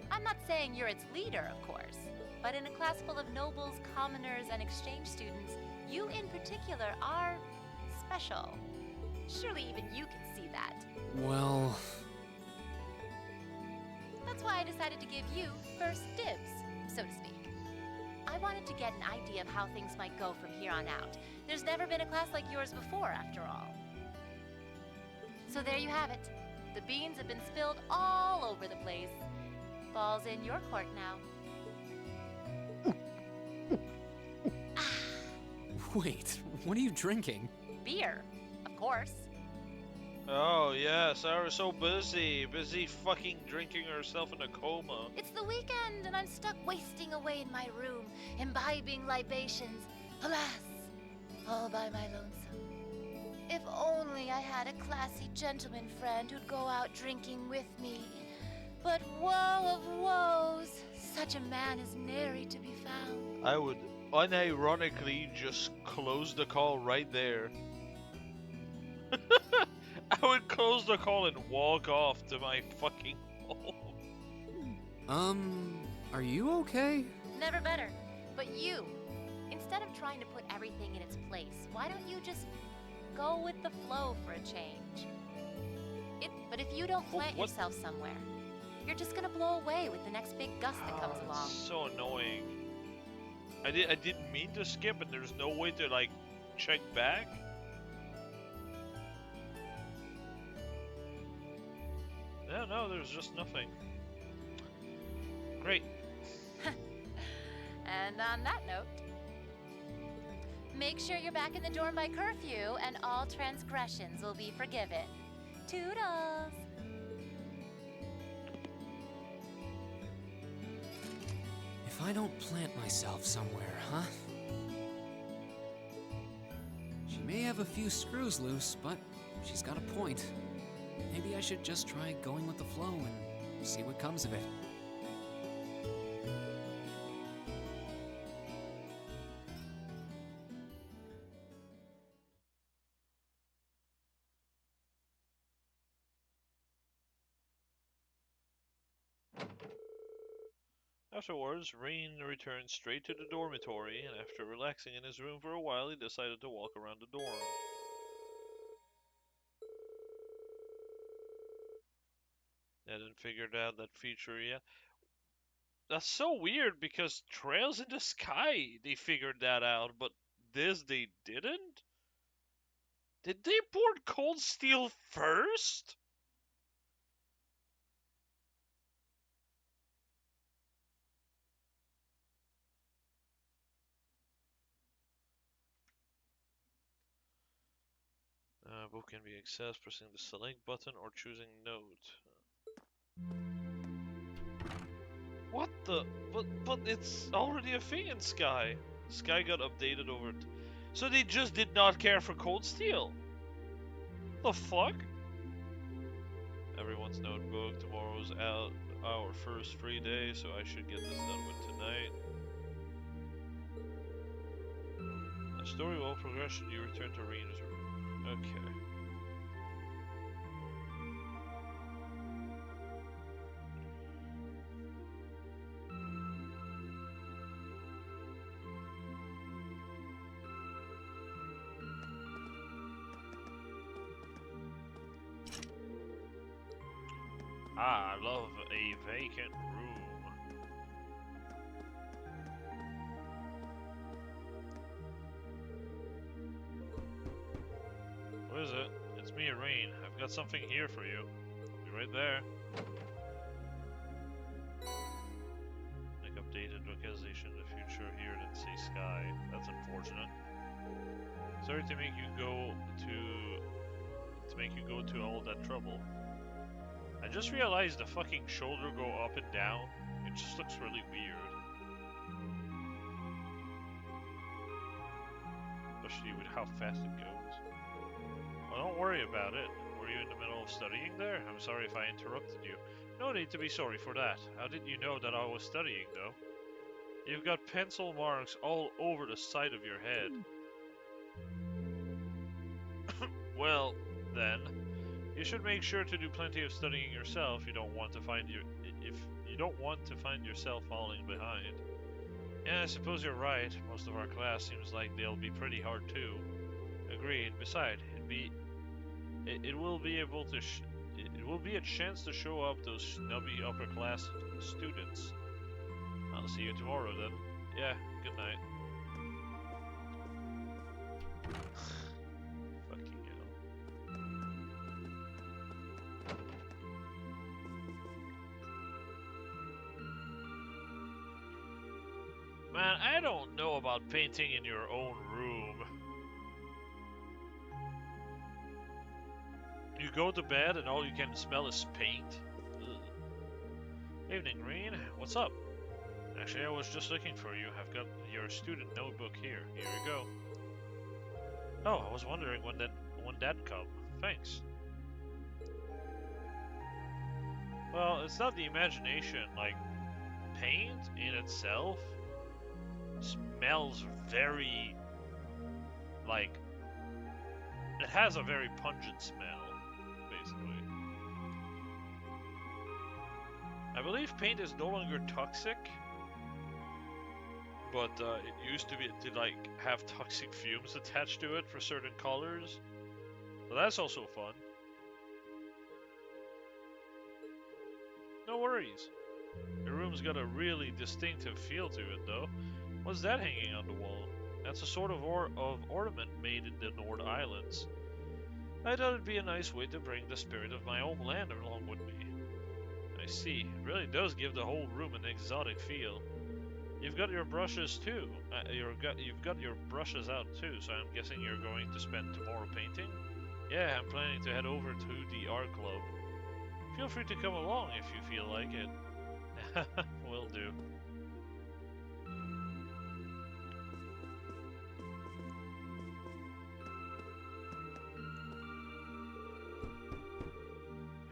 I'm not saying you're its leader, of course, but in a class full of nobles, commoners, and exchange students, you in particular are special. Surely even you can see that.
Well...
That's why I decided to give you first dibs, so to speak. I wanted to get an idea of how things might go from here on out. There's never been a class like yours before, after all. So there you have it. The beans have been spilled all over the place. Ball's in your court now.
Wait, what are you drinking?
Beer, of course.
Oh, yeah, Sarah's so busy fucking drinking herself in a coma.
It's the weekend, and I'm stuck wasting away in my room, imbibing libations. Alas, all by my lonesome. If only I had a classy gentleman friend who'd go out drinking with me. But woe of woes, such a man is nary to be found.
I would unironically just close the call right there. I would close the call and walk off to my fucking home.
Are you okay?
Never better. But you, instead of trying to put everything in its place, why don't you just go with the flow for a change? But if you don't plant yourself somewhere, you're just gonna blow away with the next big gust that comes along.
So annoying. I didn't mean to skip, and there's no way to like check back. No, there's just nothing. Great.
And on that note, make sure you're back in the dorm by curfew, and all transgressions will be forgiven. Toodles!
If I don't plant myself somewhere, huh? She may have a few screws loose, but she's got a point. Maybe I should just try going with the flow and see what comes of it.
Afterwards, Rain returned straight to the dormitory, and after relaxing in his room for a while, he decided to walk around the dorm. I hadn't figured out that feature yet. That's so weird because Trails in the Sky, they figured that out, but this they didn't? Did they board Cold Steel first? Book can be accessed pressing the select button or choosing note. What the? But it's already a thing in Sky. Sky got updated over. So they just did not care for Cold Steel. The fuck? Everyone's notebook. Tomorrow's out our first free day, so I should get this done with tonight. The story will progress should you return to Rena's room. Okay. I love a vacant room. got something here for you. I'll be right there. Like updated localization in the future here didn't say sky. That's unfortunate. Sorry to make you go to all that trouble. I just realized the fucking shoulder go up and down. It just looks really weird. Especially with how fast it goes. Well, don't worry about it. Were you in the middle of studying there? I'm sorry if I interrupted you. No need to be sorry for that. How did you know that I was studying, though? You've got pencil marks all over the side of your head. Well, then, you should make sure to do plenty of studying yourself. If you don't want to find yourself falling behind. Yeah, I suppose you're right. Most of our class seems like they'll be pretty hard too. Agreed. Besides, it will be a chance to show up those snubby upper class students. I'll see you tomorrow then. Yeah, good night. Fucking hell. Man, I don't know about painting in your own room. You go to bed and all you can smell is paint? Ugh. Evening, Green. What's up? Actually, I was just looking for you. I've got your student notebook here. Here you go. Oh, I was wondering when that'd come. Thanks. Well, it's not the imagination. Like, paint in itself smells very, like, it has a very pungent smell, basically. I believe paint is no longer toxic, but it used to be to like have toxic fumes attached to it for certain colors. So that's also fun. No worries. Your room's got a really distinctive feel to it, though. What's that hanging on the wall? That's a sort of ornament made in the Nord Islands. I thought it'd be a nice way to bring the spirit of my homeland along with me. I see. It really does give the whole room an exotic feel. You've got your brushes too. You've got your brushes out too, so I'm guessing you're going to spend tomorrow painting? Yeah, I'm planning to head over to the art club. Feel free to come along if you feel like it. Will do.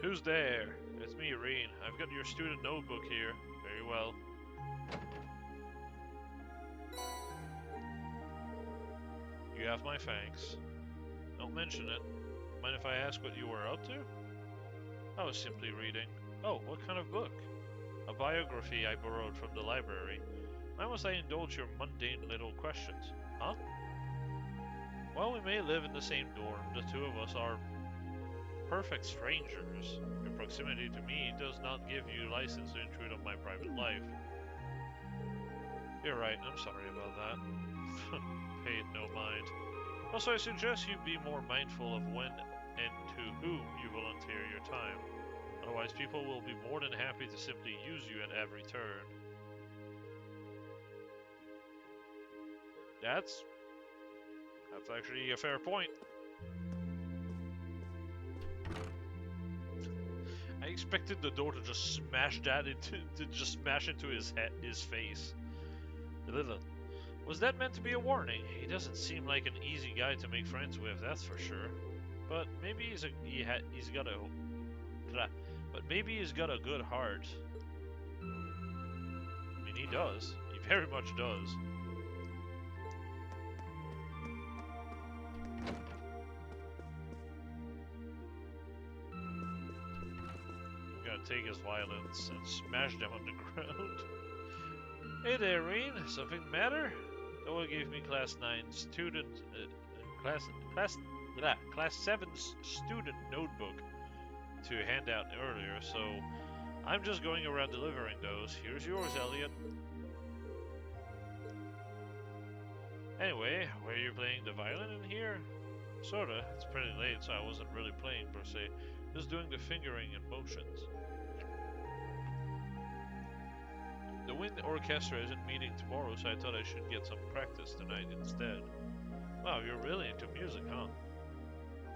Who's there? It's me, Reen. I've got your student notebook here. Very well. You have my thanks. Don't mention it. Mind if I ask what you were up to? I was simply reading. Oh, what kind of book? A biography I borrowed from the library. Why must I indulge your mundane little questions? Huh? Well, we may live in the same dorm. The two of us are perfect strangers. Your proximity to me does not give you license to intrude on my private life. You're right, I'm sorry about that. Pay it no mind. Also, I suggest you be more mindful of when and to whom you volunteer your time. Otherwise, people will be more than happy to simply use you at every turn. That's actually a fair point. I expected the door to just smash into his face. Lilith, was that meant to be a warning? He doesn't seem like an easy guy to make friends with, that's for sure. But maybe he's got a good heart. I mean, he does. He very much does. Take his violence and smash them on the ground. Hey there, Reen. Something matter? Noah gave me class 9 student class 7 student notebook to hand out earlier, so I'm just going around delivering those. Here's yours, Elliot. Anyway, were you playing the violin in here? Sorta. It's pretty late, so I wasn't really playing per se. Just doing the fingering and motions. The wind orchestra isn't meeting tomorrow, so I thought I should get some practice tonight instead. Wow, you're really into music, huh?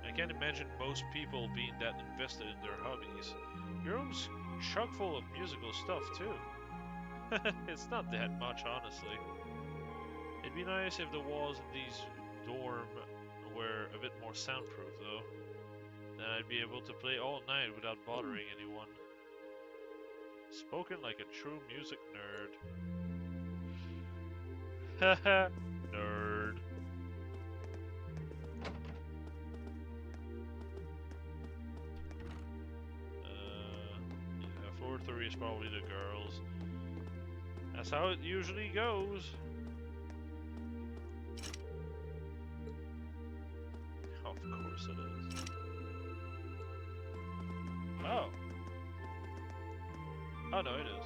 I can't imagine most people being that invested in their hobbies. Your room's chock full of musical stuff, too. It's not that much, honestly. It'd be nice if the walls in these dorm were a bit more soundproof, though. Then I'd be able to play all night without bothering anyone. Spoken like a true music nerd. Haha, nerd. Yeah, 4-3 is probably the girls. That's how it usually goes. Of course it is. Oh. Oh no, it is.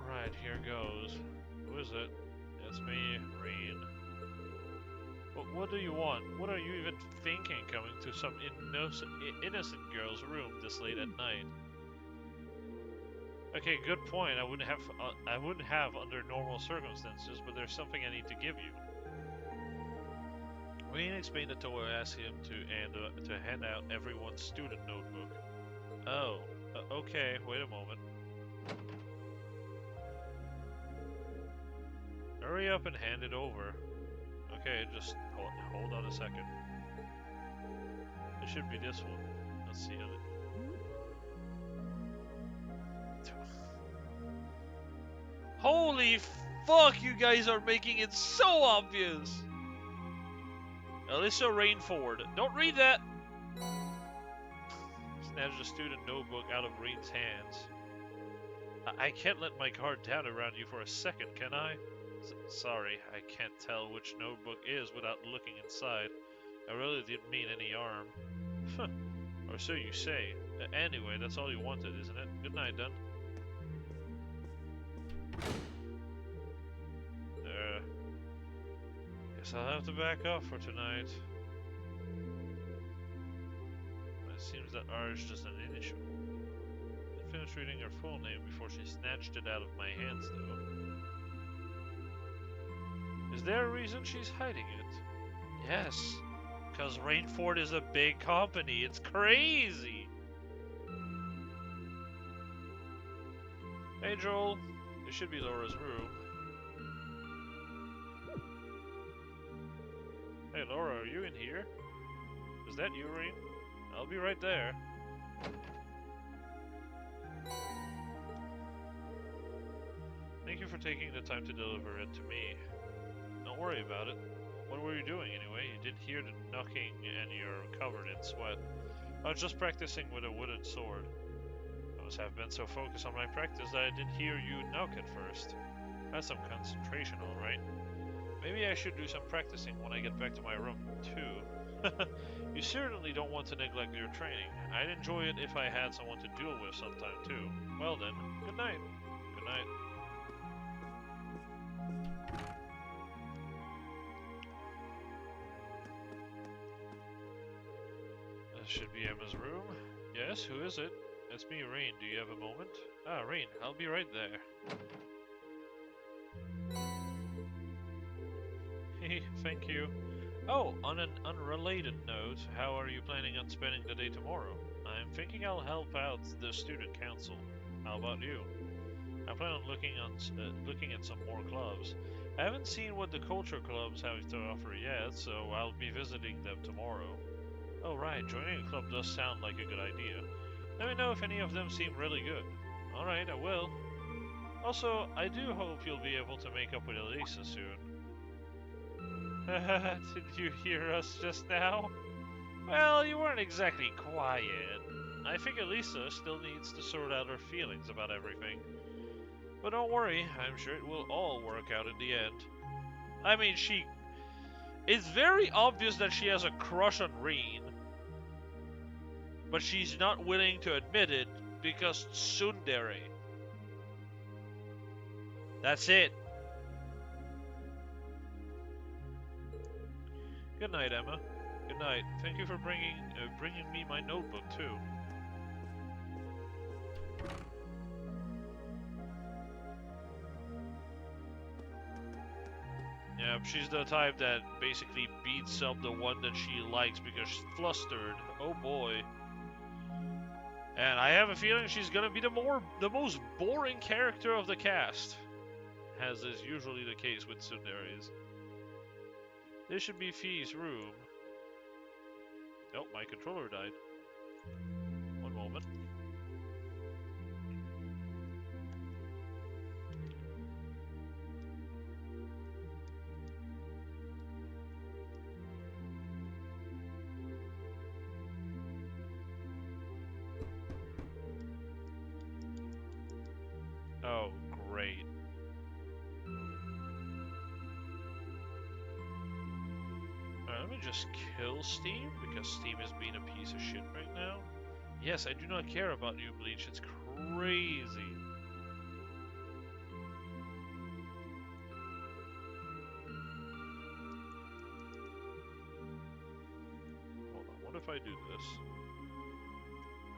Right, here goes. Who is it? It's me, Rean. What do you want? What are you even thinking coming to some innocent girl's room this late at night? Okay, good point. I wouldn't have under normal circumstances, but there's something I need to give you. Rean explained it to her, asked him to hand out everyone's student notebook. Oh. Okay, wait a moment. Hurry up and hand it over. Okay, just hold on a second. It should be this one. Let's see on it. Holy fuck, you guys are making it so obvious! Alyssa Rainford. Don't read that! Snatched the student notebook out of Rean's hands. I can't let my guard down around you for a second, can I? Sorry, I can't tell which notebook is without looking inside. I really didn't mean any harm. Or so you say. Anyway, that's all you wanted, isn't it? Good night, then. There. Guess I'll have to back off for tonight. It seems that R is just an initial. I finished reading her full name before she snatched it out of my hands, though. Is there a reason she's hiding it? Yes, because Rainford is a big company. It's crazy! Hey, Joel. This should be Laura's room. Hey, Laura, are you in here? Is that you, Rain? I'll be right there. Thank you for taking the time to deliver it to me. Don't worry about it. What were you doing anyway? You did hear the knocking and you're covered in sweat. I was just practicing with a wooden sword. I must have been so focused on my practice that I didn't hear you knock at first. That's some concentration, alright. Maybe I should do some practicing when I get back to my room, too. You certainly don't want to neglect your training. I'd enjoy it if I had someone to duel with sometime, too. Well then, good night. Good night. This should be Emma's room. Yes, who is it? It's me, Rain. Do you have a moment? Ah, Rain, I'll be right there. Thank you. Oh, on an unrelated note, how are you planning on spending the day tomorrow? I'm thinking I'll help out the student council. How about you? I plan on looking at some more clubs. I haven't seen what the culture clubs have to offer yet, so I'll be visiting them tomorrow. Oh right, joining a club does sound like a good idea. Let me know if any of them seem really good. Alright, I will. Also, I do hope you'll be able to make up with Elisa soon. Did you hear us just now? Well, you weren't exactly quiet. I think Elisa still needs to sort out her feelings about everything. But don't worry, I'm sure it will all work out in the end. I mean, it's very obvious that she has a crush on Rean. But she's not willing to admit it because tsundere. That's it. Good night, Emma. Good night. Thank you for bringing me my notebook too. Yeah, she's the type that basically beats up the one that she likes because she's flustered. Oh boy. And I have a feeling she's gonna be the most boring character of the cast, as is usually the case with tsunderes. This should be Fee's room. Oh, my controller died. One moment. Oh, great. Let me just kill Steam, because Steam is being a piece of shit right now. Yes, I do not care about you, Bleach. It's crazy. Hold on, what if I do this?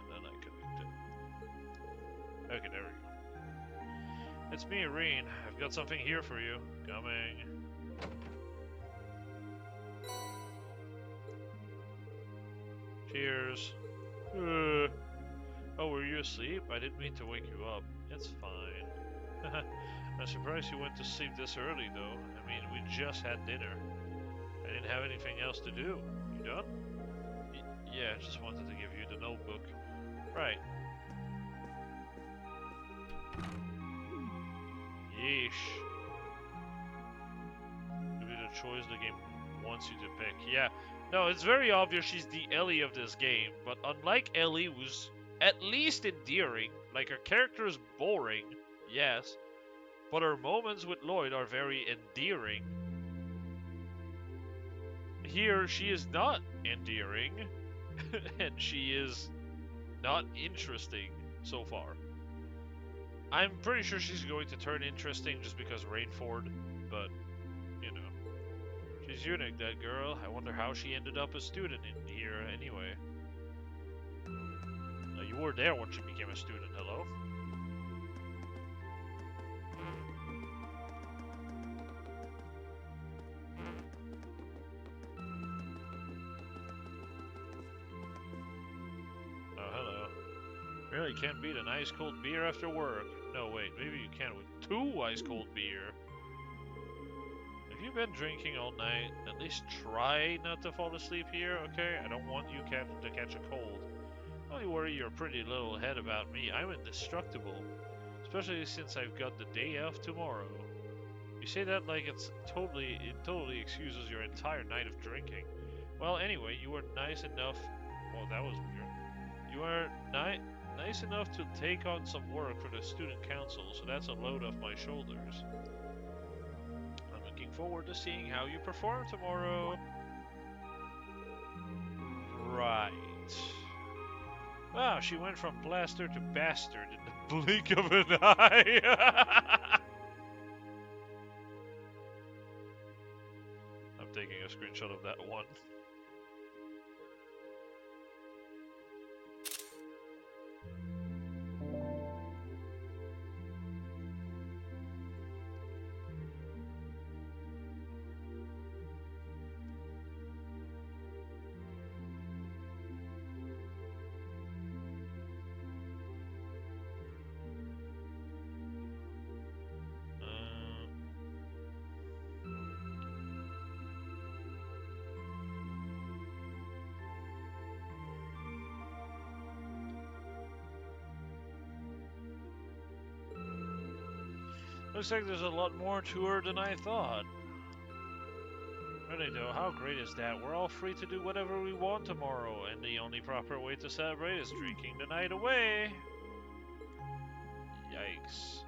And then I connect it. Okay, there we go. It's me, Irene. I've got something here for you. Coming. Cheers. Oh, were you asleep? I didn't mean to wake you up. It's fine. I'm surprised you went to sleep this early, though. I mean, we just had dinner. I didn't have anything else to do. You done? Yeah, I just wanted to give you the notebook. Right. Yeesh. It'll be the choice the game wants you to pick. Yeah. No, it's very obvious she's the Ellie of this game, but unlike Ellie, who's at least endearing, like her character is boring, yes, but her moments with Lloyd are very endearing. Here, she is not endearing, and she is not interesting so far. I'm pretty sure she's going to turn interesting just because Rainford, but, you know. She's unique, that girl. I wonder how she ended up a student in here anyway. You were there when she became a student, hello? Oh, hello. Really can't beat an ice cold beer after work. No, wait, maybe you can with 2 ice cold beer. If you've been drinking all night, at least try not to fall asleep here, okay? I don't want you to catch a cold. Don't worry your pretty little head about me. I'm indestructible. Especially since I've got the day off tomorrow. You say that like it totally excuses your entire night of drinking. Well, anyway, you were nice enough... Well, that was weird. You were nice enough to take on some work for the student council, so that's a load off my shoulders. Looking forward to seeing how you perform tomorrow. Right. Wow, she went from blaster to bastard in the blink of an eye. I'm taking a screenshot of that one. Looks like there's a lot more to her than I thought. Really though, how great is that? We're all free to do whatever we want tomorrow, and the only proper way to celebrate is drinking the night away. Yikes.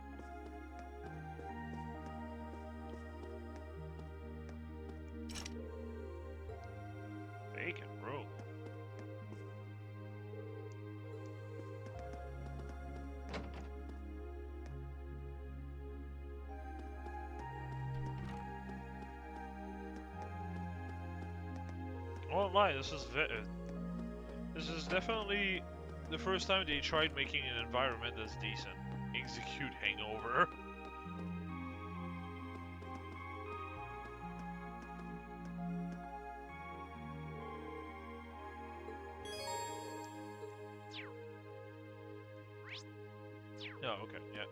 Bacon roll. won't lie, this is definitely the first time they tried making an environment that's decent. Execute Hangover. Oh, okay, yeah.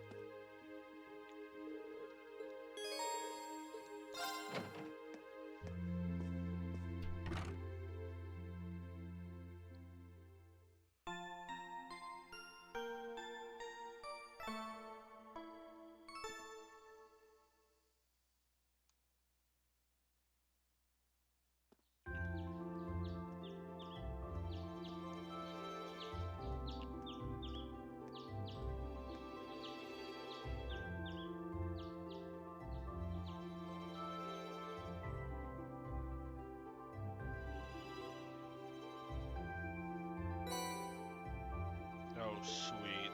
Oh, sweet.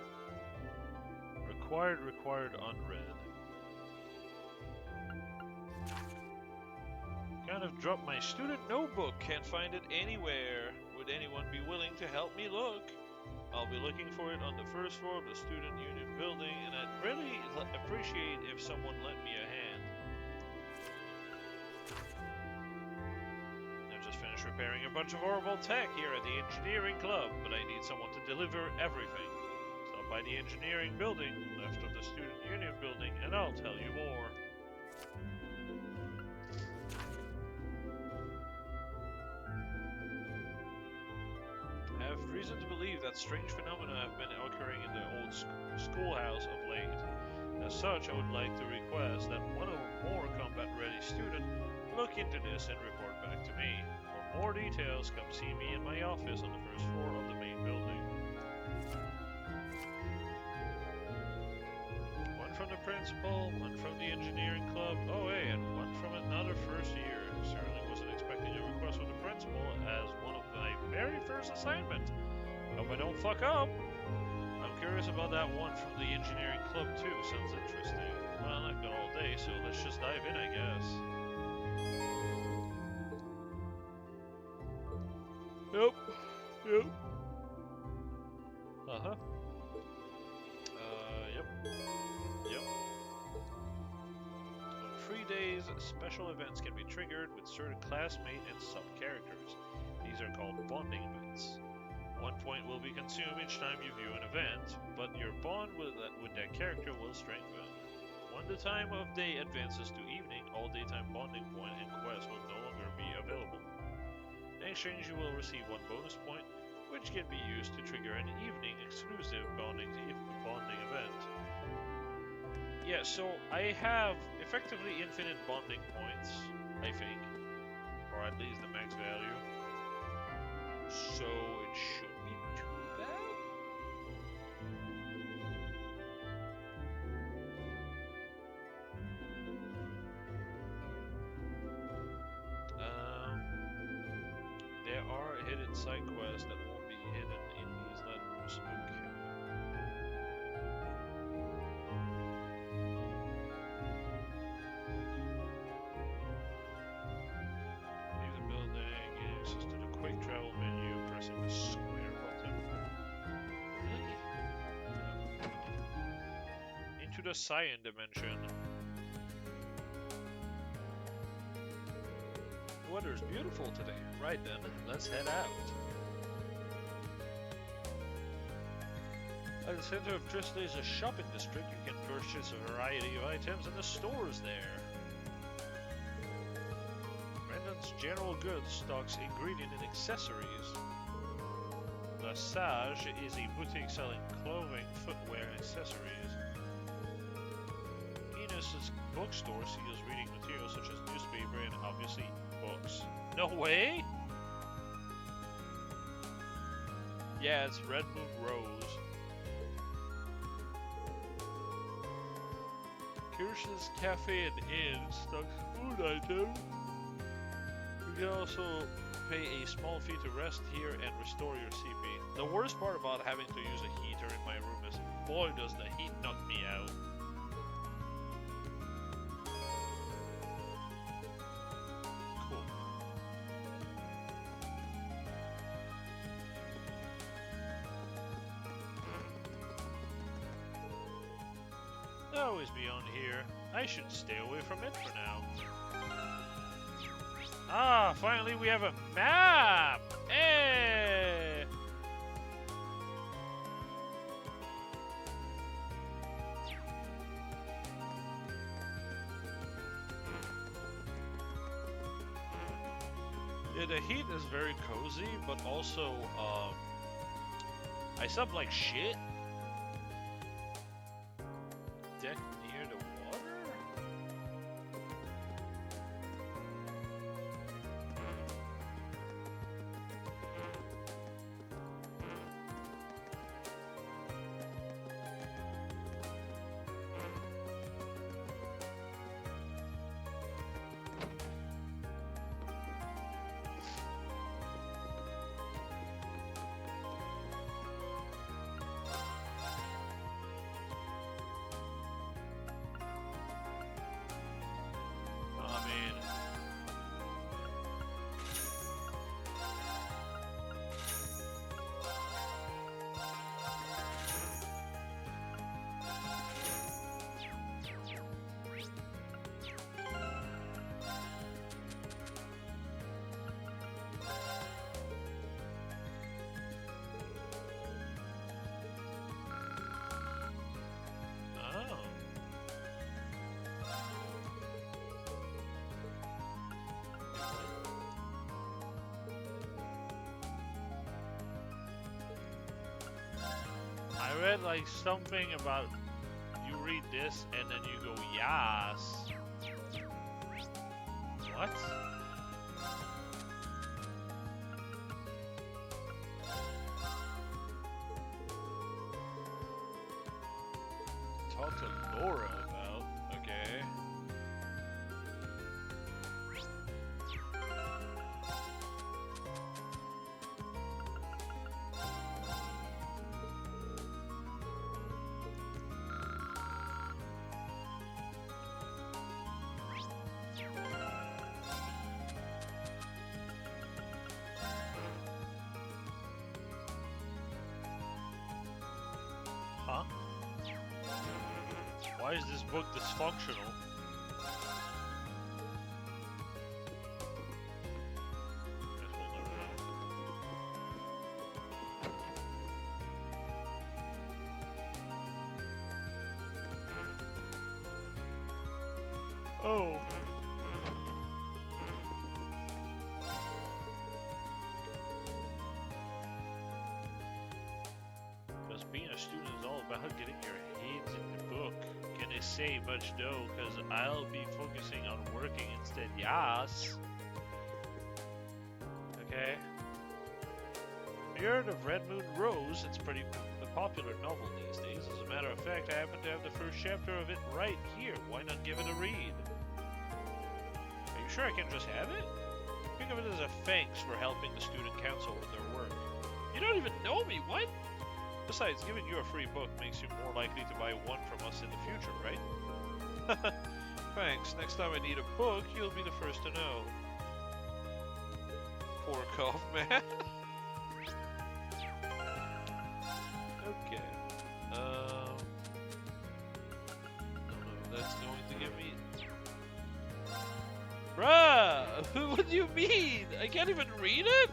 Required unread. Kind of dropped my student notebook, can't find it anywhere. Would anyone be willing to help me look? I'll be looking for it on the first floor of the student union building, and I'd really appreciate if someone lent me a hand. I've just finished repairing a bunch of horrible tech here at the engineering club, but I need someone to deliver everything. Stop by the engineering building, left of the student union building, and I'll tell you more. I have reason to believe that strange phenomena have been occurring in the old schoolhouse of late. As such, I would like to request that one or more combat-ready student look into this and report back to me. For more details, come see me in my office on the first floor of the main building. One from the principal, one from the engineering club, oh hey, and one from another first year. Certainly wasn't expecting a request from the principal as one of my very first assignment. Hope I don't fuck up. I'm curious about that one from the engineering club too, sounds interesting. Well, I've got all day, so let's just dive in, I guess. Yep. Uh-huh. Yep. On free days, special events can be triggered with certain classmate and sub-characters. These are called bonding events. 1 point will be consumed each time you view an event, but your bond with that character will strengthen. When the time of day advances to evening, all daytime bonding point and quests will no longer be available. In exchange, you will receive 1 bonus point, which can be used to trigger an evening exclusive bonding event. Yeah, so I have effectively infinite bonding points, I think, or at least the max value. So it should be too bad. There are hidden side quests that won't be hidden in these letters. Okay. Leave the building, get access to the quick travel menu, pressing the square button. Really? Into the cyan dimension. The weather is beautiful today. Right then, let's head out. At the center of Drisley is a shopping district. You can purchase a variety of items in the stores there. Brendan's General Goods stocks ingredient and accessories. La Sage is a boutique selling clothing, footwear, and accessories. Enos's bookstore sells reading materials such as newspaper and obviously books. No way? Yeah, it's Red Moon Rose. Kirsch's Cafe and Inn stocks food items. You can also pay a small fee to rest here and restore your CP. The worst part about having to use a heater in my room is, boy, does the heat knock me out. always be on here. I should stay away from it for now. Ah, finally we have a map! Hey! Yeah, the heat is very cozy, but also, I slept like shit. Deck near the water? I read like something about you read this and then you go yas. What? Talk to Laura about, okay. Huh? Why is this book dysfunctional? Guess we'll never know. Oh. Because being a student is all about getting your heads in the book. Can I say much though? Because I'll be focusing on working instead. Yes. Okay. Have you heard of Red Moon Rose? It's pretty a popular novel these days. As a matter of fact, I happen to have the first chapter of it right here. Why not give it a read? Are you sure I can just have it? Think of it as a thanks for helping the student council with their work. You don't even know me, what? Besides, giving you a free book makes you more likely to buy one from us in the future, right? Thanks. Next time I need a book, you'll be the first to know. Poor cough, man. Okay. No, that's going to get me... Bruh! What do you mean? I can't even read it?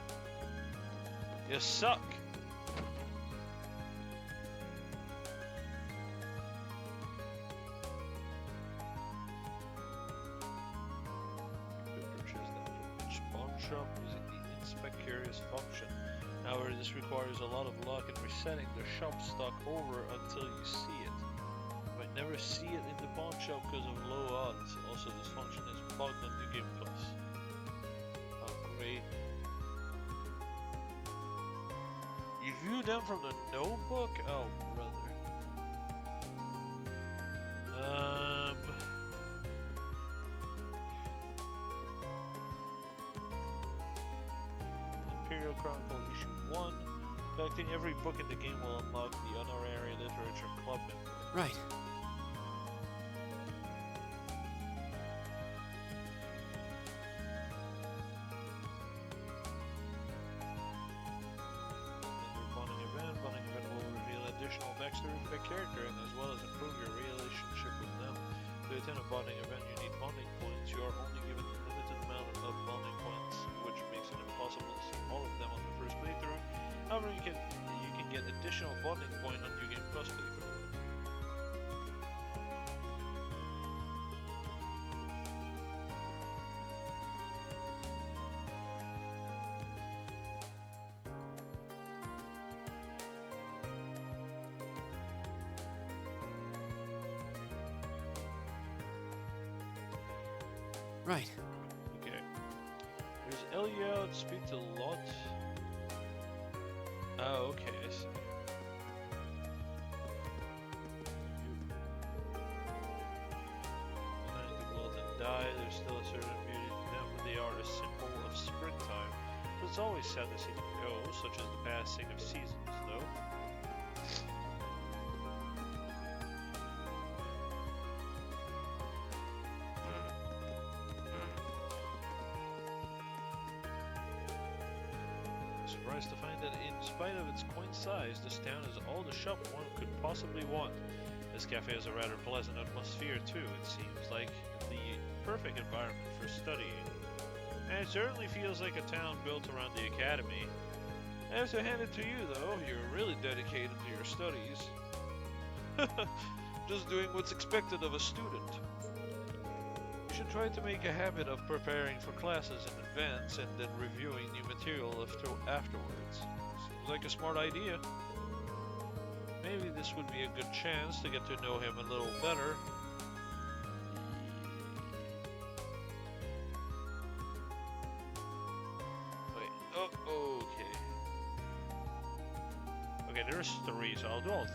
You suck. Shop using the inspect curious function. However, this requires a lot of luck in resetting the shop stock over until you see it. You might never see it in the pawn shop because of low odds. Also, this function is bugged on the Game Plus. Oh, great. You view them from the notebook? Oh, brother. Imperial Chronicle Issue 1. Collecting every book in the game will unlock the Honorary Literature Club member.
Right.
Bonding event will reveal additional deck max their character and as well as improve your relationship with them. To attend a bonding event, you need bonding points. You are only given a limited amount of bonding points, which makes it impossible to see all of them on the first playthrough. However, you can get additional bonding point on New Game Plus playthrough.
Right.
Okay. There's Eliot, speak to Lot. Oh, okay, I see. Planning to blow and die, there's still a certain beauty to them, but they are a symbol of springtime. So it's always sad to see them go, such as the passing of seasons, though. Surprised to find that in spite of its quaint size, this town is all the shop one could possibly want. This cafe has a rather pleasant atmosphere too. It seems like the perfect environment for studying. And it certainly feels like a town built around the academy. I have to hand it to you though, you're really dedicated to your studies. Just doing what's expected of a student. You should try to make a habit of preparing for classes in advance and then reviewing new material afterwards. Seems like a smart idea. Maybe this would be a good chance to get to know him a little better. Wait, oh, okay. Okay, there's 3, so I'll do all 3.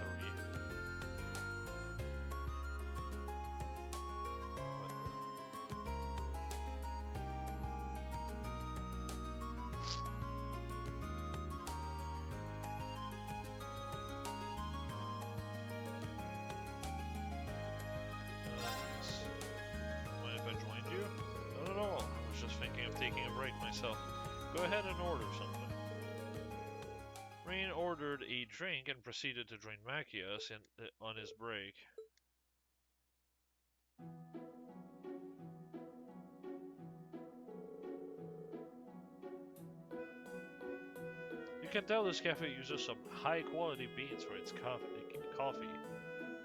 Go ahead and order something. Rain ordered a drink and proceeded to join Machias on his break. You can tell this cafe uses some high-quality beans for its coffee.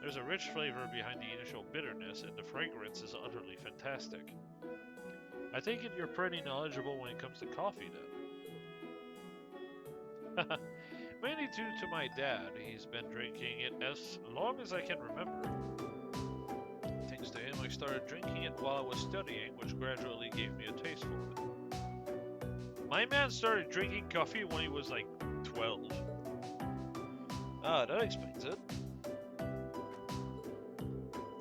There's a rich flavor behind the initial bitterness, and the fragrance is utterly fantastic. I take it you're pretty knowledgeable when it comes to coffee, then. Mainly due to my dad. He's been drinking it as long as I can remember. Thanks to him, I started drinking it while I was studying, which gradually gave me a taste for it. My man started drinking coffee when he was like 12. Ah, that explains it.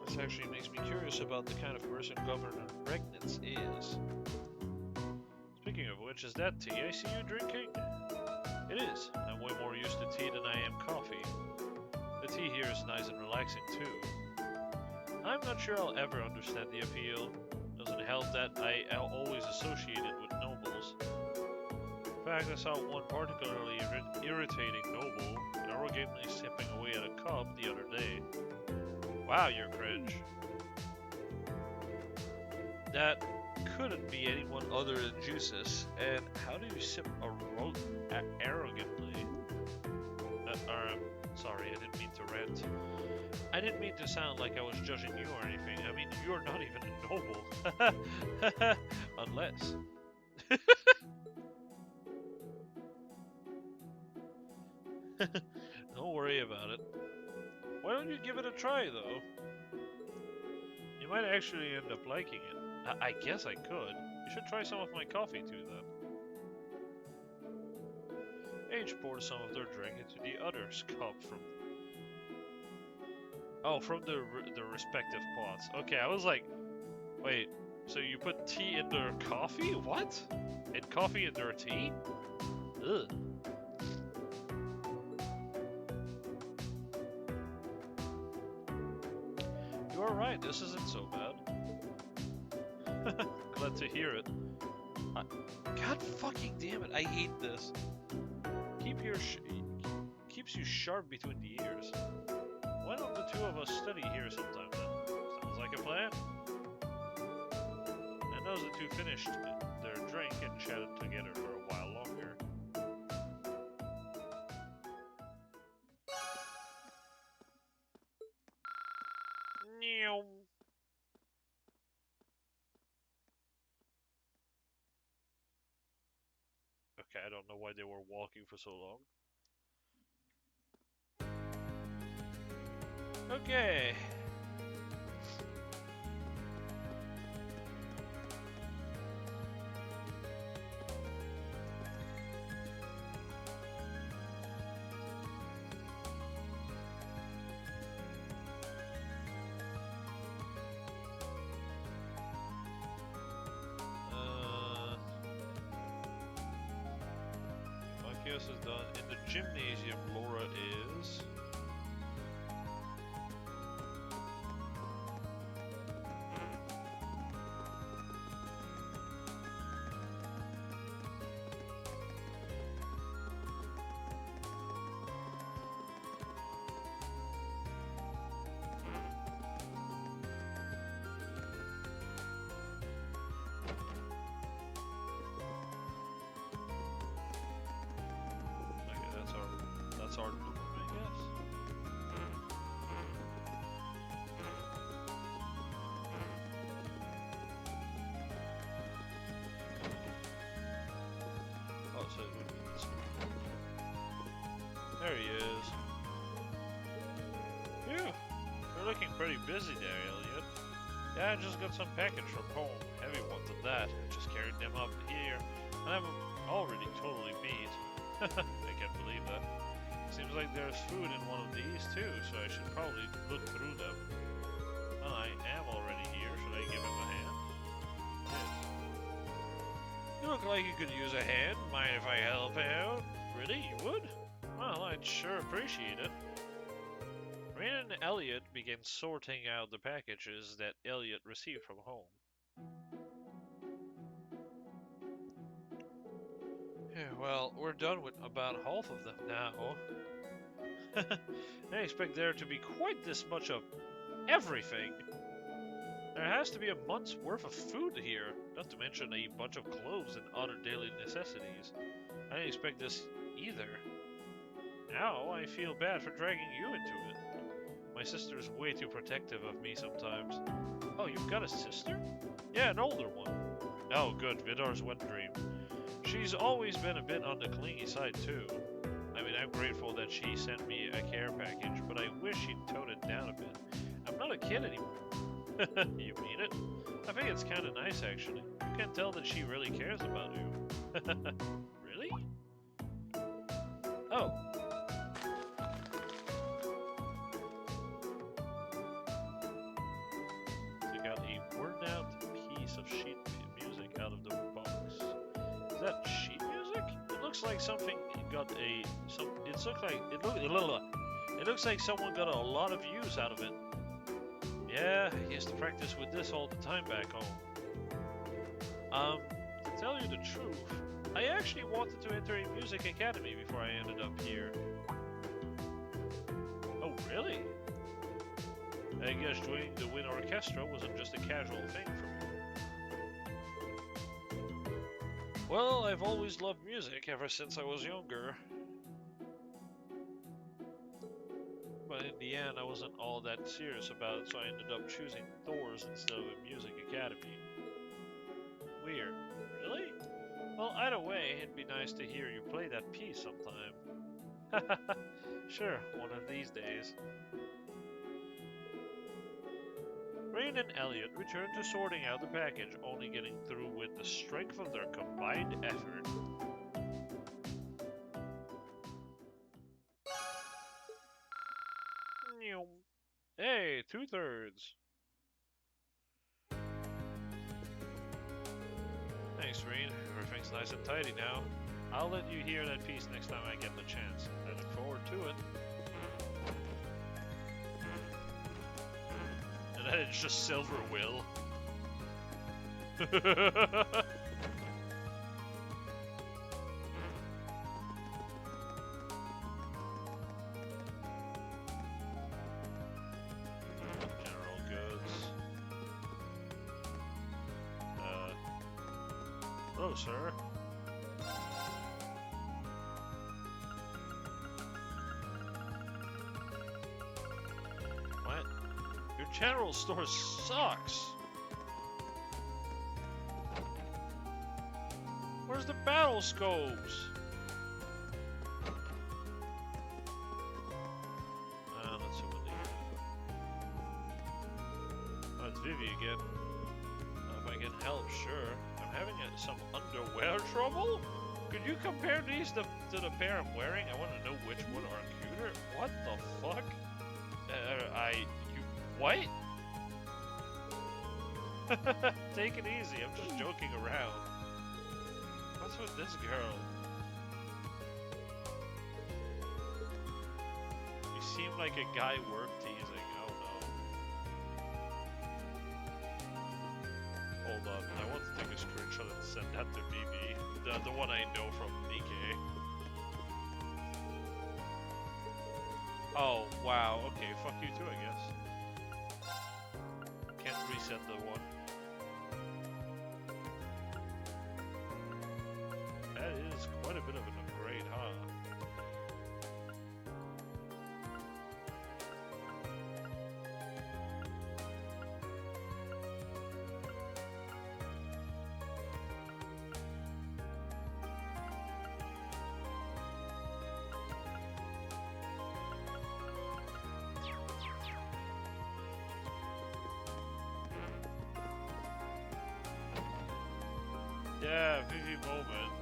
This actually makes me curious about the kind of person Governor Regnitz is. Speaking of which, is that tea I see you drinking? It is. I'm way more used to tea than I am coffee. The tea here is nice and relaxing too. I'm not sure I'll ever understand the appeal. Doesn't help that I always associate it with nobles. In fact, I saw one particularly irritating noble arrogantly sipping away at a cup the other day. Wow, you're cringe. That couldn't be anyone other than Jusis. And how do you sip arrogantly? Sorry, I didn't mean to rant. I didn't mean to sound like I was judging you or anything. I mean, you're not even a noble. Unless. Don't worry about it. Why don't you give it a try, though? You might actually end up liking it. I guess I could. You should try some of my coffee, too, then. H poured some of their drink into the other's cup from the respective pots. Okay, I was like, wait, so you put tea in their coffee? What? And coffee in their tea? Ugh. You are right, this isn't so bad. Glad to hear it. God fucking damn it, I hate this. Keeps you sharp between the ears. Why don't the two of us study here sometime then? Sounds like a plan. And as the two finished their drink and chatted together for a while longer. Meow. Okay, I don't know why they were walking for so long. Okay. Marcus is done. In the gymnasium, Laura is. That's our dorm, I guess. Oh, so it would be this one. There he is. Phew, you're looking pretty busy there, Elliot. Yeah, I just got some package from home. Heavy ones at that. I just carried them up here, and I'm already totally beat. I can't believe that. Seems like there's food in one of these too, so I should probably look through them. Well, I am already here. Should I give him a hand? Yes. You look like you could use a hand. Mind if I help out? Really? You would? Well, I'd sure appreciate it. Rain and Elliot began sorting out the packages that Elliot received from home. Well, we're done with about half of them now. I expect there to be quite this much of everything. There has to be a month's worth of food here, not to mention a bunch of clothes and other daily necessities. I didn't expect this either. Now I feel bad for dragging you into it. My sister's way too protective of me sometimes. Oh, you've got a sister? Yeah, an older one. Oh, good. Vidar's wet dream. She's always been a bit on the clingy side, too. I mean, I'm grateful that she sent me a care package, but I wish she'd tone it down a bit. I'm not a kid anymore. You mean it? I think it's kind of nice, actually. You can tell that she really cares about you. Really? Oh. Took out a worn-out piece of sheet music out of the box. Is that sheet music? It looks like something got a it looks like someone got a lot of use out of it. Yeah, I used to practice with this all the time back home. To tell you the truth, I actually wanted to enter a music academy before I ended up here. Oh, really? I guess joining the Wind Orchestra wasn't just a casual thing for me. Well, I've always loved music ever since I was younger. But in the end, I wasn't all that serious about it, so I ended up choosing Thor's instead of a music academy. Weird. Really? Well, either way, it'd be nice to hear you play that piece sometime. Sure, one of these days. Rain and Elliot returned to sorting out the package, only getting through with the strength of their combined effort. Hey, 2/3. Thanks, Rain. Everything's nice and tidy now. I'll let you hear that piece next time I get the chance. I look forward to it. And then it's just Silver Will. Hello, sir. What? Your general store sucks. Where's the battle scopes? Let's see what they have. Oh, it's Vivi again. If I can help, sure. I'm having some underwear trouble? Could you compare these to the pair I'm wearing? I want to know which one are cuter. What the fuck? What? Take it easy, I'm just joking around. What's with this girl? You seem like a guy worth teasing. Oh no. Hold up, I want to take a screenshot and send that to BB. The one I know from DK. Oh, wow. Okay, fuck you too, I guess. Can't reset the one. That is quite a bit of an upgrade, huh? Yeah, Vivi moment.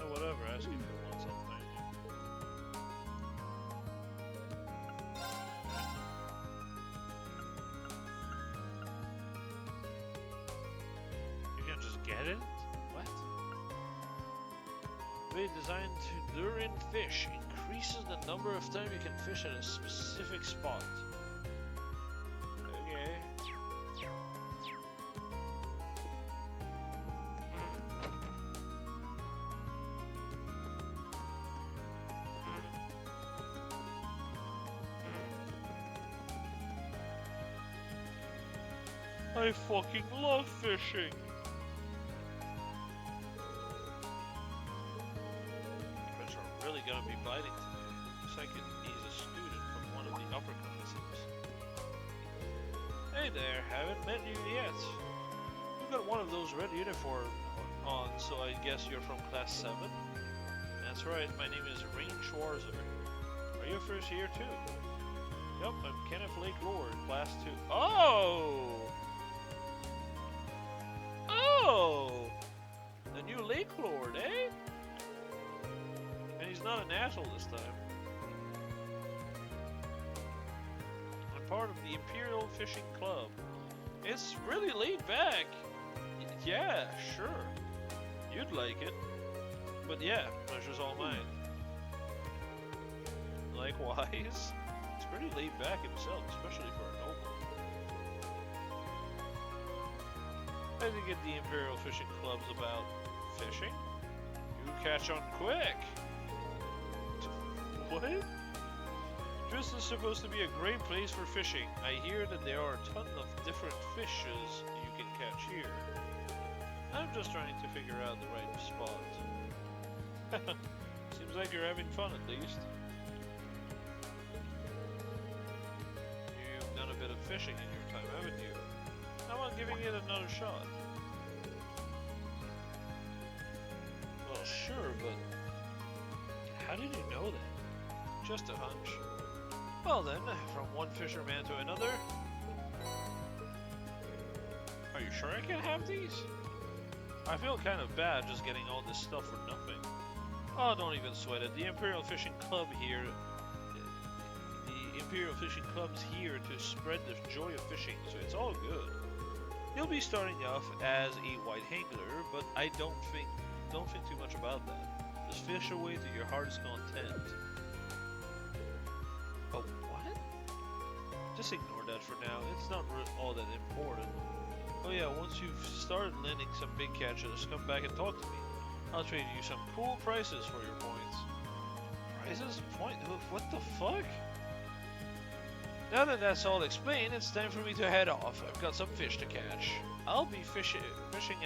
Whatever, ask if you want something. You can just get it? What? Way designed to lure in fish. Increases the number of times you can fish at a specific spot. Okay. I fucking love fishing! Fish are really gonna be biting today. Looks like he's a student from one of the upper classes. Hey there, haven't met you yet. You got one of those red uniforms on, so I guess you're from class 7? That's right, my name is Rain Schwarzer. Are you a first year too? Yup, I'm Kenneth Lake Lord, class 2. Oh! Oh! The new Lake Lord, eh? And he's not an asshole this time. I'm part of the Imperial Fishing Club. It's really laid back. Yeah, sure. You'd like it. But yeah, pleasure's all mine. Likewise. It's pretty laid back himself, especially for a noble. I think at the Imperial Fishing Club's about fishing. You catch on quick. What? This is supposed to be a great place for fishing. I hear that there are a ton of different fishes you can catch here. I'm just trying to figure out the right spot. Seems like you're having fun at least. You've done a bit of fishing in your time, haven't you? How about giving it another shot? Well, sure, but how did you know that? Just a hunch. Well then, from one fisherman to another. Are you sure I can have these? I feel kind of bad just getting all this stuff for nothing. Oh, don't even sweat it. The Imperial Fishing Club here, the Imperial Fishing Club's here to spread the joy of fishing, so it's all good. You'll be starting off as a white angler, but I don't think too much about that. Just fish away to your heart's content. Oh, what? Just ignore that for now. It's not all that important. Oh yeah, once you've started landing some big catches, come back and talk to me. I'll trade you some cool prices for your points. Prices? What the fuck? Now that that's all explained, it's time for me to head off. I've got some fish to catch. I'll be fishing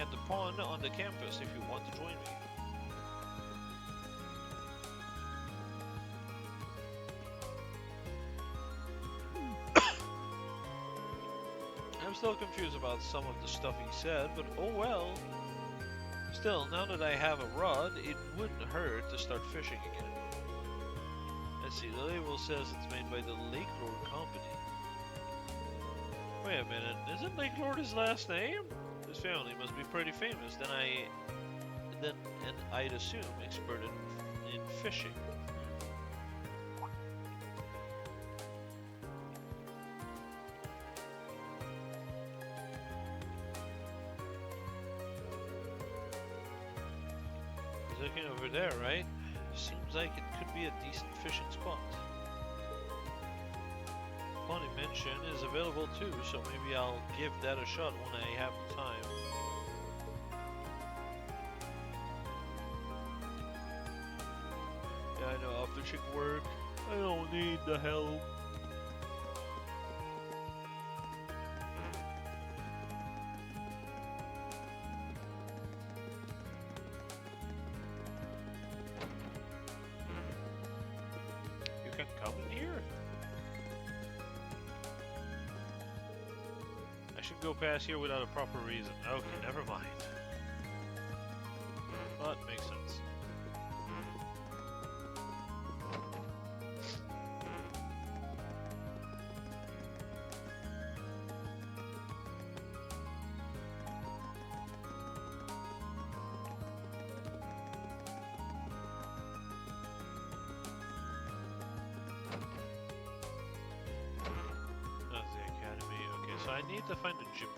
at the pond on the campus if you want to join me. I'm still confused about some of the stuff he said, but oh well. Still, now that I have a rod, it wouldn't hurt to start fishing again. Let's see, the label says it's made by the Lake Lord Company. Wait a minute, isn't Lake Lord his last name? His family must be pretty famous, and I'd assume expert in fishing. He's looking over there, right? Seems like it could be a decent fishing spot. Haunted Mansion is available too, so maybe I'll give that a shot when I have the time. Yeah, I know how fishing work. I don't need the help. You can come in here? I should go past here without a proper reason. Okay, never mind. But makes sense. That's the academy. Okay, so I need to find a gymnasium.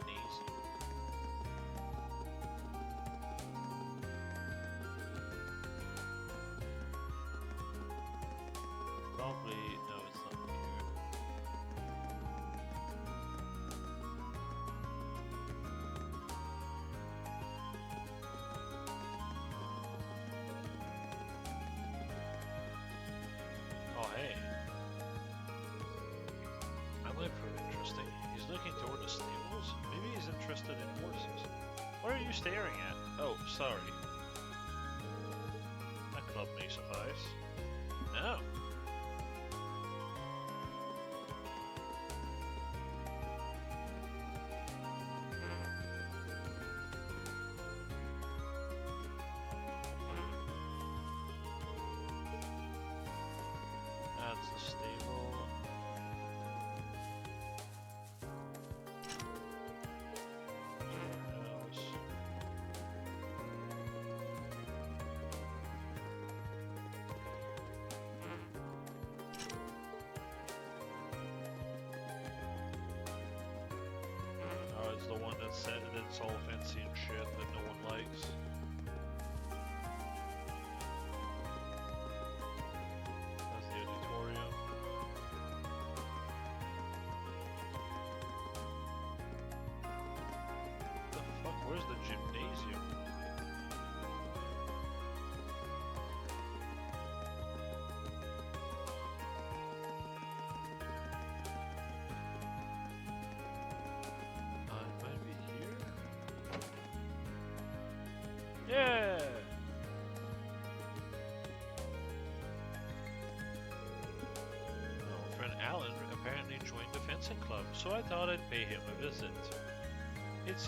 Probably, no, it's not here. Oh, hey. That might prove interesting. He's looking toward the stables. Maybe he's interested in horses. What are you staring at? Oh, sorry. That club may suffice. No. That's the stable. House. Oh, it's the one that said that it's all fancy and shit that no one likes. That's the auditorium. The fuck? Where's the gymnasium? It might be here. Yeah. Oh, friend Alan apparently joined the fencing club, so I thought I'd pay him a visit. It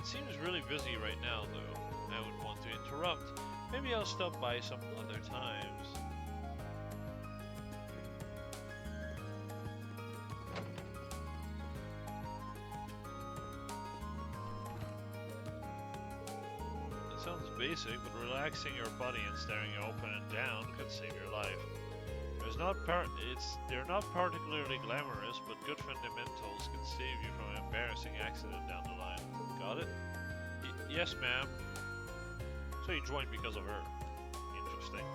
seems really busy right now, though. I wouldn't want to interrupt. Maybe I'll stop by some other times. It sounds basic, but relaxing your body and staring open and down could save your life. They're not particularly glamorous, but good fundamentals can save you from an embarrassing accident down the line. Got it? Yes, ma'am. So you joined because of her. Interesting.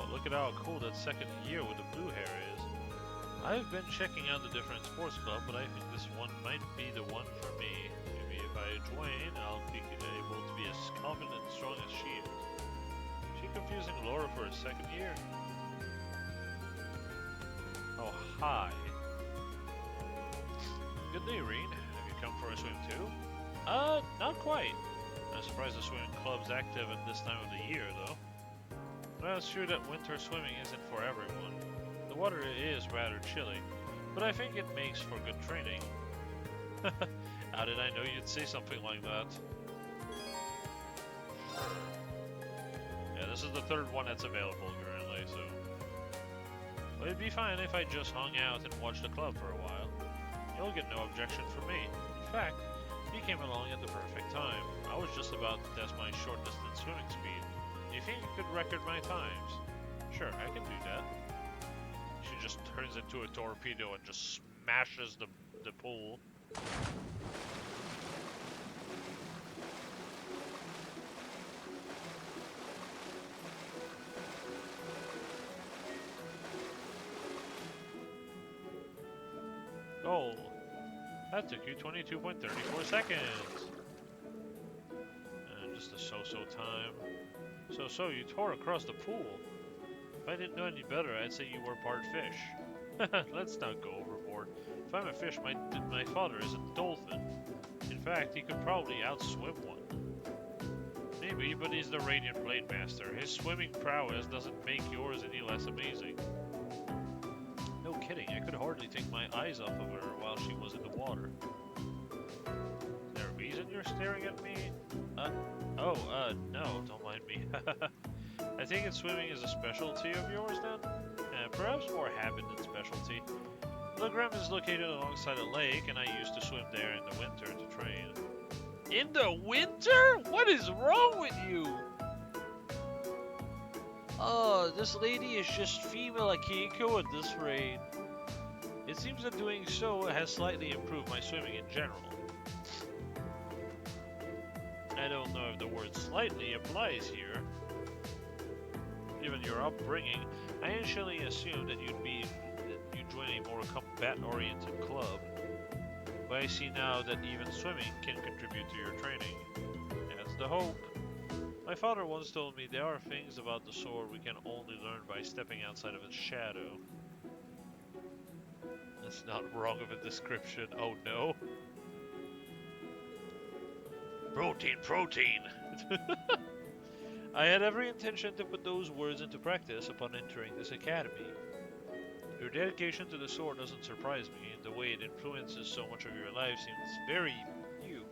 Look at how cool that second year with the blue hair is. I've been checking out the different sports clubs, but I think this one might be the one for me. Maybe if I join, I'll be able to be as confident and strong as she is. Is she confusing Laura for a second year? Oh, hi. Good day, Reen. Have you come for a swim too? Not quite. I'm surprised the swimming club's active at this time of the year, though. Well, it's true that winter swimming isn't for everyone. The water is rather chilly, but I think it makes for good training. How did I know you'd say something like that? Sure. Yeah, this is the third one that's available currently, so... Well, it'd be fine if I just hung out and watched the club for a while. You'll get no objection from me. In fact, you came along at the perfect time. I was just about to test my short-distance swimming speed. Do you think you could record my times? Sure, I can do that. She just turns into a torpedo and just smashes the pool. Goal. That took you 22.34 seconds. And just a so-so time. So you tore across the pool. If I didn't know any better, I'd say you were part fish. Let's not go overboard. If I'm a fish, my father is a dolphin. In fact, he could probably outswim one. Maybe, but he's the Radiant Blade Master. His swimming prowess doesn't make yours any less amazing. No kidding, I could hardly take my eyes off of her while she was in the water. Is there a reason you're staring at me? No, don't mind me. I take it swimming is a specialty of yours then? Perhaps more habit than specialty. Le Grem is located alongside a lake, and I used to swim there in the winter to train. In the winter? What is wrong with you? Oh, this lady is just female Akiko at this rate. It seems that doing so has slightly improved my swimming in general. I don't know if the word slightly applies here. Given your upbringing, I initially assumed that you'd join a more combat-oriented club. But I see now that even swimming can contribute to your training. That's the hope. My father once told me there are things about the sword we can only learn by stepping outside of its shadow. That's not wrong of a description, oh no. Protein! I had every intention to put those words into practice upon entering this academy. Your dedication to the sword doesn't surprise me, and the way it influences so much of your life seems very you.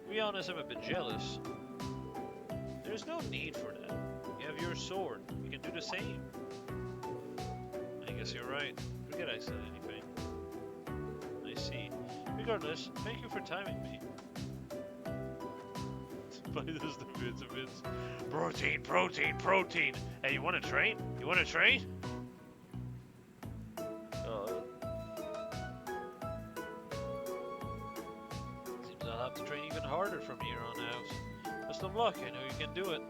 To be honest, I'm a bit jealous. There's no need for that. You have your sword. You can do the same. I guess you're right. Forget I said anything. I see. Regardless, thank you for timing me. This the vitamins. Protein. Hey, you want to train? Seems I'll have to train even harder from here on out. Best of luck, I know you can do it.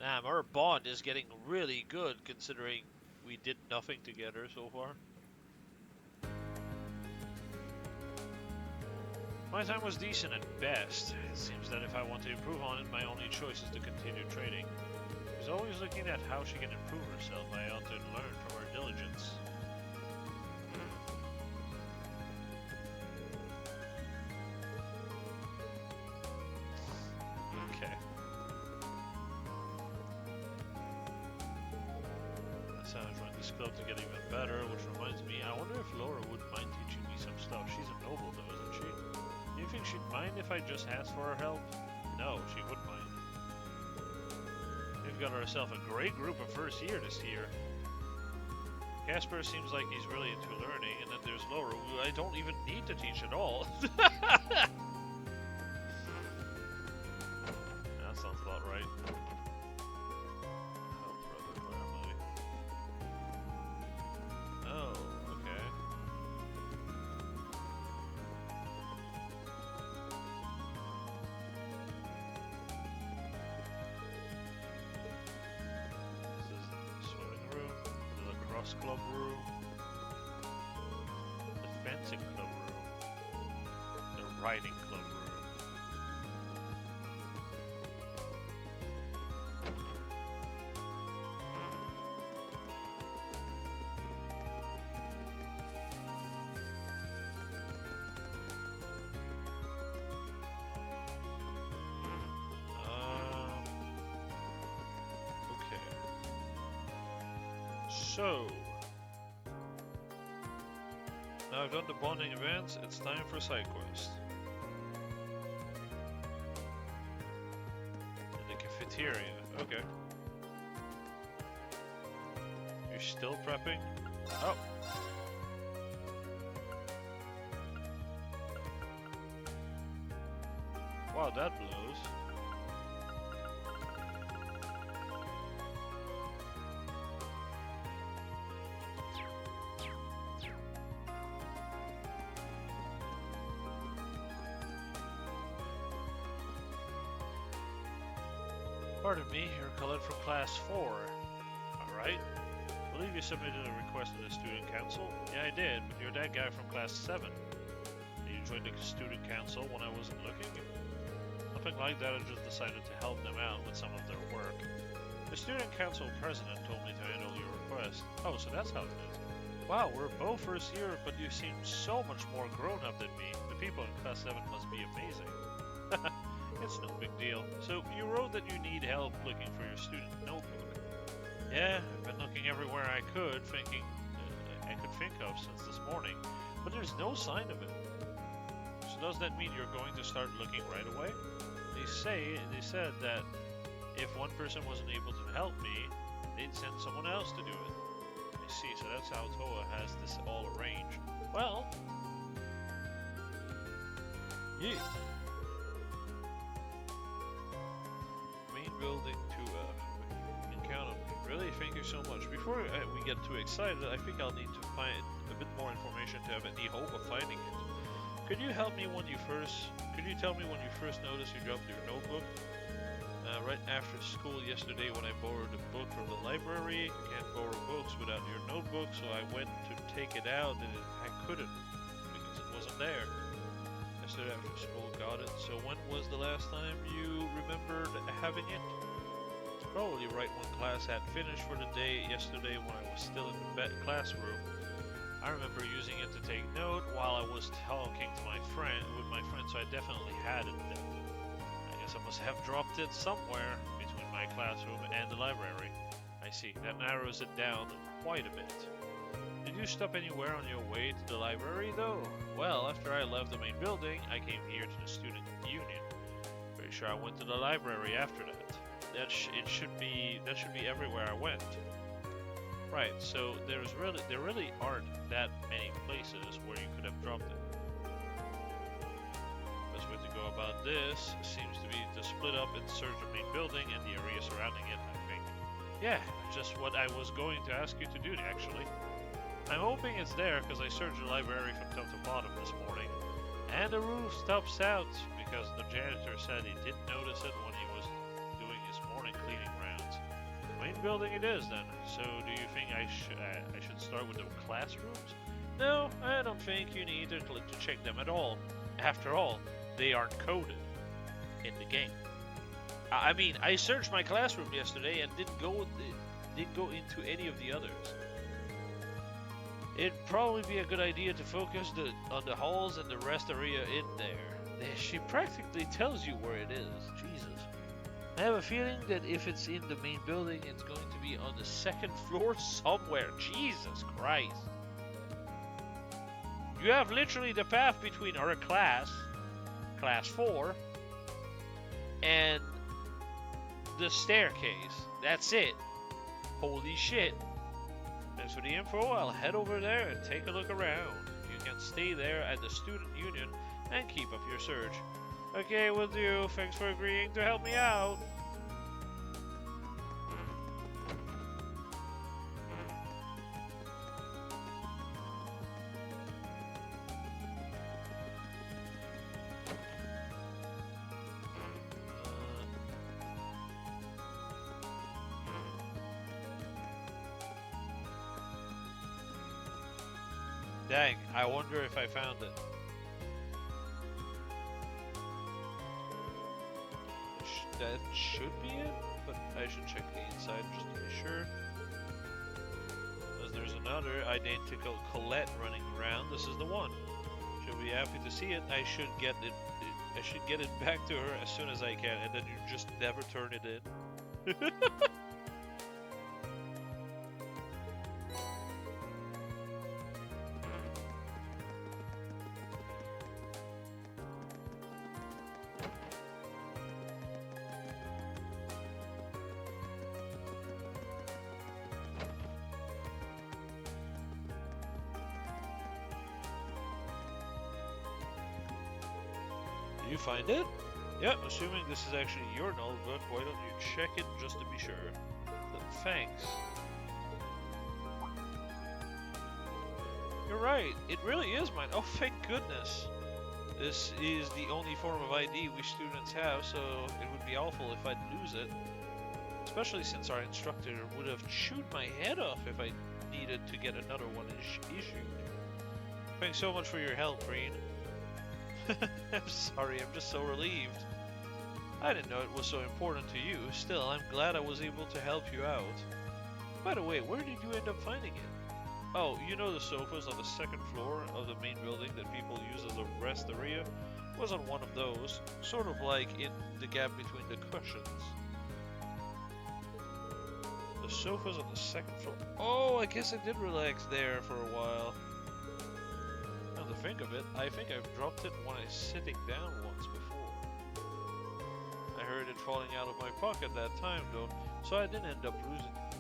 Damn, our bond is getting really good considering we did nothing together so far. My time was decent at best. It seems that if I want to improve on it, my only choice is to continue training. She's always looking at how she can improve herself. I ought to learn from her diligence. Okay. That's how I joined this club to get even better, which reminds me, I wonder if Laura would mind teaching me some stuff. She's a noble though, isn't she? Do you think she'd mind if I just asked for her help? No, she wouldn't mind. We've got ourselves a great group of first year this year. Casper seems like he's really into learning, and then there's Laura, who I don't even need to teach at all. That sounds about right. Oh, brother, where am I? Oh, okay. This is the swimming room, the lacrosse club room, the fencing club room, the riding club room. Okay. So, now I've done the bonding events, it's time for side quest. In the cafeteria, okay. You're still prepping? Oh! Wow, that blows. Pardon me, you're Colette from Class 4. Alright. I believe you submitted a request to the Student Council? Yeah, I did, but you're that guy from Class 7. You joined the Student Council when I wasn't looking? Nothing like that, I just decided to help them out with some of their work. The Student Council President told me to handle your request. Oh, so that's how it is. Wow, we're both first year, but you seem so much more grown up than me. The people in Class 7 must be amazing. It's no big deal. So, you wrote that you need help looking for your student notebook. Yeah, I've been looking everywhere I could think of since this morning, but there's no sign of it. So does that mean you're going to start looking right away? They said that if one person wasn't able to help me, they'd send someone else to do it. I see, so that's how Toa has this all arranged. Well, yeah. Main building to encounter. Really, thank you so much. Before we get too excited, I think I'll need to find a bit more information to have any hope of finding it. Could you tell me when you first noticed you dropped your notebook? Right after school yesterday when I borrowed a book from the library. You can't borrow books without your notebook, so I went to take it out and I couldn't because it wasn't there. Yesterday after school, got it. So when was the last time you remembered having it? It's probably right when class had finished for the day yesterday when I was still in the classroom. I remember using it to take note while I was talking to my friend, so I definitely had it then. I guess I must have dropped it somewhere between my classroom and the library. I see, that narrows it down quite a bit. Did you stop anywhere on your way to the library though? Well, after I left the main building, I came here to the student union. Pretty sure I went to the library after that. That should be everywhere I went. Right, so there really aren't that many places where you could have dropped it. Best way to go about this seems to be to split up and search the main building and the area surrounding it, I think. Yeah, just what I was going to ask you to do, actually. I'm hoping it's there because I searched the library from top to bottom this morning. And the roof stops out because the janitor said he didn't notice it when he was doing his morning cleaning rounds. Main building it is then. So do you think I should start with the classrooms? No, I don't think you need to check them at all. After all, they aren't coded in the game. I mean, I searched my classroom yesterday and didn't go into any of the others. It'd probably be a good idea to focus on the halls and the rest area in there. She practically tells you where it is. Jesus. I have a feeling that if it's in the main building, it's going to be on the second floor somewhere. Jesus Christ. You have literally the path between our class, class 4, and the staircase. That's it. Holy shit. Thanks for the info. I'll head over there and take a look around. You can stay there at the student union and keep up your search. Okay, will do. Thanks for agreeing to help me out. Dang, I wonder if I found it. That should be it, but I should check the inside just to be sure. Because there's another identical Colette running around. This is the one. She'll be happy to see it. I should get it back to her as soon as I can, and then you just never turn it in. You find it? Yep, assuming this is actually your notebook, why don't you check it just to be sure? Thanks. You're right, it really is mine. Oh, thank goodness. This is the only form of ID we students have, so it would be awful if I'd lose it. Especially since our instructor would have chewed my head off if I needed to get another one issued. Thanks so much for your help, Green. I'm sorry, I'm just so relieved. I didn't know it was so important to you. Still, I'm glad I was able to help you out. By the way, where did you end up finding it? Oh, you know the sofas on the second floor of the main building that people use as a rest area? It was on one of those, sort of like in the gap between the cushions. The sofa's on the second floor. Oh, I guess I did relax there for a while. To think of it, I think I've dropped it when I was sitting down once before. I heard it falling out of my pocket that time though, so I didn't end up losing it.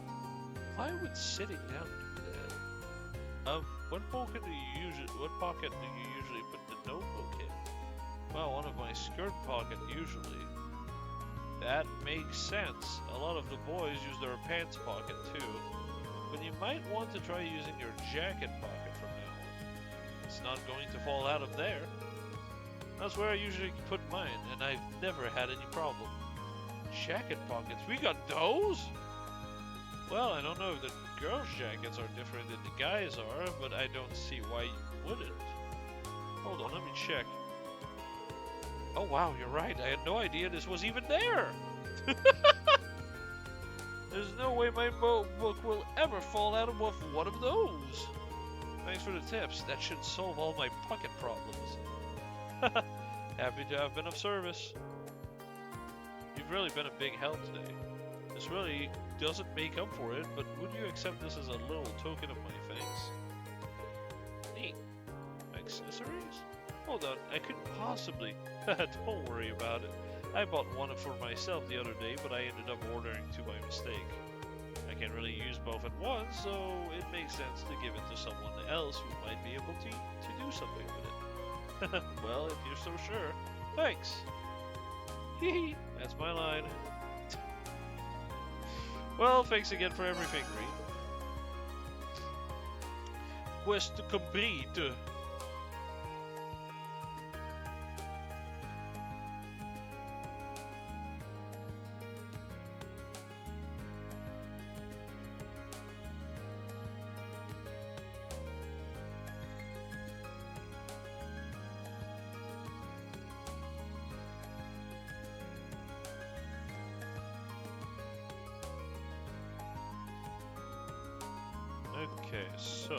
Why would sitting down do that? What pocket do you usually put the notebook in? Well, one of my skirt pocket usually. That makes sense. A lot of the boys use their pants pocket too. But you might want to try using your jacket pocket from now on. It's not going to fall out of there. That's where I usually put mine, and I've never had any problem. Jacket pockets, we got those? Well, I don't know if the girls' jackets are different than the guys are, but I don't see why you wouldn't. Hold on, let me check. Oh wow, you're right, I had no idea this was even there! There's no way my book will ever fall out of one of those! Thanks for the tips. That should solve all my pocket problems. Happy to have been of service. You've really been a big help today. This really doesn't make up for it, but would you accept this as a little token of my thanks? Neat. Accessories? Hold on, I couldn't possibly. Don't worry about it. I bought one for myself the other day, but I ended up ordering two by mistake. I can't really use both at once, so it makes sense to give it to someone else who might be able to do something with it. Well, if you're so sure. Thanks. Hehe, that's my line. Well, thanks again for everything, Green. Quest complete. Okay, so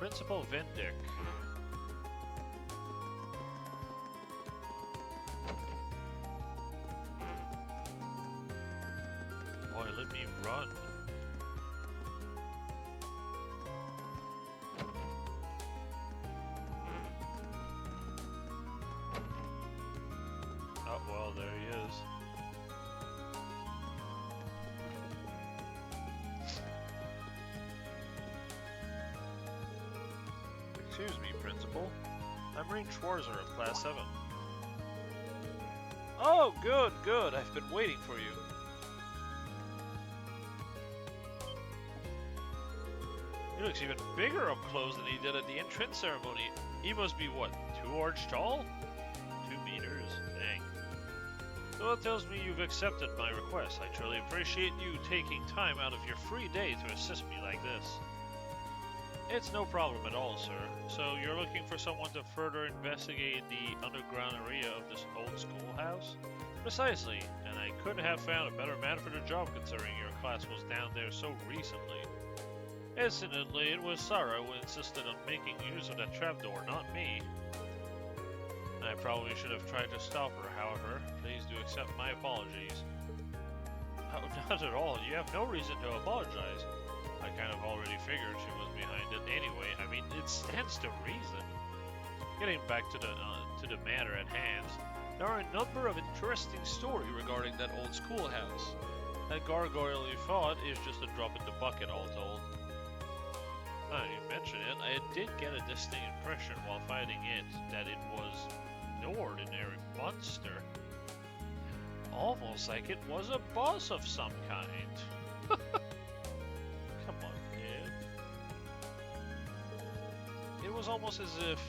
Principal Vendick. Boy, let me run. Oh, well, there he is. Excuse me, Principal. I'm Rean Schwarzer of Class 7. Oh, good, good. I've been waiting for you. He looks even bigger up close than he did at the entrance ceremony. He must be, what, 2 orange tall? 2 meters? Dang. So that tells me you've accepted my request. I truly appreciate you taking time out of your free day to assist me like this. It's no problem at all, sir. So you're looking for someone to further investigate the underground area of this old schoolhouse? Precisely, and I couldn't have found a better man for the job considering your class was down there so recently. Incidentally, it was Sarah who insisted on making use of that trapdoor, not me. I probably should have tried to stop her, however. Please do accept my apologies. Oh, not at all. You have no reason to apologize. I kind of already figured she was behind it anyway. I mean, it stands to reason. Getting back to the matter at hand, there are a number of interesting stories regarding that old schoolhouse. That gargoyle you fought is just a drop in the bucket, all told. Now you mention it, I did get a distinct impression while fighting it that it was an ordinary monster. Almost like it was a boss of some kind. Come on, man. It was almost as if,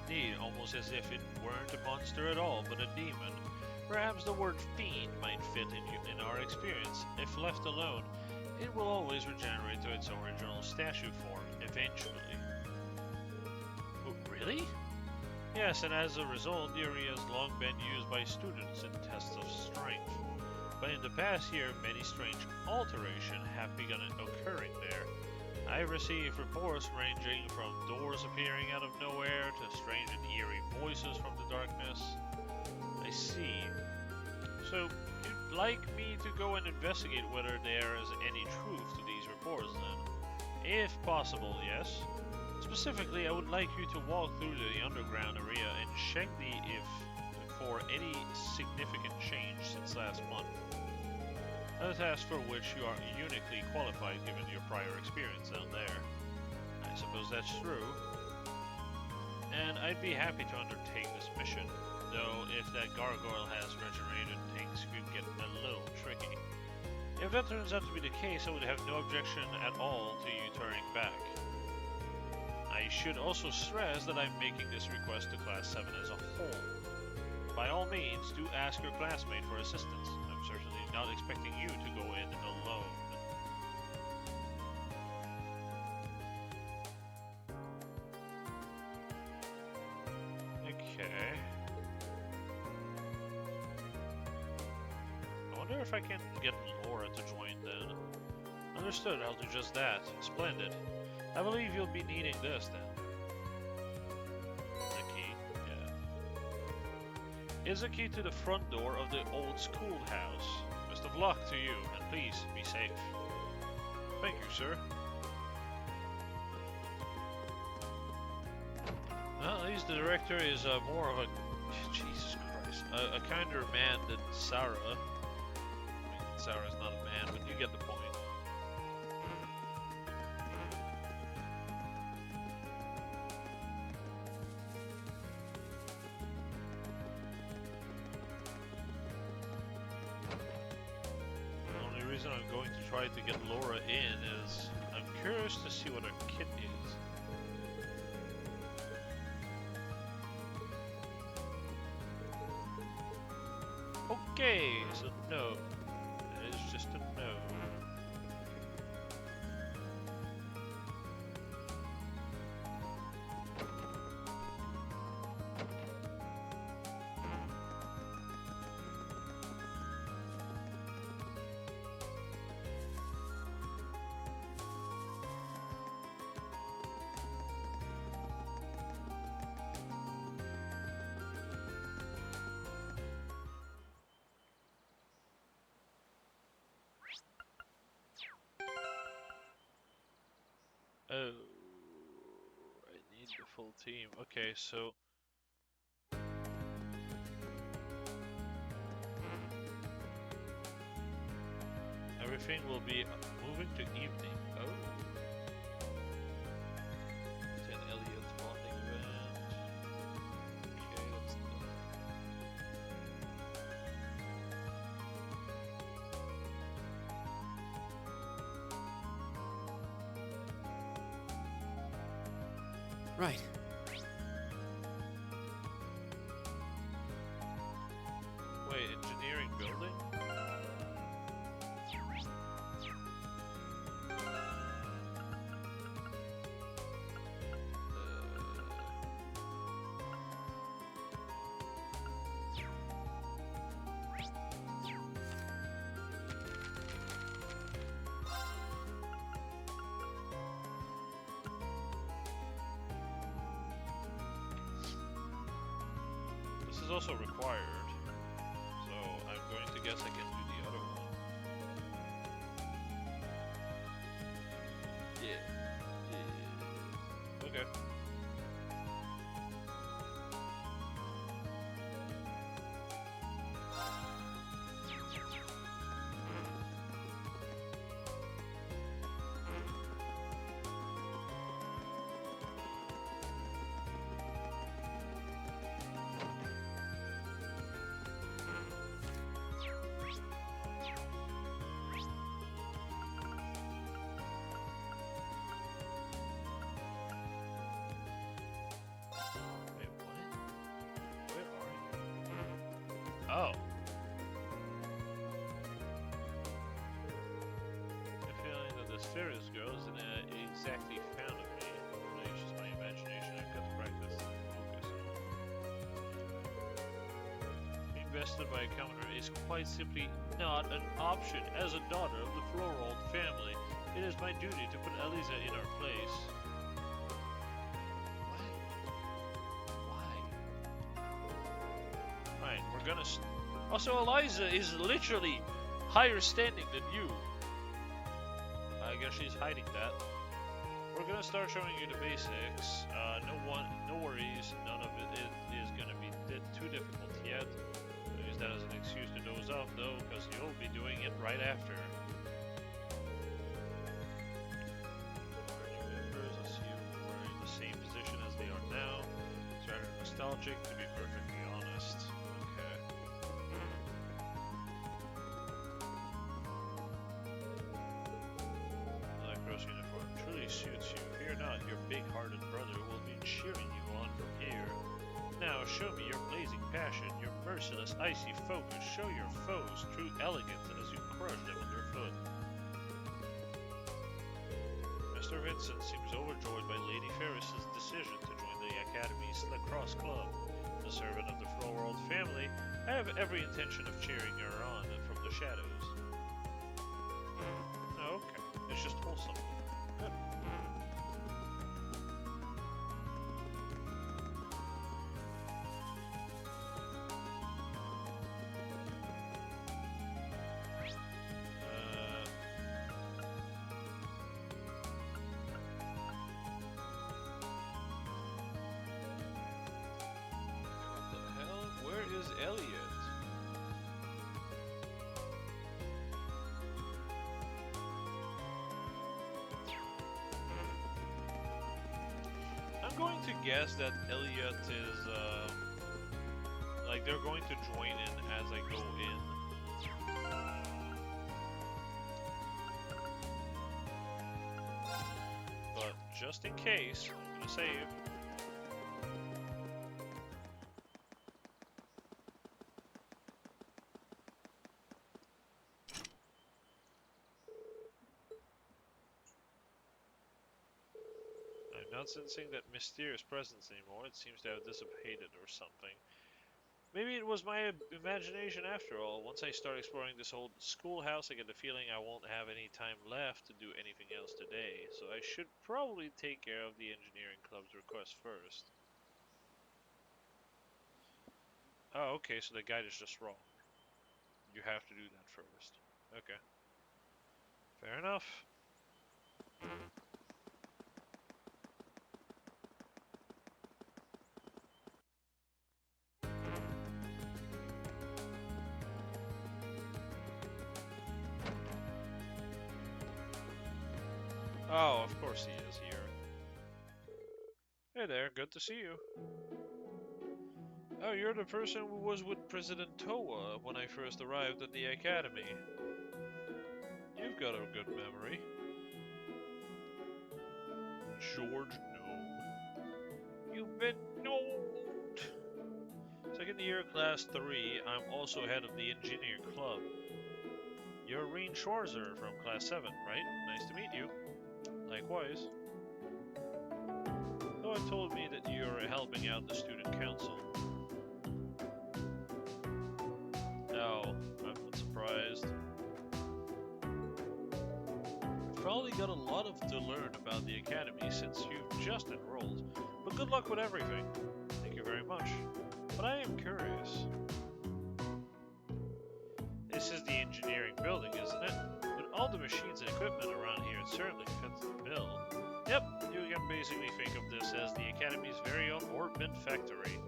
indeed, almost as if it weren't a monster at all, but a demon. Perhaps the word fiend might fit in our experience. If left alone, it will always regenerate to its original statue form, eventually. Oh, really? Yes, and as a result, the area has long been used by students in tests of strength. But in the past year, many strange alterations have begun occurring there. I received reports ranging from doors appearing out of nowhere to strange and eerie voices from the darkness. I see. So, you'd like me to go and investigate whether there is any truth to these reports then? If possible, yes. Specifically, I would like you to walk through the underground area and check for any significant change since last month. A task for which you are uniquely qualified given your prior experience down there. I suppose that's true. And I'd be happy to undertake this mission, though if that gargoyle has regenerated, things could get a little tricky. If that turns out to be the case, I would have no objection at all to you turning back. I should also stress that I'm making this request to Class 7 as a whole. By all means, do ask your classmate for assistance. I'm certainly not expecting you to go in alone. Okay. I wonder if I can get Laura to join then. Understood, I'll do just that. Splendid. I believe you'll be needing this then. The key, yeah. Is a key to the front door of the old schoolhouse. Best of luck to you, and please be safe. Thank you, sir. Well, at least the director is more of a... Jesus Christ. A kinder man than Sarah. I mean, Sarah's not a man, but you get the point. I'm going to try to get Laura in is I'm curious to see what her kit is. Okay, so no. It is just a no. Oh, I need the full team. Okay, so everything will be moving to evening. Oh. Attend Elliot's bonding event. Okay, that's done.
Right.
Wait, engineering building? This is also required, so I'm going to guess I can do the other one. Yeah. Okay. Wait, what? Where are you? Oh. I'm feeling that this Ferris girl isn't exactly fan of me. Maybe it's just my imagination. I've got to practice focus. Being bested by a commoner is quite simply not an option. As a daughter of the Florald family, it is my duty to put Eliza in her place. Right, we're gonna. Also, Eliza is literally higher standing than you. I guess she's hiding that. We're gonna start showing you the basics. No worries. None of it is gonna be too difficult yet. I'll use that as an excuse to doze off, though, because you'll be doing it right after. Our new members, I see we're in the same position as they are now. It's rather nostalgic, to be perfectly honest. Okay. Black Rose uniform truly suits you. Fear not, your big-hearted brother will be cheering you on from here. Now show me your blazing passion, your merciless, icy focus. Show your foes true elegance as you crush them underfoot. Mr. Vincent seems overjoyed by Lady Ferris's decision to join the Academy's lacrosse club. A servant of the Florald family, I have every intention of cheering her on from the shadows. Oh, okay. It's just wholesome. Good. What the hell? Where is Elliot? I'm going to guess that Elliot is, like, they're going to join in as I go in. But just in case, I'm gonna save. I'm not sensing that mysterious presence anymore. It seems to have dissipated or something. Maybe it was my imagination after all. Once I start exploring this old schoolhouse, I get the feeling I won't have any time left to do anything else today. So I should probably take care of the engineering club's request first. Oh, okay, so the guide is just wrong. You have to do that first. Okay. Fair enough. Oh, of course he is here. Hey there, good to see you. Oh, you're the person who was with President Toa when I first arrived at the academy. You've got a good memory. George Gnome. You've been gnomed! Second year, class 3. I'm also head of the engineer club. You're Reen Schwarzer from class 7, right? Nice to meet you. Likewise. Noah told me that you're helping out the student council. No, I'm not surprised. You've probably got a lot to learn about the academy since you've just enrolled, but good luck with everything. Thank you very much. But I am curious. This is the engineering building, isn't it? With all the machines and equipment around here, it certainly fits the bill. Yep, you can basically think of this as the Academy's very own Orbment factory.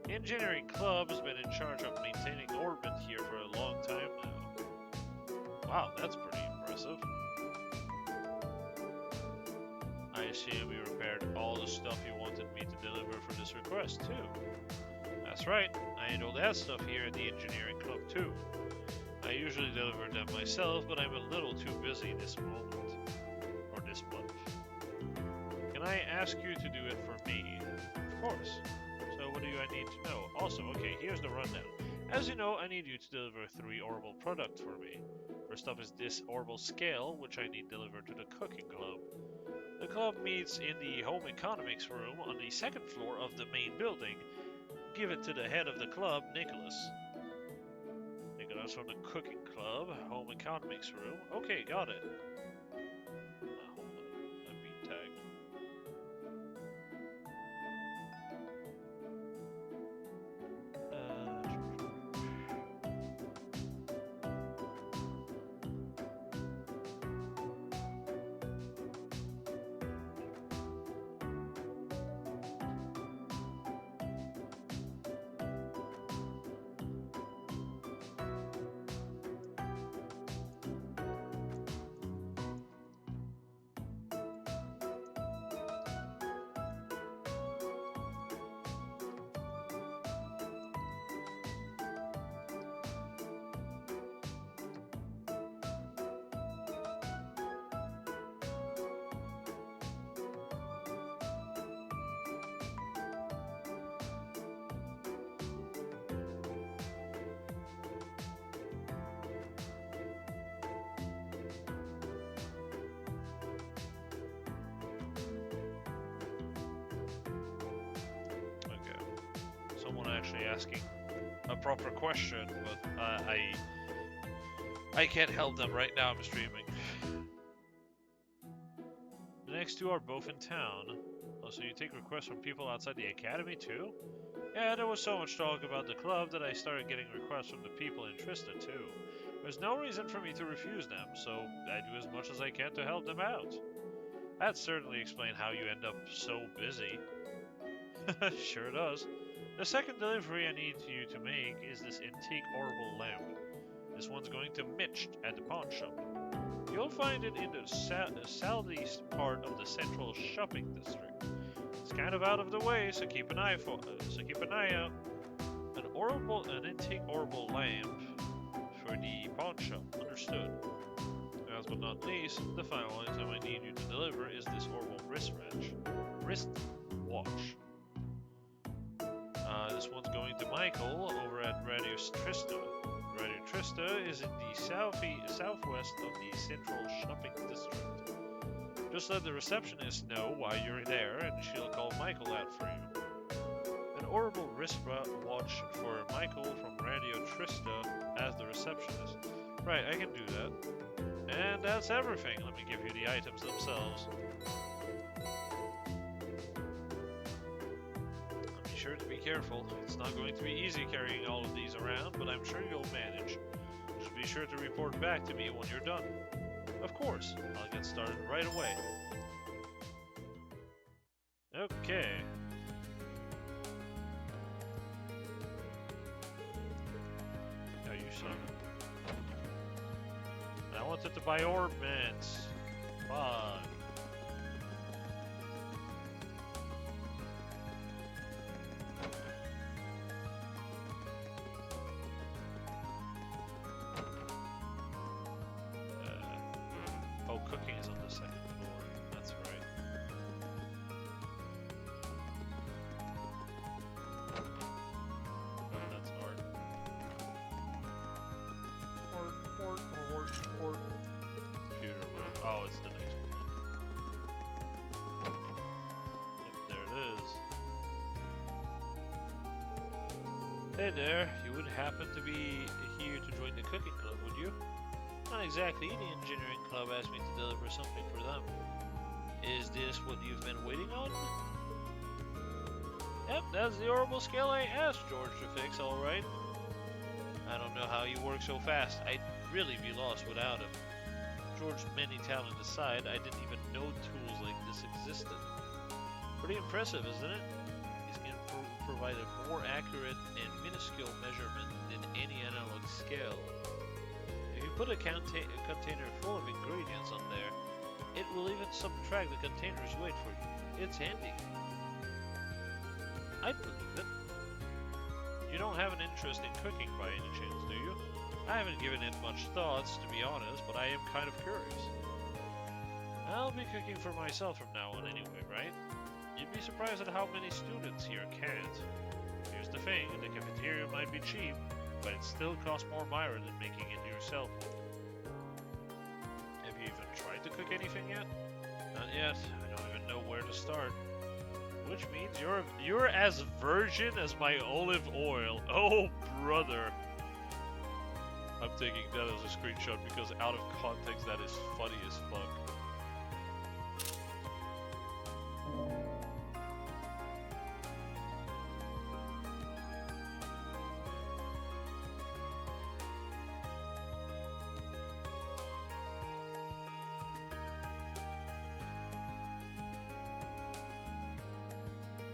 The engineering club has been in charge of maintaining Orbment here for a long time now. Wow, that's pretty impressive. I assume you repaired all the stuff you wanted me to deliver for this request, too. That's right, I handle that stuff here at the engineering club, too. I usually deliver them myself, but I'm a little too busy this moment. Or this month. Can I ask you to do it for me? Of course. So what do I need to know? Also, okay, here's the rundown. As you know, I need you to deliver 3 Orbital products for me. First up is this Orbital scale, which I need delivered to the cooking club. The club meets in the home economics room on the 2nd floor of the main building. Give it to the head of the club, Nicholas. Nicholas from the cooking club, home economics room. Okay, got it. Hold on, I'm being tagged. Someone actually asking a proper question, but I can't help them right now. I'm streaming. The next 2 are both in town. Oh, so you take requests from people outside the academy too? Yeah, there was so much talk about the club that I started getting requests from the people in Trista too. There's no reason for me to refuse them, so I do as much as I can to help them out. That certainly explains how you end up so busy. Sure does. The second delivery I need you to make is this antique orbital lamp. This one's going to Mitch at the pawn shop. You'll find it in the southeast part of the central shopping district. It's kind of out of the way, so keep an eye out. An antique orbital lamp for the pawn shop. Understood. Last but not least, the final item I need you to deliver is this orbital wrist watch. This one's going to Michael over at Radio Trista. Radio Trista is in the southwest of the central shopping district. Just let the receptionist know why you're there and she'll call Michael out for you. An orbital wristwatch for Michael from Radio Trista as the receptionist. Right, I can do that. And that's everything. Let me give you the items themselves. Sure to be careful. It's not going to be easy carrying all of these around, but I'm sure you'll manage. Just be sure to report back to me when you're done. Of course, I'll get started right away. Okay. Now you son. I wanted to buy Orbments. Fuck. Hey there, you wouldn't happen to be here to join the cooking club, would you? Not exactly. The engineering club asked me to deliver something for them. Is this what you've been waiting on? Yep, that's the orbital scale I asked George to fix, alright. I don't know how you work so fast. I'd really be lost without him. George's many talent aside, I didn't even know tools like this existed. Pretty impressive, isn't it? He's going to provide a more accurate and minuscule measurement than any analog scale. If you put a container full of ingredients on there, it will even subtract the container's weight for you. It's handy. I'd believe it. You don't have an interest in cooking by any chance, do you? I haven't given it much thoughts, to be honest, but I am kind of curious. I'll be cooking for myself from now on anyway, right? You'd be surprised at how many students here can't. Here's the thing, the cafeteria might be cheap, but it still costs more Myra than making it yourself. Have you even tried to cook anything yet? Not yet. I don't even know where to start. Which means you're as virgin as my olive oil. Oh, brother. I'm taking that as a screenshot because out of context that is funny as fuck.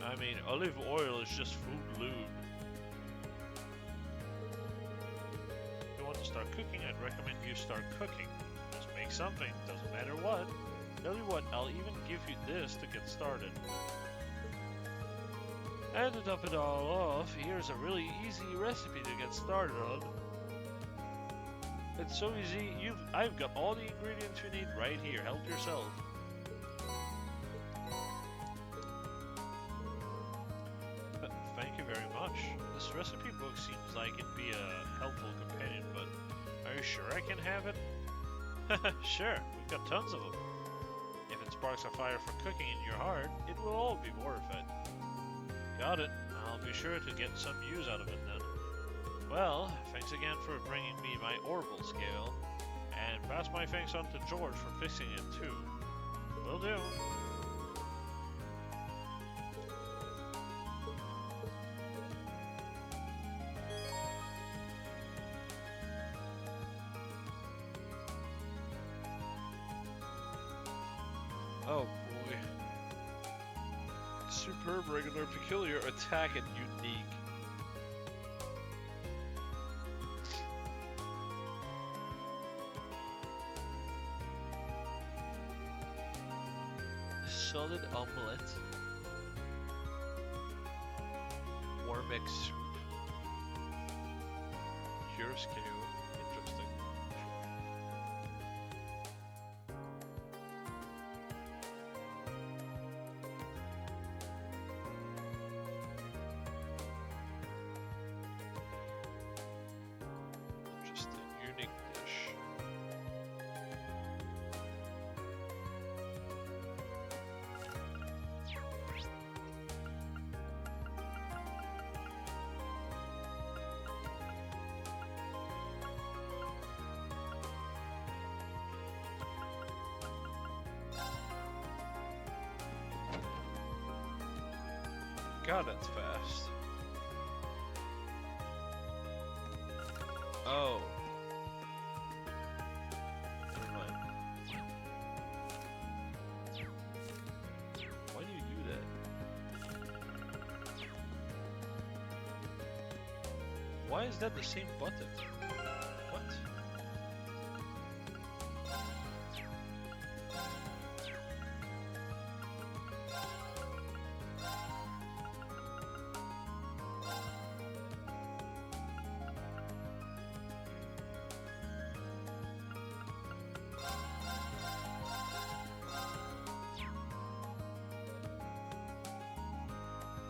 I mean, olive oil is just food lube. If you want to start cooking, I'd recommend you start cooking. Just make something, doesn't matter what. Tell you what, I'll even give you this to get started. And to top it all off, here's a really easy recipe to get started on. It's so easy, I've got all the ingredients you need right here. Help yourself. Thank you very much. This recipe book seems like it'd be a helpful companion, but are you sure I can have it? Sure, we've got tons of them. If it sparks a fire for cooking in your heart, it will all be worth it. Got it. I'll be sure to get some use out of it then. Well, thanks again for bringing me my orbital scale, and pass my thanks on to George for fixing it too. Will do. Oh boy. Superb, regular, peculiar, attack, and unique. Solid omelette. Warm egg soup. Pure scale. Interesting. Interesting. Unique dish. God, that's fast. Oh. Never mind. Why do you do that? Why is that the same button? What?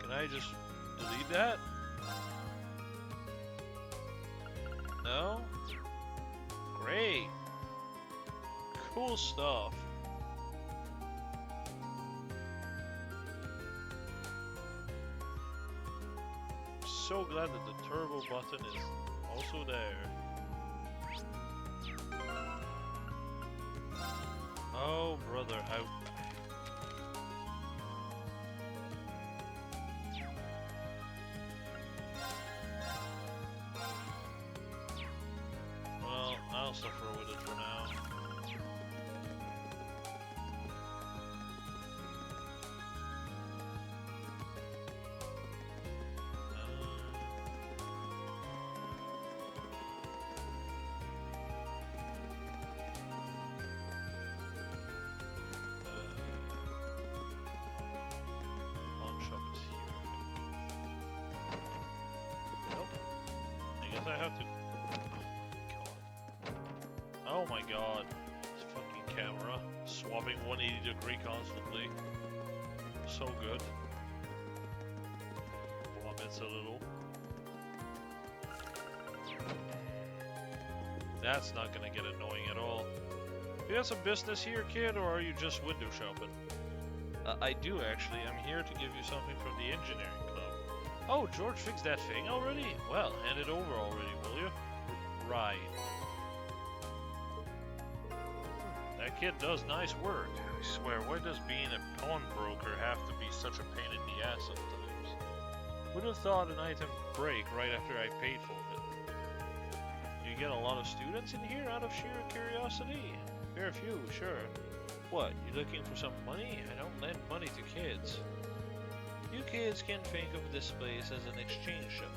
Can I just delete that? No? Great. Cool stuff. so glad that the turbo button is also there. Oh, brother, well, I'll suffer with it for now. I have to. Oh my god. This fucking camera. Swapping 180 degree constantly. So good. Plummets a little. That's not gonna get annoying at all. You got some business here, kid, or are you just window shopping? I do actually. I'm here to give you something from the engineering club. Oh, George fixed that thing already? Well, hand it over already, will you? Right. That kid does nice work. I swear, why does being a pawnbroker have to be such a pain in the ass sometimes? Would have thought an item break right after I paid for it. Do you get a lot of students in here out of sheer curiosity? Fair few, sure. What, you looking for some money? I don't lend money to kids. You kids can think of this place as an exchange shop.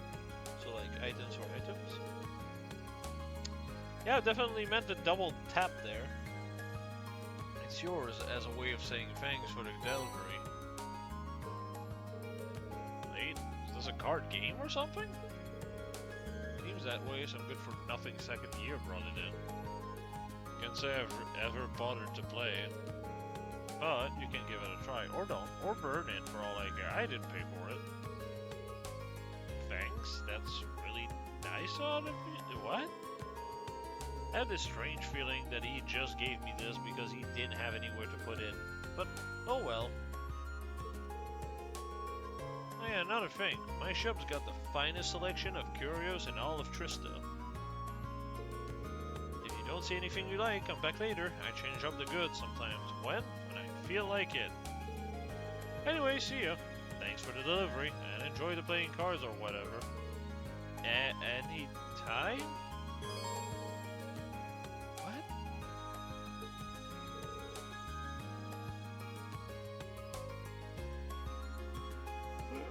So like items for items? Yeah, definitely meant the double tap there. It's yours as a way of saying thanks for the delivery. Wait, is this a card game or something? Seems that way, some good for nothing second year brought it in. Can't say I've ever bothered to play it. But you can give it a try, or don't, or burn it for all I care. I didn't pay for it. Thanks, that's really nice of you. What? I have this strange feeling that he just gave me this because he didn't have anywhere to put it. But, oh well. Oh yeah, another thing. My shop's got the finest selection of curios in all of Trista. If you don't see anything you like, come back later. I change up the goods sometimes. When I feel like it. Anyway, see ya. Thanks for the delivery, and enjoy the playing cards or whatever. Any time?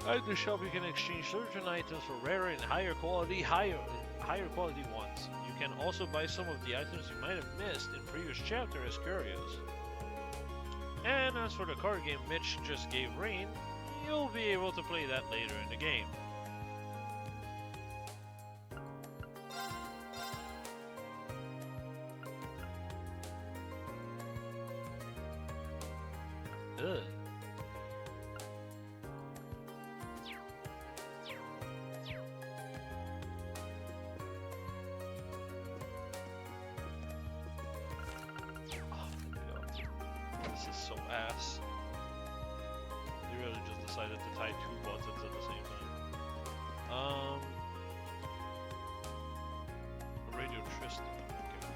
What? At the shop, you can exchange certain items for rarer and higher quality ones. You can also buy some of the items you might have missed in previous chapter as curios. And as for the card game Mitch just gave Rain, you'll be able to play that later in the game. Ugh. Ass. You really just decided to tie two buttons at the same time. Radio Trista. Okay.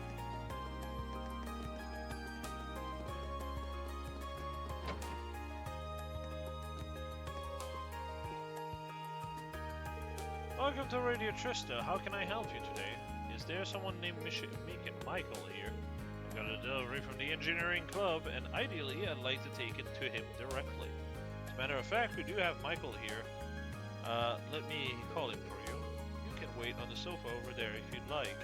Welcome to Radio Trista. How can I help you today? Is there someone named Meek and Michael here? Got a delivery from the engineering club, and ideally I'd like to take it to him directly. As a matter of fact, we do have Michael here. Let me call him for you. You can wait on the sofa over there if you'd like.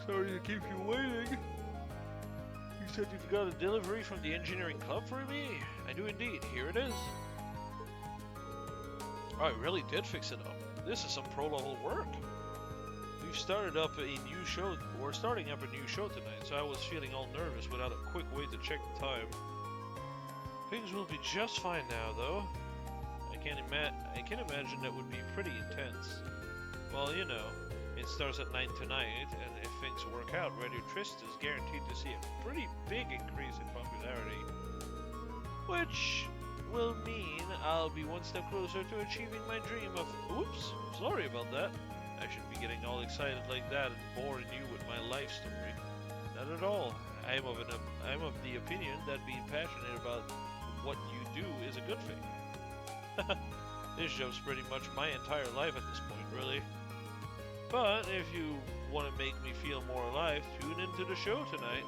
Sorry to keep you waiting. You said you've got a delivery from the engineering club for me? I do indeed. Here it is. Oh, I really did fix it up. This is some pro-level work. We've started up a new show. We're starting up a new show tonight, so I was feeling all nervous without a quick way to check the time. Things will be just fine now, though. I can imagine that would be pretty intense. Well, you know, it starts at 9 tonight, and if things work out, Radio Trista is guaranteed to see a pretty big increase in popularity. which will mean I'll be one step closer to achieving my dream of... Oops, sorry about that. I shouldn't be getting all excited like that and boring you with my life story. Not at all. I'm of the opinion that being passionate about what you do is a good thing. This show's pretty much my entire life at this point, really. But if you want to make me feel more alive, tune into the show tonight.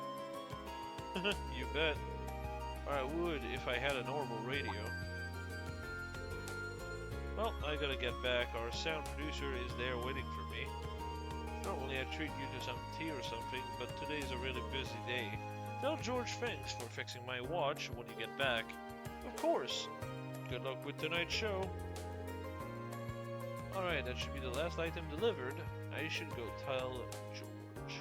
You bet. Or I would if I had a normal radio. Well, I gotta get back. Our sound producer is there waiting for me. Normally I'd treat you to some tea or something, but today's a really busy day. Tell George thanks for fixing my watch when you get back. Of course. Good luck with tonight's show. Alright, that should be the last item delivered. I should go tell George.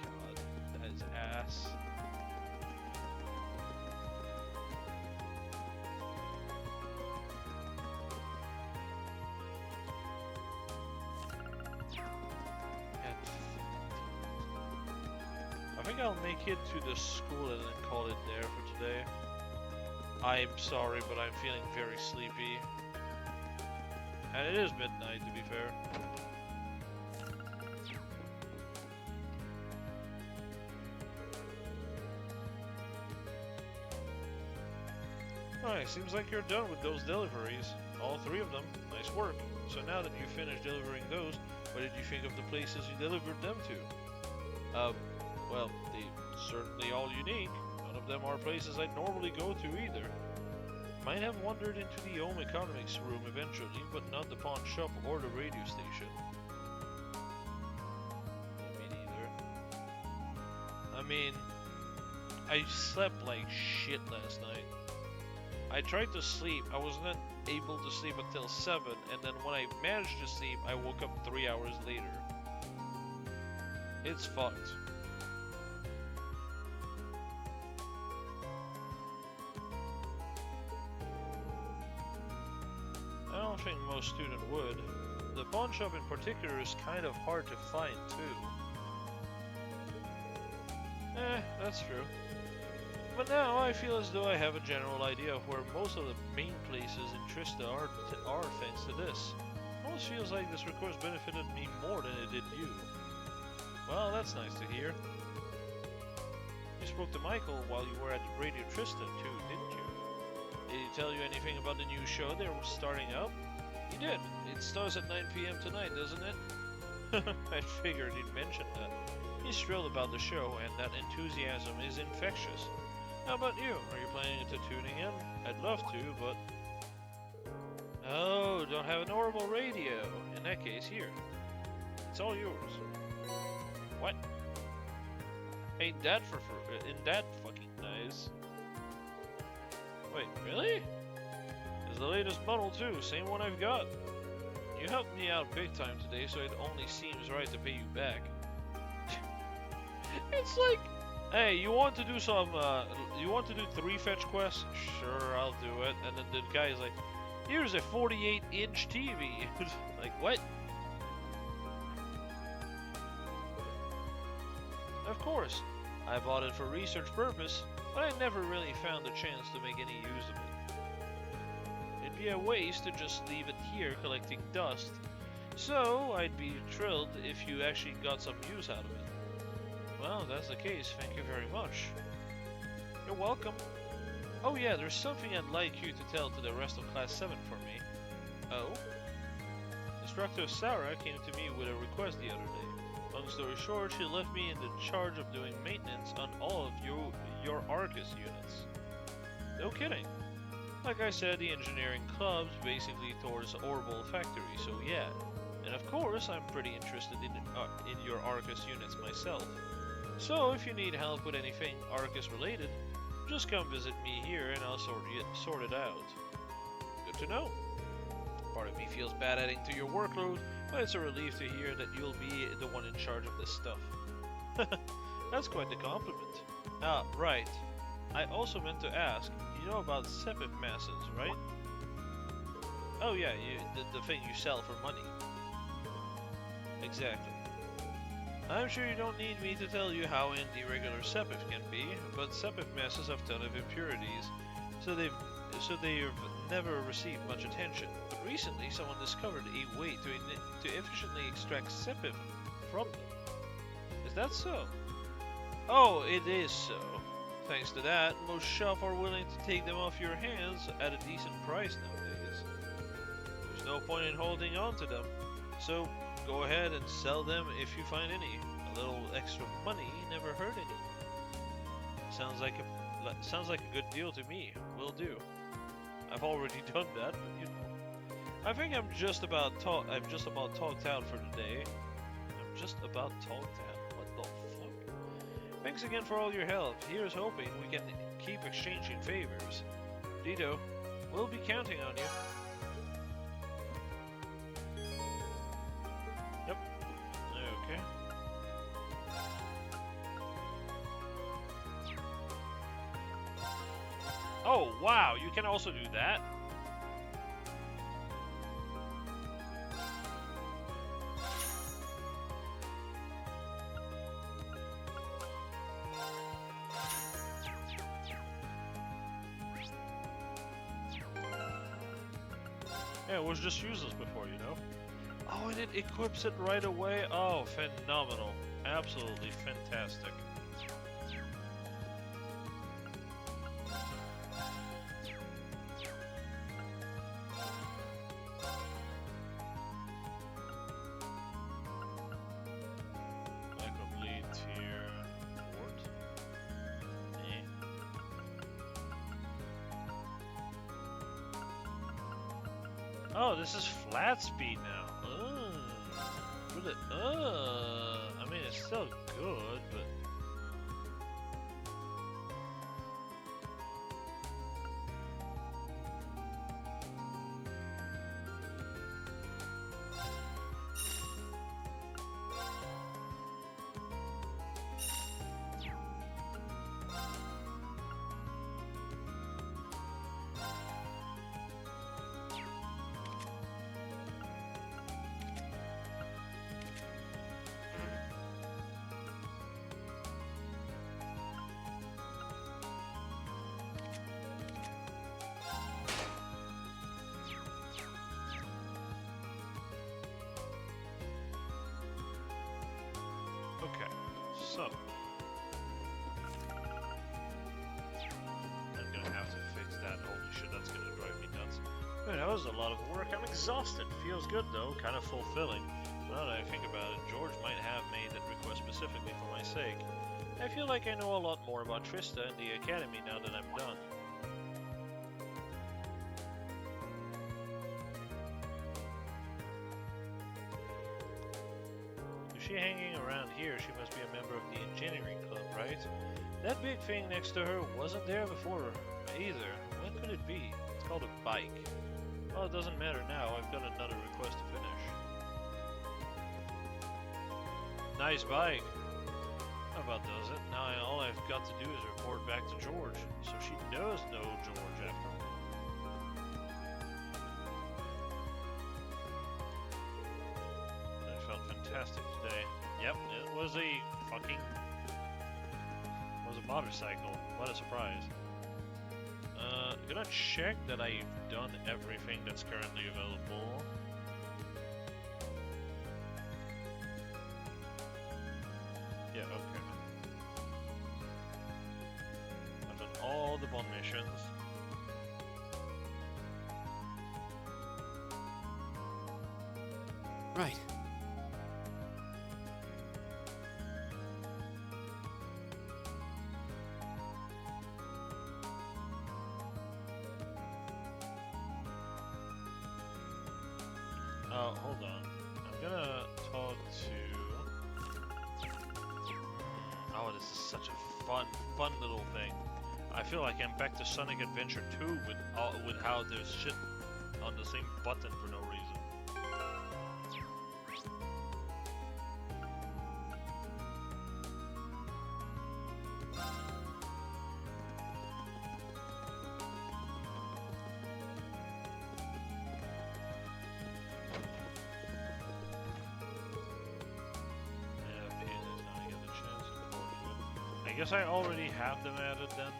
God, that is ass. I think I'll make it to the school and then call it there for today. I'm sorry, but I'm feeling very sleepy. And it is midnight, to be fair. Alright, seems like you're done with those deliveries. All 3 of them. Nice work. So now that you've finished delivering those, what did you think of the places you delivered them to? Well, they're certainly all unique. None of them are places I'd normally go to either. Might have wandered into the home economics room eventually, but not the pawn shop or the radio station. Me neither. I mean, I slept like shit last night. I tried to sleep. I wasn't able to sleep until 7, and then when I managed to sleep, I woke up 3 hours later. It's fucked. I don't think most students would. The pawn shop in particular is kind of hard to find too. That's true. But now I feel as though I have a general idea of where most of the main places in Trista are thanks to this. Almost feels like this request benefited me more than it did you. Well, that's nice to hear. You spoke to Michael while you were at Radio Trista too, didn't you? Did he tell you anything about the new show they're starting up? He did. It starts at 9 PM tonight, doesn't it? I figured he'd mention that. He's thrilled about the show, and that enthusiasm is infectious. How about you? Are you planning to tuning in? I'd love to, but... Oh, don't have an orbital radio. In that case, here. It's all yours. What? Ain't that fucking nice? Wait, really? It's the latest model too, same one I've got. You helped me out big time today, so it only seems right to pay you back. It's like, hey, you want to do some, you want to do 3 fetch quests? Sure, I'll do it. And then the guy's like, here's a 48-inch TV. Like, what? Of course, I bought it for research purpose, but I never really found a chance to make any use of it. It'd be a waste to just leave it here collecting dust, so I'd be thrilled if you actually got some use out of it. Well, if that's the case, thank you very much. You're welcome. Oh yeah, there's something I'd like you to tell to the rest of Class 7 for me. Oh? Instructor Sarah came to me with a request the other day. Long story short, she left me in the charge of doing maintenance on all of your Arcus units. No kidding. Like I said, the engineering club's basically towards Orbital Factory, so yeah. And of course, I'm pretty interested in your Arcus units myself. So if you need help with anything Arcus related, just come visit me here and I'll sort it out. Good to know. Part of me feels bad adding to your workload, but it's a relief to hear that you'll be the one in charge of this stuff. That's quite the compliment. Ah, right. I also meant to ask, you know about Sepip masses, right? Oh yeah, the thing you sell for money. Exactly. I'm sure you don't need me to tell you how indie regular Sepif can be, but Sepif masses have a ton of impurities, so they've never received much attention. But recently, someone discovered a way to efficiently extract Sepif from them. Is that so? Oh, it is so. Thanks to that, most shops are willing to take them off your hands at a decent price nowadays. There's no point in holding on to them, so go ahead and sell them if you find any. A little extra money never hurt anyone. Sounds like a good deal to me. Will do. I've already done that, but you know. I think I'm just about talked out for today. I'm just about talked out. What the fuck? Thanks again for all your help. Here's hoping we can keep exchanging favors. Dito, we'll be counting on you. Yep. Okay. Oh, wow, you can also do that. Yeah, it was just useless before, you know? Oh, and it equips it right away? Oh, phenomenal. Absolutely fantastic. Microbleed tier 4. Oh, this is flat speed now. I mean, it's still good, but... Okay, so I'm gonna have to fix that. Holy shit, that's gonna drive me nuts. Man, that was a lot of work. I'm exhausted. Feels good though, kind of fulfilling. Now that I think about it, George might have made that request specifically for my sake. I feel like I know a lot more about Trista and the Academy now that I'm done. If she's hanging around here, she must be a member of the engineering club, right? That big thing next to her wasn't there before either. What could it be? It's called a bike. Well, it doesn't matter now. I've got another request to finish. Nice bike. How about does it? Now all I've got to do is report back to George. So she does know George after all. I felt fantastic today. Yep, it was a motorcycle. What a surprise. Gonna check that I've done everything that's currently available. Yeah, okay. I've done all the bond missions.
Right.
Oh, hold on. I'm gonna talk to... Oh, this is such a fun little thing. I feel like I'm back to Sonic Adventure 2 with how there's shit on the same button for no reason. guess I already have them added then.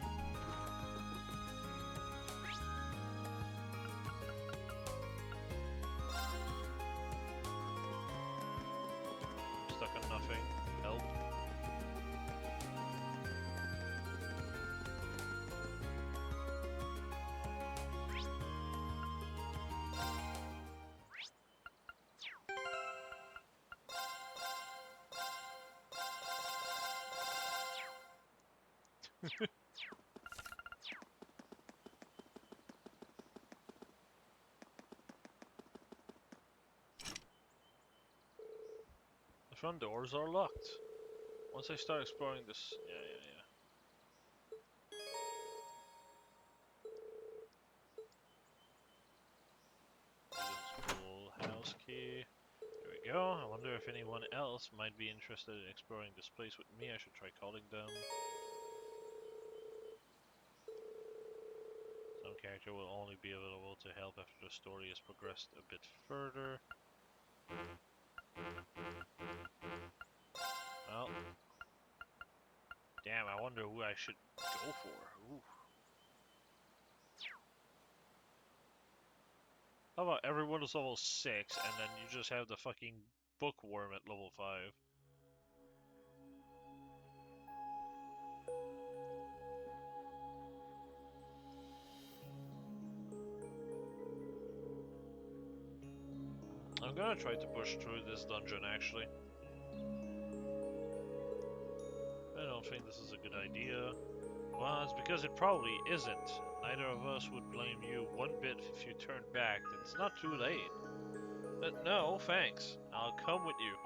Stuck on nothing. Help. The front doors are locked. Once I start exploring this... Yeah. School house key. There we go. I wonder if anyone else might be interested in exploring this place with me. I should try calling them. Some character will only be available to help after the story has progressed a bit further. Well, damn, I wonder who I should go for. Ooh. How about everyone is level 6 and then you just have the fucking bookworm at level 5? I'm gonna try to push through this dungeon actually. I don't think this is a good idea. Well, it's because it probably isn't. Neither of us would blame you one bit if you turned back. It's not too late. But no, thanks. I'll come with you.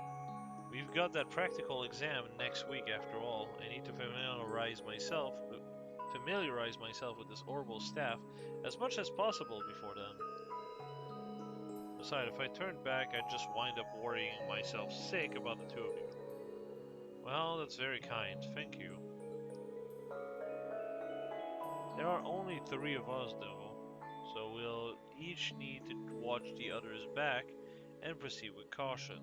We've got that practical exam next week after all. I need to familiarize myself with this orbital staff as much as possible before then. Besides, if I turned back, I'd just wind up worrying myself sick about the two of you. Well, that's very kind. Thank you. There are only 3 of us, though, so we'll each need to watch the others back and proceed with caution.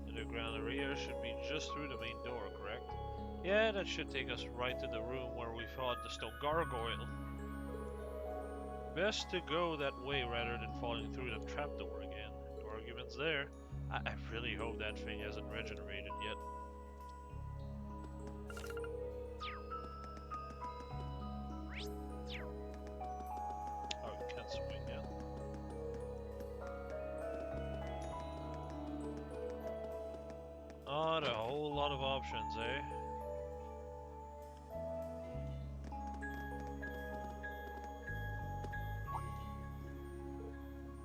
The underground area should be just through the main door, correct? Yeah, that should take us right to the room where we fought the stone gargoyle. Best to go that way rather than falling through the trapdoor again. No arguments there. I really hope that thing hasn't regenerated yet. Oh, you can't swing yet. Oh, a whole lot of options, eh?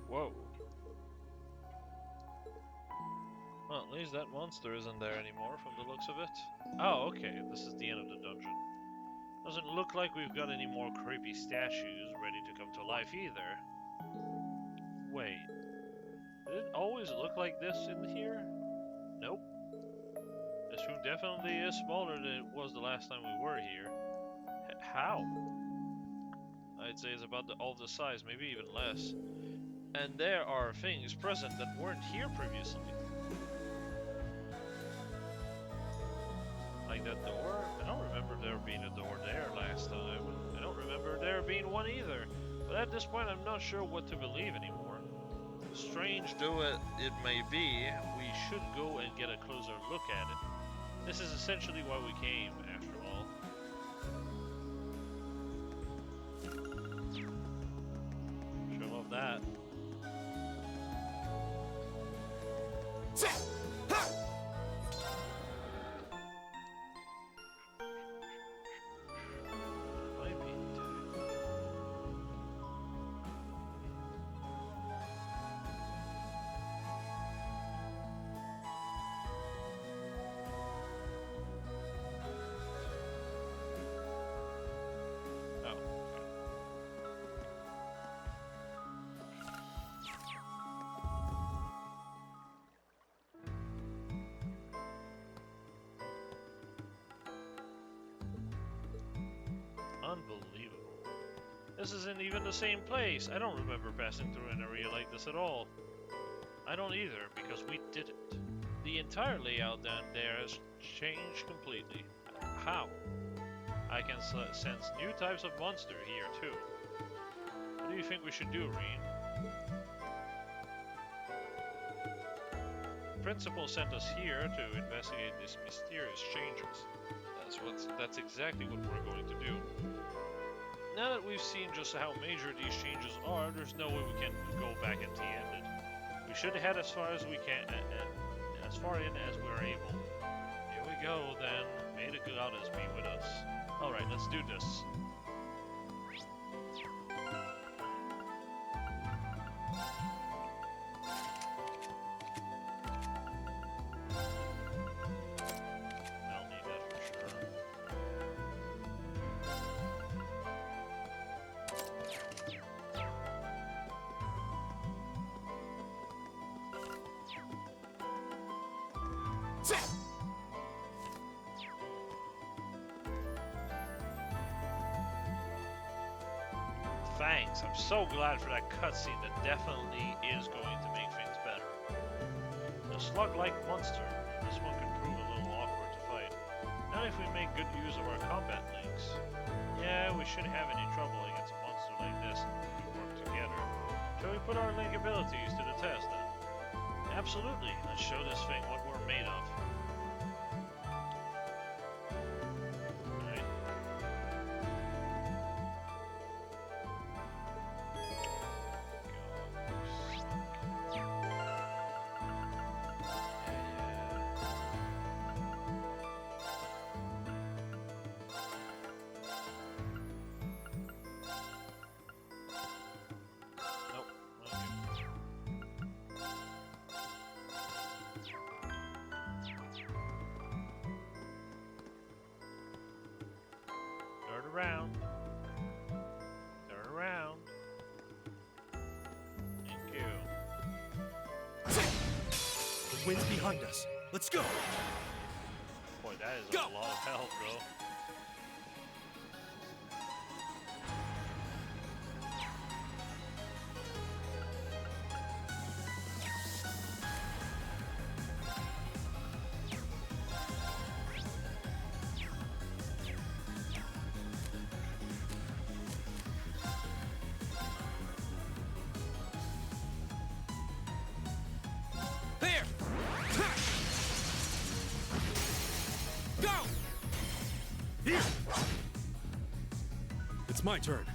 Whoa. Well, at least that monster isn't there anymore from the looks of it. Oh, okay, this is the end of the dungeon. Doesn't look like we've got any more creepy statues ready to come to life either. Wait, did it always look like this in here? Nope. This room definitely is smaller than it was the last time we were here. How? I'd say it's about all the size, maybe even less. And there are things present that weren't here previously. Like that door? I don't remember there being a door there last time. I don't remember there being one either. But at this point, I'm not sure what to believe anymore. Strange though it may be, we should go and get a closer look at it. This is essentially why we came, after all. Sure love that. Unbelievable. This isn't even the same place. I don't remember passing through an area like this at all. I don't either, because we did it. The entire layout down there has changed completely. How? I can sense new types of monster here too. What do you think we should do, Rean? The principal sent us here to investigate these mysterious changes. That's exactly what we're going to do. Now that we've seen just how major these changes are, there's no way we can go back empty-handed. We should head as far as we can, as far in as we're able. Here we go, then. May the goddess be with us. Alright, let's do this. I'll need that for sure. Thanks, I'm so glad for that cutscene. That definitely is going to make things better. The slug-like monster. This one can prove a little awkward to fight. Not if we make good use of our combat links. Yeah, we shouldn't have any trouble against a monster like this if we work together. Shall we put our link abilities to the test then? Absolutely, let's show this thing what we're made of. Around. Turn around. Thank you.
The wind's behind us. Let's go.
Boy, that is a lot of help, bro.
It's my turn.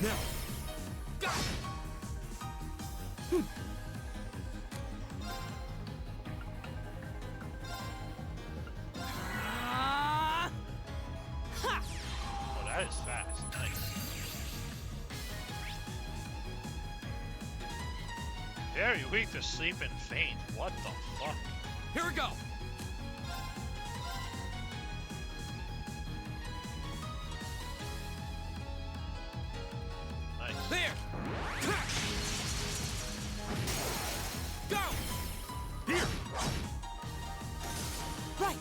Now.
Oh, that is fast. Nice. Very weak to sleep and faint. What the fuck?
Here we go.
Nice.
There. Go.
Here.
Right.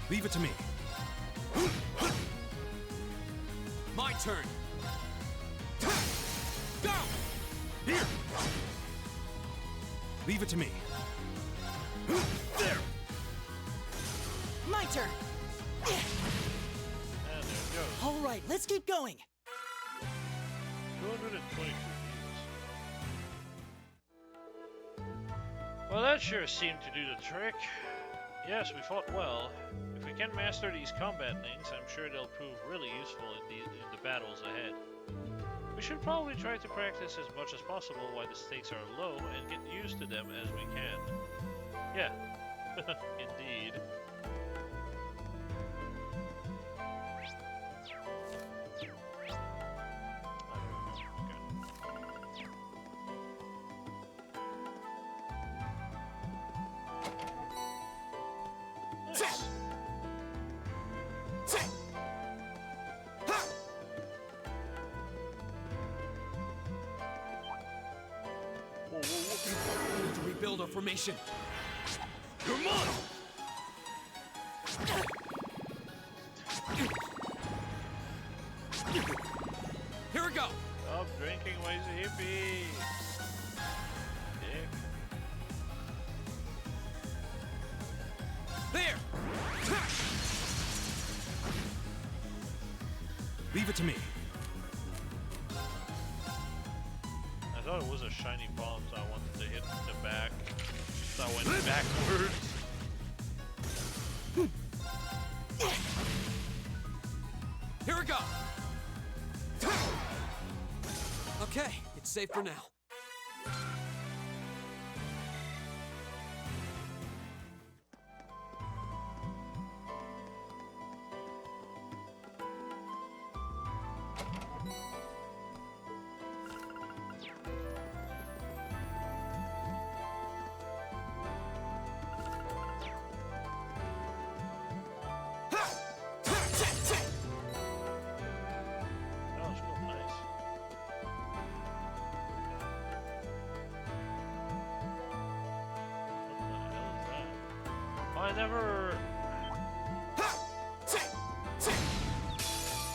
Leave it to me.
My turn.
Go. Here.
Leave it to me.
There.
My turn.
And there it goes.
All right, let's keep going.
222 views. Well, that sure seemed to do the trick. Yes, we fought well. If we can master these combat links, I'm sure they'll prove really useful in the battles ahead. We should probably try to practice as much as possible while the stakes are low and get used to them as we can. Yeah, indeed. Nice.
We need to rebuild our formation.
Come on! Here we go!
Stop drinking, why is a hippie? Dick.
There! Leave it to me.
I thought it was a shiny bomb, so I wanted to hit the back. So I went backwards.
Here we go! Okay, it's safe for now.
That was real nice. What the hell is that? Oh, I never.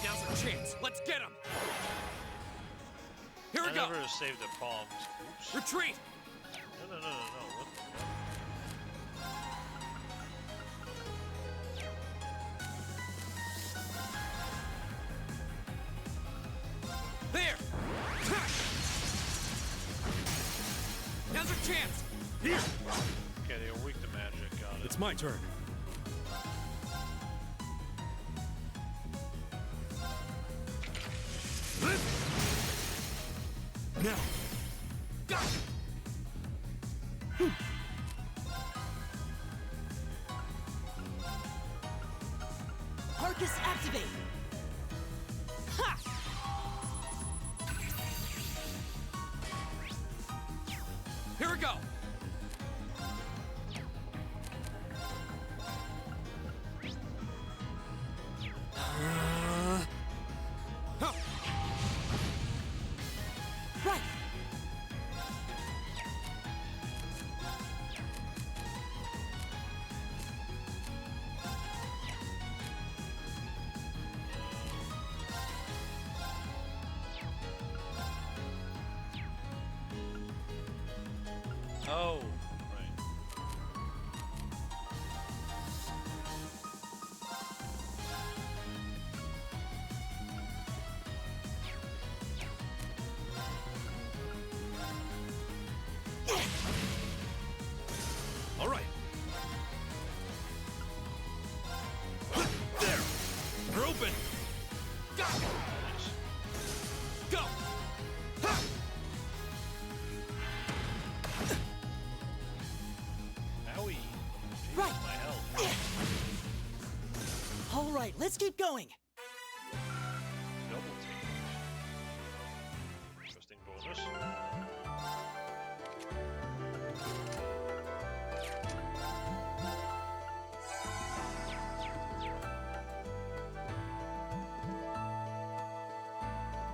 Now's our chance. Let's get him. Here we
I
go.
never saved the palms. Oops.
Retreat.
No. What the fuck?
There. Now's our chance. Here.
Okay, they're weak to magic. Got it.
It's my turn.
Now. Got it.
Arcus activate! Ha!
Here we go.
Right!
Oh, right.
All right. There. We're open. Go. Go. Ha!
Owie.
Right.
My health.
All right, let's keep going.
Double take. Interesting bonus.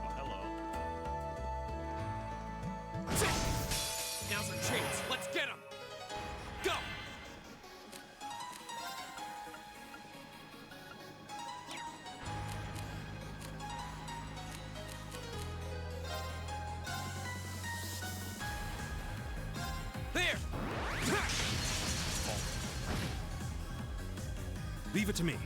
Oh, hello.
Now's our chance. Let's get him. Go. There.
Leave it to me.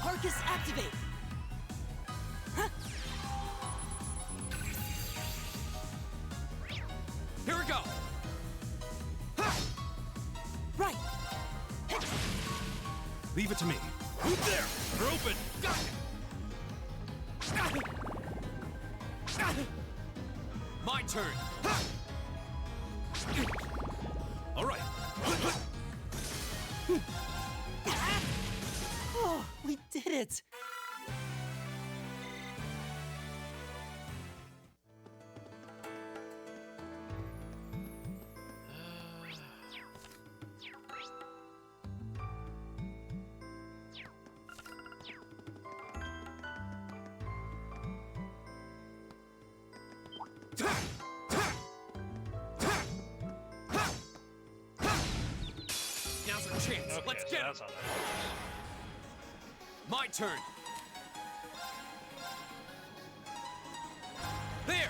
Arcus activate!
Here we go. Ha!
Right!
Leave it to me.
There. We're open. Got it. My turn. Ha! All right.
Oh, we did it!
Now's our chance.
Okay,
Let's
so
get him.
that's how that works.
My turn. There.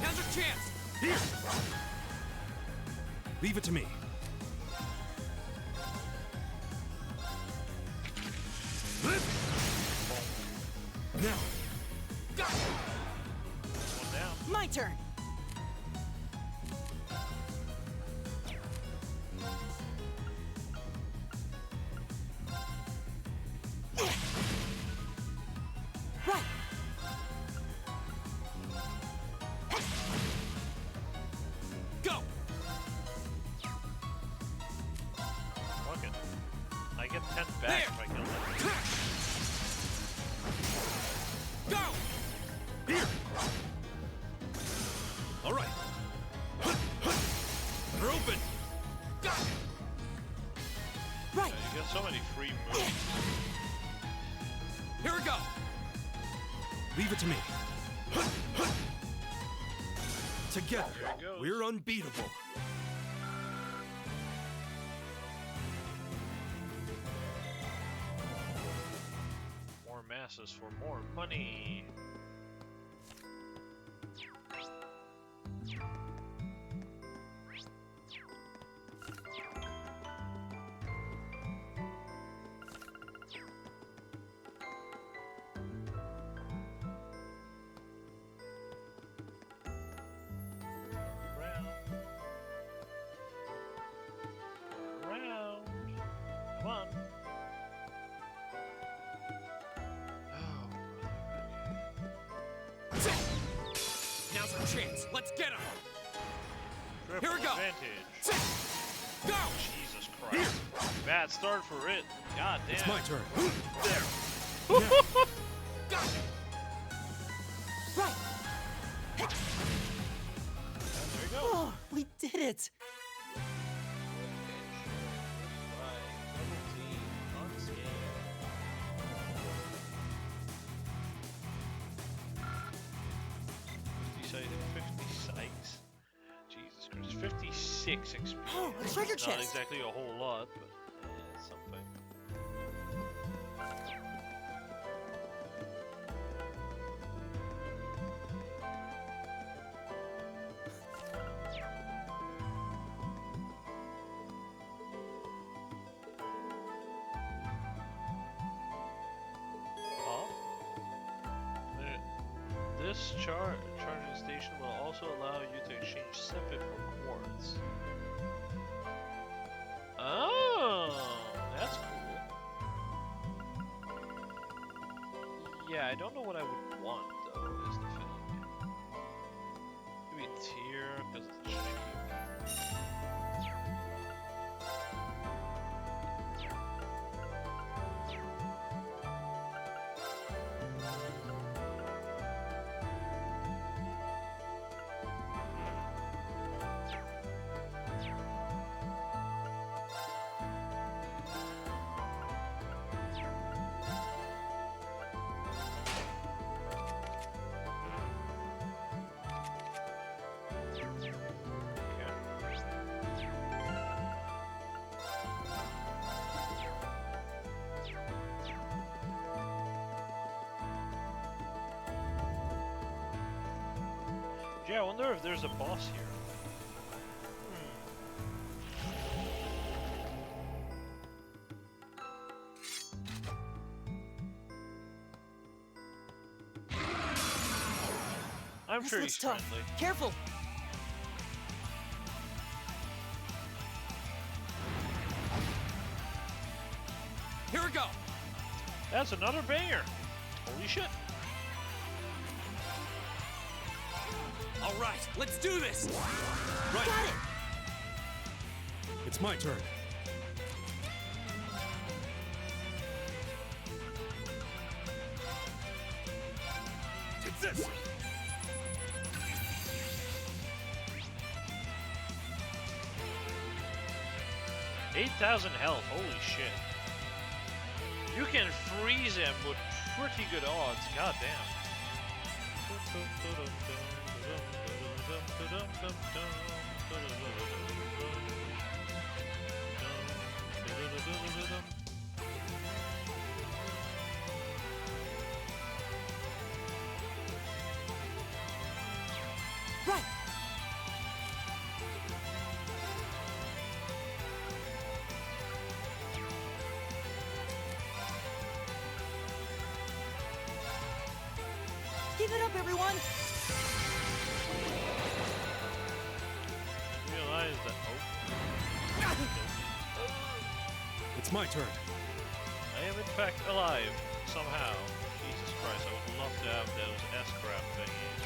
Now's our chance.
Here! Leave it to me. Now.
One down.
My turn. Right.
Go.
Fuck it. I get 10 back if I kill that.
Go.
Here! All right. They're open.
Go.
Right.
Yeah, you get so many free moves.
Here we go.
Leave it to me. Together,
There it goes.
we're unbeatable.
More masses for more money. Round. Round. Come on.
Now's our chance. Let's get him.
Triple
Here we go.
advantage.
Go.
Jesus Christ. Bad start for it. God damn.
It's my turn.
Go.
Right.
There you go.
Oh, we did it.
You say 50 psychs? Jesus Christ. 56 experience.
Oh, a treasure
Not
chest.
exactly a whole lot, but it's something. Huh? This charging station will also allow you to exchange Sempit for quartz. Oh, that's cool. Yeah, I don't know what I would want though, is the thing. Maybe a tier, because it's cheap. Yeah, I wonder if there's a boss here. I'm
This
sure
looks
he's
tough.
friendly.
Careful.
Here we go.
That's another banger. Holy shit.
All right, let's do this.
Right.
Got it.
It's my turn.
It's this.
8,000 health, holy shit. You can freeze him with pretty good odds, goddamn.
Right. Keep it up, everyone.
Realize that.
It's my turn.
I am in fact alive somehow. Jesus Christ! I would love to have those S-crap thingies.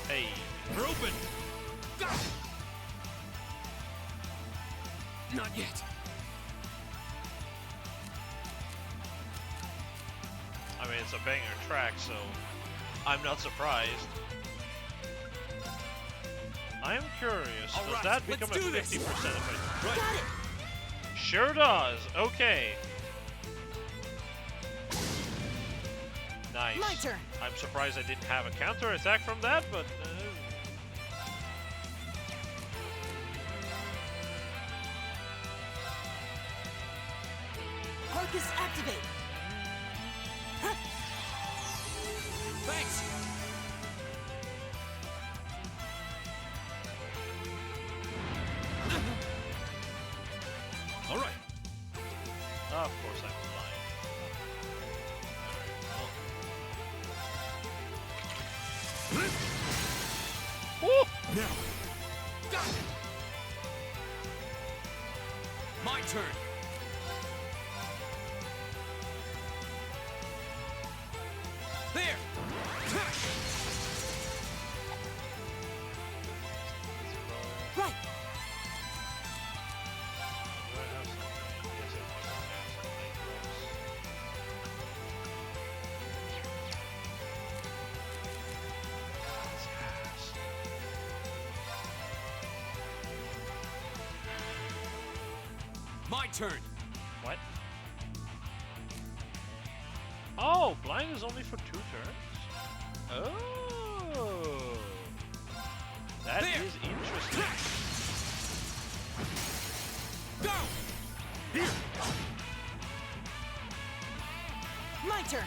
Hey.
They're open!
Not yet.
I mean, it's a banger track, so I'm not surprised. I am curious. Does
right,
that
let's
become a
do
50%
this.
if I...
Right.
Got it.
Sure does. Okay. Nice.
My turn.
I'm surprised I didn't have a counter attack from that, but...
Arcus activate. Huh.
Thanks.
All right.
Oh, of course I'm flying.
Woo!
Now.
My turn. There.
Right.
My turn.
What? Oh, blind is only for 2 turns? Oh. That is interesting.
Go!
Here.
My turn.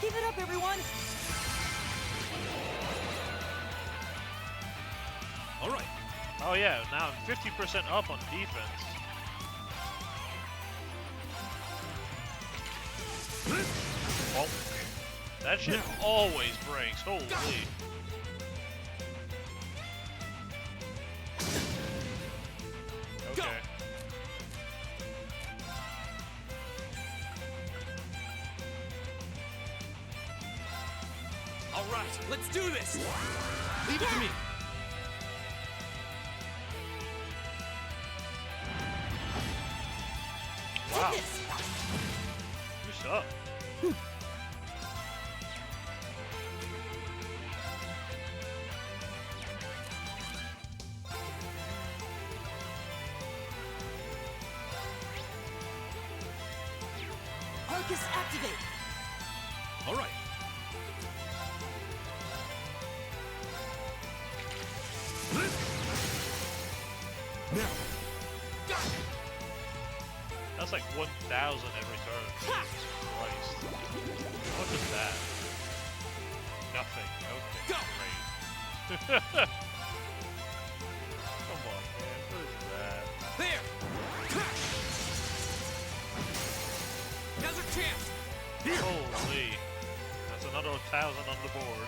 Keep it up, everyone.
All right.
Oh yeah, now I'm 50% up on defense. Oh. That shit always breaks, holy. Okay.
All right, let's do this.
Leave it to me.
Wow. You suck.
Arcus activate.
All right. Now.
That's like 1,000 every turn. Jesus Christ. What is that? Nothing. Okay, great. Come on, man. What is that?
There. Now's our chance.
Holy. That's another 1,000 on the board.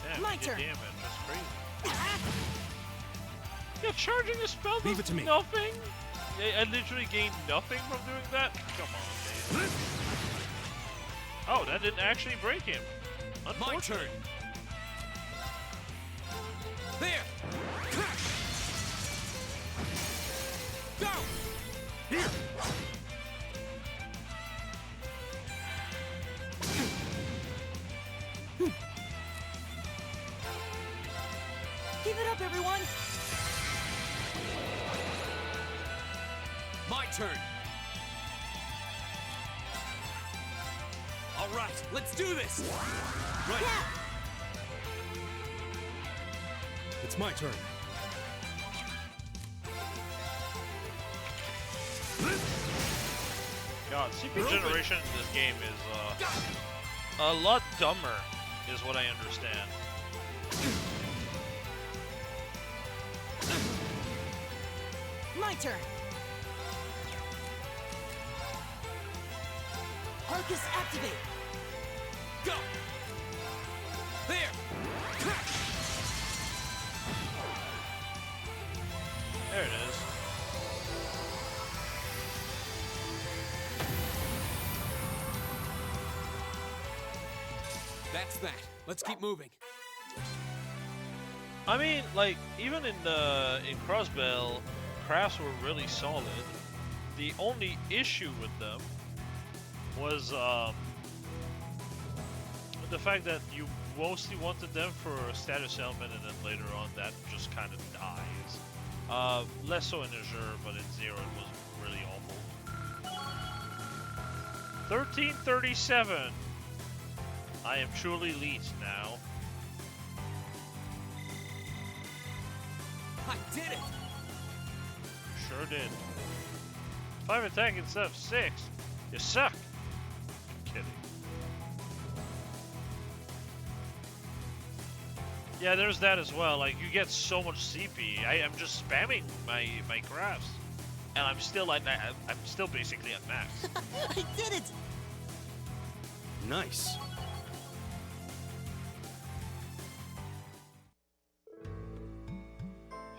Damn,
My
you did
turn.
damage. That's crazy. You're charging a spell
Leave
does
it to me.
nothing? I literally gained nothing from doing that? Come on, man. Oh, that didn't actually break him.
My turn. There. Go.
Here.
turn. All right, let's do this. Right.
It's my turn.
God, CP generation in this game is a lot dumber, is what I understand.
My turn. Arcus activate.
Go. There.
There it is.
That's that. Let's keep moving.
I mean, like, even in Crossbell, crafts were really solid. The only issue with them was the fact that you mostly wanted them for a status element, and then later on that just kind of dies. Less so in Azure, but in Zero it was really awful. 1337. I am truly elite now.
I did it!
Sure did. 5 attack instead of 6. You suck. I'm kidding. Yeah, there's that as well. Like, you get so much CP. I'm just spamming my crafts, and I'm still like I'm still basically at max.
I did it!
Nice.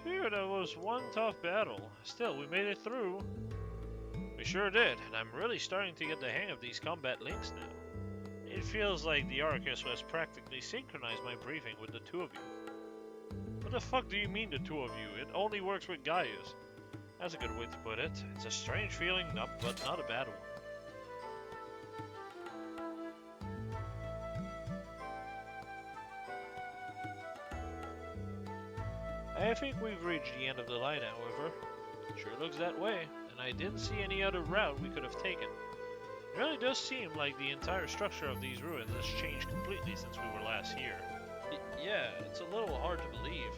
Phew, that was one tough battle. Still, we made it through. We sure did, and I'm really starting to get the hang of these combat links now. It feels like the Arcus has practically synchronized my briefing with the two of you. What the fuck do you mean, the two of you? It only works with Gaius. That's a good way to put it. It's a strange feeling, but not a bad one. I think we've reached the end of the line, however. Sure looks that way, and I didn't see any other route we could have taken. It really does seem like the entire structure of these ruins has changed completely since we were last here. Yeah, it's a little hard to believe.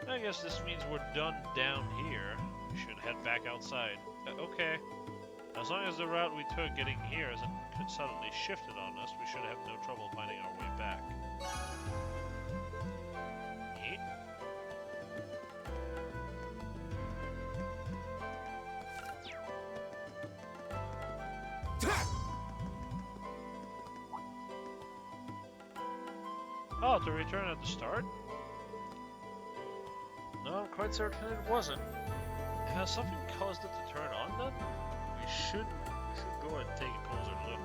I guess this means we're done down here. We should head back outside. Okay. As long as the route we took getting here isn't suddenly shifted on us, we should have no trouble finding our way back. Neat. Oh, to return at the start? No, I'm quite certain it wasn't. Has something caused it to turn on then? We should go and take a closer look.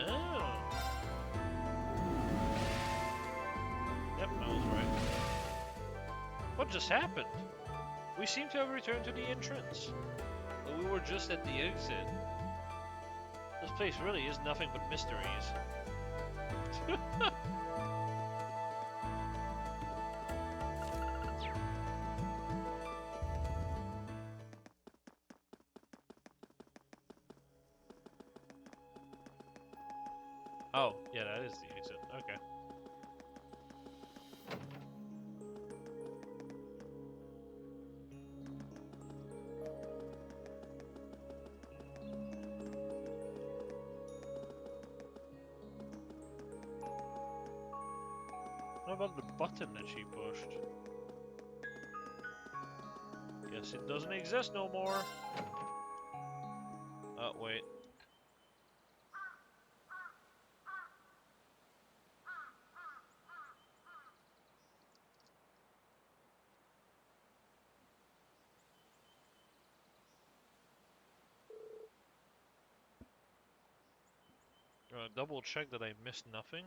Oh. Yep, I was right. What just happened? We seem to have returned to the entrance. But we were just at the exit. This place really is nothing but mysteries. Oh, yeah, that is the exit. Okay. What about the button that she pushed? Guess it doesn't exist no more. Oh, wait. Double check that I missed nothing.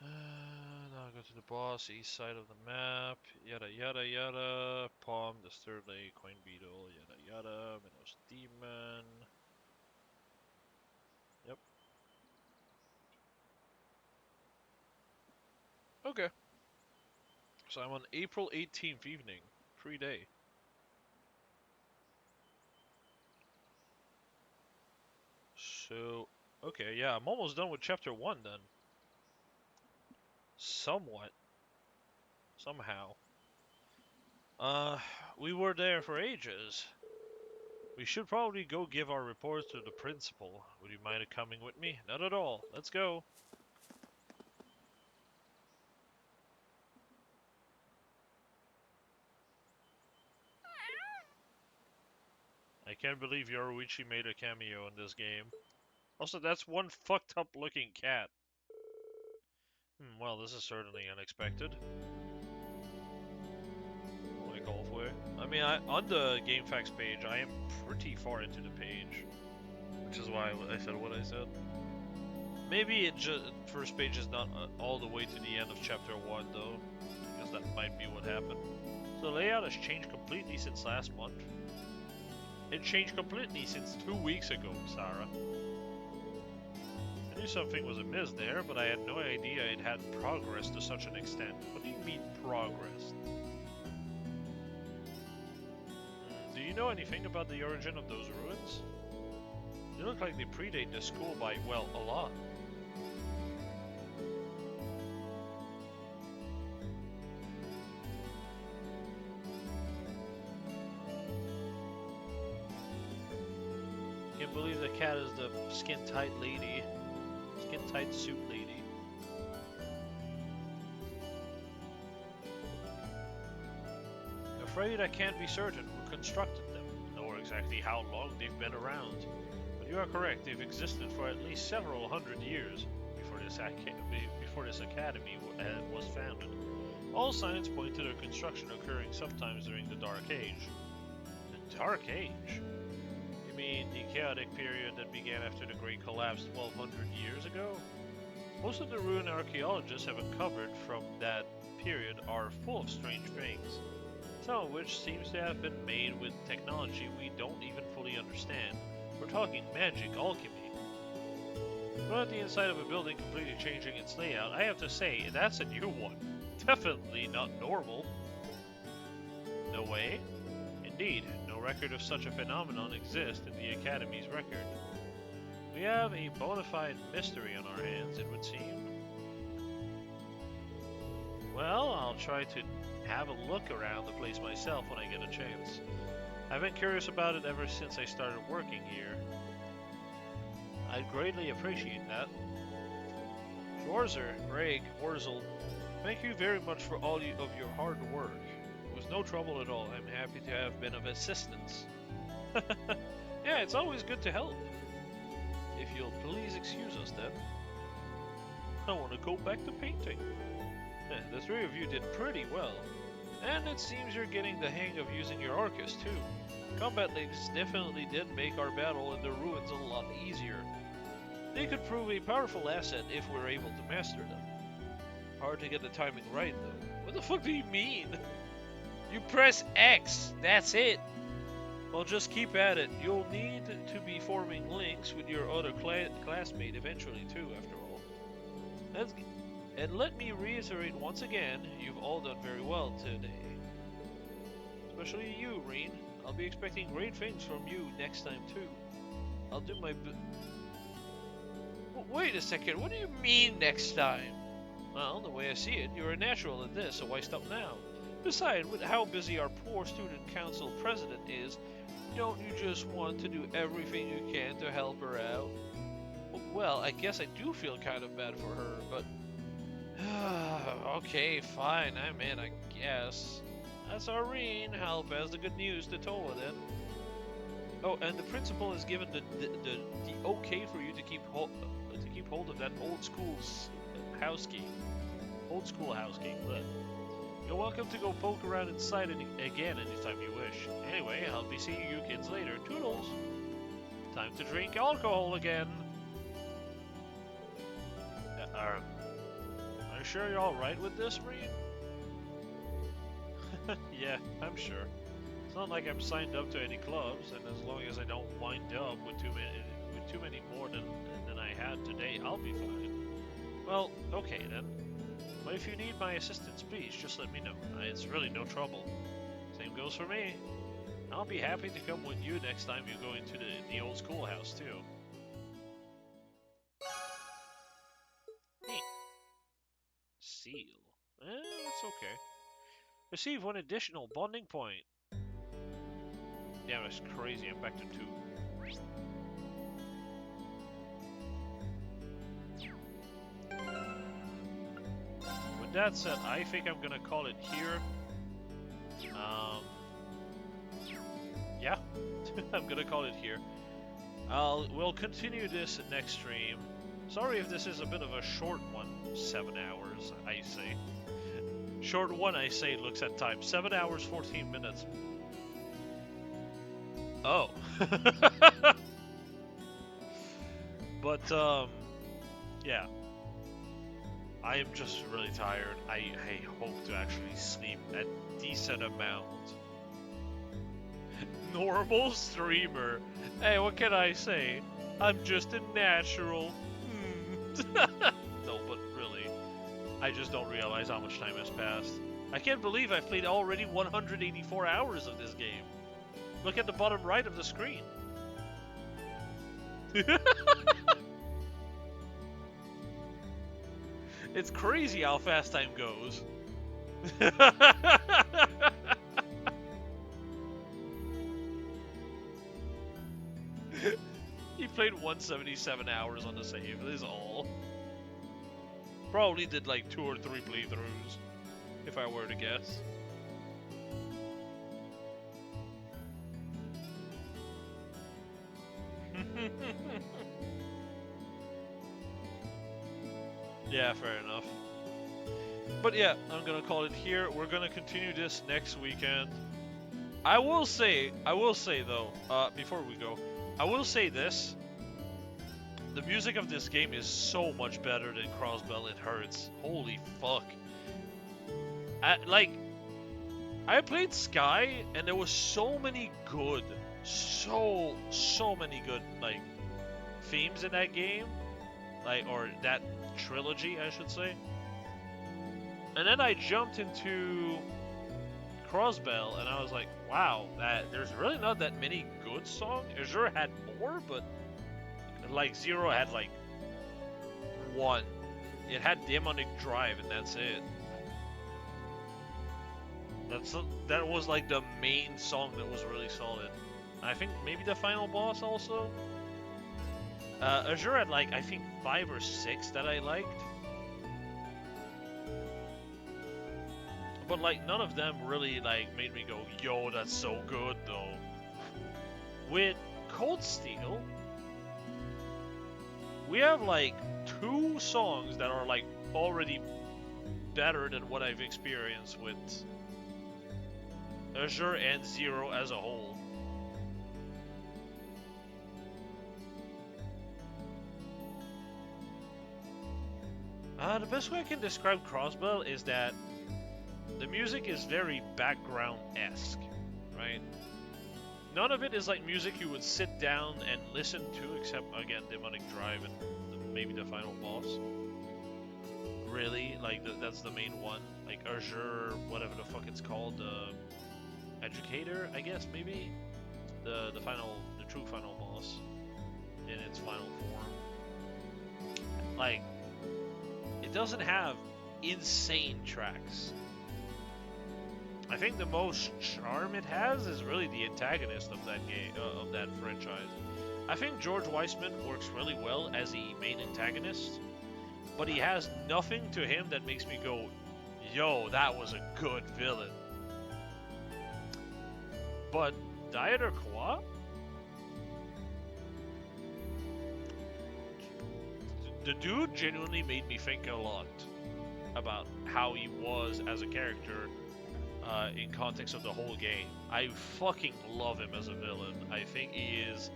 Log go to the boss, east side of the map, yada yada yada. Palm, the third lake, coin beetle, yada yada. Minos demon. Yep. Okay. So I'm on April 18th evening. Free day. So, okay, yeah, I'm almost done with chapter 1 then. Somewhat. Somehow. We were there for ages. We should probably go give our reports to the principal. Would you mind coming with me? Not at all. Let's go. I can't believe Yoruichi made a cameo in this game. Also, that's one fucked up looking cat. Well, this is certainly unexpected. Like Golfway. I mean, on the GameFAQs page, I am pretty far into the page. Which is why I said what I said. Maybe it first page is not all the way to the end of chapter 1, though. Because that might be what happened. So the layout has changed completely since last month. It changed completely since 2 weeks ago, Sarah. I knew something was amiss there, but I had no idea it had progressed to such an extent. What do you mean, progressed? Do you know anything about the origin of those ruins? They look like they predate the school by, well, a lot. Can't believe the cat is the skin-tight lady. Skin-tight suit lady. I'm afraid I can't be certain who constructed them, nor exactly how long they've been around. But you are correct, they've existed for at least several hundred years before this academy was founded. All signs point to their construction occurring sometimes during the Dark Age. The Dark Age? You mean the chaotic period that began after the Great Collapse 1200 years ago? Most of the ruin archaeologists have uncovered from that period are full of strange things, some of which seems to have been made with technology we don't even fully understand. We're talking magic alchemy. But at the inside of a building completely changing its layout, I have to say, that's a new one. Definitely not normal. No way? Indeed, no record of such a phenomenon exists in the Academy's record. We have a bona fide mystery on our hands, it would seem. Well, I'll try to have a look around the place myself when I get a chance. I've been curious about it ever since I started working here. I'd greatly appreciate that. Schwarzer, Greg, Wurzel, thank you very much for all of your hard work. It was no trouble at all. I'm happy to have been of assistance. Yeah, it's always good to help. If you'll please excuse us then. I want to go back to painting. The three of you did pretty well. And it seems you're getting the hang of using your Arcus too. Combat links definitely did make our battle in the ruins a lot easier. They could prove a powerful asset if we're able to master them. Hard to get the timing right though. What the fuck do you mean? You press X, that's it. Well, just keep at it. You'll need to be forming links with your other classmate eventually too, after all. And let me reiterate once again, you've all done very well today. Especially you, Reen. I'll be expecting great things from you next time too. I'll do my Wait a second, what do you mean next time? Well, the way I see it, you're a natural at this, so why stop now? Besides, with how busy our poor student council president is, don't you just want to do everything you can to help her out? Well, I guess I do feel kind of bad for her, but... okay, fine, I'm in, I guess. That's Irene. Help has the good news to Toa then. Oh, and the principal has given the okay for you to keep hold of that old school house key. Old school house key. Look. You're welcome to go poke around inside again anytime you wish. Anyway, I'll be seeing you kids later. Toodles! Time to drink alcohol again. I sure you're alright with this, Marine? Yeah, I'm sure. It's not like I'm signed up to any clubs, and as long as I don't wind up with too many more than I had today, I'll be fine. Well, okay then. But if you need my assistance, please just let me know. It's really no trouble. Same goes for me. I'll be happy to come with you next time you go into the old schoolhouse too. Hey. Seal. It's okay. Receive 1 additional bonding point. Damn, that's crazy. I'm back to 2. With that said, I think I'm gonna call it here. Yeah, I'm gonna call it here. We'll continue this next stream. Sorry if this is a bit of a short one. 7 hours, I say. Short one, I say, looks at time. 7 hours, 14 minutes. Oh. But, yeah. I am just really tired. I hope to actually sleep a decent amount. Normal streamer. Hey, what can I say? I'm just a natural. No, but really, I just don't realize how much time has passed. I can't believe I've played already 184 hours of this game. Look at the bottom right of the screen. It's crazy how fast time goes. He played 177 hours on the save, is all. Probably did like 2 or 3 playthroughs, if I were to guess. Yeah, fair enough. But yeah, I'm gonna call it here. We're gonna continue this next weekend. I will say though, before we go, I will say this. The music of this game is so much better than Crossbell It Hurts. Holy fuck. I played Sky, and there was so many good, so many good, like, themes in that game. Like, or that trilogy, I should say. And then I jumped into Crossbell, and I was like, wow, there's really not that many good songs. Azure had more, but like Zero had like 1. It had Demonic Drive, and that's it. That was like the main song that was really solid. I think maybe the final boss also. Azure had like, I think 5 or 6 that I liked. But like none of them really like made me go, yo, that's so good though. With Cold Steel, we have like 2 songs that are like already better than what I've experienced with Azure and Zero as a whole. The best way I can describe Crossbell is that the music is very background-esque, right? None of it is like music you would sit down and listen to, except, again, Demonic Drive and maybe the final boss. Really? Like, that's the main one. Like, Azure, whatever the fuck it's called, Educator, I guess, maybe? The true final boss in its final form. Like, it doesn't have insane tracks. I think the most charm it has is really the antagonist of that game, of that franchise. I think George Weissman works really well as the main antagonist, but he has nothing to him that makes me go, yo, that was a good villain. But Dieter Kwa? The dude genuinely made me think a lot about how he was as a character in context of the whole game. I fucking love him as a villain. I think he is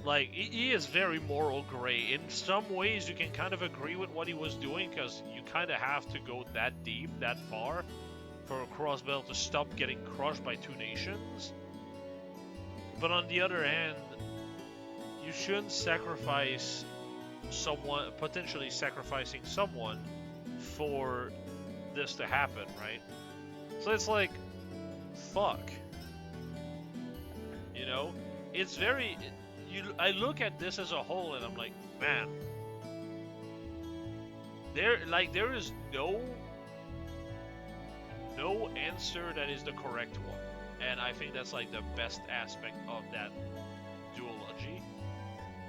Like, he is very moral gray. In some ways, you can kind of agree with what he was doing, because you kind of have to go that deep, that far, for Crossbell to stop getting crushed by two nations. But on the other hand, you shouldn't sacrifice someone, potentially sacrificing someone, for this to happen, right? So it's like, fuck. You know? It's very... I look at this as a whole and I'm like, man, there is no answer that is the correct one, and I think that's like the best aspect of that duology.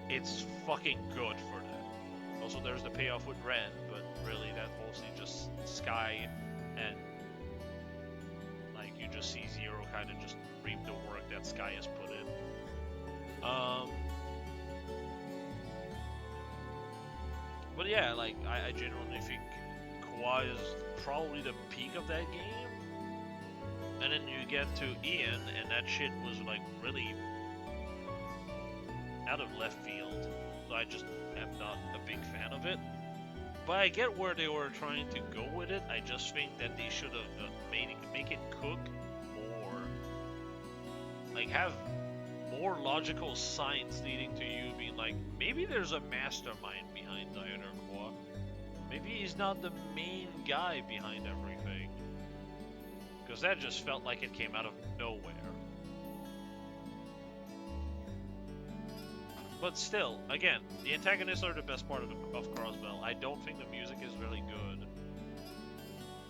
It's fucking good for that. Also, there's the payoff with Ren, but really that's mostly just Sky, and like you just see Zero kind of just reap the work that Sky has put in. But yeah, like, I genuinely think Kwa is probably the peak of that game. And then you get to Ian, and that shit was, like, really out of left field. So I just am not a big fan of it. But I get where they were trying to go with it. I just think that they should have make it cook more. Like, have more logical signs leading to you being like, maybe there's a mastermind behind Dioner Kwa. Maybe he's not the main guy behind everything. Because that just felt like it came out of nowhere. But still, again, the antagonists are the best part of Crossbell. I don't think the music is really good.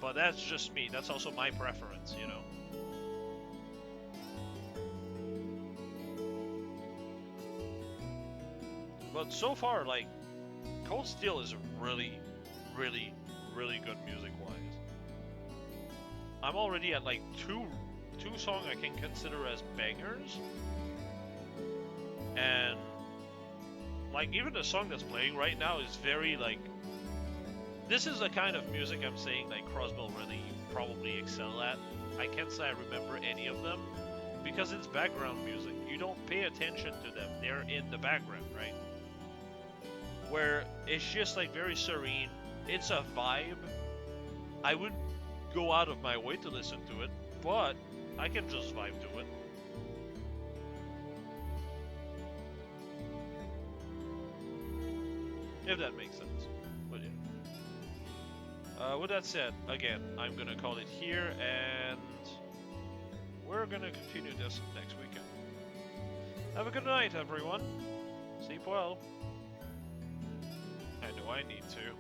But that's just me. That's also my preference, you know? But so far, like, Cold Steel is really, really, really good music-wise. I'm already at like two songs I can consider as bangers, and like even the song that's playing right now is very like. This is the kind of music I'm saying like Crossbell really probably excel at. I can't say I remember any of them because it's background music. You don't pay attention to them; they're in the background, right? Where it's just like very serene. It's a vibe. I wouldn't go out of my way to listen to it, but I can just vibe to it. If that makes sense. But yeah. With that said, again, I'm gonna call it here, and we're gonna continue this next weekend. Have a good night, everyone. Sleep well. I know I need to.